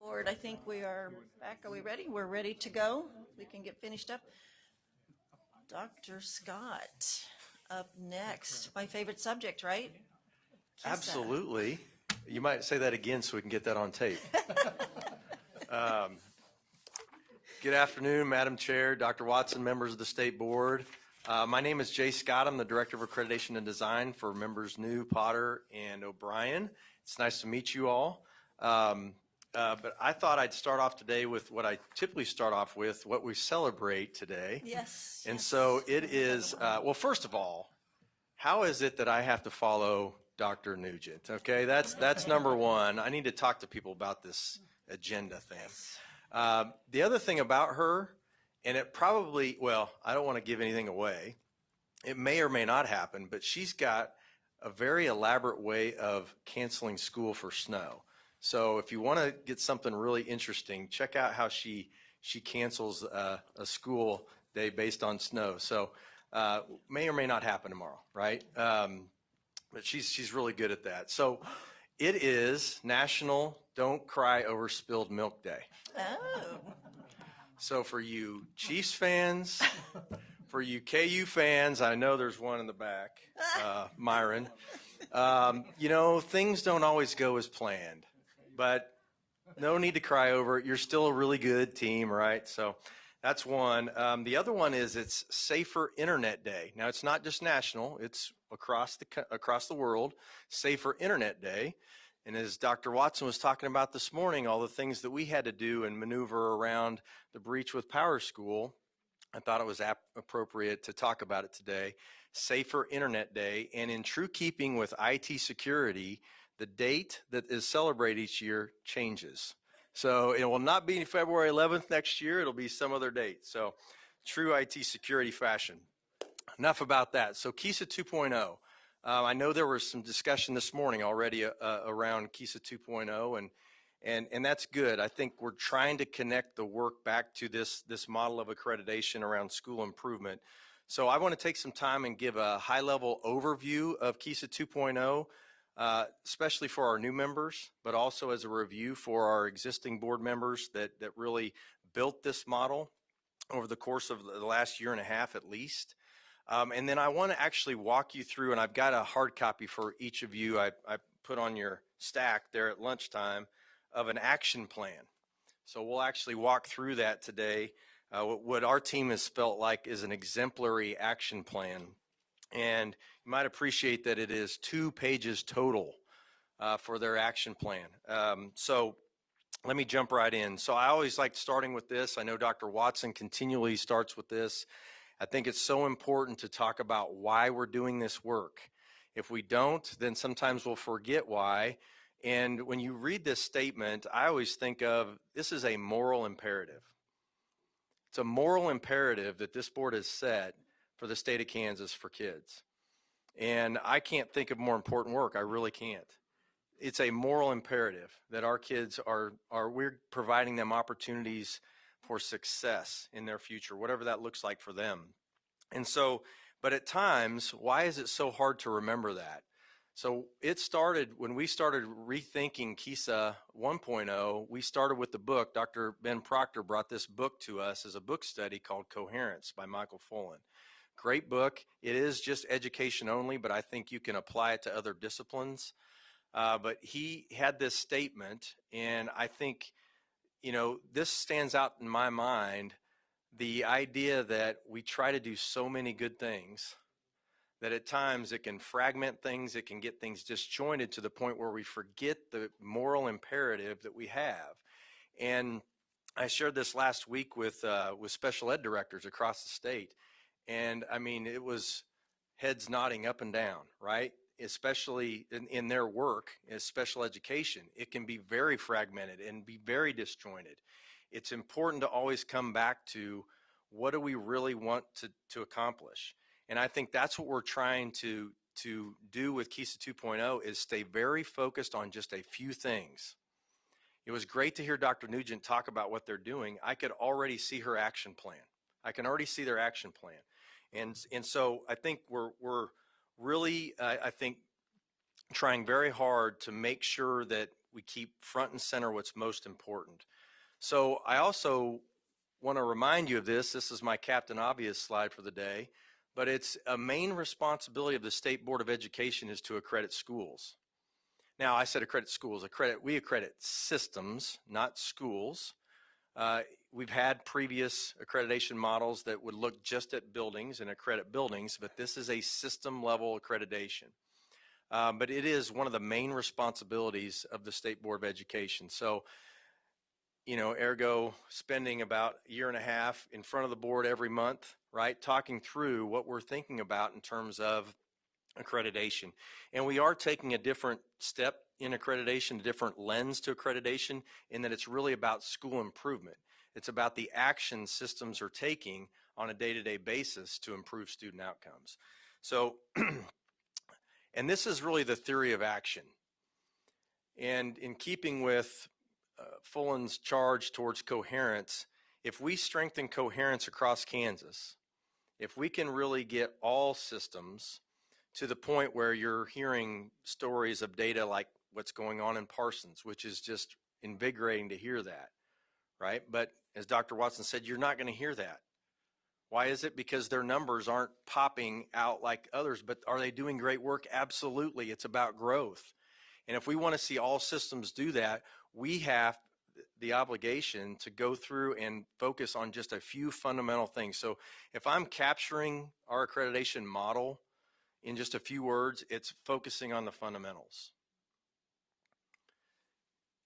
Board, I think we are back. Are we ready? We're ready to go. We can get finished up. Dr. Scott, up next. My favorite subject, right? Kissa. Absolutely. You might say that again so we can get that on tape. Good afternoon, Madam Chair, Dr. Watson, members of the State Board. My name is Jay Scott. I'm the Director of Accreditation and Design for members New, Potter, and O'Brien. It's nice to meet you all. But I thought I'd start off today with what I typically start off with, what we celebrate today. Yes. And so it is, well, first of all, how is it that I have to follow Dr. Nugent? Okay, that's number one. I need to talk to people about this agenda thing. The other thing about her, and it probably, well, I don't want to give anything away. It may or may not happen, but she's got a very elaborate way of canceling school for snow. So if you want to get something really interesting, check out how she cancels a school day based on snow. So may or may not happen tomorrow, right? But she's really good at that. So it is National Don't Cry Over Spilled Milk Day. Oh. So for you Chiefs fans, for you KU fans, I know there's one in the back, Myron, you know, things don't always go as planned. But no need to cry over it. You're still a really good team, right? So that's one. The other one is it's Safer Internet Day. Now, it's not just national. It's across the world, Safer Internet Day. And as Dr. Watson was talking about this morning, all the things that we had to do and maneuver around the breach with Power School, I thought it was appropriate to talk about it today. Safer Internet Day. And in true keeping with IT security, the date that is celebrated each year changes. So it will not be February 11th next year. It'll be some other date. So true IT security fashion. Enough about that. So Kissa 2.0. I know there was some discussion this morning already around Kissa 2.0, and that's good. I think we're trying to connect the work back to this model of accreditation around school improvement. So I want to take some time and give a high-level overview of Kissa 2.0. Especially for our new members, but also as a review for our existing board members that really built this model over the course of the last year and a half at least. And then I want to actually walk you through, and I've got a hard copy for each of you I put on your stack there at lunchtime of an action plan. So we'll actually walk through that today, what our team has felt like is an exemplary action plan. And you might appreciate that it is 2 pages total for their action plan. So let me jump right in. So I always like starting with this. I know Dr. Watson continually starts with this. I think it's so important to talk about why we're doing this work. If we don't, then sometimes we'll forget why. And when you read this statement, I always think of this is a moral imperative. It's a moral imperative that this board has set for the state of Kansas for kids. And I can't think of more important work. I really can't. It's a moral imperative that our kids we're providing them opportunities for success in their future, whatever that looks like for them. And so, but at times, why is it so hard to remember that? So it started when we started rethinking Kissa 1.0, we started with the book. Dr. Ben Proctor brought this book to us as a book study called Coherence by Michael Fullen. Great book. It is just education only, but I think you can apply it to other disciplines. But he had this statement, and I think, you know, this stands out in my mind, the idea that we try to do so many good things that at times it can fragment things, it can get things disjointed to the point where we forget the moral imperative that we have. And I shared this last week with special ed directors across the state. And I mean, it was heads nodding up and down, right? Especially in their work as special education. It can be very fragmented and be very disjointed. It's important to always come back to what do we really want to accomplish? And I think that's what we're trying to do with Kissa 2.0 is stay very focused on just a few things. It was great to hear Dr. Nugent talk about what they're doing. I could already see her action plan. I can already see their action plan. And so I think we're really, I think, trying very hard to make sure that we keep front and center what's most important. So I also want to remind you of this. This is my Captain Obvious slide for the day, but it's a main responsibility of the State Board of Education is to accredit schools. Now, I said accredit schools. We accredit systems, not schools. We've had previous accreditation models that would look just at buildings and accredit buildings, but this is a system level accreditation. But it is one of the main responsibilities of the State Board of Education. So, you know, ergo spending about a year and a half in front of the board every month, right, talking through what we're thinking about in terms of accreditation. And we are taking a different step in accreditation, a different lens to accreditation, in that it's really about school improvement. It's about the action systems are taking on a day-to-day basis to improve student outcomes. So, and this is really the theory of action. And in keeping with Fullen's charge towards coherence, if we strengthen coherence across Kansas, if we can really get all systems to the point where you're hearing stories of data like what's going on in Parsons, which is just invigorating to hear that, right? But as Dr. Watson said, you're not going to hear that. Why is it? Because their numbers aren't popping out like others, but are they doing great work? Absolutely. It's about growth. And if we want to see all systems do that, we have the obligation to go through and focus on just a few fundamental things. So if I'm capturing our accreditation model in just a few words, it's focusing on the fundamentals.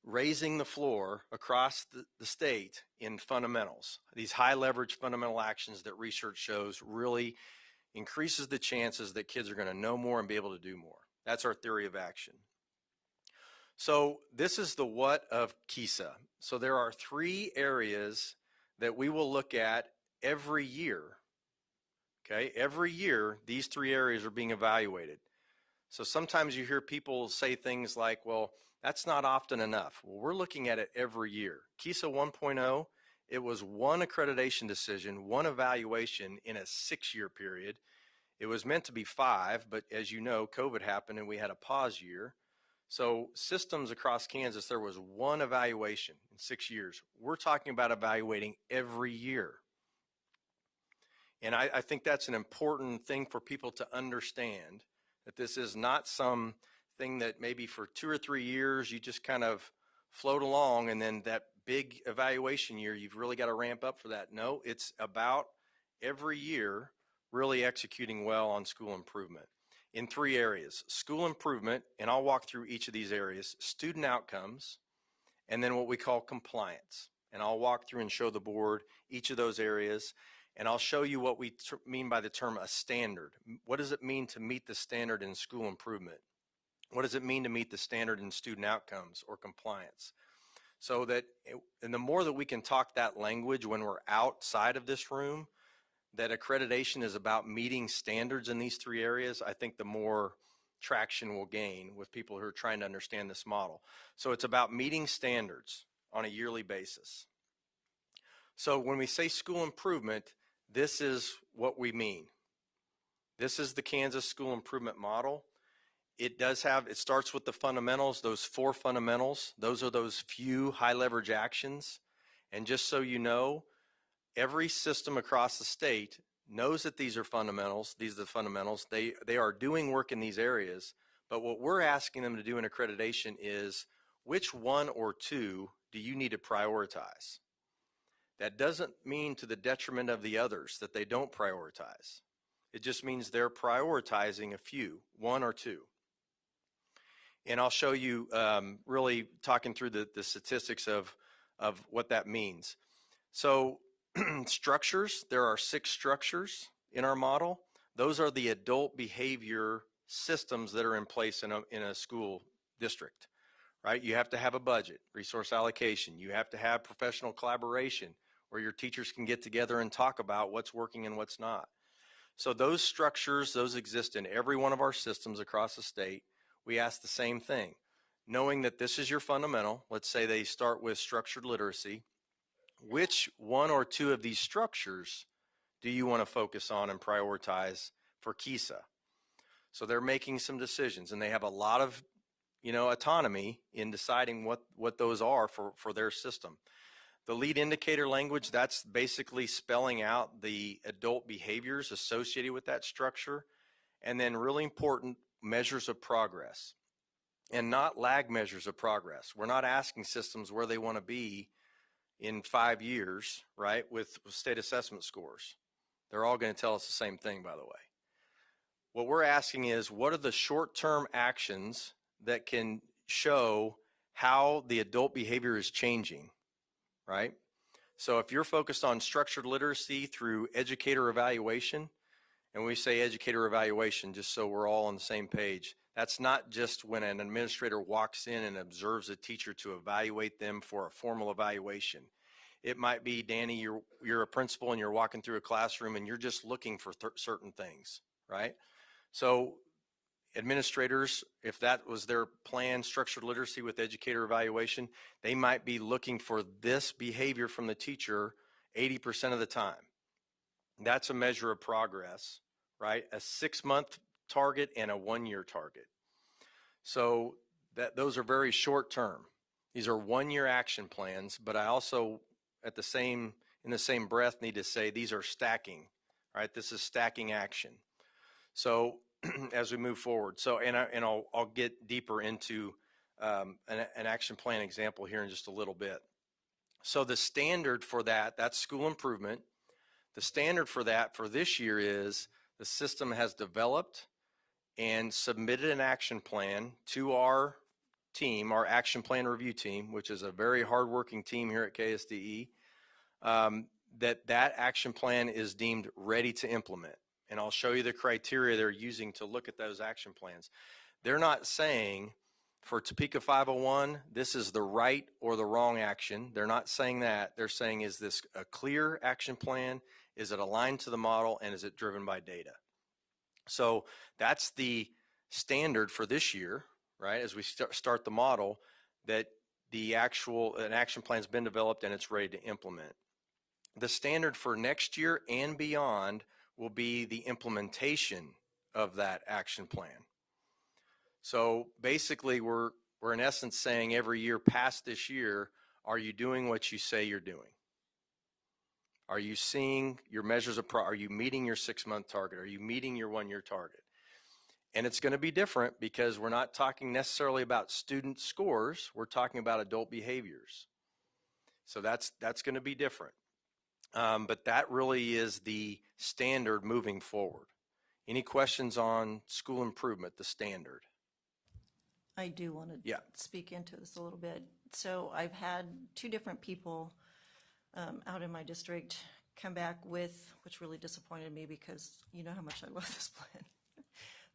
Raising the floor across the state in fundamentals. These high leverage fundamental actions that research shows really increases the chances that kids are going to know more and be able to do more. That's our theory of action. So this is the what of Kissa. So there are 3 areas that we will look at every year. Okay, every year these 3 areas are being evaluated. So sometimes you hear people say things like, well, that's not often enough. Well, we're looking at it every year. Kissa 1.0, it was 1 accreditation decision, 1 evaluation in a 6-year period. It was meant to be 5, but as you know, COVID happened and we had a pause year. So systems across Kansas, there was 1 evaluation in 6 years. We're talking about evaluating every year. And I think that's an important thing for people to understand, that this is not some thing that maybe for 2 or 3 years you just kind of float along and then that big evaluation year, you've really got to ramp up for that. No, it's about every year really executing well on school improvement in 3 areas. School improvement, and I'll walk through each of these areas, student outcomes, and then what we call compliance. And I'll walk through and show the board each of those areas, and I'll show you what we mean by the term a standard. What does it mean to meet the standard in school improvement? What does it mean to meet the standard in student outcomes or compliance? So that, and the more that we can talk that language when we're outside of this room, that accreditation is about meeting standards in these 3 areas, I think the more traction we'll gain with people who are trying to understand this model. So it's about meeting standards on a yearly basis. So when we say school improvement, this is what we mean. This is the Kansas school improvement model. It starts with the fundamentals, those 4 fundamentals. Those are those few high leverage actions. And just so you know, every system across the state knows that these are fundamentals. These are the fundamentals. They are doing work in these areas. But what we're asking them to do in accreditation is, which 1 or 2 do you need to prioritize? That doesn't mean to the detriment of the others that they don't prioritize. It just means they're prioritizing a few, 1 or 2. And I'll show you really talking through the statistics of what that means. So structures, there are 6 structures in our model. Those are the adult behavior systems that are in place in a school district, right? You have to have a budget, resource allocation. You have to have professional collaboration where your teachers can get together and talk about what's working and what's not. So those structures, those exist in every one of our systems across the state. We ask the same thing, knowing that this is your fundamental. Let's say they start with structured literacy. Which 1 or 2 of these structures do you want to focus on and prioritize for Kissa? So they're making some decisions, and they have a lot of autonomy in deciding what those are for their system. The lead indicator language, that's basically spelling out the adult behaviors associated with that structure, and then really important measures of progress, and not lag measures of progress. We're not asking systems where they want to be in 5 years, right, with state assessment scores. They're all going to tell us the same thing, by the way. What we're asking is, what are the short-term actions that can show how the adult behavior is changing, right? So if you're focused on structured literacy through educator evaluation, and we say educator evaluation just so we're all on the same page, that's not just when an administrator walks in and observes a teacher to evaluate them for a formal evaluation. It might be, Danny, you're a principal and you're walking through a classroom and you're just looking for certain things, right? So administrators, if that was their plan, structured literacy with educator evaluation, they might be looking for this behavior from the teacher 80% of the time. That's a measure of progress, right? A 6-month target and a 1-year target. So those are very short term. These are 1-year action plans, but I also in the same breath need to say these are stacking, right? This is stacking action. So as we move forward, I'll get deeper into an action plan example here in just a little bit. So the standard for that's school improvement. The standard for that for this year is the system has developed and submitted an action plan to our team, our action plan review team, which is a very hardworking team here at KSDE, that action plan is deemed ready to implement. And I'll show you the criteria they're using to look at those action plans. They're not saying for Topeka 501, this is the right or the wrong action. They're not saying that. They're saying, is this a clear action plan? Is it aligned to the model? And is it driven by data? So that's the standard for this year, right? As we start the model, that an action plan has been developed and it's ready to implement. The standard for next year and beyond will be the implementation of that action plan. So basically, we're in essence saying every year past this year, are you doing what you say you're doing? Are you seeing your measures of are you meeting your 6-month target? Are you meeting your 1-year target? And it's going to be different because we're not talking necessarily about student scores. We're talking about adult behaviors. So that's going to be different. But that really is the standard moving forward. Any questions on school improvement, the standard? I do want to speak into this a little bit. So I've had 2 different people out in my district come back with, which really disappointed me because you know how much I love this plan,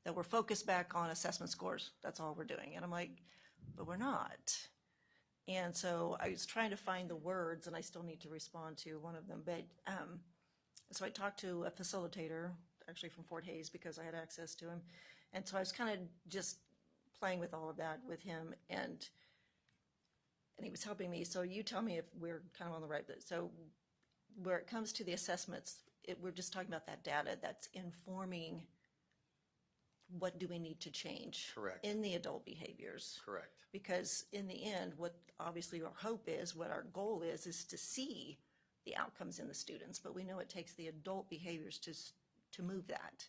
that we're focused back on assessment scores. That's all we're doing. And I'm like, but we're not. And so I was trying to find the words, and I still need to respond to one of them. But so I talked to a facilitator, actually from Fort Hays, because I had access to him. And so I was kind of just playing with all of that with him, and he was helping me. So you tell me if we're kind of on the right. So where it comes to the assessments, we're just talking about that data that's informing what do we need to change in the adult behaviors. Correct. Because in the end, what obviously our hope is, what our goal is to see the outcomes in the students. But we know it takes the adult behaviors to move that.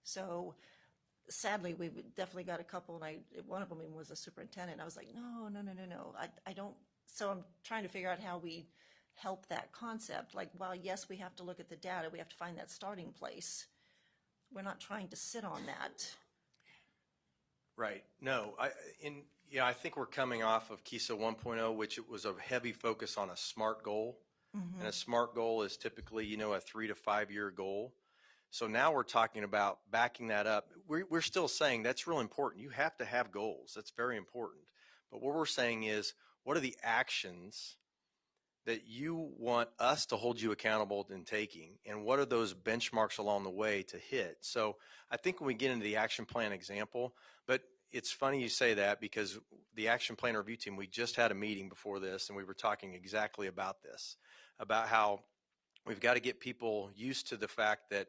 So sadly, we definitely got a couple, and one of them even was a superintendent. I was like, no, I don't. So I'm trying to figure out how we help that concept. Like, while yes, we have to look at the data, we have to find that starting place. We're not trying to sit on that. Right. No, I think we're coming off of Kissa 1.0, which it was a heavy focus on a SMART goal. Mm-hmm. And a SMART goal is typically, a 3 to 5 year goal. So now we're talking about backing that up. We're still saying that's real important. You have to have goals. That's very important. But what we're saying is, what are the actions that you want us to hold you accountable in taking? And what are those benchmarks along the way to hit? So I think when we get into the action plan example, but it's funny you say that because the action plan review team, we just had a meeting before this and we were talking exactly about this, about how we've got to get people used to the fact that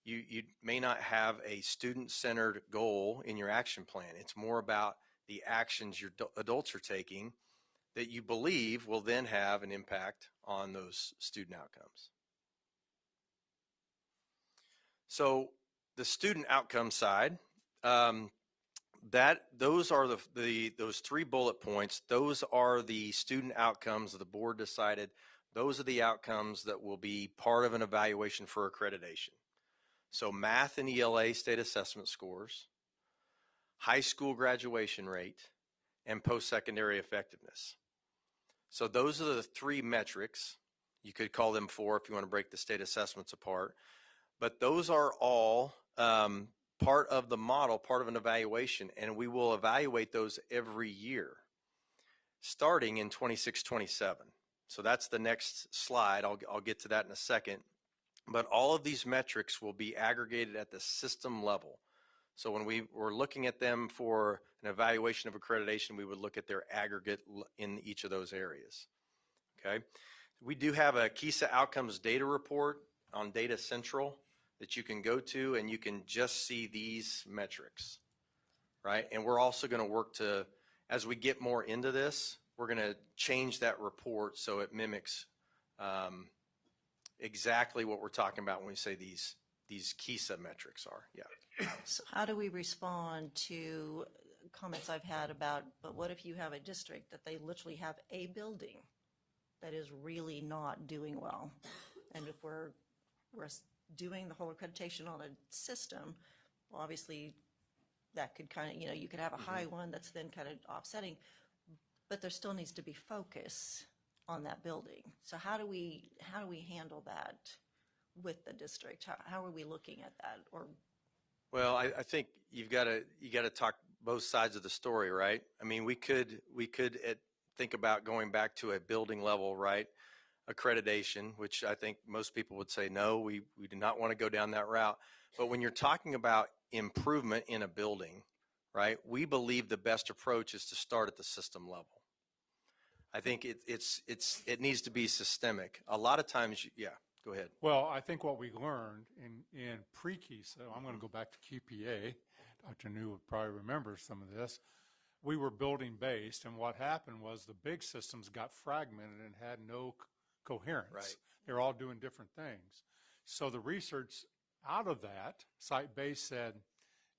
you may not have a student-centered goal in your action plan. It's more about the actions your adults are taking that you believe will then have an impact on those student outcomes. So the student outcome side, those are those 3 bullet points. Those are the student outcomes that the board decided. Those are the outcomes that will be part of an evaluation for accreditation. So math and ELA state assessment scores, high school graduation rate, and post-secondary effectiveness. So those are the 3 metrics. You could call them 4 if you want to break the state assessments apart. But those are all part of the model, part of an evaluation, and we will evaluate those every year, starting in 26-27. So that's the next slide. I'll get to that in a second. But all of these metrics will be aggregated at the system level. So when we were looking at them for an evaluation of accreditation, we would look at their aggregate in each of those areas. Okay. We do have a Kissa outcomes data report on Data Central that you can go to, and you can just see these metrics, right? And we're also going to work to, as we get more into this, we're going to change that report so it mimics exactly what we're talking about when we say these Kissa metrics are. Yeah. So how do we respond to comments I've had about, but what if you have a district that they literally have a building that is really not doing well? And if we're doing the whole accreditation on a system, well, obviously that could kind of, you could have a high one that's then kind of offsetting, but there still needs to be focus on that building. So how do we handle that with the district? How are we looking at that? Or well, I think you got to talk both sides of the story, right? I mean, we could think about going back to a building level, right? Accreditation, which I think most people would say, no, we do not want to go down that route. But when you're talking about improvement in a building, right, we believe the best approach is to start at the system level. I think it needs to be systemic. A lot of times, yeah, go ahead. Well, I think what we learned in pre-Kissa, I'm going to go back to QPA. Dr. New probably remembers some of this. We were building based, and what happened was the big systems got fragmented and had no coherence. Right. They're all doing different things. So the research out of that, site-based, said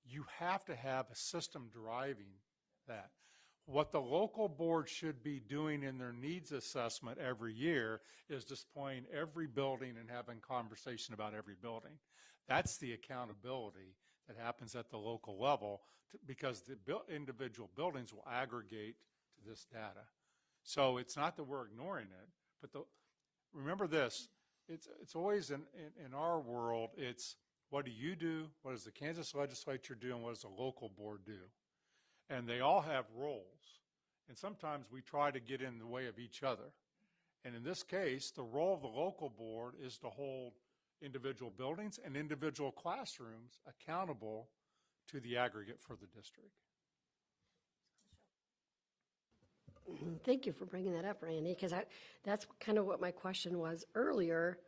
you have to have a system driving that. What the local board should be doing in their needs assessment every year is displaying every building and having conversation about every building. That's the accountability that happens at the local level because the individual buildings will aggregate to this data. So it's not that we're ignoring it, but remember this, it's always in our world, it's what do you do, what does the Kansas legislature do, and what does the local board do? And they all have roles. And sometimes we try to get in the way of each other. And in this case, the role of the local board is to hold individual buildings and individual classrooms accountable to the aggregate for the district. Thank you for bringing that up, Randy, because that's kind of what my question was earlier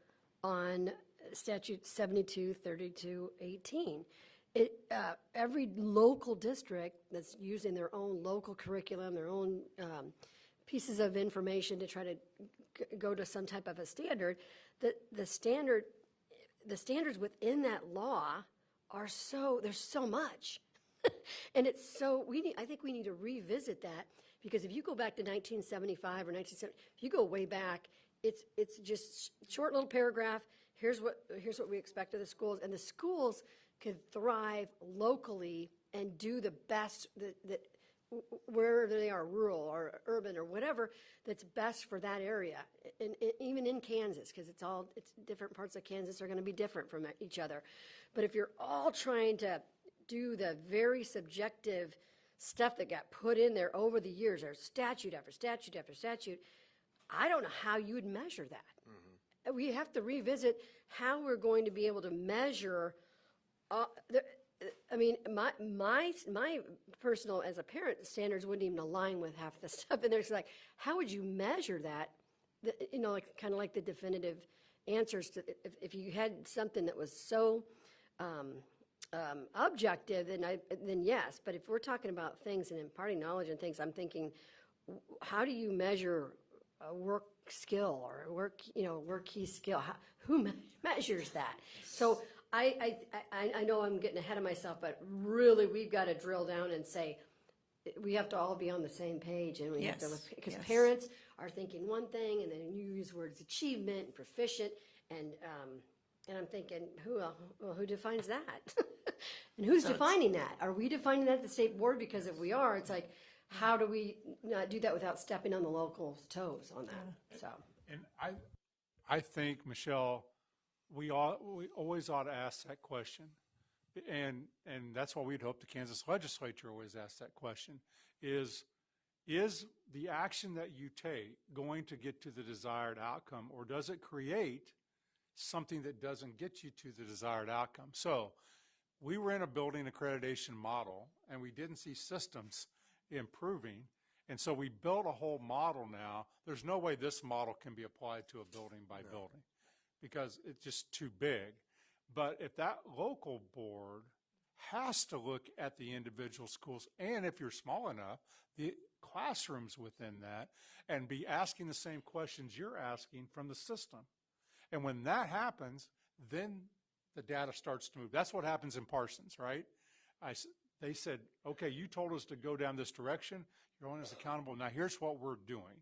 on statute 723218. Every local district that's using their own local curriculum, their own pieces of information to try to go to some type of a standard, the standards within that law are there's so much. And it's so, I think we need to revisit that, because if you go back to 1975 or 1970, if you go way back, it's just short little paragraph. Here's what we expect of the schools, and the schools could thrive locally and do the best that wherever they are, rural or urban or whatever, that's best for that area. And even in Kansas, because it's different parts of Kansas are going to be different from each other. But if you're all trying to do the very subjective stuff that got put in there over the years, there's statute after statute after statute, I don't know how you would measure that. Mm-hmm. We have to revisit how we're going to be able to measure. I mean, my personal, as a parent, standards wouldn't even align with half the stuff in there. It's like, how would you measure that? Like kind of like the definitive answers to, if you had something that was so objective, then yes. But if we're talking about things and imparting knowledge and things, I'm thinking, how do you measure a work skill or a work key skill? Who measures that? So I know I'm getting ahead of myself, but really we've got to drill down and say we have to all be on the same page, and we have to, because parents are thinking one thing, and then you use words achievement and proficient, and I'm thinking, who defines that? And who's defining that? Are we defining that at the state board? Because if we are, it's like, how do we not do that without stepping on the local toes on that? So, And I think, Michelle, we always ought to ask that question. And that's why we'd hope the Kansas legislature always asks that question, is the action that you take going to get to the desired outcome, or does it create something that doesn't get you to the desired outcome? So we were in a building accreditation model, and we didn't see systems improving, and so we built a whole model now. There's no way this model can be applied to a building by building because it's just too big. But if that local board has to look at the individual schools, and if you're small enough, the classrooms within that, and be asking the same questions you're asking from the system. And when that happens, then the data starts to move. That's what happens in Parsons, right? They said, okay, you told us to go down this direction. You're holding us accountable. Now here's what we're doing.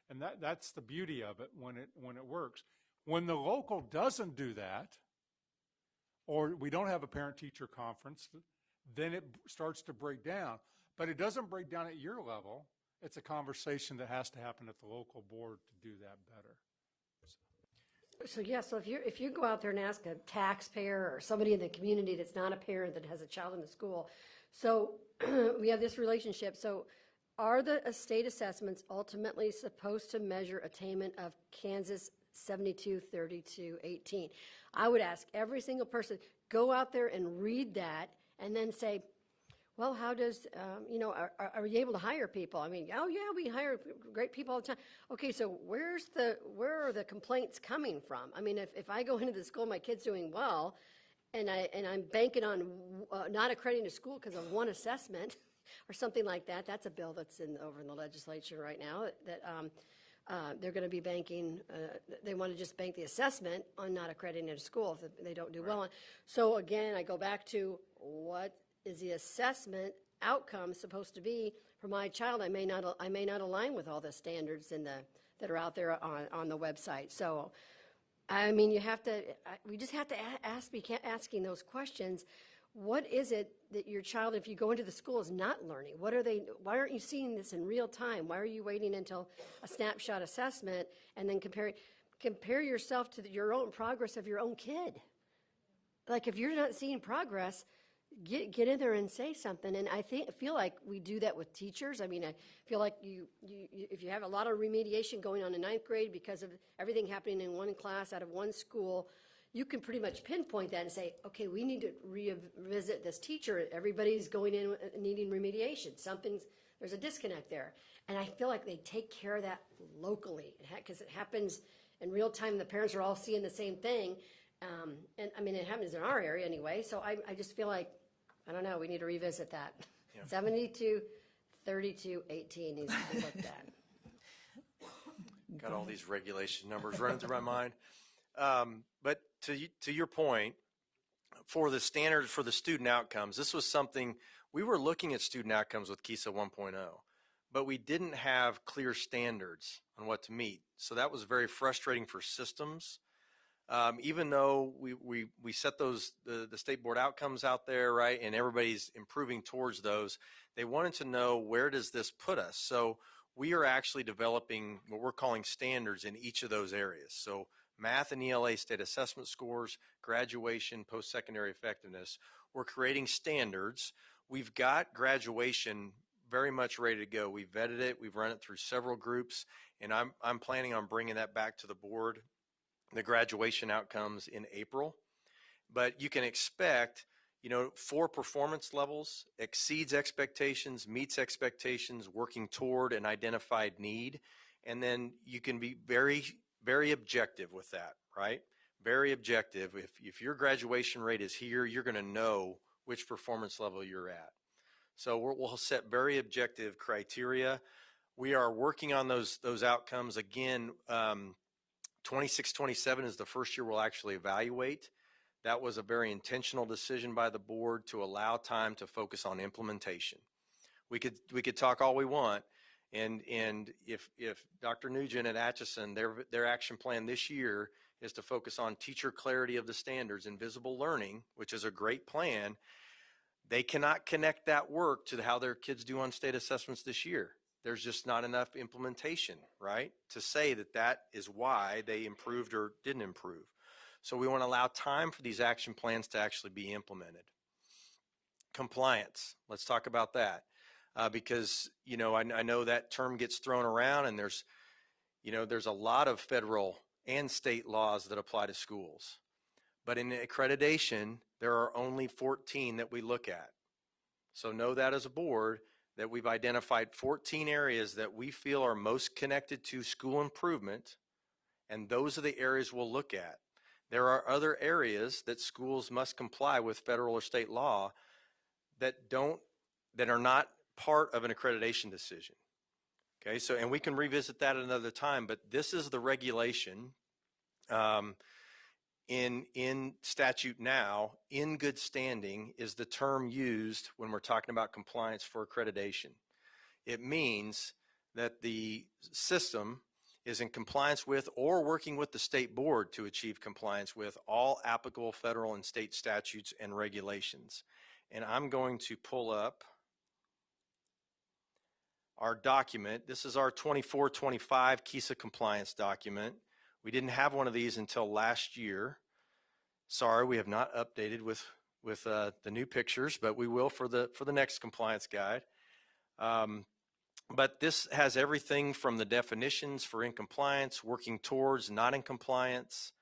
And that's the beauty of it when it works. When the local doesn't do that, or we don't have a parent-teacher conference, then it starts to break down. But it doesn't break down at your level. It's a conversation that has to happen at the local board to do that better. So if you go out there and ask a taxpayer or somebody in the community that's not a parent that has a child in the school, so we have this relationship. So are the state assessments ultimately supposed to measure attainment of Kansas 72-32-18? I would ask every single person, go out there and read that and then say, well, how does, are we able to hire people? I mean, oh yeah, we hire great people all the time. Okay, so where are the complaints coming from? I mean, if I go into the school, my kid's doing well, and I'm banking on not accrediting a school because of one assessment or something like that. That's a bill that's over in the legislature right now that they're going to be banking, they want to just bank the assessment on not accrediting a school if they don't do well on. So again, I go back to what is the assessment outcome supposed to be for my child? I may not align with all the standards that are out there on the website. So, I mean, we just have to be asking those questions. What is it that your child, if you go into the school, is not learning? Why aren't you seeing this in real time? Why are you waiting until a snapshot assessment and then compare yourself to your own progress of your own kid? Like, if you're not seeing progress, get in there and say something. And I feel like we do that with teachers. I mean, I feel like if you have a lot of remediation going on in 9th grade because of everything happening in one class out of one school, you can pretty much pinpoint that and say, okay, we need to revisit this teacher. Everybody's going in needing remediation. There's a disconnect there. And I feel like they take care of that locally because it happens in real time. The parents are all seeing the same thing. And I mean, it happens in our area anyway. So I just feel like, I don't know, we need to revisit that. Yeah. 72-32-18 needs to be looked at. Got all these regulation numbers running through my mind. But to your point, for the standards for the student outcomes, this was something we were looking at student outcomes with Kissa 1.0, but we didn't have clear standards on what to meet. So that was very frustrating for systems. Even though we set those the state board outcomes out there, right, and everybody's improving towards those, they wanted to know, where does this put us? So we are actually developing what we're calling standards in each of those areas. So math and ELA state assessment scores, graduation, post-secondary effectiveness. We're creating standards. We've got graduation very much ready to go. We've vetted it. We've run it through several groups, and I'm planning on bringing that back to the board, the graduation outcomes, in April. But you can expect, for performance levels, exceeds expectations, meets expectations, working toward an identified need, and then you can be very, very objective with that, right? very objective. If your graduation rate is here, you're going to know which performance level you're at. So we'll set very objective criteria. We are working on those outcomes. Again, 26-27 is the first year we'll actually evaluate. That was a very intentional decision by the board to allow time to focus on implementation. We could talk all we want, and if Dr. Nugent at Atchison, their action plan this year is to focus on teacher clarity of the standards and visible learning, which is a great plan, they cannot connect that work to how their kids do on state assessments this year. There's just not enough implementation, right, to say that is why they improved or didn't improve. So we want to allow time for these action plans to actually be implemented. Compliance, let's talk about that. Because, I know that term gets thrown around, and there's a lot of federal and state laws that apply to schools. But in accreditation, there are only 14 that we look at. So know that as a board, that we've identified 14 areas that we feel are most connected to school improvement, and those are the areas we'll look at. There are other areas that schools must comply with federal or state law that are not part of an accreditation decision. Okay, so, and we can revisit that at another time, but this is the regulation in statute now. In good standing is the term used when we're talking about compliance for accreditation. It means that the system is in compliance with or working with the state board to achieve compliance with all applicable federal and state statutes and regulations. And I'm going to pull up our document. This is our 24-25 Kissa compliance document. We didn't have one of these until last year. Sorry, we have not updated with the new pictures, but we will for the next compliance guide. But this has everything from the definitions for in compliance, working towards, not in compliance,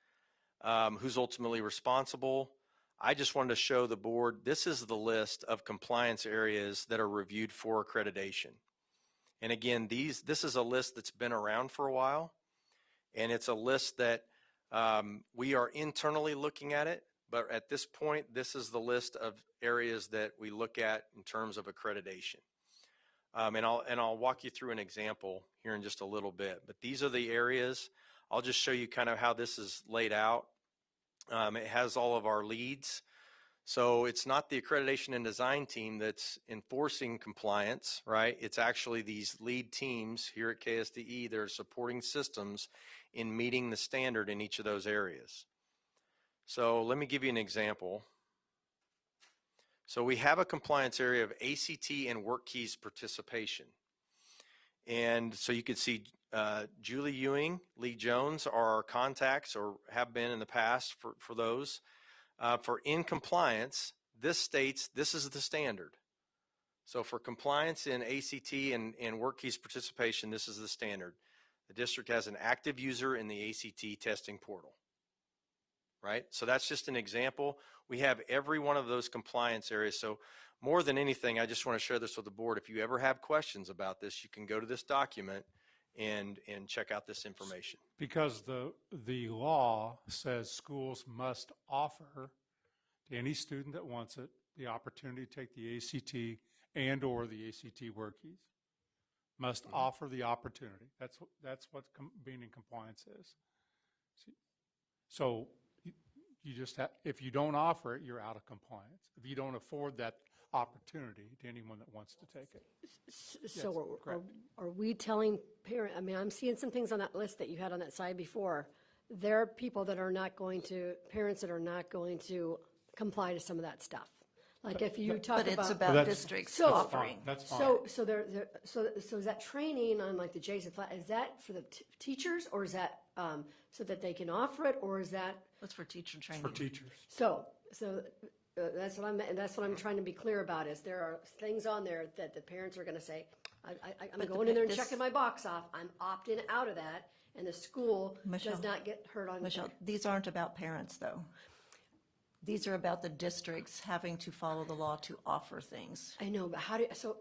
who's ultimately responsible. I just wanted to show the board, this is the list of compliance areas that are reviewed for accreditation. And again, this is a list that's been around for a while, and it's a list that we are internally looking at it, but at this point, this is the list of areas that we look at in terms of accreditation. And I'll walk you through an example here in just a little bit, but these are the areas. I'll just show you kind of how this is laid out. It has all of our leads. So it's not the accreditation and design team that's enforcing compliance, right? It's actually these lead teams here at KSDE that are supporting systems in meeting the standard in each of those areas. So let me give you an example. So we have a compliance area of ACT and work keys participation. And so you could see Julie Ewing, Lee Jones are our contacts, or have been in the past for those. For in compliance, this states this is the standard. So for compliance in ACT and work keys participation, this is the standard. The district has an active user in the ACT testing portal, right? So that's just an example. We have every one of those compliance areas. So more than anything, I just want to share this with the board. If you ever have questions about this, you can go to this document and check out this information. Because the law says schools must offer to any student that wants it the opportunity to take the ACT and or the ACT work keys. Must offer the opportunity. That's what being in compliance is. So you just have, if you don't offer it, you're out of compliance. If you don't afford that opportunity to anyone that wants to take it. So Yes, are we telling parents, I mean, I'm seeing some things on that list that you had on that side before. There are people that are not going to, parents that are not going to comply to some of that stuff. Like if you talk about. But it's about districts offering. That's fine. So is that training on like the Jason flat, is that for the teachers, or is that so that they can offer it, or is that? That's for teacher training. For teachers. So that's what I'm trying to be clear about, is there are things on there that the parents are going to say, I'm going in there and checking my box off. I'm opting out of that, and the school does not get hurt on. Michelle, these aren't about parents, though. These are about the districts having to follow the law to offer things. I know, but how do what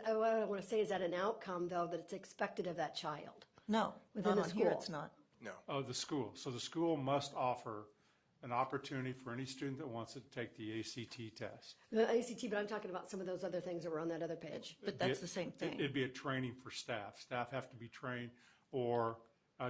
I want to say is that an outcome, though, that it's expected of that child? No, within not the on here, school. it's not. No. Oh, the school. So the school must offer an opportunity for any student that wants to take the ACT test. The ACT, but I'm talking about some of those other things that were on that other page. But that's the same thing. It'd be a training for staff. Staff have to be trained, or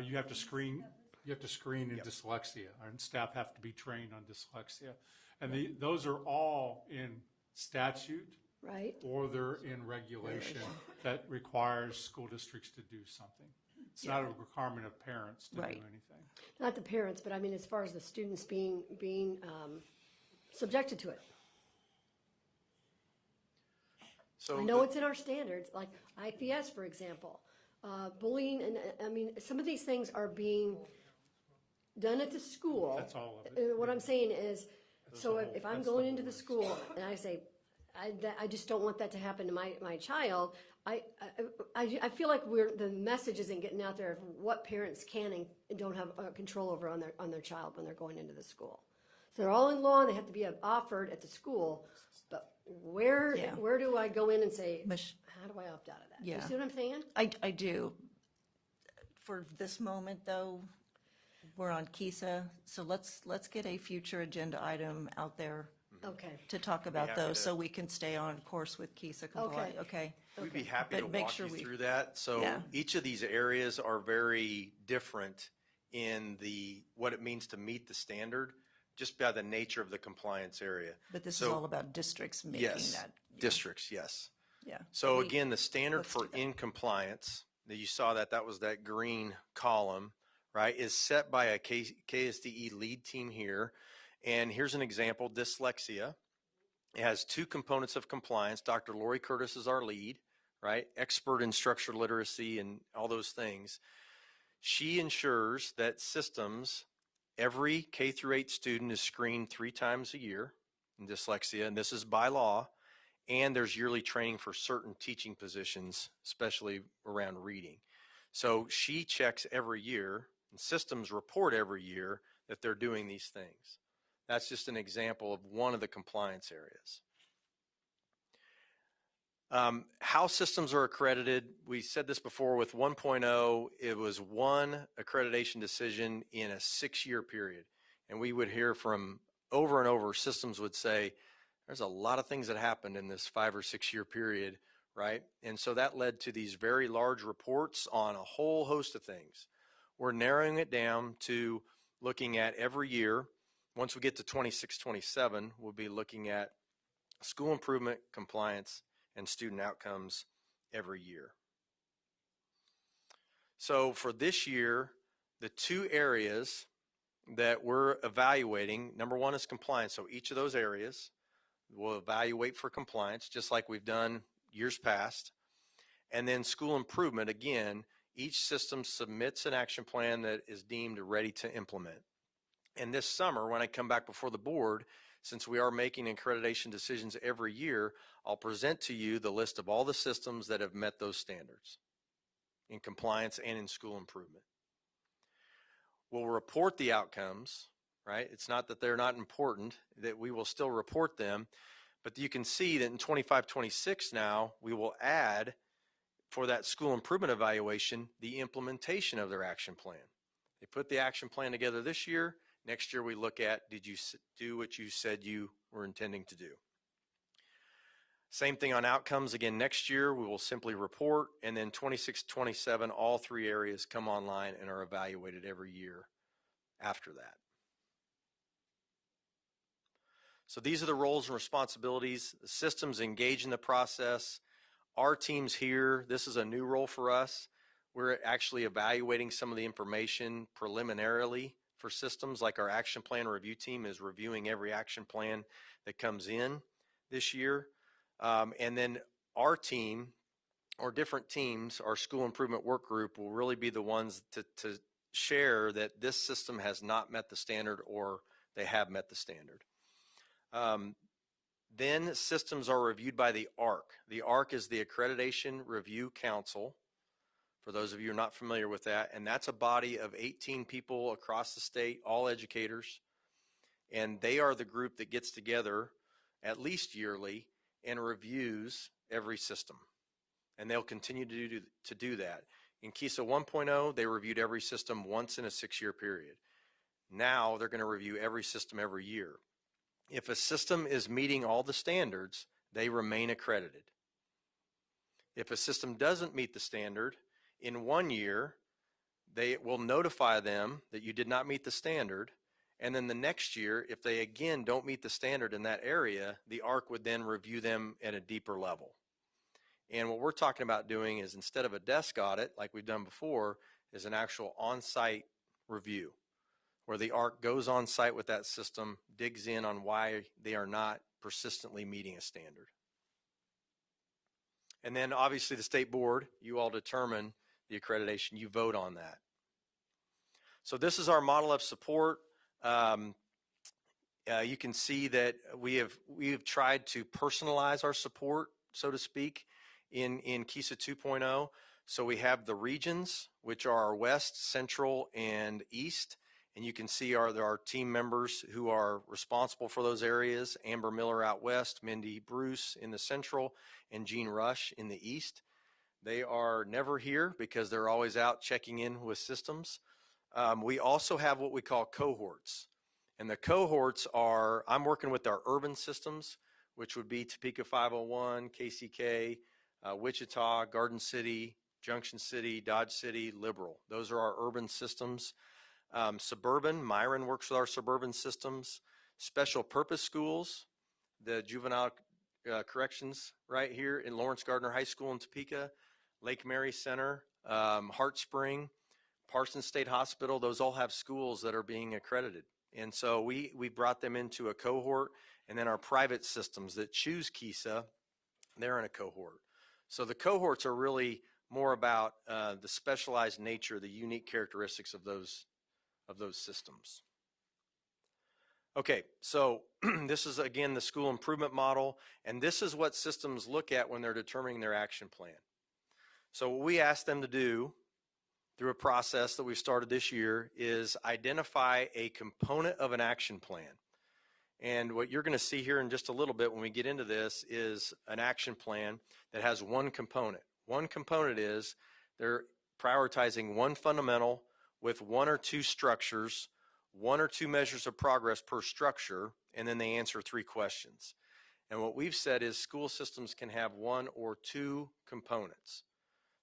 you have to screen. You have to screen in dyslexia, and staff have to be trained on dyslexia, and those are all in statute, right? Or they're in regulation that requires school districts to do something. It's not a requirement of parents to do anything. Not the parents, but I mean, as far as the students being subjected to it. So I know it's in our standards, like IPS, for example, bullying, and I mean, some of these things are being done at the school. That's all of it. What I'm saying is, so if I'm going into the school and I say, I just don't want that to happen to my child, I feel like the message isn't getting out there of what parents can and don't have control over on their child when they're going into the school. So they're all in law and they have to be offered at the school, but where do I go in and say, how do I opt out of that? Yeah. You see what I'm saying? I do. For this moment, though, we're on Kissa, so let's get a future agenda item out there. Okay. To talk about happy those, to- so we can stay on course with Kissa compliant. Okay. We'd be happy But to make walk sure you we- through that. So Yeah. each of these areas are very different in what it means to meet the standard, just by the nature of the compliance area. But this is So- all about districts making Yes, that. districts, yes. Yeah. So We- again, the standard let's for do that. in compliance, that you saw that was that green column, right, is set by a KSDE lead team here. And here's an example, dyslexia. It has two components of compliance. Dr. Lori Curtis is our lead, right? Expert in structured literacy and all those things. She ensures that systems, every K through 8 student is screened 3 times a year in dyslexia, and this is by law. And there's yearly training for certain teaching positions, especially around reading. So she checks every year, and systems report every year that they're doing these things. That's just an example of one of the compliance areas. How systems are accredited, we said this before with 1.0, it was one accreditation decision in a 6-year period. And we would hear from over and over, systems would say, there's a lot of things that happened in this 5 or 6 year period, right? And so that led to these very large reports on a whole host of things. We're narrowing it down to looking at every year. Once we get to 26, 27, we'll be looking at school improvement, compliance, and student outcomes every year. So for this year, the 2 areas that we're evaluating, number 1 is compliance. So each of those areas we'll evaluate for compliance, just like we've done years past. And then school improvement, again, each system submits an action plan that is deemed ready to implement. And this summer, when I come back before the board, since we are making accreditation decisions every year, I'll present to you the list of all the systems that have met those standards in compliance and in school improvement. We'll report the outcomes, right? It's not that they're not important, that we will still report them, but you can see that in 25, 26 now, we will add for that school improvement evaluation, the implementation of their action plan. They put the action plan together this year. Next year we look at, did you do what you said you were intending to do? Same thing on outcomes. Again, next year we will simply report, and then 26, 27, all 3 areas come online and are evaluated every year after that. So these are the roles and responsibilities. The systems engage in the process. Our teams here, this is a new role for us. We're actually evaluating some of the information preliminarily for systems, like our action plan review team is reviewing every action plan that comes in this year. And then our team, or different teams, our school improvement work group will really be the ones to share that this system has not met the standard or they have met the standard. Then systems are reviewed by the ARC. The ARC is the Accreditation Review Council, for those of you who are not familiar with that, and that's a body of 18 people across the state, all educators, and they are the group that gets together at least yearly and reviews every system, and they'll continue to do that. In Kissa 1.0, they reviewed every system once in a 6-year period. Now they're going to review every system every year. If a system is meeting all the standards, they remain accredited. If a system doesn't meet the standard, in 1 year, they will notify them that you did not meet the standard. And then the next year, if they again don't meet the standard in that area, the ARC would then review them at a deeper level. And what we're talking about doing is, instead of a desk audit like we've done before, is an actual on-site review where the ARC goes on site with that system, digs in on why they are not persistently meeting a standard. And then obviously the state board, you all determine the accreditation, you vote on that. So this is our model of support. You can see that we have tried to personalize our support, so to speak, in Kissa 2.0. So we have the regions, which are our west, central, and east. And you can see there are team members who are responsible for those areas. Amber Miller out west, Mindy Bruce in the central, and Jean Rush in the east. They are never here because they're always out checking in with systems. We also have what we call cohorts. And the cohorts are, I'm working with our urban systems, which would be Topeka 501, KCK, Wichita, Garden City, Junction City, Dodge City, Liberal. Those are our urban systems. Suburban, Myron works with our suburban systems. Special purpose schools, the juvenile corrections right here in Lawrence Gardner High School in Topeka, Lake Mary Center, Heart Spring, Parsons State Hospital, those all have schools that are being accredited. And so we brought them into a cohort, and then our private systems that choose Kissa, they're in a cohort. So the cohorts are really more about the specialized nature, the unique characteristics of those systems. Okay, so this is again the school improvement model, and this is what systems look at when they're determining their action plan. So what we ask them to do through a process that we've started this year is identify a component of an action plan. And what you're going to see here in just a little bit when we get into this is an action plan that has one component. One component is they're prioritizing one fundamental with one or two structures, one or two measures of progress per structure, and then they answer 3 questions. And what we've said is school systems can have 1 or 2 components.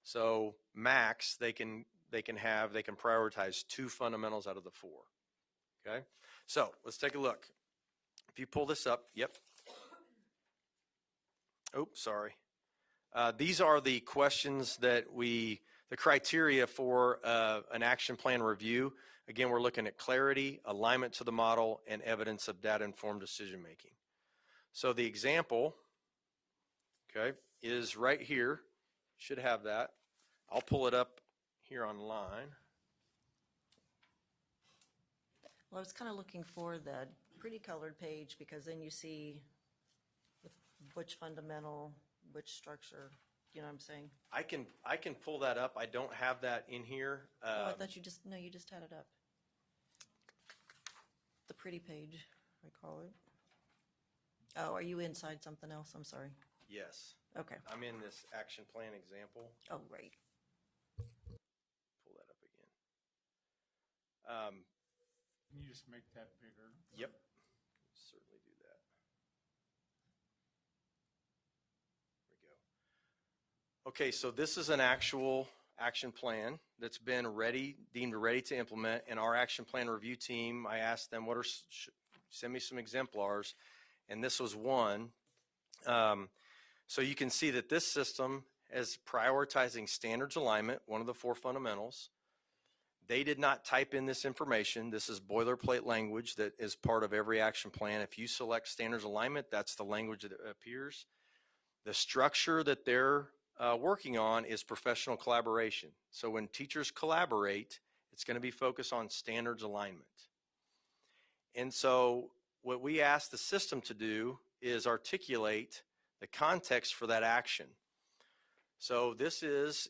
So max, they can prioritize 2 fundamentals out of the 4. Okay, so let's take a look. If you pull this up, yep. Oh, sorry. These are the questions that the criteria for an action plan review. Again, we're looking at clarity, alignment to the model, and evidence of data-informed decision-making. So the example, okay, is right here. Should have that. I'll pull it up here online. Well, I was kind of looking for the pretty colored page because then you see which fundamental, which structure, you know what I'm saying? I can pull that up. I don't have that in here. Oh, I thought you just had it up. The pretty page, I call it. Oh, are you inside something else? I'm sorry. Yes. Okay. I'm in this action plan example. Oh, right. Pull that up again. Can you just make that bigger? Yep. Certainly do that. There we go. Okay, so this is an actual action plan that's been deemed ready to implement. And our action plan review team, I asked them, send me some exemplars, and this was one. So you can see that this system is prioritizing standards alignment, one of the 4 fundamentals. They did not type in this information. This is boilerplate language that is part of every action plan. If you select standards alignment, that's the language that appears. The structure that they're working on is professional collaboration. So when teachers collaborate, it's going to be focused on standards alignment. And so what we ask the system to do is articulate the context for that action. So this is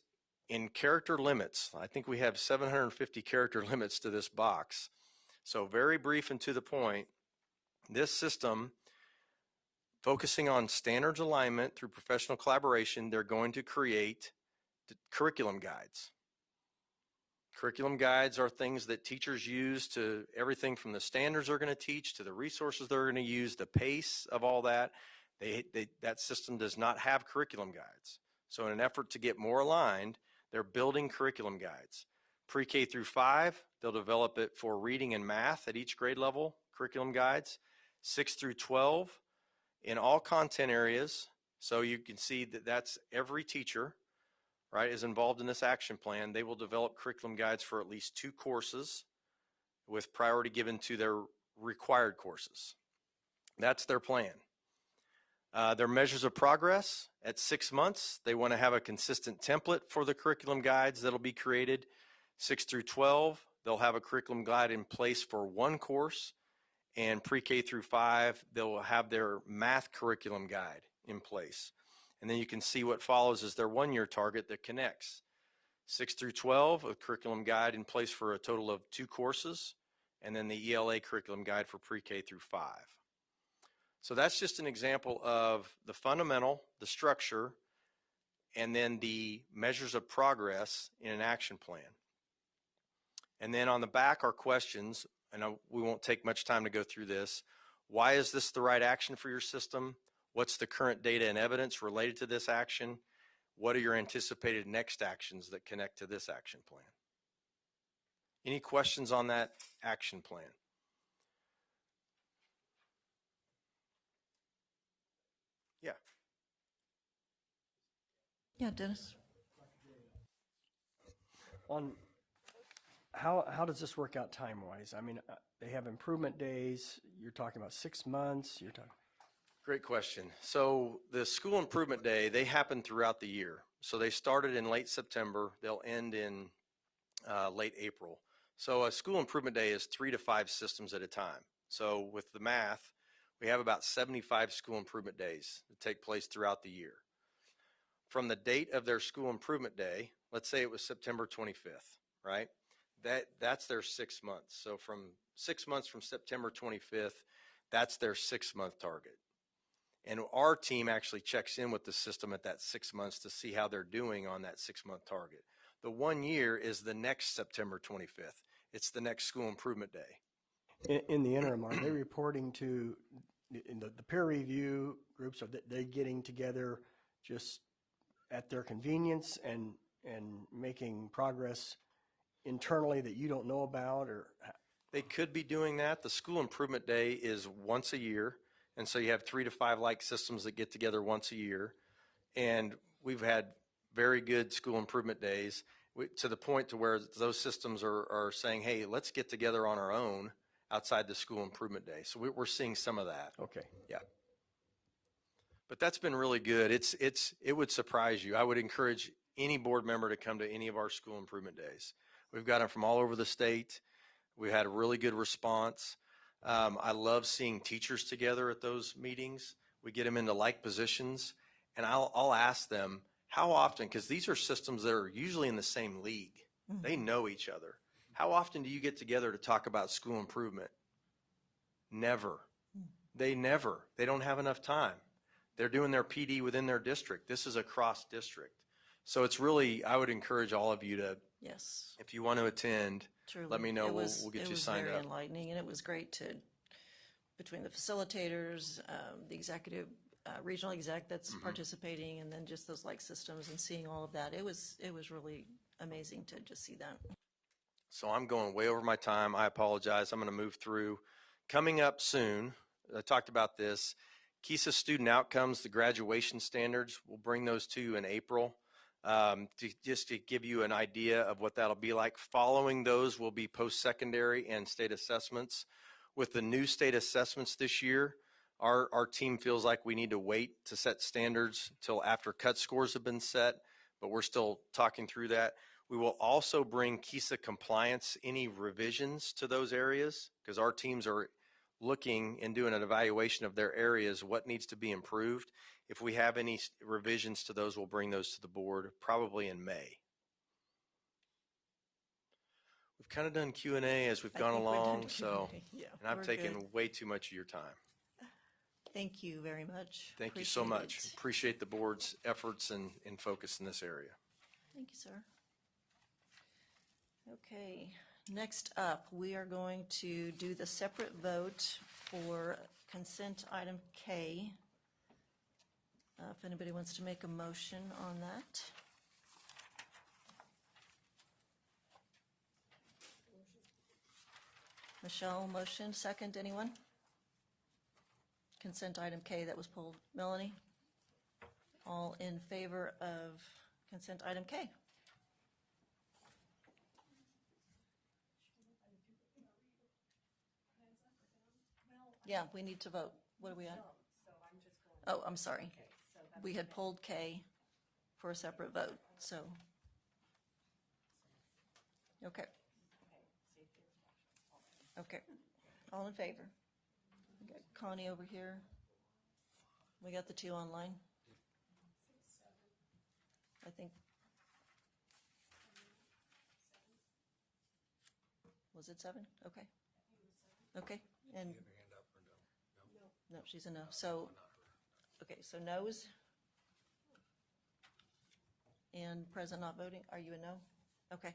in character limits. I think we have 750 character limits to this box. So very brief and to the point. This system, focusing on standards alignment through professional collaboration, they're going to create the curriculum guides. Curriculum guides are things that teachers use to everything from the standards they're going to teach to the resources they're going to use, the pace of all that. That system does not have curriculum guides. So in an effort to get more aligned, they're building curriculum guides. Pre-K through 5, they'll develop it for reading and math at each grade level, curriculum guides. 6 through 12 in all content areas. So you can see that that's every teacher, right, is involved in this action plan. They will develop curriculum guides for at least 2 courses with priority given to their required courses. That's their plan. Their measures of progress at 6 months, they want to have a consistent template for the curriculum guides that'll be created. 6 through 12, they'll have a curriculum guide in place for 1 course, and pre-K through 5, they'll have their math curriculum guide in place. And then you can see what follows is their 1-year target that connects. 6 through 12, a curriculum guide in place for a total of 2 courses, and then the ELA curriculum guide for pre-K through 5. So that's just an example of the fundamental, the structure, and then the measures of progress in an action plan. And then on the back are questions, and we won't take much time to go through this. Why is this the right action for your system? What's the current data and evidence related to this action? What are your anticipated next actions that connect to this action plan? Any questions on that action plan? Yeah. Yeah, Dennis. On how does this work out time-wise? I mean, they have improvement days. You're talking about 6 months. You're talking. Great question. So the school improvement day, they happen throughout the year. So they started in late September. They'll end in late April. So a school improvement day is 3 to 5 systems at a time. So with the math, we have about 75 school improvement days that take place throughout the year. From the date of their school improvement day, let's say it was September 25th, right? That's their 6 months. So from 6 months from September 25th, that's their 6-month target. And our team actually checks in with the system at that 6 months to see how they're doing on that 6-month target. The 1 year is the next September 25th. It's the next school improvement day. In the interim, are they reporting to the peer review groups? Are they getting together just at their convenience and making progress internally that you don't know about? Or they could be doing that. The school improvement day is once a year. And so you have 3 to 5 like systems that get together once a year. And we've had very good school improvement days to the point to where those systems are saying, hey, let's get together on our own outside the school improvement day. So we're seeing some of that. Okay. Yeah. But that's been really good. It would surprise you. I would encourage any board member to come to any of our school improvement days. We've got them from all over the state. We had a really good response. I love seeing teachers together at those meetings. We get them into like positions, and I'll ask them how often, because these are systems that are usually in the same league. Mm-hmm. They know each other. How often do you get together to talk about school improvement? Never. Mm-hmm. They don't have enough time. They're doing their PD within their district. This is a cross district. So it's really, I would encourage all of you to, yes, if you want to attend, truly. Let me know. We'll get you signed up. It was very enlightening, and it was great between the facilitators, the executive, regional exec that's mm-hmm. participating, and then just those like systems and seeing all of that. It was really amazing to just see that. So I'm going way over my time. I apologize. I'm going to move through. Coming up soon, I talked about this. Kissa student outcomes, the graduation standards, we'll bring those to you in April. Just to give you an idea of what that'll be like. Following those will be post-secondary and state assessments. With the new state assessments this year, our team feels like we need to wait to set standards until after cut scores have been set, but we're still talking through that. We will also bring Kissa compliance, any revisions to those areas, because our teams are looking and doing an evaluation of their areas, what needs to be improved. If we have any revisions to those, we'll bring those to the board probably in May. We've kind of done Q&A as we've gone along, so yeah, and I've taken way too much of your time. Thank you very much. Thank you so much. Appreciate the board's efforts and focus in this area. Thank you, sir. Okay, next up, we are going to do the separate vote for consent item K. If anybody wants to make a motion on that. Michelle, motion. Second, anyone? Consent item K that was pulled. Melanie? All in favor of consent item K? Yeah, we need to vote. What are we at? Oh, I'm sorry. We had pulled K for a separate vote, so. Okay. Okay. All in favor? We got Connie over here. We got the two online. I think. Was it 7? Okay. Okay. And no, she's a no. So, okay, so no's and present not voting. Are you a no? Okay.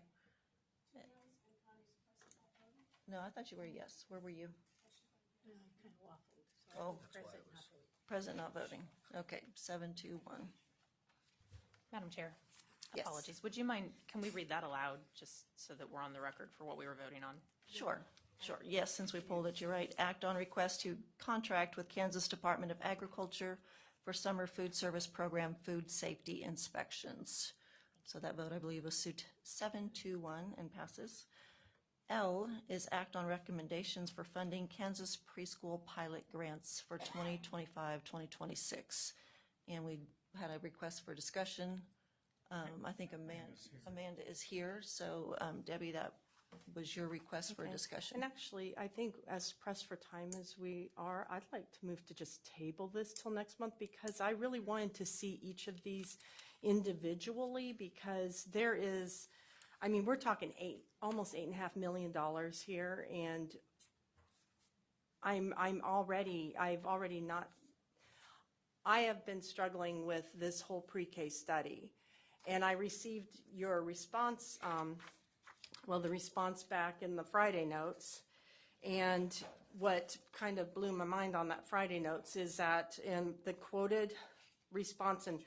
No, I thought you were a yes. Where were you? Oh, present not voting. Okay, 7-2-1. Madam Chair, Yes. apologies. Would you mind, can we read that aloud just so that we're on the record for what we were voting on? Sure, sure. Yes, since we pulled it, you're right. Act on request to contract with Kansas Department of Agriculture for summer food service program food safety inspections. So that vote, I believe, was 7-1 and passes. L is act on recommendations for funding Kansas preschool pilot grants for 2025-2026. And we had a request for discussion. I think Amanda is here. So Debbie, that was your request for discussion. And actually, I think as pressed for time as we are, I'd like to move to just table this till next month because I really wanted to see each of these individually because there is, I mean, we're talking almost $8.5 million here, and I have been struggling with this whole pre-K study, and I received your response, the response back in the Friday notes, and what kind of blew my mind on that Friday notes is that in the quoted response, and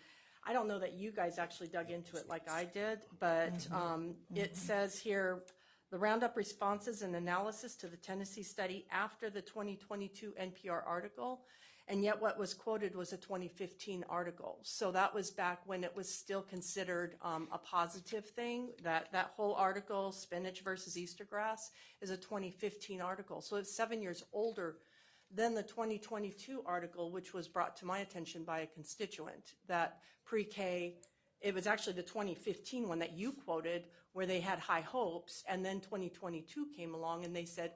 I don't know that you guys actually dug into it like I did, but it says here, the roundup responses and analysis to the Tennessee study after the 2022 NPR article, and yet what was quoted was a 2015 article. So that was back when it was still considered a positive thing. That whole article, spinach versus Easter grass, is a 2015 article. So it's 7 years older than the 2022 article, which was brought to my attention by a constituent, that pre-K, it was actually the 2015 one that you quoted where they had high hopes, and then 2022 came along and they said,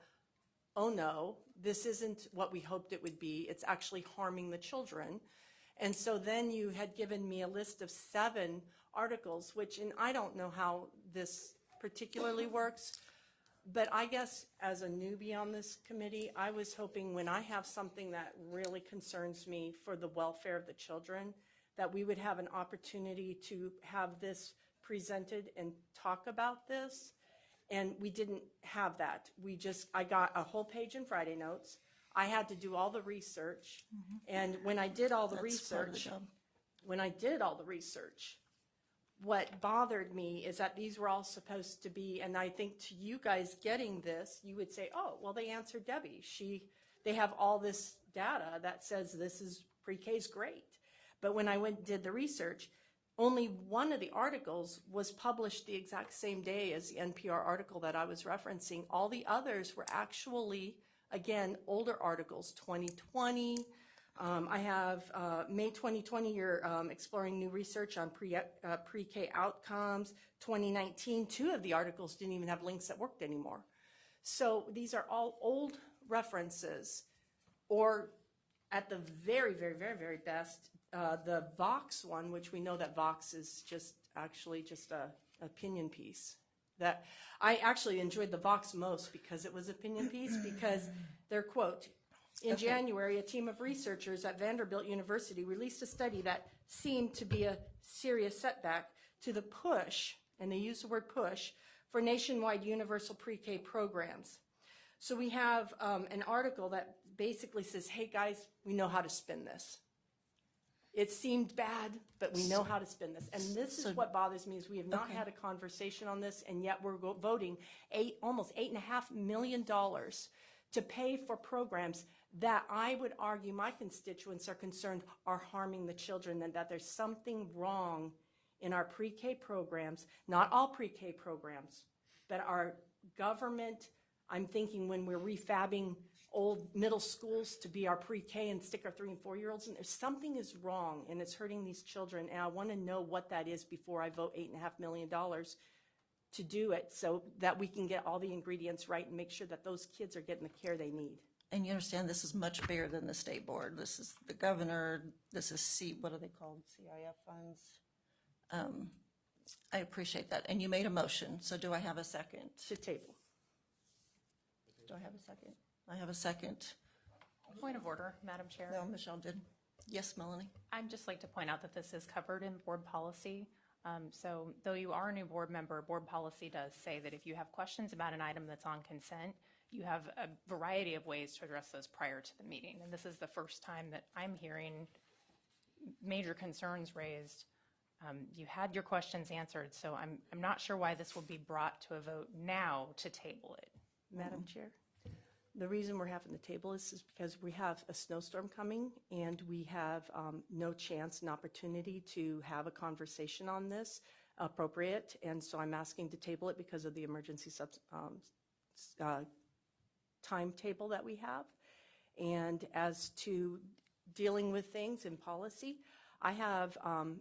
oh no, this isn't what we hoped it would be. It's actually harming the children. And so then you had given me a list of 7 articles, which, and I don't know how this particularly works, but I guess as a newbie on this committee, I was hoping when I have something that really concerns me for the welfare of the children, that we would have an opportunity to have this presented and talk about this. And we didn't have that. I got a whole page in Friday notes. I had to do all the research. And when I did all the research, what bothered me is that these were all supposed to be, and I think to you guys getting this, you would say, oh, well, they answered Debbie. They have all this data that says this is pre-K's great. But when I went and did the research, only one of the articles was published the exact same day as the NPR article that I was referencing. All the others were actually, again, older articles, 2020. I have May 2020, you're exploring new research on pre-K outcomes. 2019, 2 of the articles didn't even have links that worked anymore. So these are all old references, or at the very, very, very, very best, the Vox one, which we know that Vox is just an opinion piece. That I actually enjoyed the Vox most because it was opinion piece, because their quote, in January, a team of researchers at Vanderbilt University released a study that seemed to be a serious setback to the push, and they use the word push, for nationwide universal pre-K programs. So we have an article that basically says, hey guys, we know how to spend this. It seemed bad, but we know how to spend this. And this is what bothers me is we have not had a conversation on this, and yet we're voting almost $8.5 million to pay for programs that I would argue my constituents are concerned are harming the children, and that there's something wrong in our pre-K programs, not all pre-K programs, but our government. I'm thinking when we're refabbing old middle schools to be our pre-K and stick our 3 and 4 year olds in there, something is wrong and it's hurting these children. And I want to know what that is before I vote $8.5 million to do it, so that we can get all the ingredients right and make sure that those kids are getting the care they need. And you understand this is much bigger than the state board. This is the governor, this is what are they called, CIF funds? I appreciate that. And you made a motion, so do I have a second? To table. Do I have a second? I have a second. Point of order, Madam Chair. No, Michelle did. Yes, Melanie? I'd just like to point out that this is covered in board policy. So though you are a new board member, board policy does say that if you have questions about an item that's on consent, you have a variety of ways to address those prior to the meeting. And this is the first time that I'm hearing major concerns raised. You had your questions answered, so I'm not sure why this will be brought to a vote now to table it. Madam Chair, the reason we're having the table is because we have a snowstorm coming, and we have no chance and opportunity to have a conversation on this appropriate, and so I'm asking to table it because of the emergency timetable that we have. And as to dealing with things in policy, I have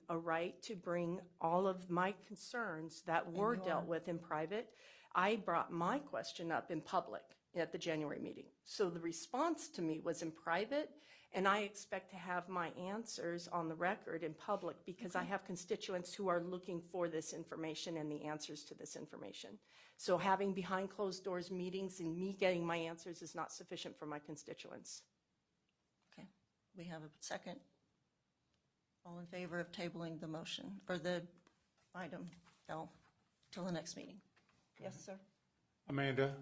a right to bring all of my concerns that were dealt with in private. I brought my question up in public at the January meeting. So the response to me was in private, and I expect to have my answers on the record in public because I have constituents who are looking for this information and the answers to this information. So having behind closed doors meetings and me getting my answers is not sufficient for my constituents. Okay, we have a second. All in favor of tabling the motion, or the item L, till the next meeting? Yes, sir. Amanda,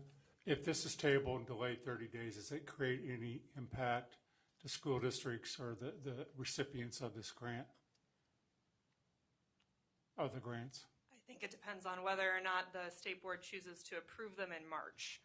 if this is tabled and delayed 30 days, does it create any impact to school districts or the recipients of this grant, of the grants? I think it depends on whether or not the state board chooses to approve them in March.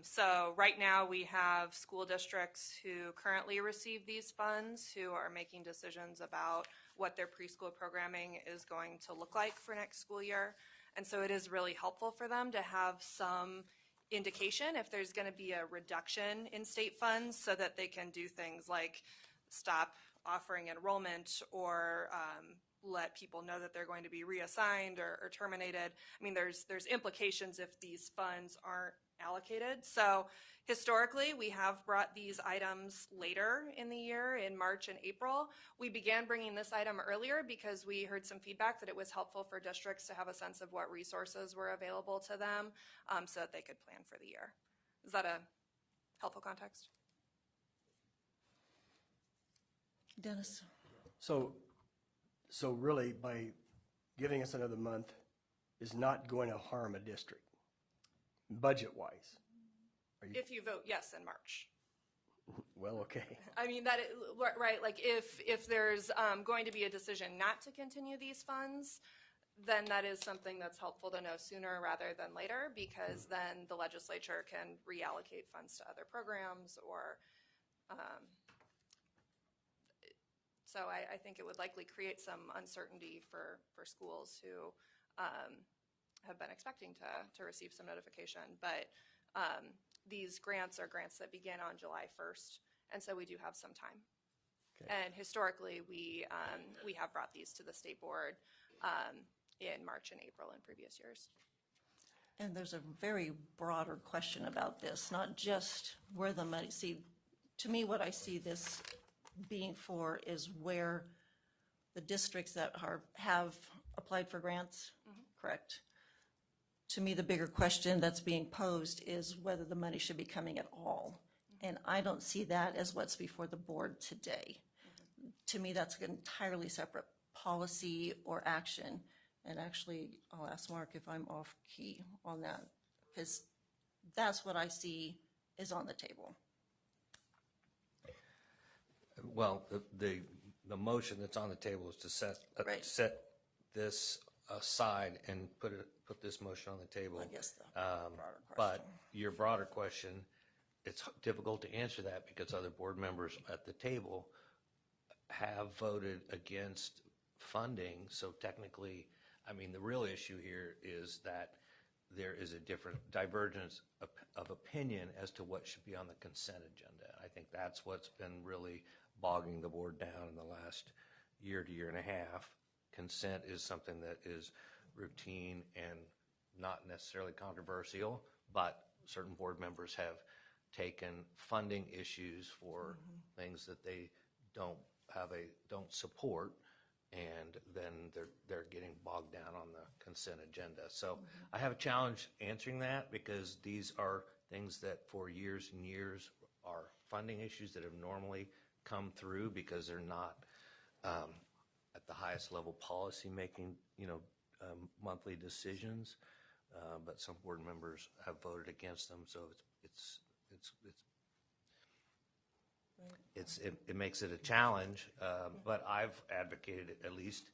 So right now we have school districts who currently receive these funds who are making decisions about what their preschool programming is going to look like for next school year. And so it is really helpful for them to have some indication if there's going to be a reduction in state funds so that they can do things like stop offering enrollment or let people know that they're going to be reassigned or terminated. I mean, there's implications if these funds aren't allocated. So historically, we have brought these items later in the year, in March and April. We began bringing this item earlier because we heard some feedback that it was helpful for districts to have a sense of what resources were available to them so that they could plan for the year. Is that a helpful context? Dennis? So really, by giving us another month is not going to harm a district, budget-wise. If you vote yes in March. Well, okay. I mean, right, like if there's going to be a decision not to continue these funds, then that is something that's helpful to know sooner rather than later, because then the legislature can reallocate funds to other programs or so I think it would likely create some uncertainty for schools who have been expecting to receive some notification. But these grants are grants that begin on July 1st, and so we do have some time. Okay. And historically, we have brought these to the state board in March and April in previous years. And there's a very broader question about this, not just where the money, see, to me, what I see this being for is where the districts that have applied for grants, correct? To me, the bigger question that's being posed is whether the money should be coming at all. And I don't see that as what's before the board today. To me, that's an entirely separate policy or action. And actually, I'll ask Mark if I'm off key on that, because that's what I see is on the table. Well, the motion that's on the table is to set this aside and put this motion on the table. I guess the broader question. But your broader question, it's difficult to answer that because other board members at the table have voted against funding. So technically, I mean, the real issue here is that there is a different divergence of opinion as to what should be on the consent agenda. I think that's what's been really bogging the board down in the last year to year and a half. Consent is something that is routine and not necessarily controversial, but certain board members have taken funding issues for things that they don't support, and then they're getting bogged down on the consent agenda. So I have a challenge answering that because these are things that for years and years are funding issues that have normally come through because they're not at the highest level policy making, monthly decisions. But some board members have voted against them, so it makes it a challenge. But I've advocated at least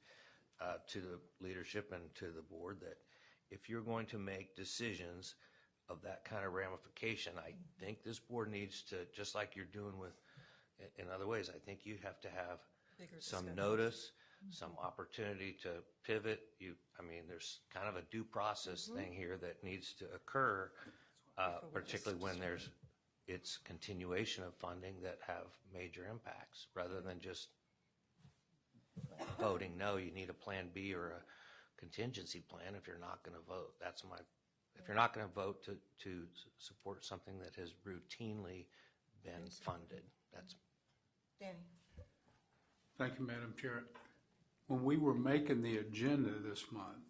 to the leadership and to the board that if you're going to make decisions of that kind of ramification, I think this board needs to, just like you're doing with in other ways, I think you have to have some notice, some opportunity to pivot. There's kind of a due process thing here that needs to occur, particularly when it's continuation of funding that have major impacts, rather than just voting no. You need a plan B or a contingency plan if you're not going to vote. If you're not going to vote to support something that has routinely been funded. That's Danny. Thank you, Madam Chair. When we were making the agenda this month,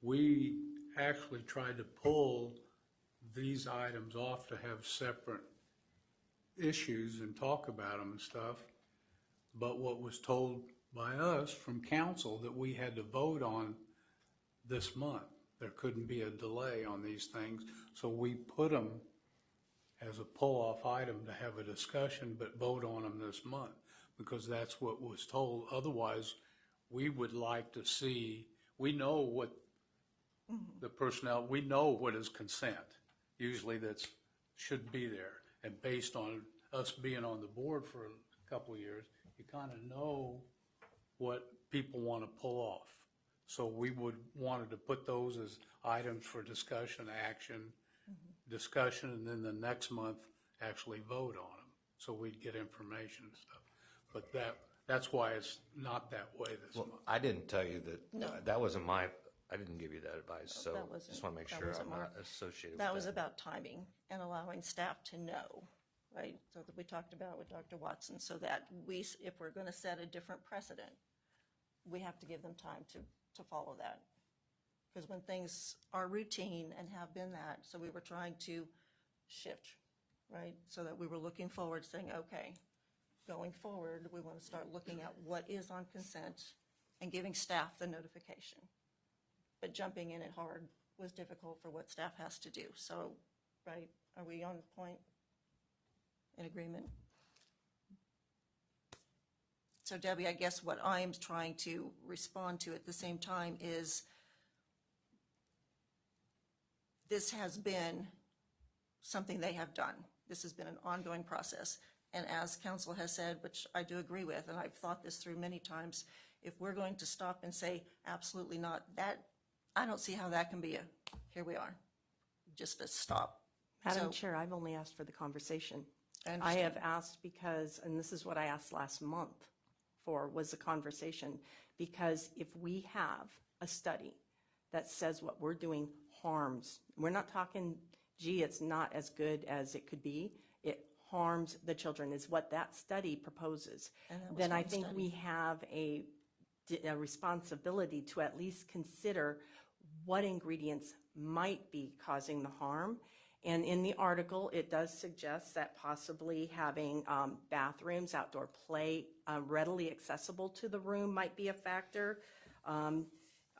we actually tried to pull these items off to have separate issues and talk about them and stuff. But what was told by us from council that we had to vote on this month. There couldn't be a delay on these things. So we put them as a pull-off item to have a discussion, but vote on them this month, because that's what was told. Otherwise, we would like to see, we know what the personnel, we know what is consent. Usually that's should be there. And based on us being on the board for a couple of years, you kind of know what people want to pull off. So we wanted to put those as items for discussion, action, discussion, and then the next month actually vote on them. So we'd get information and stuff. But that's why it's not that way this month. I didn't tell you that. No. That wasn't I didn't give you that advice. So just want to make sure I'm Mark. not associated with that. That was about timing and allowing staff to know, right? So that we talked about with Dr. Watson, so that if we're going to set a different precedent, we have to give them time to follow that. Because when things are routine and have been that, so we were trying to shift, right? So that we were looking forward, saying, okay, going forward, we want to start looking at what is on consent and giving staff the notification. But jumping in it hard was difficult for what staff has to do. So, right, are we on point, in agreement? So Debbie, I guess what I'm trying to respond to at the same time is this has been something they have done. This has been an ongoing process. And as council has said, which I do agree with, and I've thought this through many times, if we're going to stop and say, absolutely not, that, I don't see how that can be here we are, just a stop. Madam Chair, I've only asked for the conversation. I have asked because, and this is what I asked last month for, was a conversation. Because if we have a study that says what we're doing harms, we're not talking, gee, it's not as good as it could be, it harms the children, is what that study proposes. Then I think we have a responsibility to at least consider what ingredients might be causing the harm. And in the article, it does suggest that possibly having bathrooms, outdoor play readily accessible to the room might be a factor.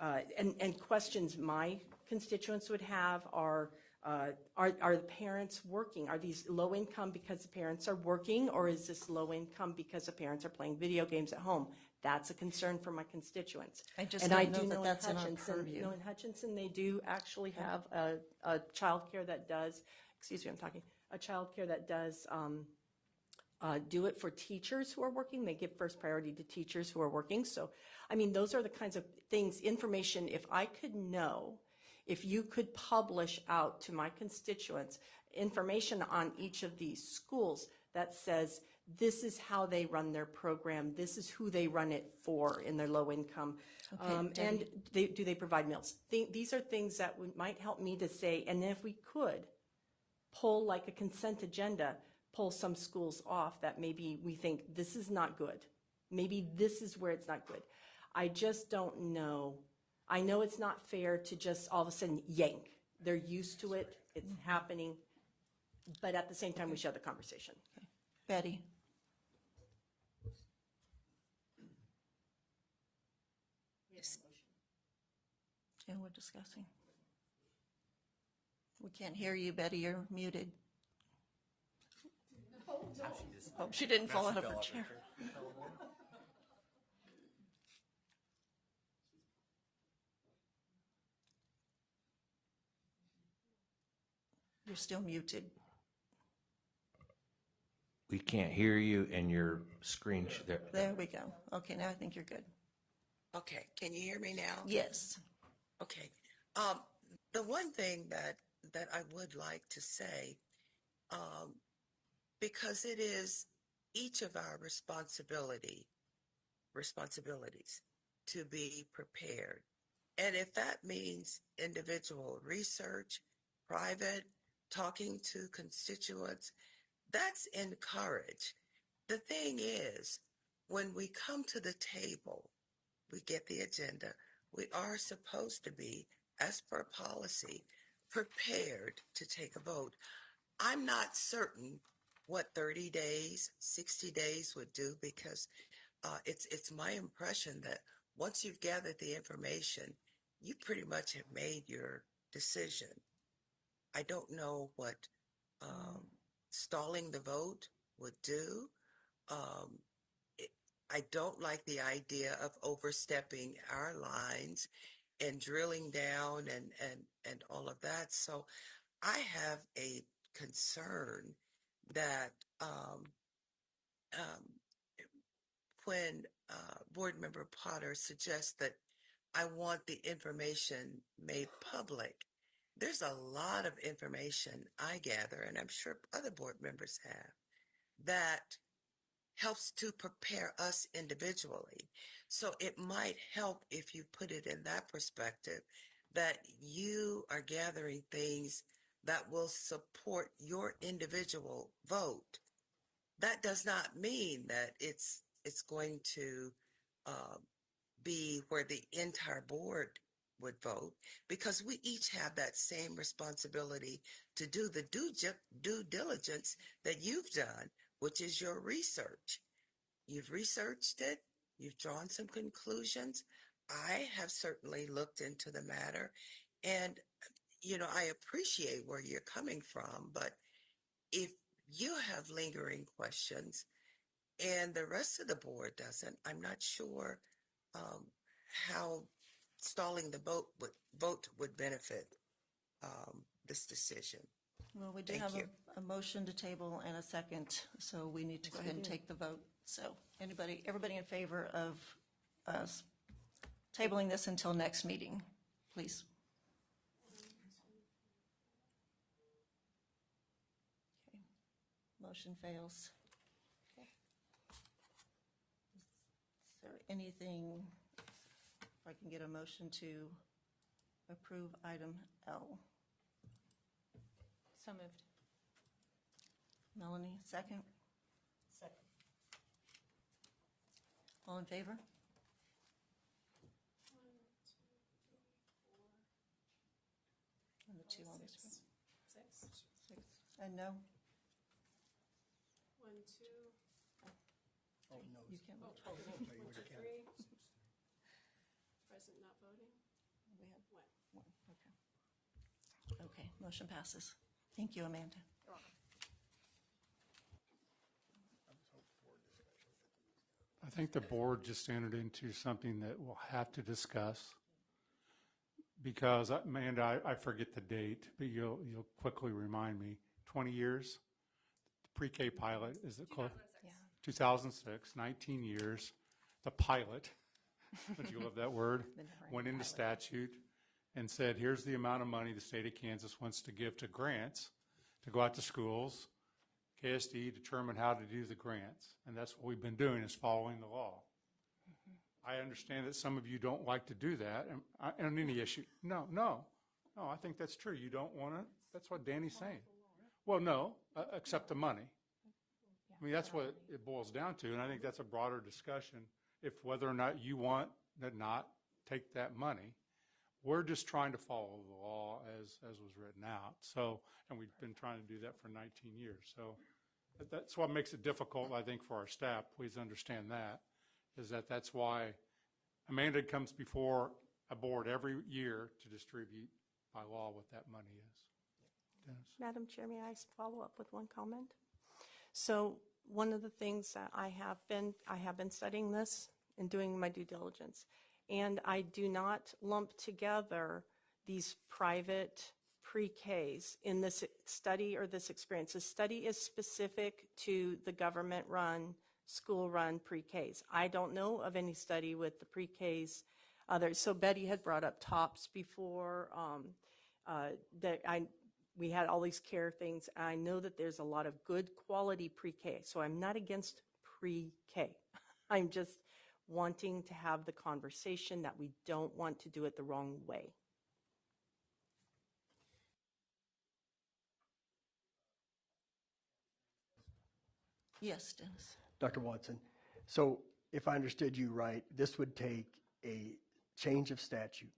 and questions my constituents would have are the parents working? Are these low income because the parents are working, or is this low income because the parents are playing video games at home? That's a concern for my constituents. I just And don't I know do that know that's in our Hutchinson, purview. in Hutchinson, they do actually have a childcare that does, excuse me, I'm talking, a childcare that does do it for teachers who are working. They give first priority to teachers who are working. So, I mean, those are the kinds of things, information, if I could know, if you could publish out to my constituents information on each of these schools that says, this is how they run their program, this is who they run it for in their low income, and do they provide meals? These are things that might help me to say, and then if we could pull like a consent agenda, pull some schools off that maybe we think this is not good. Maybe this is where it's not good. I just don't know. I know it's not fair to just all of a sudden yank. They're used to it. It's happening. But at the same time, we should have the conversation. Betty? Yes. And we're discussing. We can't hear you, Betty. You're muted. Hope she didn't fall out of her chair. You're still muted. We can't hear you and your screen, there. There we go. Okay, now I think you're good. Okay, can you hear me now? Yes. Okay. The one thing that I would like to say, because it is each of our responsibilities to be prepared. And if that means individual research, private, talking to constituents, that's encouraged. The thing is, when we come to the table, we get the agenda, we are supposed to be, as per policy, prepared to take a vote. I'm not certain what 30 days, 60 days would do, because it's my impression that once you've gathered the information, you pretty much have made your decision. I don't know what stalling the vote would do. I don't like the idea of overstepping our lines and drilling down and all of that. So I have a concern that when Board Member Potter suggests that I want the information made public, there's a lot of information I gather, and I'm sure other board members have, that helps to prepare us individually. So it might help if you put it in that perspective, that you are gathering things that will support your individual vote. That does not mean that it's going to be where the entire board would vote, because we each have that same responsibility to do the due diligence that you've done, which is your research. You've researched it. You've drawn some conclusions. I have certainly looked into the matter, and I appreciate where you're coming from, but if you have lingering questions and the rest of the board doesn't, I'm not sure how stalling the vote would benefit this decision. Well, we do Thank have you. a motion to table and a second, so we need to go ahead and take the vote. So everybody in favor of us tabling this until next meeting, please. Okay. Motion fails. Okay. Is there anything, if I can get a motion to approve item L? So moved. Melanie, second? Second. All in favor? And the two on this one? Six. And no? 1, 2. Oh, no. You can't vote. Oh, 3. present not voting? We have one. Okay. Okay, motion passes. Thank you, Amanda. I think the board just entered into something that we'll have to discuss because, Amanda, I forget the date, but you'll quickly remind me. 20 years, the pre-K pilot, is it close? 2006, 19 years. The pilot, don't you love that word, went into statute and said, here's the amount of money the state of Kansas wants to give to grants to go out to schools. KSDE determined how to do the grants, and that's what we've been doing is following the law. I understand that some of you don't like to do that on any issue. No, I think that's true. You don't want to, that's what Danny's saying. Well, no, except the money. I mean, that's what it boils down to, and I think that's a broader discussion. If whether or not you want to not take that money, we're just trying to follow the law as was written out. So, and we've been trying to do that for 19 years. So that's what makes it difficult, I think, for our staff. Please understand that, is that that's why Amanda comes before a board every year to distribute by law what that money is. Dennis? Madam Chair, may I follow up with one comment? So one of the things that I have been studying this and doing my due diligence, and I do not lump together these private pre-Ks in this study or this experience. The study is specific to the government-run, school-run pre-Ks. I don't know of any study with the pre-Ks. So Betty had brought up TOPS before. We had all these care things. I know that there's a lot of good quality pre-K, so I'm not against pre-K. I'm just wanting to have the conversation that we don't want to do it the wrong way. Yes, Dennis. Dr. Watson, so if I understood you right, this would take a change of statute.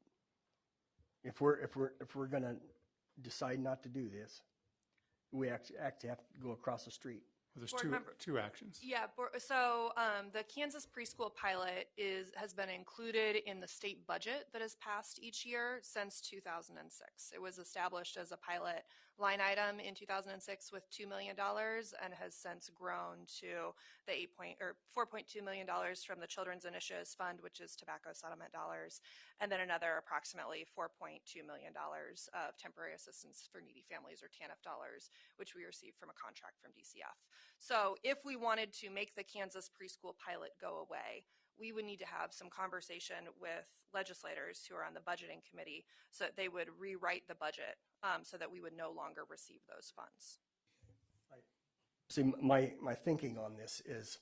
If we're going to decide not to do this, we actually have to go across the street. Well, there's Board member- two actions. Yeah, so the Kansas preschool pilot has been included in the state budget that is passed each year since 2006. It was established as a pilot line item in 2006 with $2 million and has since grown to the $4.2 million from the Children's Initiatives Fund, which is tobacco settlement dollars, and then another approximately $4.2 million of temporary assistance for needy families, or TANF dollars, which we received from a contract from DCF. So if we wanted to make the Kansas preschool pilot go away, we would need to have some conversation with legislators who are on the budgeting committee so that they would rewrite the budget so that we would no longer receive those funds. See, my thinking on this is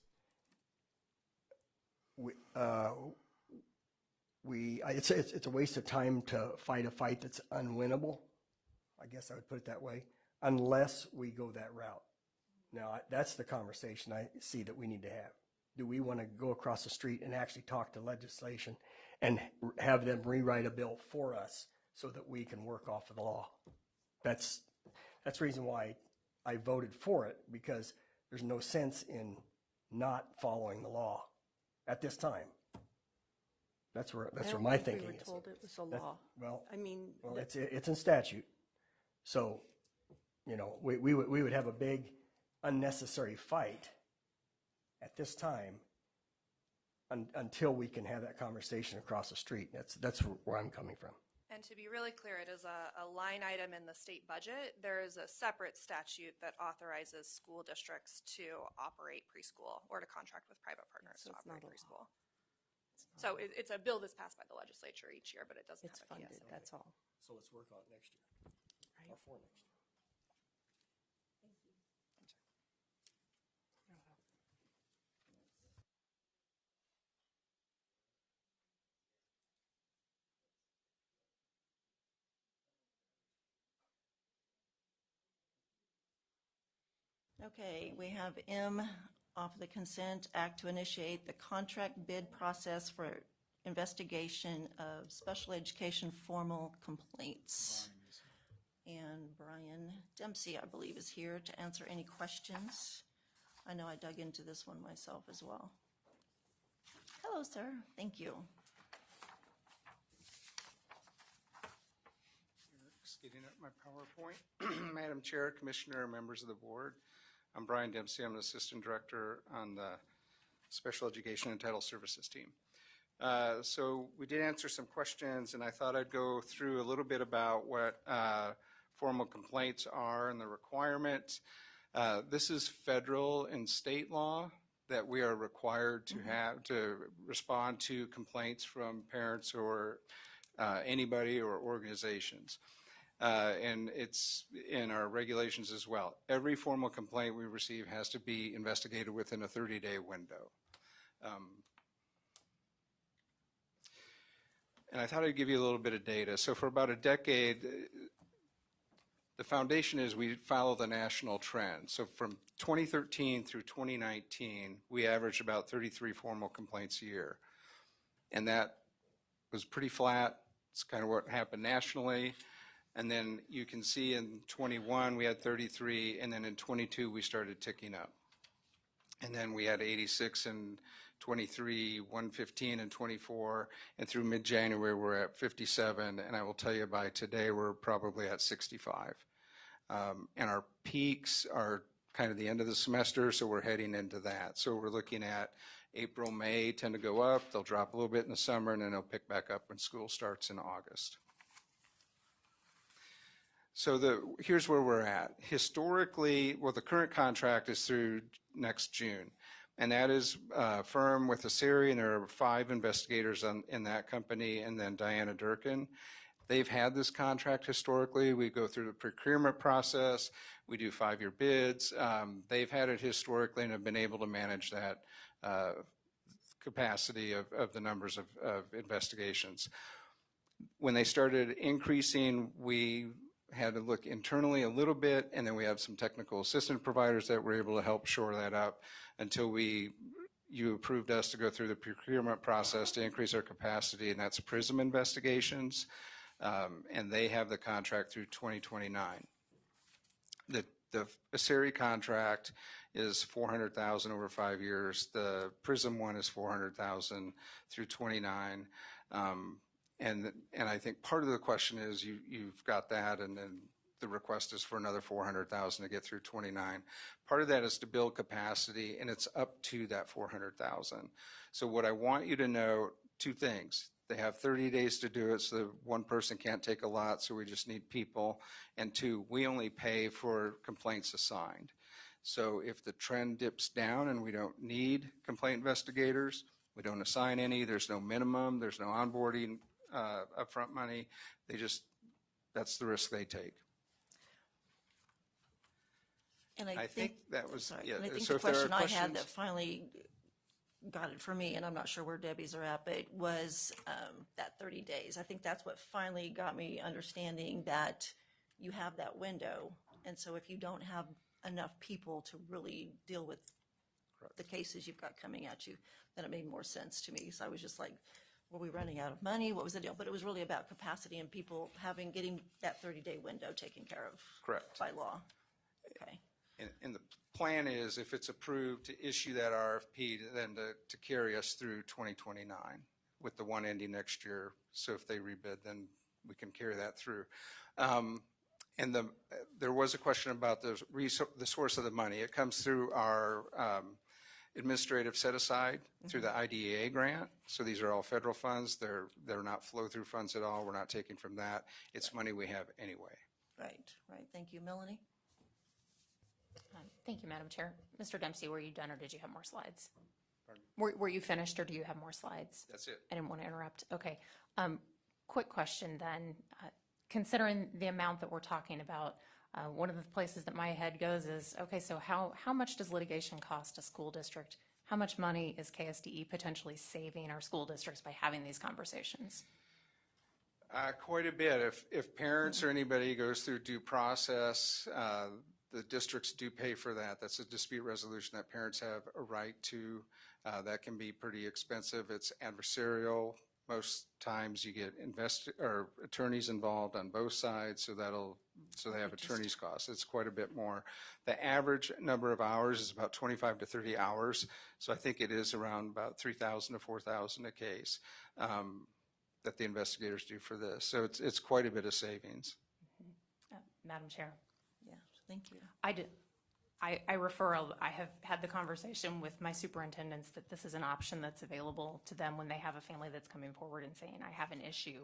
it's a waste of time to fight a fight that's unwinnable. I guess I would put it that way, unless we go that route. Now, that's the conversation I see that we need to have. Do we want to go across the street and actually talk to legislation and have them rewrite a bill for us so that we can work off of the law? That's the reason why I voted for it, because there's no sense in not following the law at this time. That's where my thinking is. We were told it was a law. Well, I mean, it's in statute. So, we would have a big unnecessary fight at this time until we can have that conversation across the street. That's where I'm coming from. And to be really clear, it is a line item in the state budget. There is a separate statute that authorizes school districts to operate preschool or to contract with private partners to operate preschool. So it's a bill that's passed by the legislature each year, but it doesn't have a funded, KSDE. that's all. So let's work on it next year, or for next year. Okay, we have M off the consent act to initiate the contract bid process for investigation of special education formal complaints. And Brian Dempsey, I believe, is here to answer any questions. I know I dug into this one myself as well. Hello, sir. Thank you. Getting up my PowerPoint. Madam Chair, Commissioner, members of the board. I'm Brian Dempsey. I'm the Assistant Director on the Special Education and Title Services team. So we did answer some questions, and I thought I'd go through a little bit about what formal complaints are and the requirements. This is federal and state law that we are required to have to respond to complaints from parents or anybody or organizations. And it's in our regulations as well. Every formal complaint we receive has to be investigated within a 30-day window. And I thought I'd give you a little bit of data. So for about a decade, the foundation is we follow the national trend. So from 2013 through 2019, we averaged about 33 formal complaints a year. And that was pretty flat. It's kind of what happened nationally. And then you can see in 21 we had 33, and then in 22 we started ticking up. And then we had 86 in 23, 115 in 24, and through mid-January we're at 57, and I will tell you by today we're probably at 65. And our peaks are kind of the end of the semester, so we're heading into that. So we're looking at April, May tend to go up, they'll drop a little bit in the summer, and then they'll pick back up when school starts in August. So here's where we're at. Historically, well, the current contract is through next June, and that is firm with ASERI, and there are 5 investigators in that company, and then Diana Durkin. They've had this contract historically. We go through the procurement process. We do 5-year bids. They've had it historically and have been able to manage that capacity of the numbers of investigations. When they started increasing, we had to look internally a little bit, and then we have some technical assistant providers that were able to help shore that up until you approved us to go through the procurement process to increase our capacity, and that's PRISM Investigations, and they have the contract through 2029. The ASERI contract is $400,000 over 5 years. The PRISM one is $400,000 through 29. And I think part of the question is you've got that, and then the request is for another $400,000 to get through 29. Part of that is to build capacity, and it's up to that $400,000. So what I want you to know, 2 things. They have 30 days to do it, so one person can't take a lot, so we just need people. And 2, we only pay for complaints assigned. So if the trend dips down and we don't need complaint investigators, we don't assign any, there's no minimum, there's no onboarding upfront money. That's the risk they take. And I think that was, sorry, yeah. and I think So the if there are question I had questions- that finally got it for me, and I'm not sure where Debbie's are at, but was that 30 days. I think that's what finally got me understanding that you have that window. And so if you don't have enough people to really deal with the cases you've got coming at you, then it made more sense to me. So I was just like, were we running out of money? What was the deal? But it was really about capacity and people getting that 30-day window taken care of. Correct. By law. Okay. And the plan is, if it's approved, to issue that RFP, then to carry us through 2029 with the one ending next year. So if they rebid, then we can carry that through. And there was a question about the source of the money. It comes through our administrative set-aside through the IDEA grant. So these are all federal funds. They're not flow-through funds at all. We're not taking from that. It's money we have anyway. Right. Thank you. Melanie? Thank you, Madam Chair. Mr. Dempsey, were you done or did you have more slides? Were you finished or do you have more slides? That's it. I didn't want to interrupt. Okay. Quick question then. Considering the amount that we're talking about, one of the places that my head goes is, okay, so how much does litigation cost a school district? How much money is KSDE potentially saving our school districts by having these conversations? Quite a bit. If parents or anybody goes through due process, the districts do pay for that. That's a dispute resolution that parents have a right to. That can be pretty expensive. It's adversarial. Most times you get attorneys involved on both sides, so they have attorneys' costs. It's quite a bit more. The average number of hours is about 25 to 30 hours, so I think it is around about 3,000 to 4,000 a case that the investigators do for this. So it's quite a bit of savings. Madam Chair. Yeah, thank you. I have had the conversation with my superintendents that this is an option that's available to them when they have a family that's coming forward and saying, I have an issue.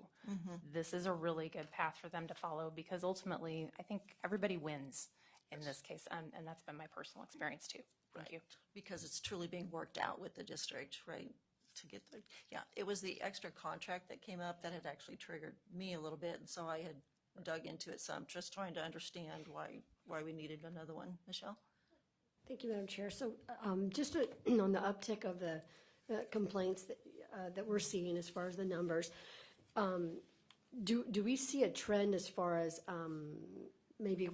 This is a really good path for them to follow because ultimately I think everybody wins in this case. And that's been my personal experience too. Thank you. Because it's truly being worked out with the district, right? To get the, yeah, it was the extra contract that came up that had actually triggered me a little bit. And so I had dug into it. So I'm just trying to understand why we needed another one. Michelle? Thank you, Madam Chair. So just on the uptick of the complaints that we're seeing as far as the numbers, do we see a trend as far as maybe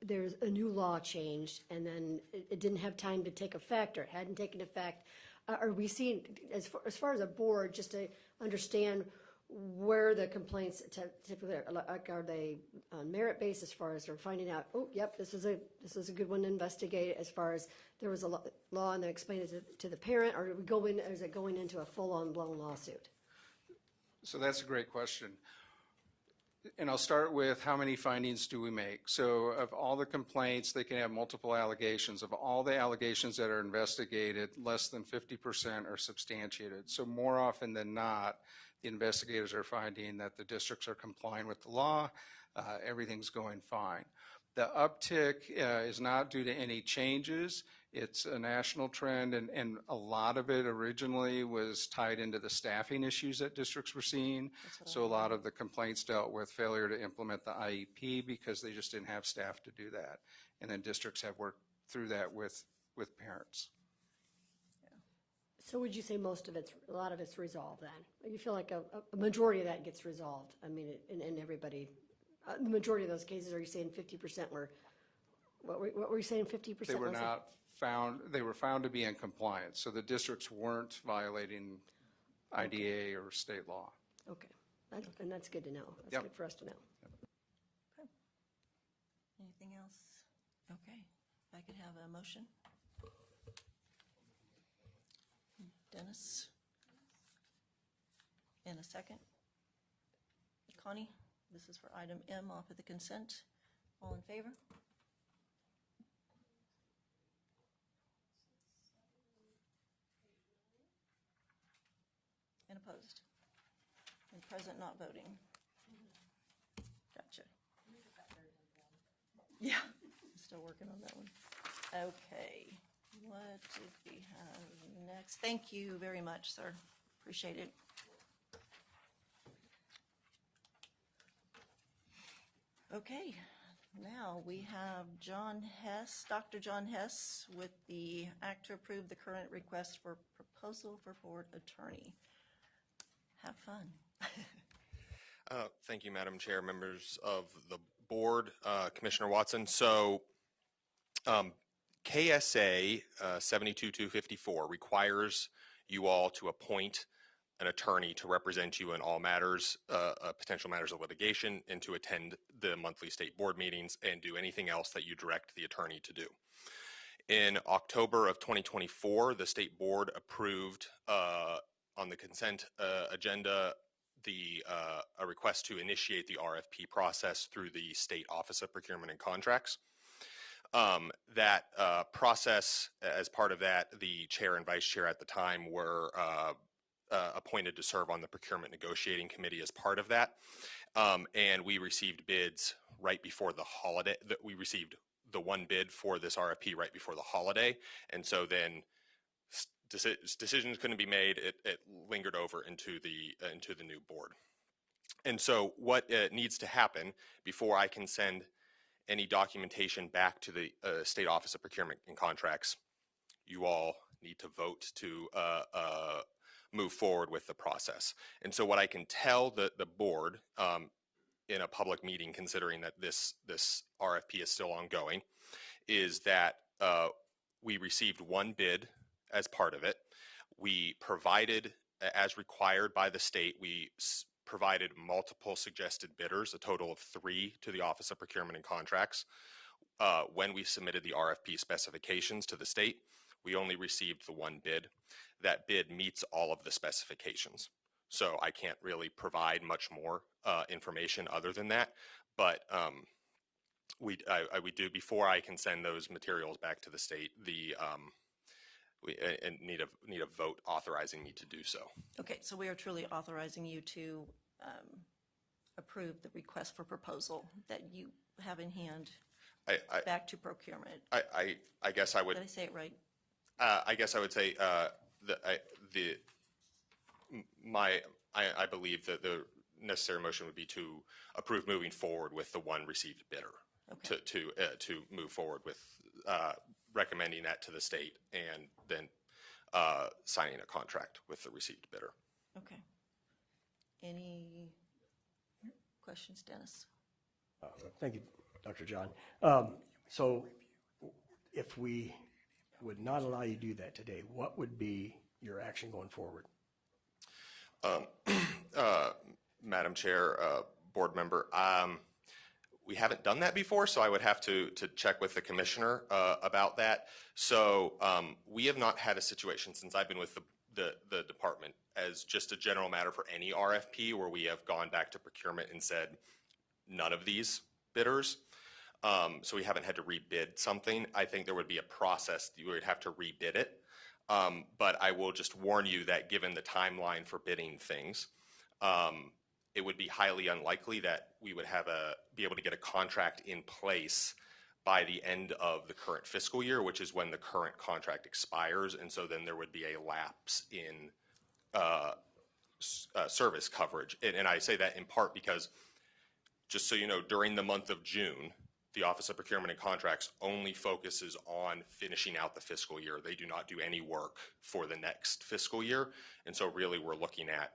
there's a new law changed and then it didn't have time to take effect or it hadn't taken effect? Are we seeing, as far as a board, just to understand where the complaints typically are they on merit based as far as they're finding out, oh, yep, this is a good one to investigate as far as there was a law and they explained it to the parent, or is it going into a full-on blown lawsuit? So that's a great question. And I'll start with how many findings do we make? So of all the complaints, they can have multiple allegations. Of all the allegations that are investigated, less than 50% are substantiated. So more often than not, the investigators are finding that the districts are complying with the law, everything's going fine. The uptick is not due to any changes. It's a national trend, and a lot of it originally was tied into the staffing issues that districts were seeing. So a lot of the complaints dealt with failure to implement the IEP because they just didn't have staff to do that. And then districts have worked through that with parents. So would you say a lot of it's resolved then? You feel like a majority of that gets resolved? I mean, and everybody, the majority of those cases, are you saying 50% were, what were you saying, 50%? They were not found, they were found to be in compliance. So the districts weren't violating IDA or state law. Okay, and that's good to know. That's Yep. good for us to know. Okay. Anything else? Okay. If I could have a motion. Dennis? And a second? Connie? This is for item M off of the consent. All in favor? And opposed? And present not voting? Gotcha. Yeah, I'm still working on that one. Okay, what did we have next? Thank you very much, sir. Appreciate it. Okay, now we have Dr. John Hess with the act to approve the current request for proposal for board attorney. Have fun. Thank you, Madam Chair, members of the board, Commissioner Watson. So KSA 72254 requires you all to appoint an attorney to represent you in all matters, potential matters of litigation, and to attend the monthly state board meetings and do anything else that you direct the attorney to do. In October of 2024, the state board approved on the consent agenda a request to initiate the RFP process through the State Office of Procurement and Contracts. That process, as part of that, the chair and vice chair at the time were appointed to serve on the procurement negotiating committee as part of that. And we received bids right before the holiday. We received the one bid for this RFP right before the holiday. And so then decisions couldn't be made. It lingered over into the new board. And so what needs to happen before I can send any documentation back to the State Office of Procurement and Contracts, you all need to vote to move forward with the process. And so what I can tell the board in a public meeting, considering that this RFP is still ongoing, is that we received one bid as part of it. We provided, as required by the state, we provided multiple suggested bidders, a total of 3 to the Office of Procurement and Contracts. When we submitted the RFP specifications to the state, we only received the one bid. That bid meets all of the specifications. So I can't really provide much more information other than that. But We do, before I can send those materials back to the state, we need a vote authorizing me to do so. Okay, so we are truly authorizing you to approve the request for proposal that you have in hand back to procurement. I guess I would. Did I say it right? I guess I would say I believe that the necessary motion would be to approve moving forward with the one received bidder. Okay. To move forward with recommending that to the state and then signing a contract with the received bidder. Okay. Any questions, Dennis? Thank you, Dr. John. So if we would not allow you to do that today, what would be your action going forward? Madam Chair, board member, we haven't done that before, so I would have to check with the commissioner about that. So we have not had a situation since I've been with the department as just a general matter for any RFP where we have gone back to procurement and said none of these bidders. So we haven't had to rebid something. I think there would be a process you would have to rebid it. But I will just warn you that given the timeline for bidding things, it would be highly unlikely that we would be able to get a contract in place by the end of the current fiscal year, which is when the current contract expires. And so then there would be a lapse in service coverage. And I say that in part because, just so you know, during the month of June, the Office of Procurement and Contracts only focuses on finishing out the fiscal year. They do not do any work for the next fiscal year. And so really we're looking at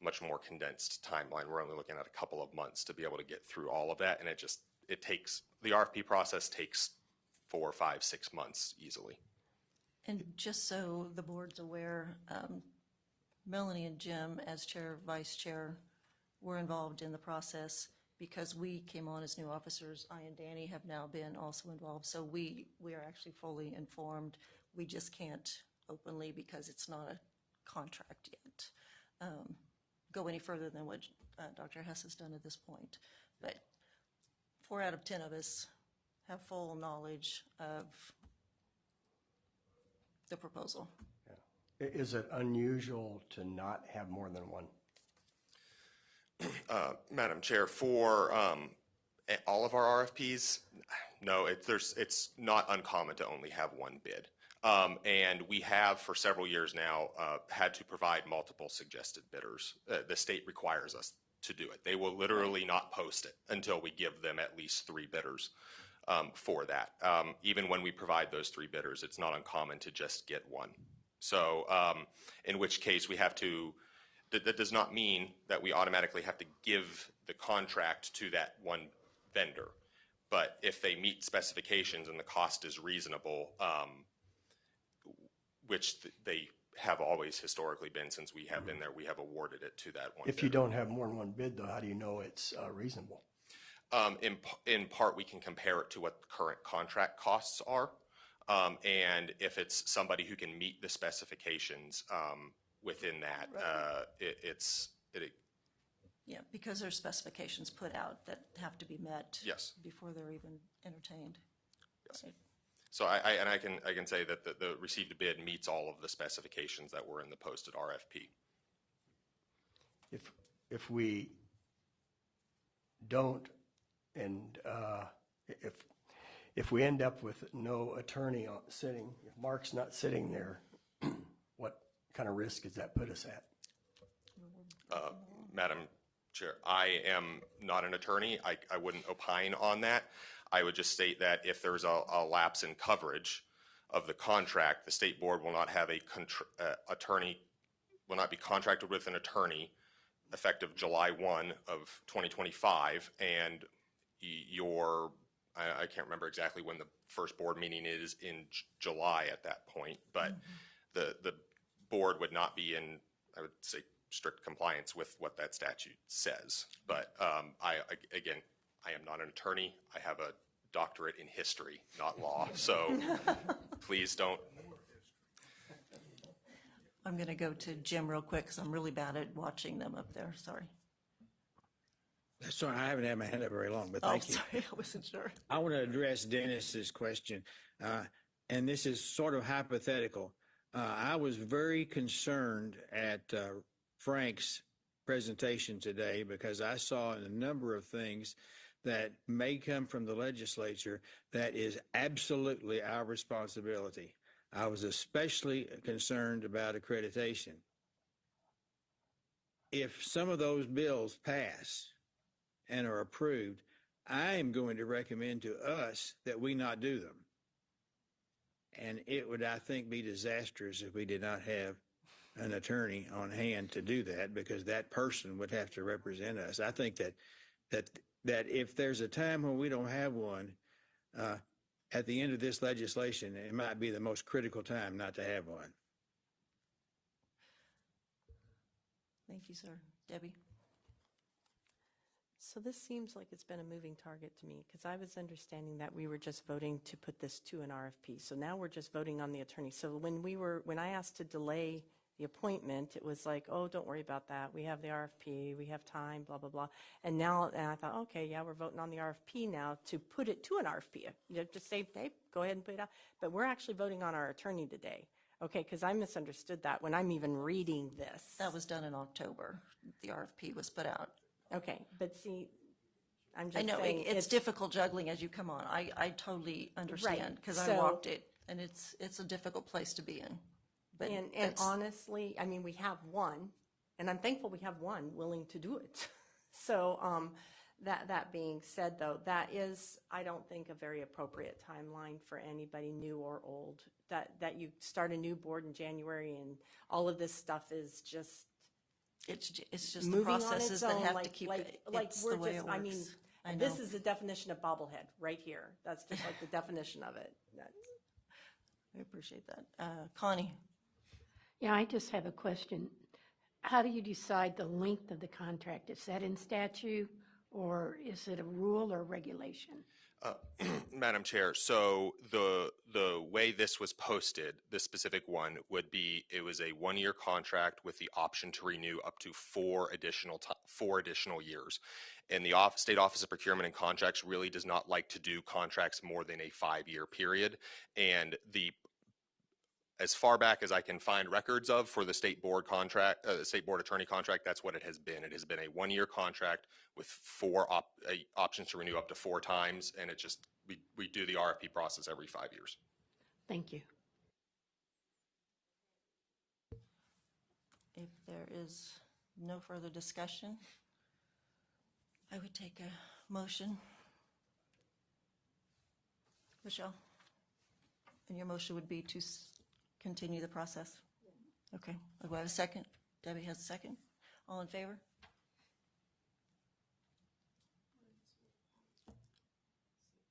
much more condensed timeline. We're only looking at a couple of months to be able to get through all of that. And it takes, the RFP process takes 4, 5, 6 months easily. And just so the board's aware, Melanie and Jim, as chair, vice chair, were involved in the process because we came on as new officers. I and Danny have now been also involved. So we are actually fully informed. We just can't openly, because it's not a contract yet, go any further than what Dr. Hess has done at this point. But 4 out of 10 of us have full knowledge of the proposal. Yeah. Is it unusual to not have more than one? Madam Chair, for all of our RFPs, no, it's not uncommon to only have one bid. And we have, for several years now, had to provide multiple suggested bidders. The state requires us to do it. They will literally not post it until we give them at least 3 bidders for that. Even when we provide those 3 bidders, it's not uncommon to just get one. So in which case we have to, that does not mean that we automatically have to give the contract to that one vendor. But if they meet specifications and the cost is reasonable, which they have always historically been since we have been there, we have awarded it to that one If bidder. you don't have more than one bid, though, how do you know it's reasonable? In part, we can compare it to what the current contract costs are. And if it's somebody who can meet the specifications within that, Yeah, because there's specifications put out that have to be met. Yes. Before they're even entertained. Yes. Right. So I can say that the received bid meets all of the specifications that were in the posted RFP. If we don't, and if we end up with no attorney sitting, if Mark's not sitting there, what kind of risk does that put us at? Madam Chair, I am not an attorney. I wouldn't opine on that. I would just state that if there's a lapse in coverage of the contract, the state board will not have attorney, will not be contracted with an attorney effective July 1 of 2025. And I can't remember exactly when the first board meeting is in July at that point, but the board would not be in, I would say, strict compliance with what that statute says. But again, I am not an attorney. I have a doctorate in history, not law. So please don't. I'm going to go to Jim real quick because I'm really bad at watching them up there. Sorry. Sorry, I haven't had my hand up very long, but Oh, thank you. sorry, I wasn't sure. I want to address Dennis's question, and this is sort of hypothetical. I was very concerned at Frank's presentation today because I saw a number of things that may come from the legislature that is absolutely our responsibility. I was especially concerned about accreditation. If some of those bills pass and are approved, I am going to recommend to us that we not do them. And it would, I think, be disastrous if we did not have an attorney on hand to do that, because that person would have to represent us. I think that if there's a time when we don't have one, at the end of this legislation, it might be the most critical time not to have one. Thank you, sir. Debbie? So this seems like it's been a moving target to me, because I was understanding that we were just voting to put this to an RFP. So now we're just voting on the attorney. So when I asked to delay the appointment, it was like, oh, don't worry about that. We have the RFP, we have time, blah, blah, blah. And I thought, okay, yeah, we're voting on the RFP now to put it to an RFP. Just say, hey, go ahead and put it out. But we're actually voting on our attorney today. Okay, because I misunderstood that when I'm even reading this. That was done in October. The RFP was put out. Okay, but see, I'm just I know, saying. it's difficult juggling as you come on. I totally understand, because I walked it, and it's a difficult place to be in. But And honestly, I mean, we have one, and I'm thankful we have one willing to do it. So that being said, though, that is, I don't think, a very appropriate timeline for anybody new or old. That you start a new board in January and all of this stuff is just it's just the processes that have to keep it. Like It's we're the way just, it I works. mean, I know. this is the definition of bobblehead right here. That's just like the definition of it. I appreciate that. Connie? Yeah, I just have a question. How do you decide the length of the contract? Is that in statute, or is it a rule or regulation? Madam Chair, so the way this was posted, this specific one would be, it was a 1-year contract with the option to renew up to 4 additional years. And the State Office of Procurement and Contracts really does not like to do contracts more than a 5-year period. And as far back as I can find records of for the state board contract, state board attorney contract, that's what it has been. It has been a 1-year contract with 4 options to renew up to 4 times, and it just we do the RFP process every 5 years. Thank you. If there is no further discussion, I would take a motion. Michelle? And your motion would be to continue the process? Okay. Do I have a second? Debbie has a second. All in favor?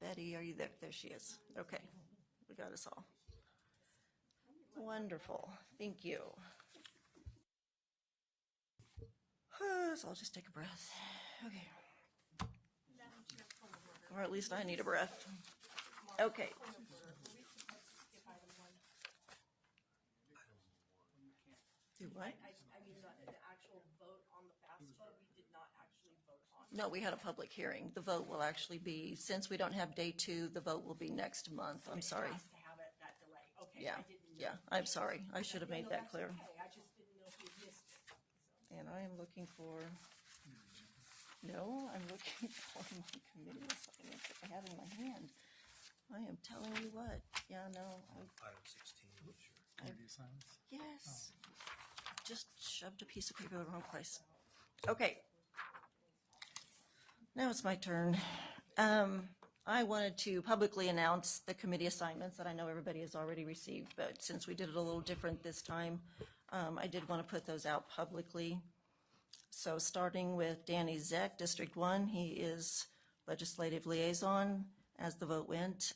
Betty, are you there? There she is. Okay. We got us all. Wonderful. Thank you. So I'll just take a breath. Okay. Or at least I need a breath. Okay. Do what? I mean, the actual vote on the FAFSA, we did not actually vote on. No, we had a public hearing. The vote will actually be, since we don't have day 2, the vote will be next month. I'm sorry. It has to have that delay. Okay. Yeah, I didn't know. yeah, I'm sorry. I should have made No, that that's clear. okay. I just didn't know if you missed it. So. And I am looking for, no, I'm looking for my committee assignments that I have in my hand. I am telling you what, yeah, no. Item 16, sure. Committee assignments? Yes. Just shoved a piece of paper in the wrong place. Okay. Now it's my turn. I wanted to publicly announce the committee assignments that I know everybody has already received, but since we did it a little different this time, I did want to put those out publicly. So starting with Danny Zeck, District 1, he is Legislative Liaison as the vote went.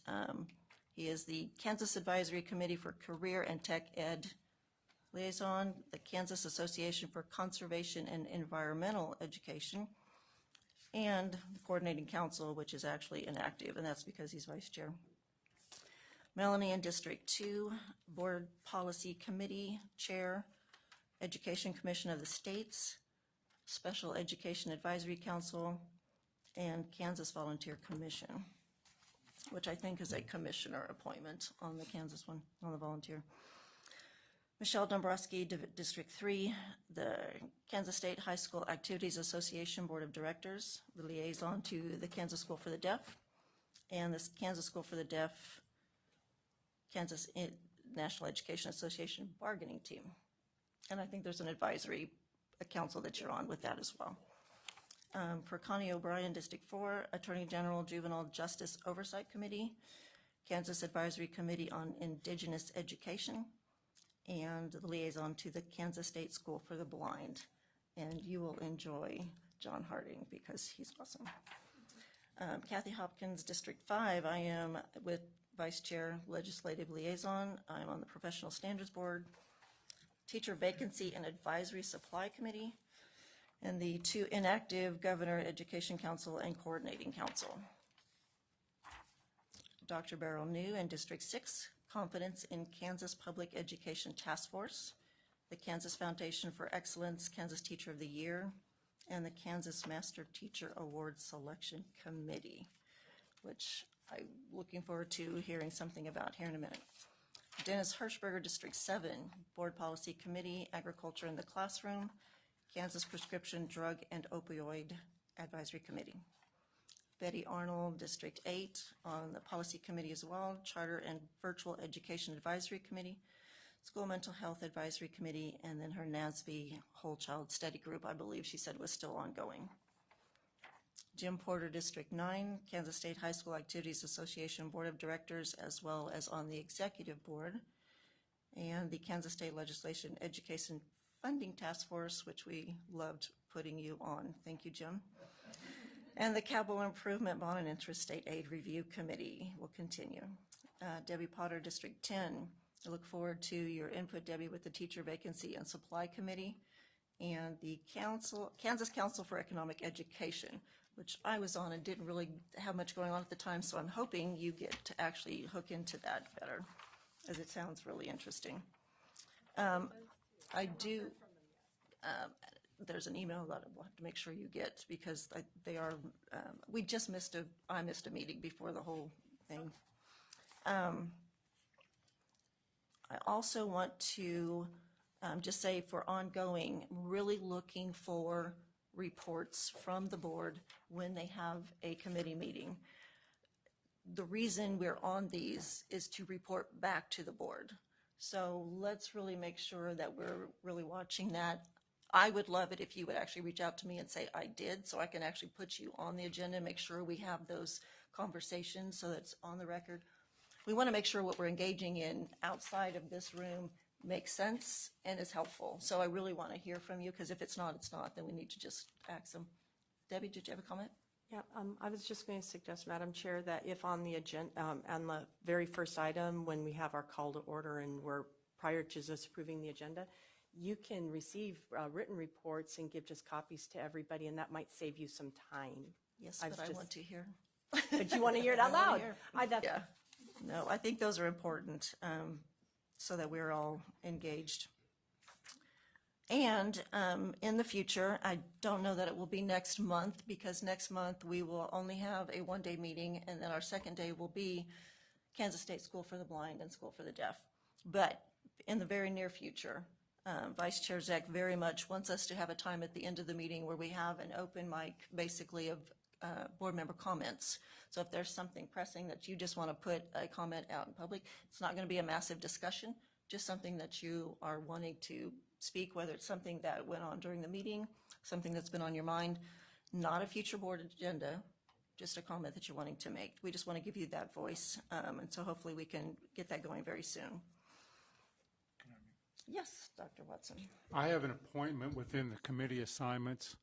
He is the Kansas Advisory Committee for Career and Tech Ed Liaison, the Kansas Association for Conservation and Environmental Education, and the Coordinating Council, which is actually inactive, and that's because he's Vice Chair. Melanie in District 2, Board Policy Committee Chair, Education Commission of the States, Special Education Advisory Council, and Kansas Volunteer Commission, which I think is a commissioner appointment on the Kansas one, on the volunteer. Michelle Dombrowski, District 3, the Kansas State High School Activities Association Board of Directors, the liaison to the Kansas School for the Deaf, and the Kansas School for the Deaf, Kansas National Education Association bargaining team. And I think there's an advisory council that you're on with that as well. For Connie O'Brien, District 4, Attorney General Juvenile Justice Oversight Committee, Kansas Advisory Committee on Indigenous Education, and the liaison to the Kansas State School for the Blind. And you will enjoy John Harding because he's awesome. Kathy Hopkins, District 5, I am with Vice Chair Legislative Liaison. I'm on the Professional Standards Board, Teacher Vacancy and Advisory Supply Committee, and the 2 inactive Governor Education Council and Coordinating Council. Dr. Beryl New in District 6, Confidence in Kansas Public Education Task Force, the Kansas Foundation for Excellence Kansas Teacher of the Year, and the Kansas Master Teacher Award Selection Committee, which I'm looking forward to hearing something about here in a minute. Dennis Hirschberger, District 7, Board Policy Committee, Agriculture in the Classroom, Kansas Prescription Drug and Opioid Advisory Committee. Betty Arnold, District 8, on the Policy Committee as well, Charter and Virtual Education Advisory Committee, School Mental Health Advisory Committee, and then her NASB Whole Child Study Group, I believe she said was still ongoing. Jim Porter, District 9, Kansas State High School Activities Association Board of Directors, as well as on the Executive Board, and the Kansas State Legislation Education Funding Task Force, which we loved putting you on. Thank you, Jim. And the Capital Improvement Bond and Interest State Aid Review Committee will continue. Debbie Potter, District 10. I look forward to your input, Debbie, with the Teacher Vacancy and Supply Committee and the Kansas Council for Economic Education, which I was on and didn't really have much going on at the time, so I'm hoping you get to actually hook into that better, as it sounds really interesting. I do, there's an email that we'll have to make sure you get because they are, we just I missed a meeting before the whole thing. I also want to just say for ongoing, really looking for reports from the board when they have a committee meeting. The reason we're on these is to report back to the board. So let's really make sure that we're really watching that. I would love it if you would actually reach out to me and say, I did, so I can actually put you on the agenda and make sure we have those conversations so that it's on the record. We want to make sure what we're engaging in outside of this room makes sense and is helpful. So I really want to hear from you because if it's not, it's not. Then we need to just ask them. Debbie, did you have a comment? Yeah, I was just going to suggest, Madam Chair, that if on the agenda, on the very first item, when we have our call to order and we're prior to just approving the agenda, you can receive written reports and give just copies to everybody, and that might save you some time. Yes, but I want to hear. But you want to hear it out loud. Yeah. No, I think those are important so that we're all engaged. And in the future, I don't know that it will be next month because next month we will only have a one-day meeting and then our second day will be Kansas State School for the Blind and School for the Deaf. But in the very near future, Vice Chair Zek very much wants us to have a time at the end of the meeting where we have an open mic basically of board member comments. So if there's something pressing that you just want to put a comment out in public, it's not going to be a massive discussion, just something that you are wanting to speak, whether it's something that went on during the meeting, something that's been on your mind, not a future board agenda, just a comment that you're wanting to make. We just want to give you that voice, and so hopefully we can get that going very soon. Yes, Dr. Watson. I have an appointment within the committee assignments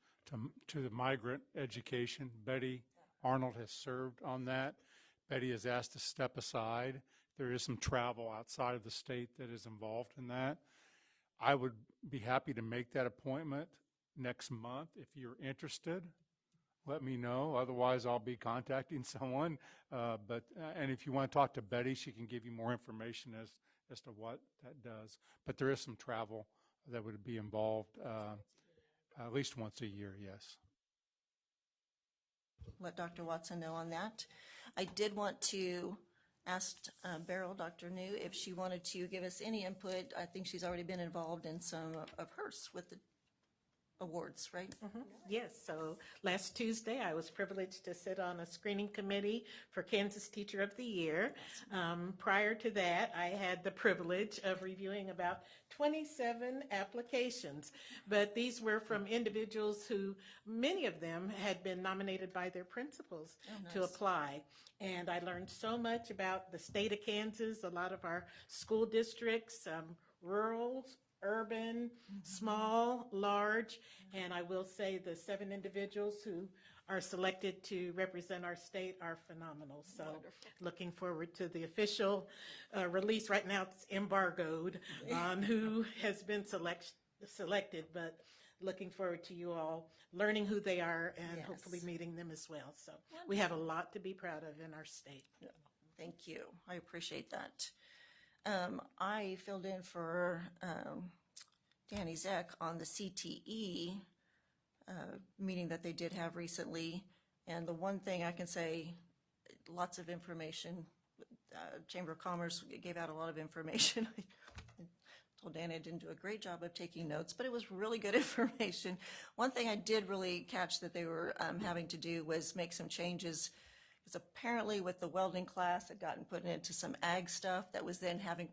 to the migrant education. Betty Arnold has served on that. Betty has asked to step aside. There is some travel outside of the state that is involved in that. I would be happy to make that appointment next month. If you're interested, let me know. Otherwise, I'll be contacting someone. And if you want to talk to Betty, she can give you more information as to what that does. But there is some travel that would be involved at least once a year, yes. let Dr. Watson know on that. I did want to ask Beryl, Dr. New, if she wanted to give us any input. I think she's already been involved in some of hers with the awards, right? Yes, so last Tuesday, I was privileged to sit on a screening committee for Kansas Teacher of the Year. Prior to that, I had the privilege of reviewing about 27 applications, but these were from individuals who, many of them had been nominated by their principals to apply. And I learned so much about the state of Kansas, a lot of our school districts, rural, urban, small, large, and I will say the 7 individuals who are selected to represent our state are phenomenal. So looking forward to the official release. Right now it's embargoed on who has been selected, but looking forward to you all learning who they are and hopefully meeting them as well. So we have a lot to be proud of in our state. Thank you. I appreciate that. I filled in for Danny Zeck on the CTE meeting that they did have recently. And the one thing I can say, lots of information. Chamber of Commerce gave out a lot of information. I told Danny I didn't do a great job of taking notes, but it was really good information. One thing I did really catch that they were having to do was make some changes. Because apparently with the welding class, it gotten put into some ag stuff that was then having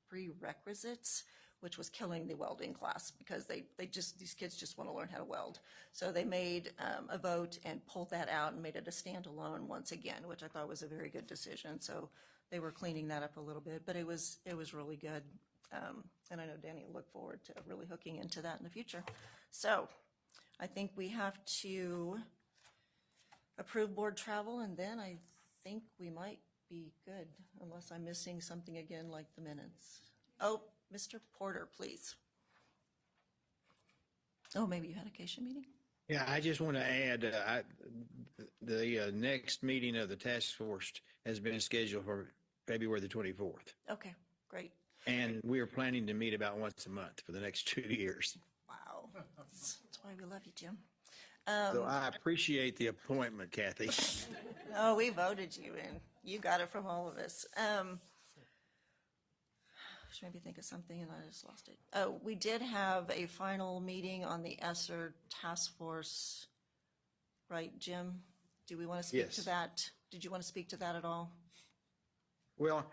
prerequisites, which was killing the welding class because these kids just want to learn how to weld. So they made a vote and pulled that out and made it a standalone once again, which I thought was a very good decision. So they were cleaning that up a little bit, but it was really good. And I know Danny will look forward to really hooking into that in the future. So I think we have to approve board travel, and then I think we might be good, unless I'm missing something again like the minutes. Oh, Mr. Porter, please. Oh, maybe you had a KSDE meeting? Yeah, I just want to add, the next meeting of the task force has been scheduled for February the 24th. Okay, great. And we are planning to meet about once a month for the next 2 years. Wow. That's why we love you, Jim. So I appreciate the appointment, Kathy. Oh, we voted you in. You got it from all of us. Should maybe think of something and I just lost it. Oh, we did have a final meeting on the ESSER task force, right, Jim? Do we want to speak to that? Did you want to speak to that at all? Well,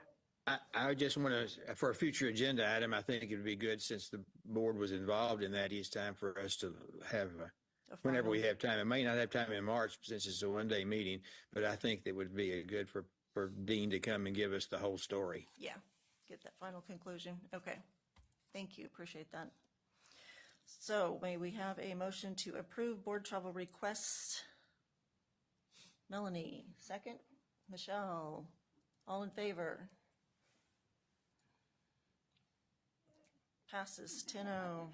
I just want to, for a future agenda item, I think it would be good since the board was involved in that each time for us to have, whenever we have time. It may not have time in March since it's a one-day meeting, but I think that would be good for Dean to come and give us the whole story. Yeah, get that final conclusion. Okay, thank you, appreciate that. So may we have a motion to approve board travel requests? Melanie, second. Michelle, all in favor? Passes 10-0.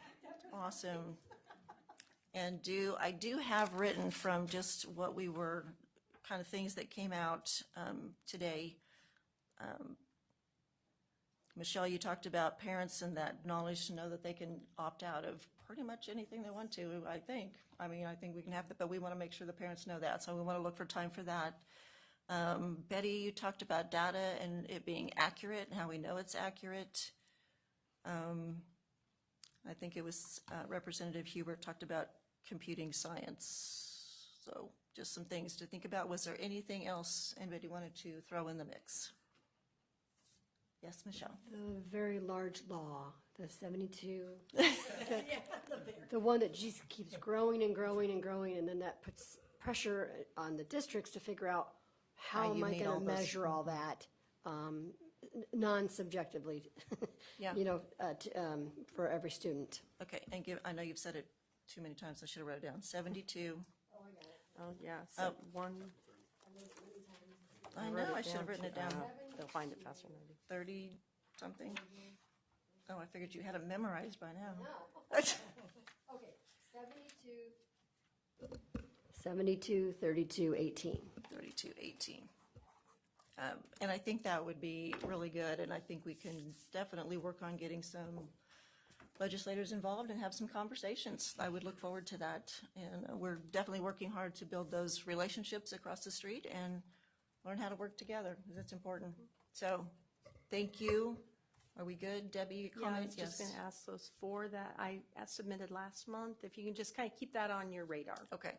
Awesome. And I do have written from just what we were, kind of things that came out today. Michelle, you talked about parents and that knowledge to know that they can opt out of pretty much anything they want to, I think. I mean, I think we can have that, but we want to make sure the parents know that. So we want to look for time for that. Betty, you talked about data and it being accurate and how we know it's accurate. I think it was Representative Hubert talked about computing science. So just some things to think about. Was there anything else anybody wanted to throw in the mix? Yes, Michelle. The very large law, the 72, the one that just keeps growing and growing and growing, and then that puts pressure on the districts to figure out how am I going to measure all that non-subjectively, for every student. Okay, and I know you've said it too many times, I should have wrote it down. 72. Oh, yeah, so one. I know, I should have written it down. They'll find it faster than I do. 30 something. Oh, I figured you had it memorized by now. No. Okay, 72, 32, 18. 32, 18. And I think that would be really good, and I think we can definitely work on getting some legislators involved and have some conversations. I would look forward to that. And we're definitely working hard to build those relationships across the street and learn how to work together, because it's important. So, thank you. Are we good? Debbie, Yeah, I comment? was just going to ask those 4 that I submitted last month, if you can just kind of keep that on your radar. Okay.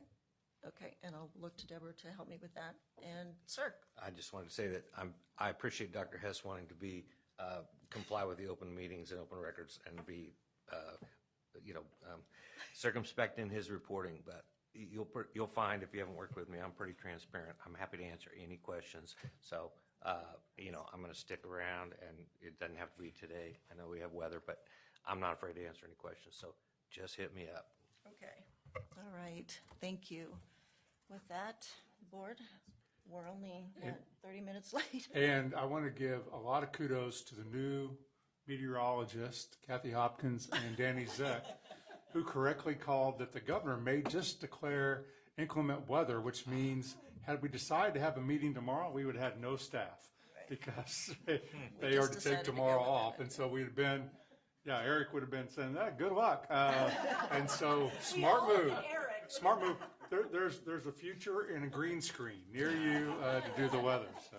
Okay, and I'll look to Deborah to help me with that. And, sir? I just wanted to say that I appreciate Dr. Hess wanting to be, comply with the open meetings and open records and be, circumspect in his reporting, but you'll find if you haven't worked with me, I'm pretty transparent. I'm happy to answer any questions. So, I'm going to stick around, and it doesn't have to be today. I know we have weather, but I'm not afraid to answer any questions. So just hit me up. Okay. All right. Thank you. With that, board, we're only, 30 minutes late? And I want to give a lot of kudos to the new meteorologist, Kathy Hopkins and Danny Zeck, who correctly called that the governor may just declare inclement weather, which means had we decided to have a meeting tomorrow, we would have had no staff because they are to take tomorrow off. And so we'd have been, Eric would have been saying, good luck. And so smart move. Smart move. There's a future in a green screen near you to do the weather. So.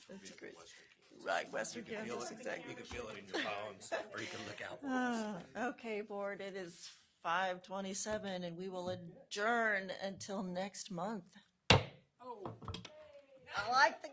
That's great. Right, Western Kansas, exactly. You can feel it in your bones, or you can look out. Okay, board, it is 5:27, and we will adjourn until next month. Oh, I like the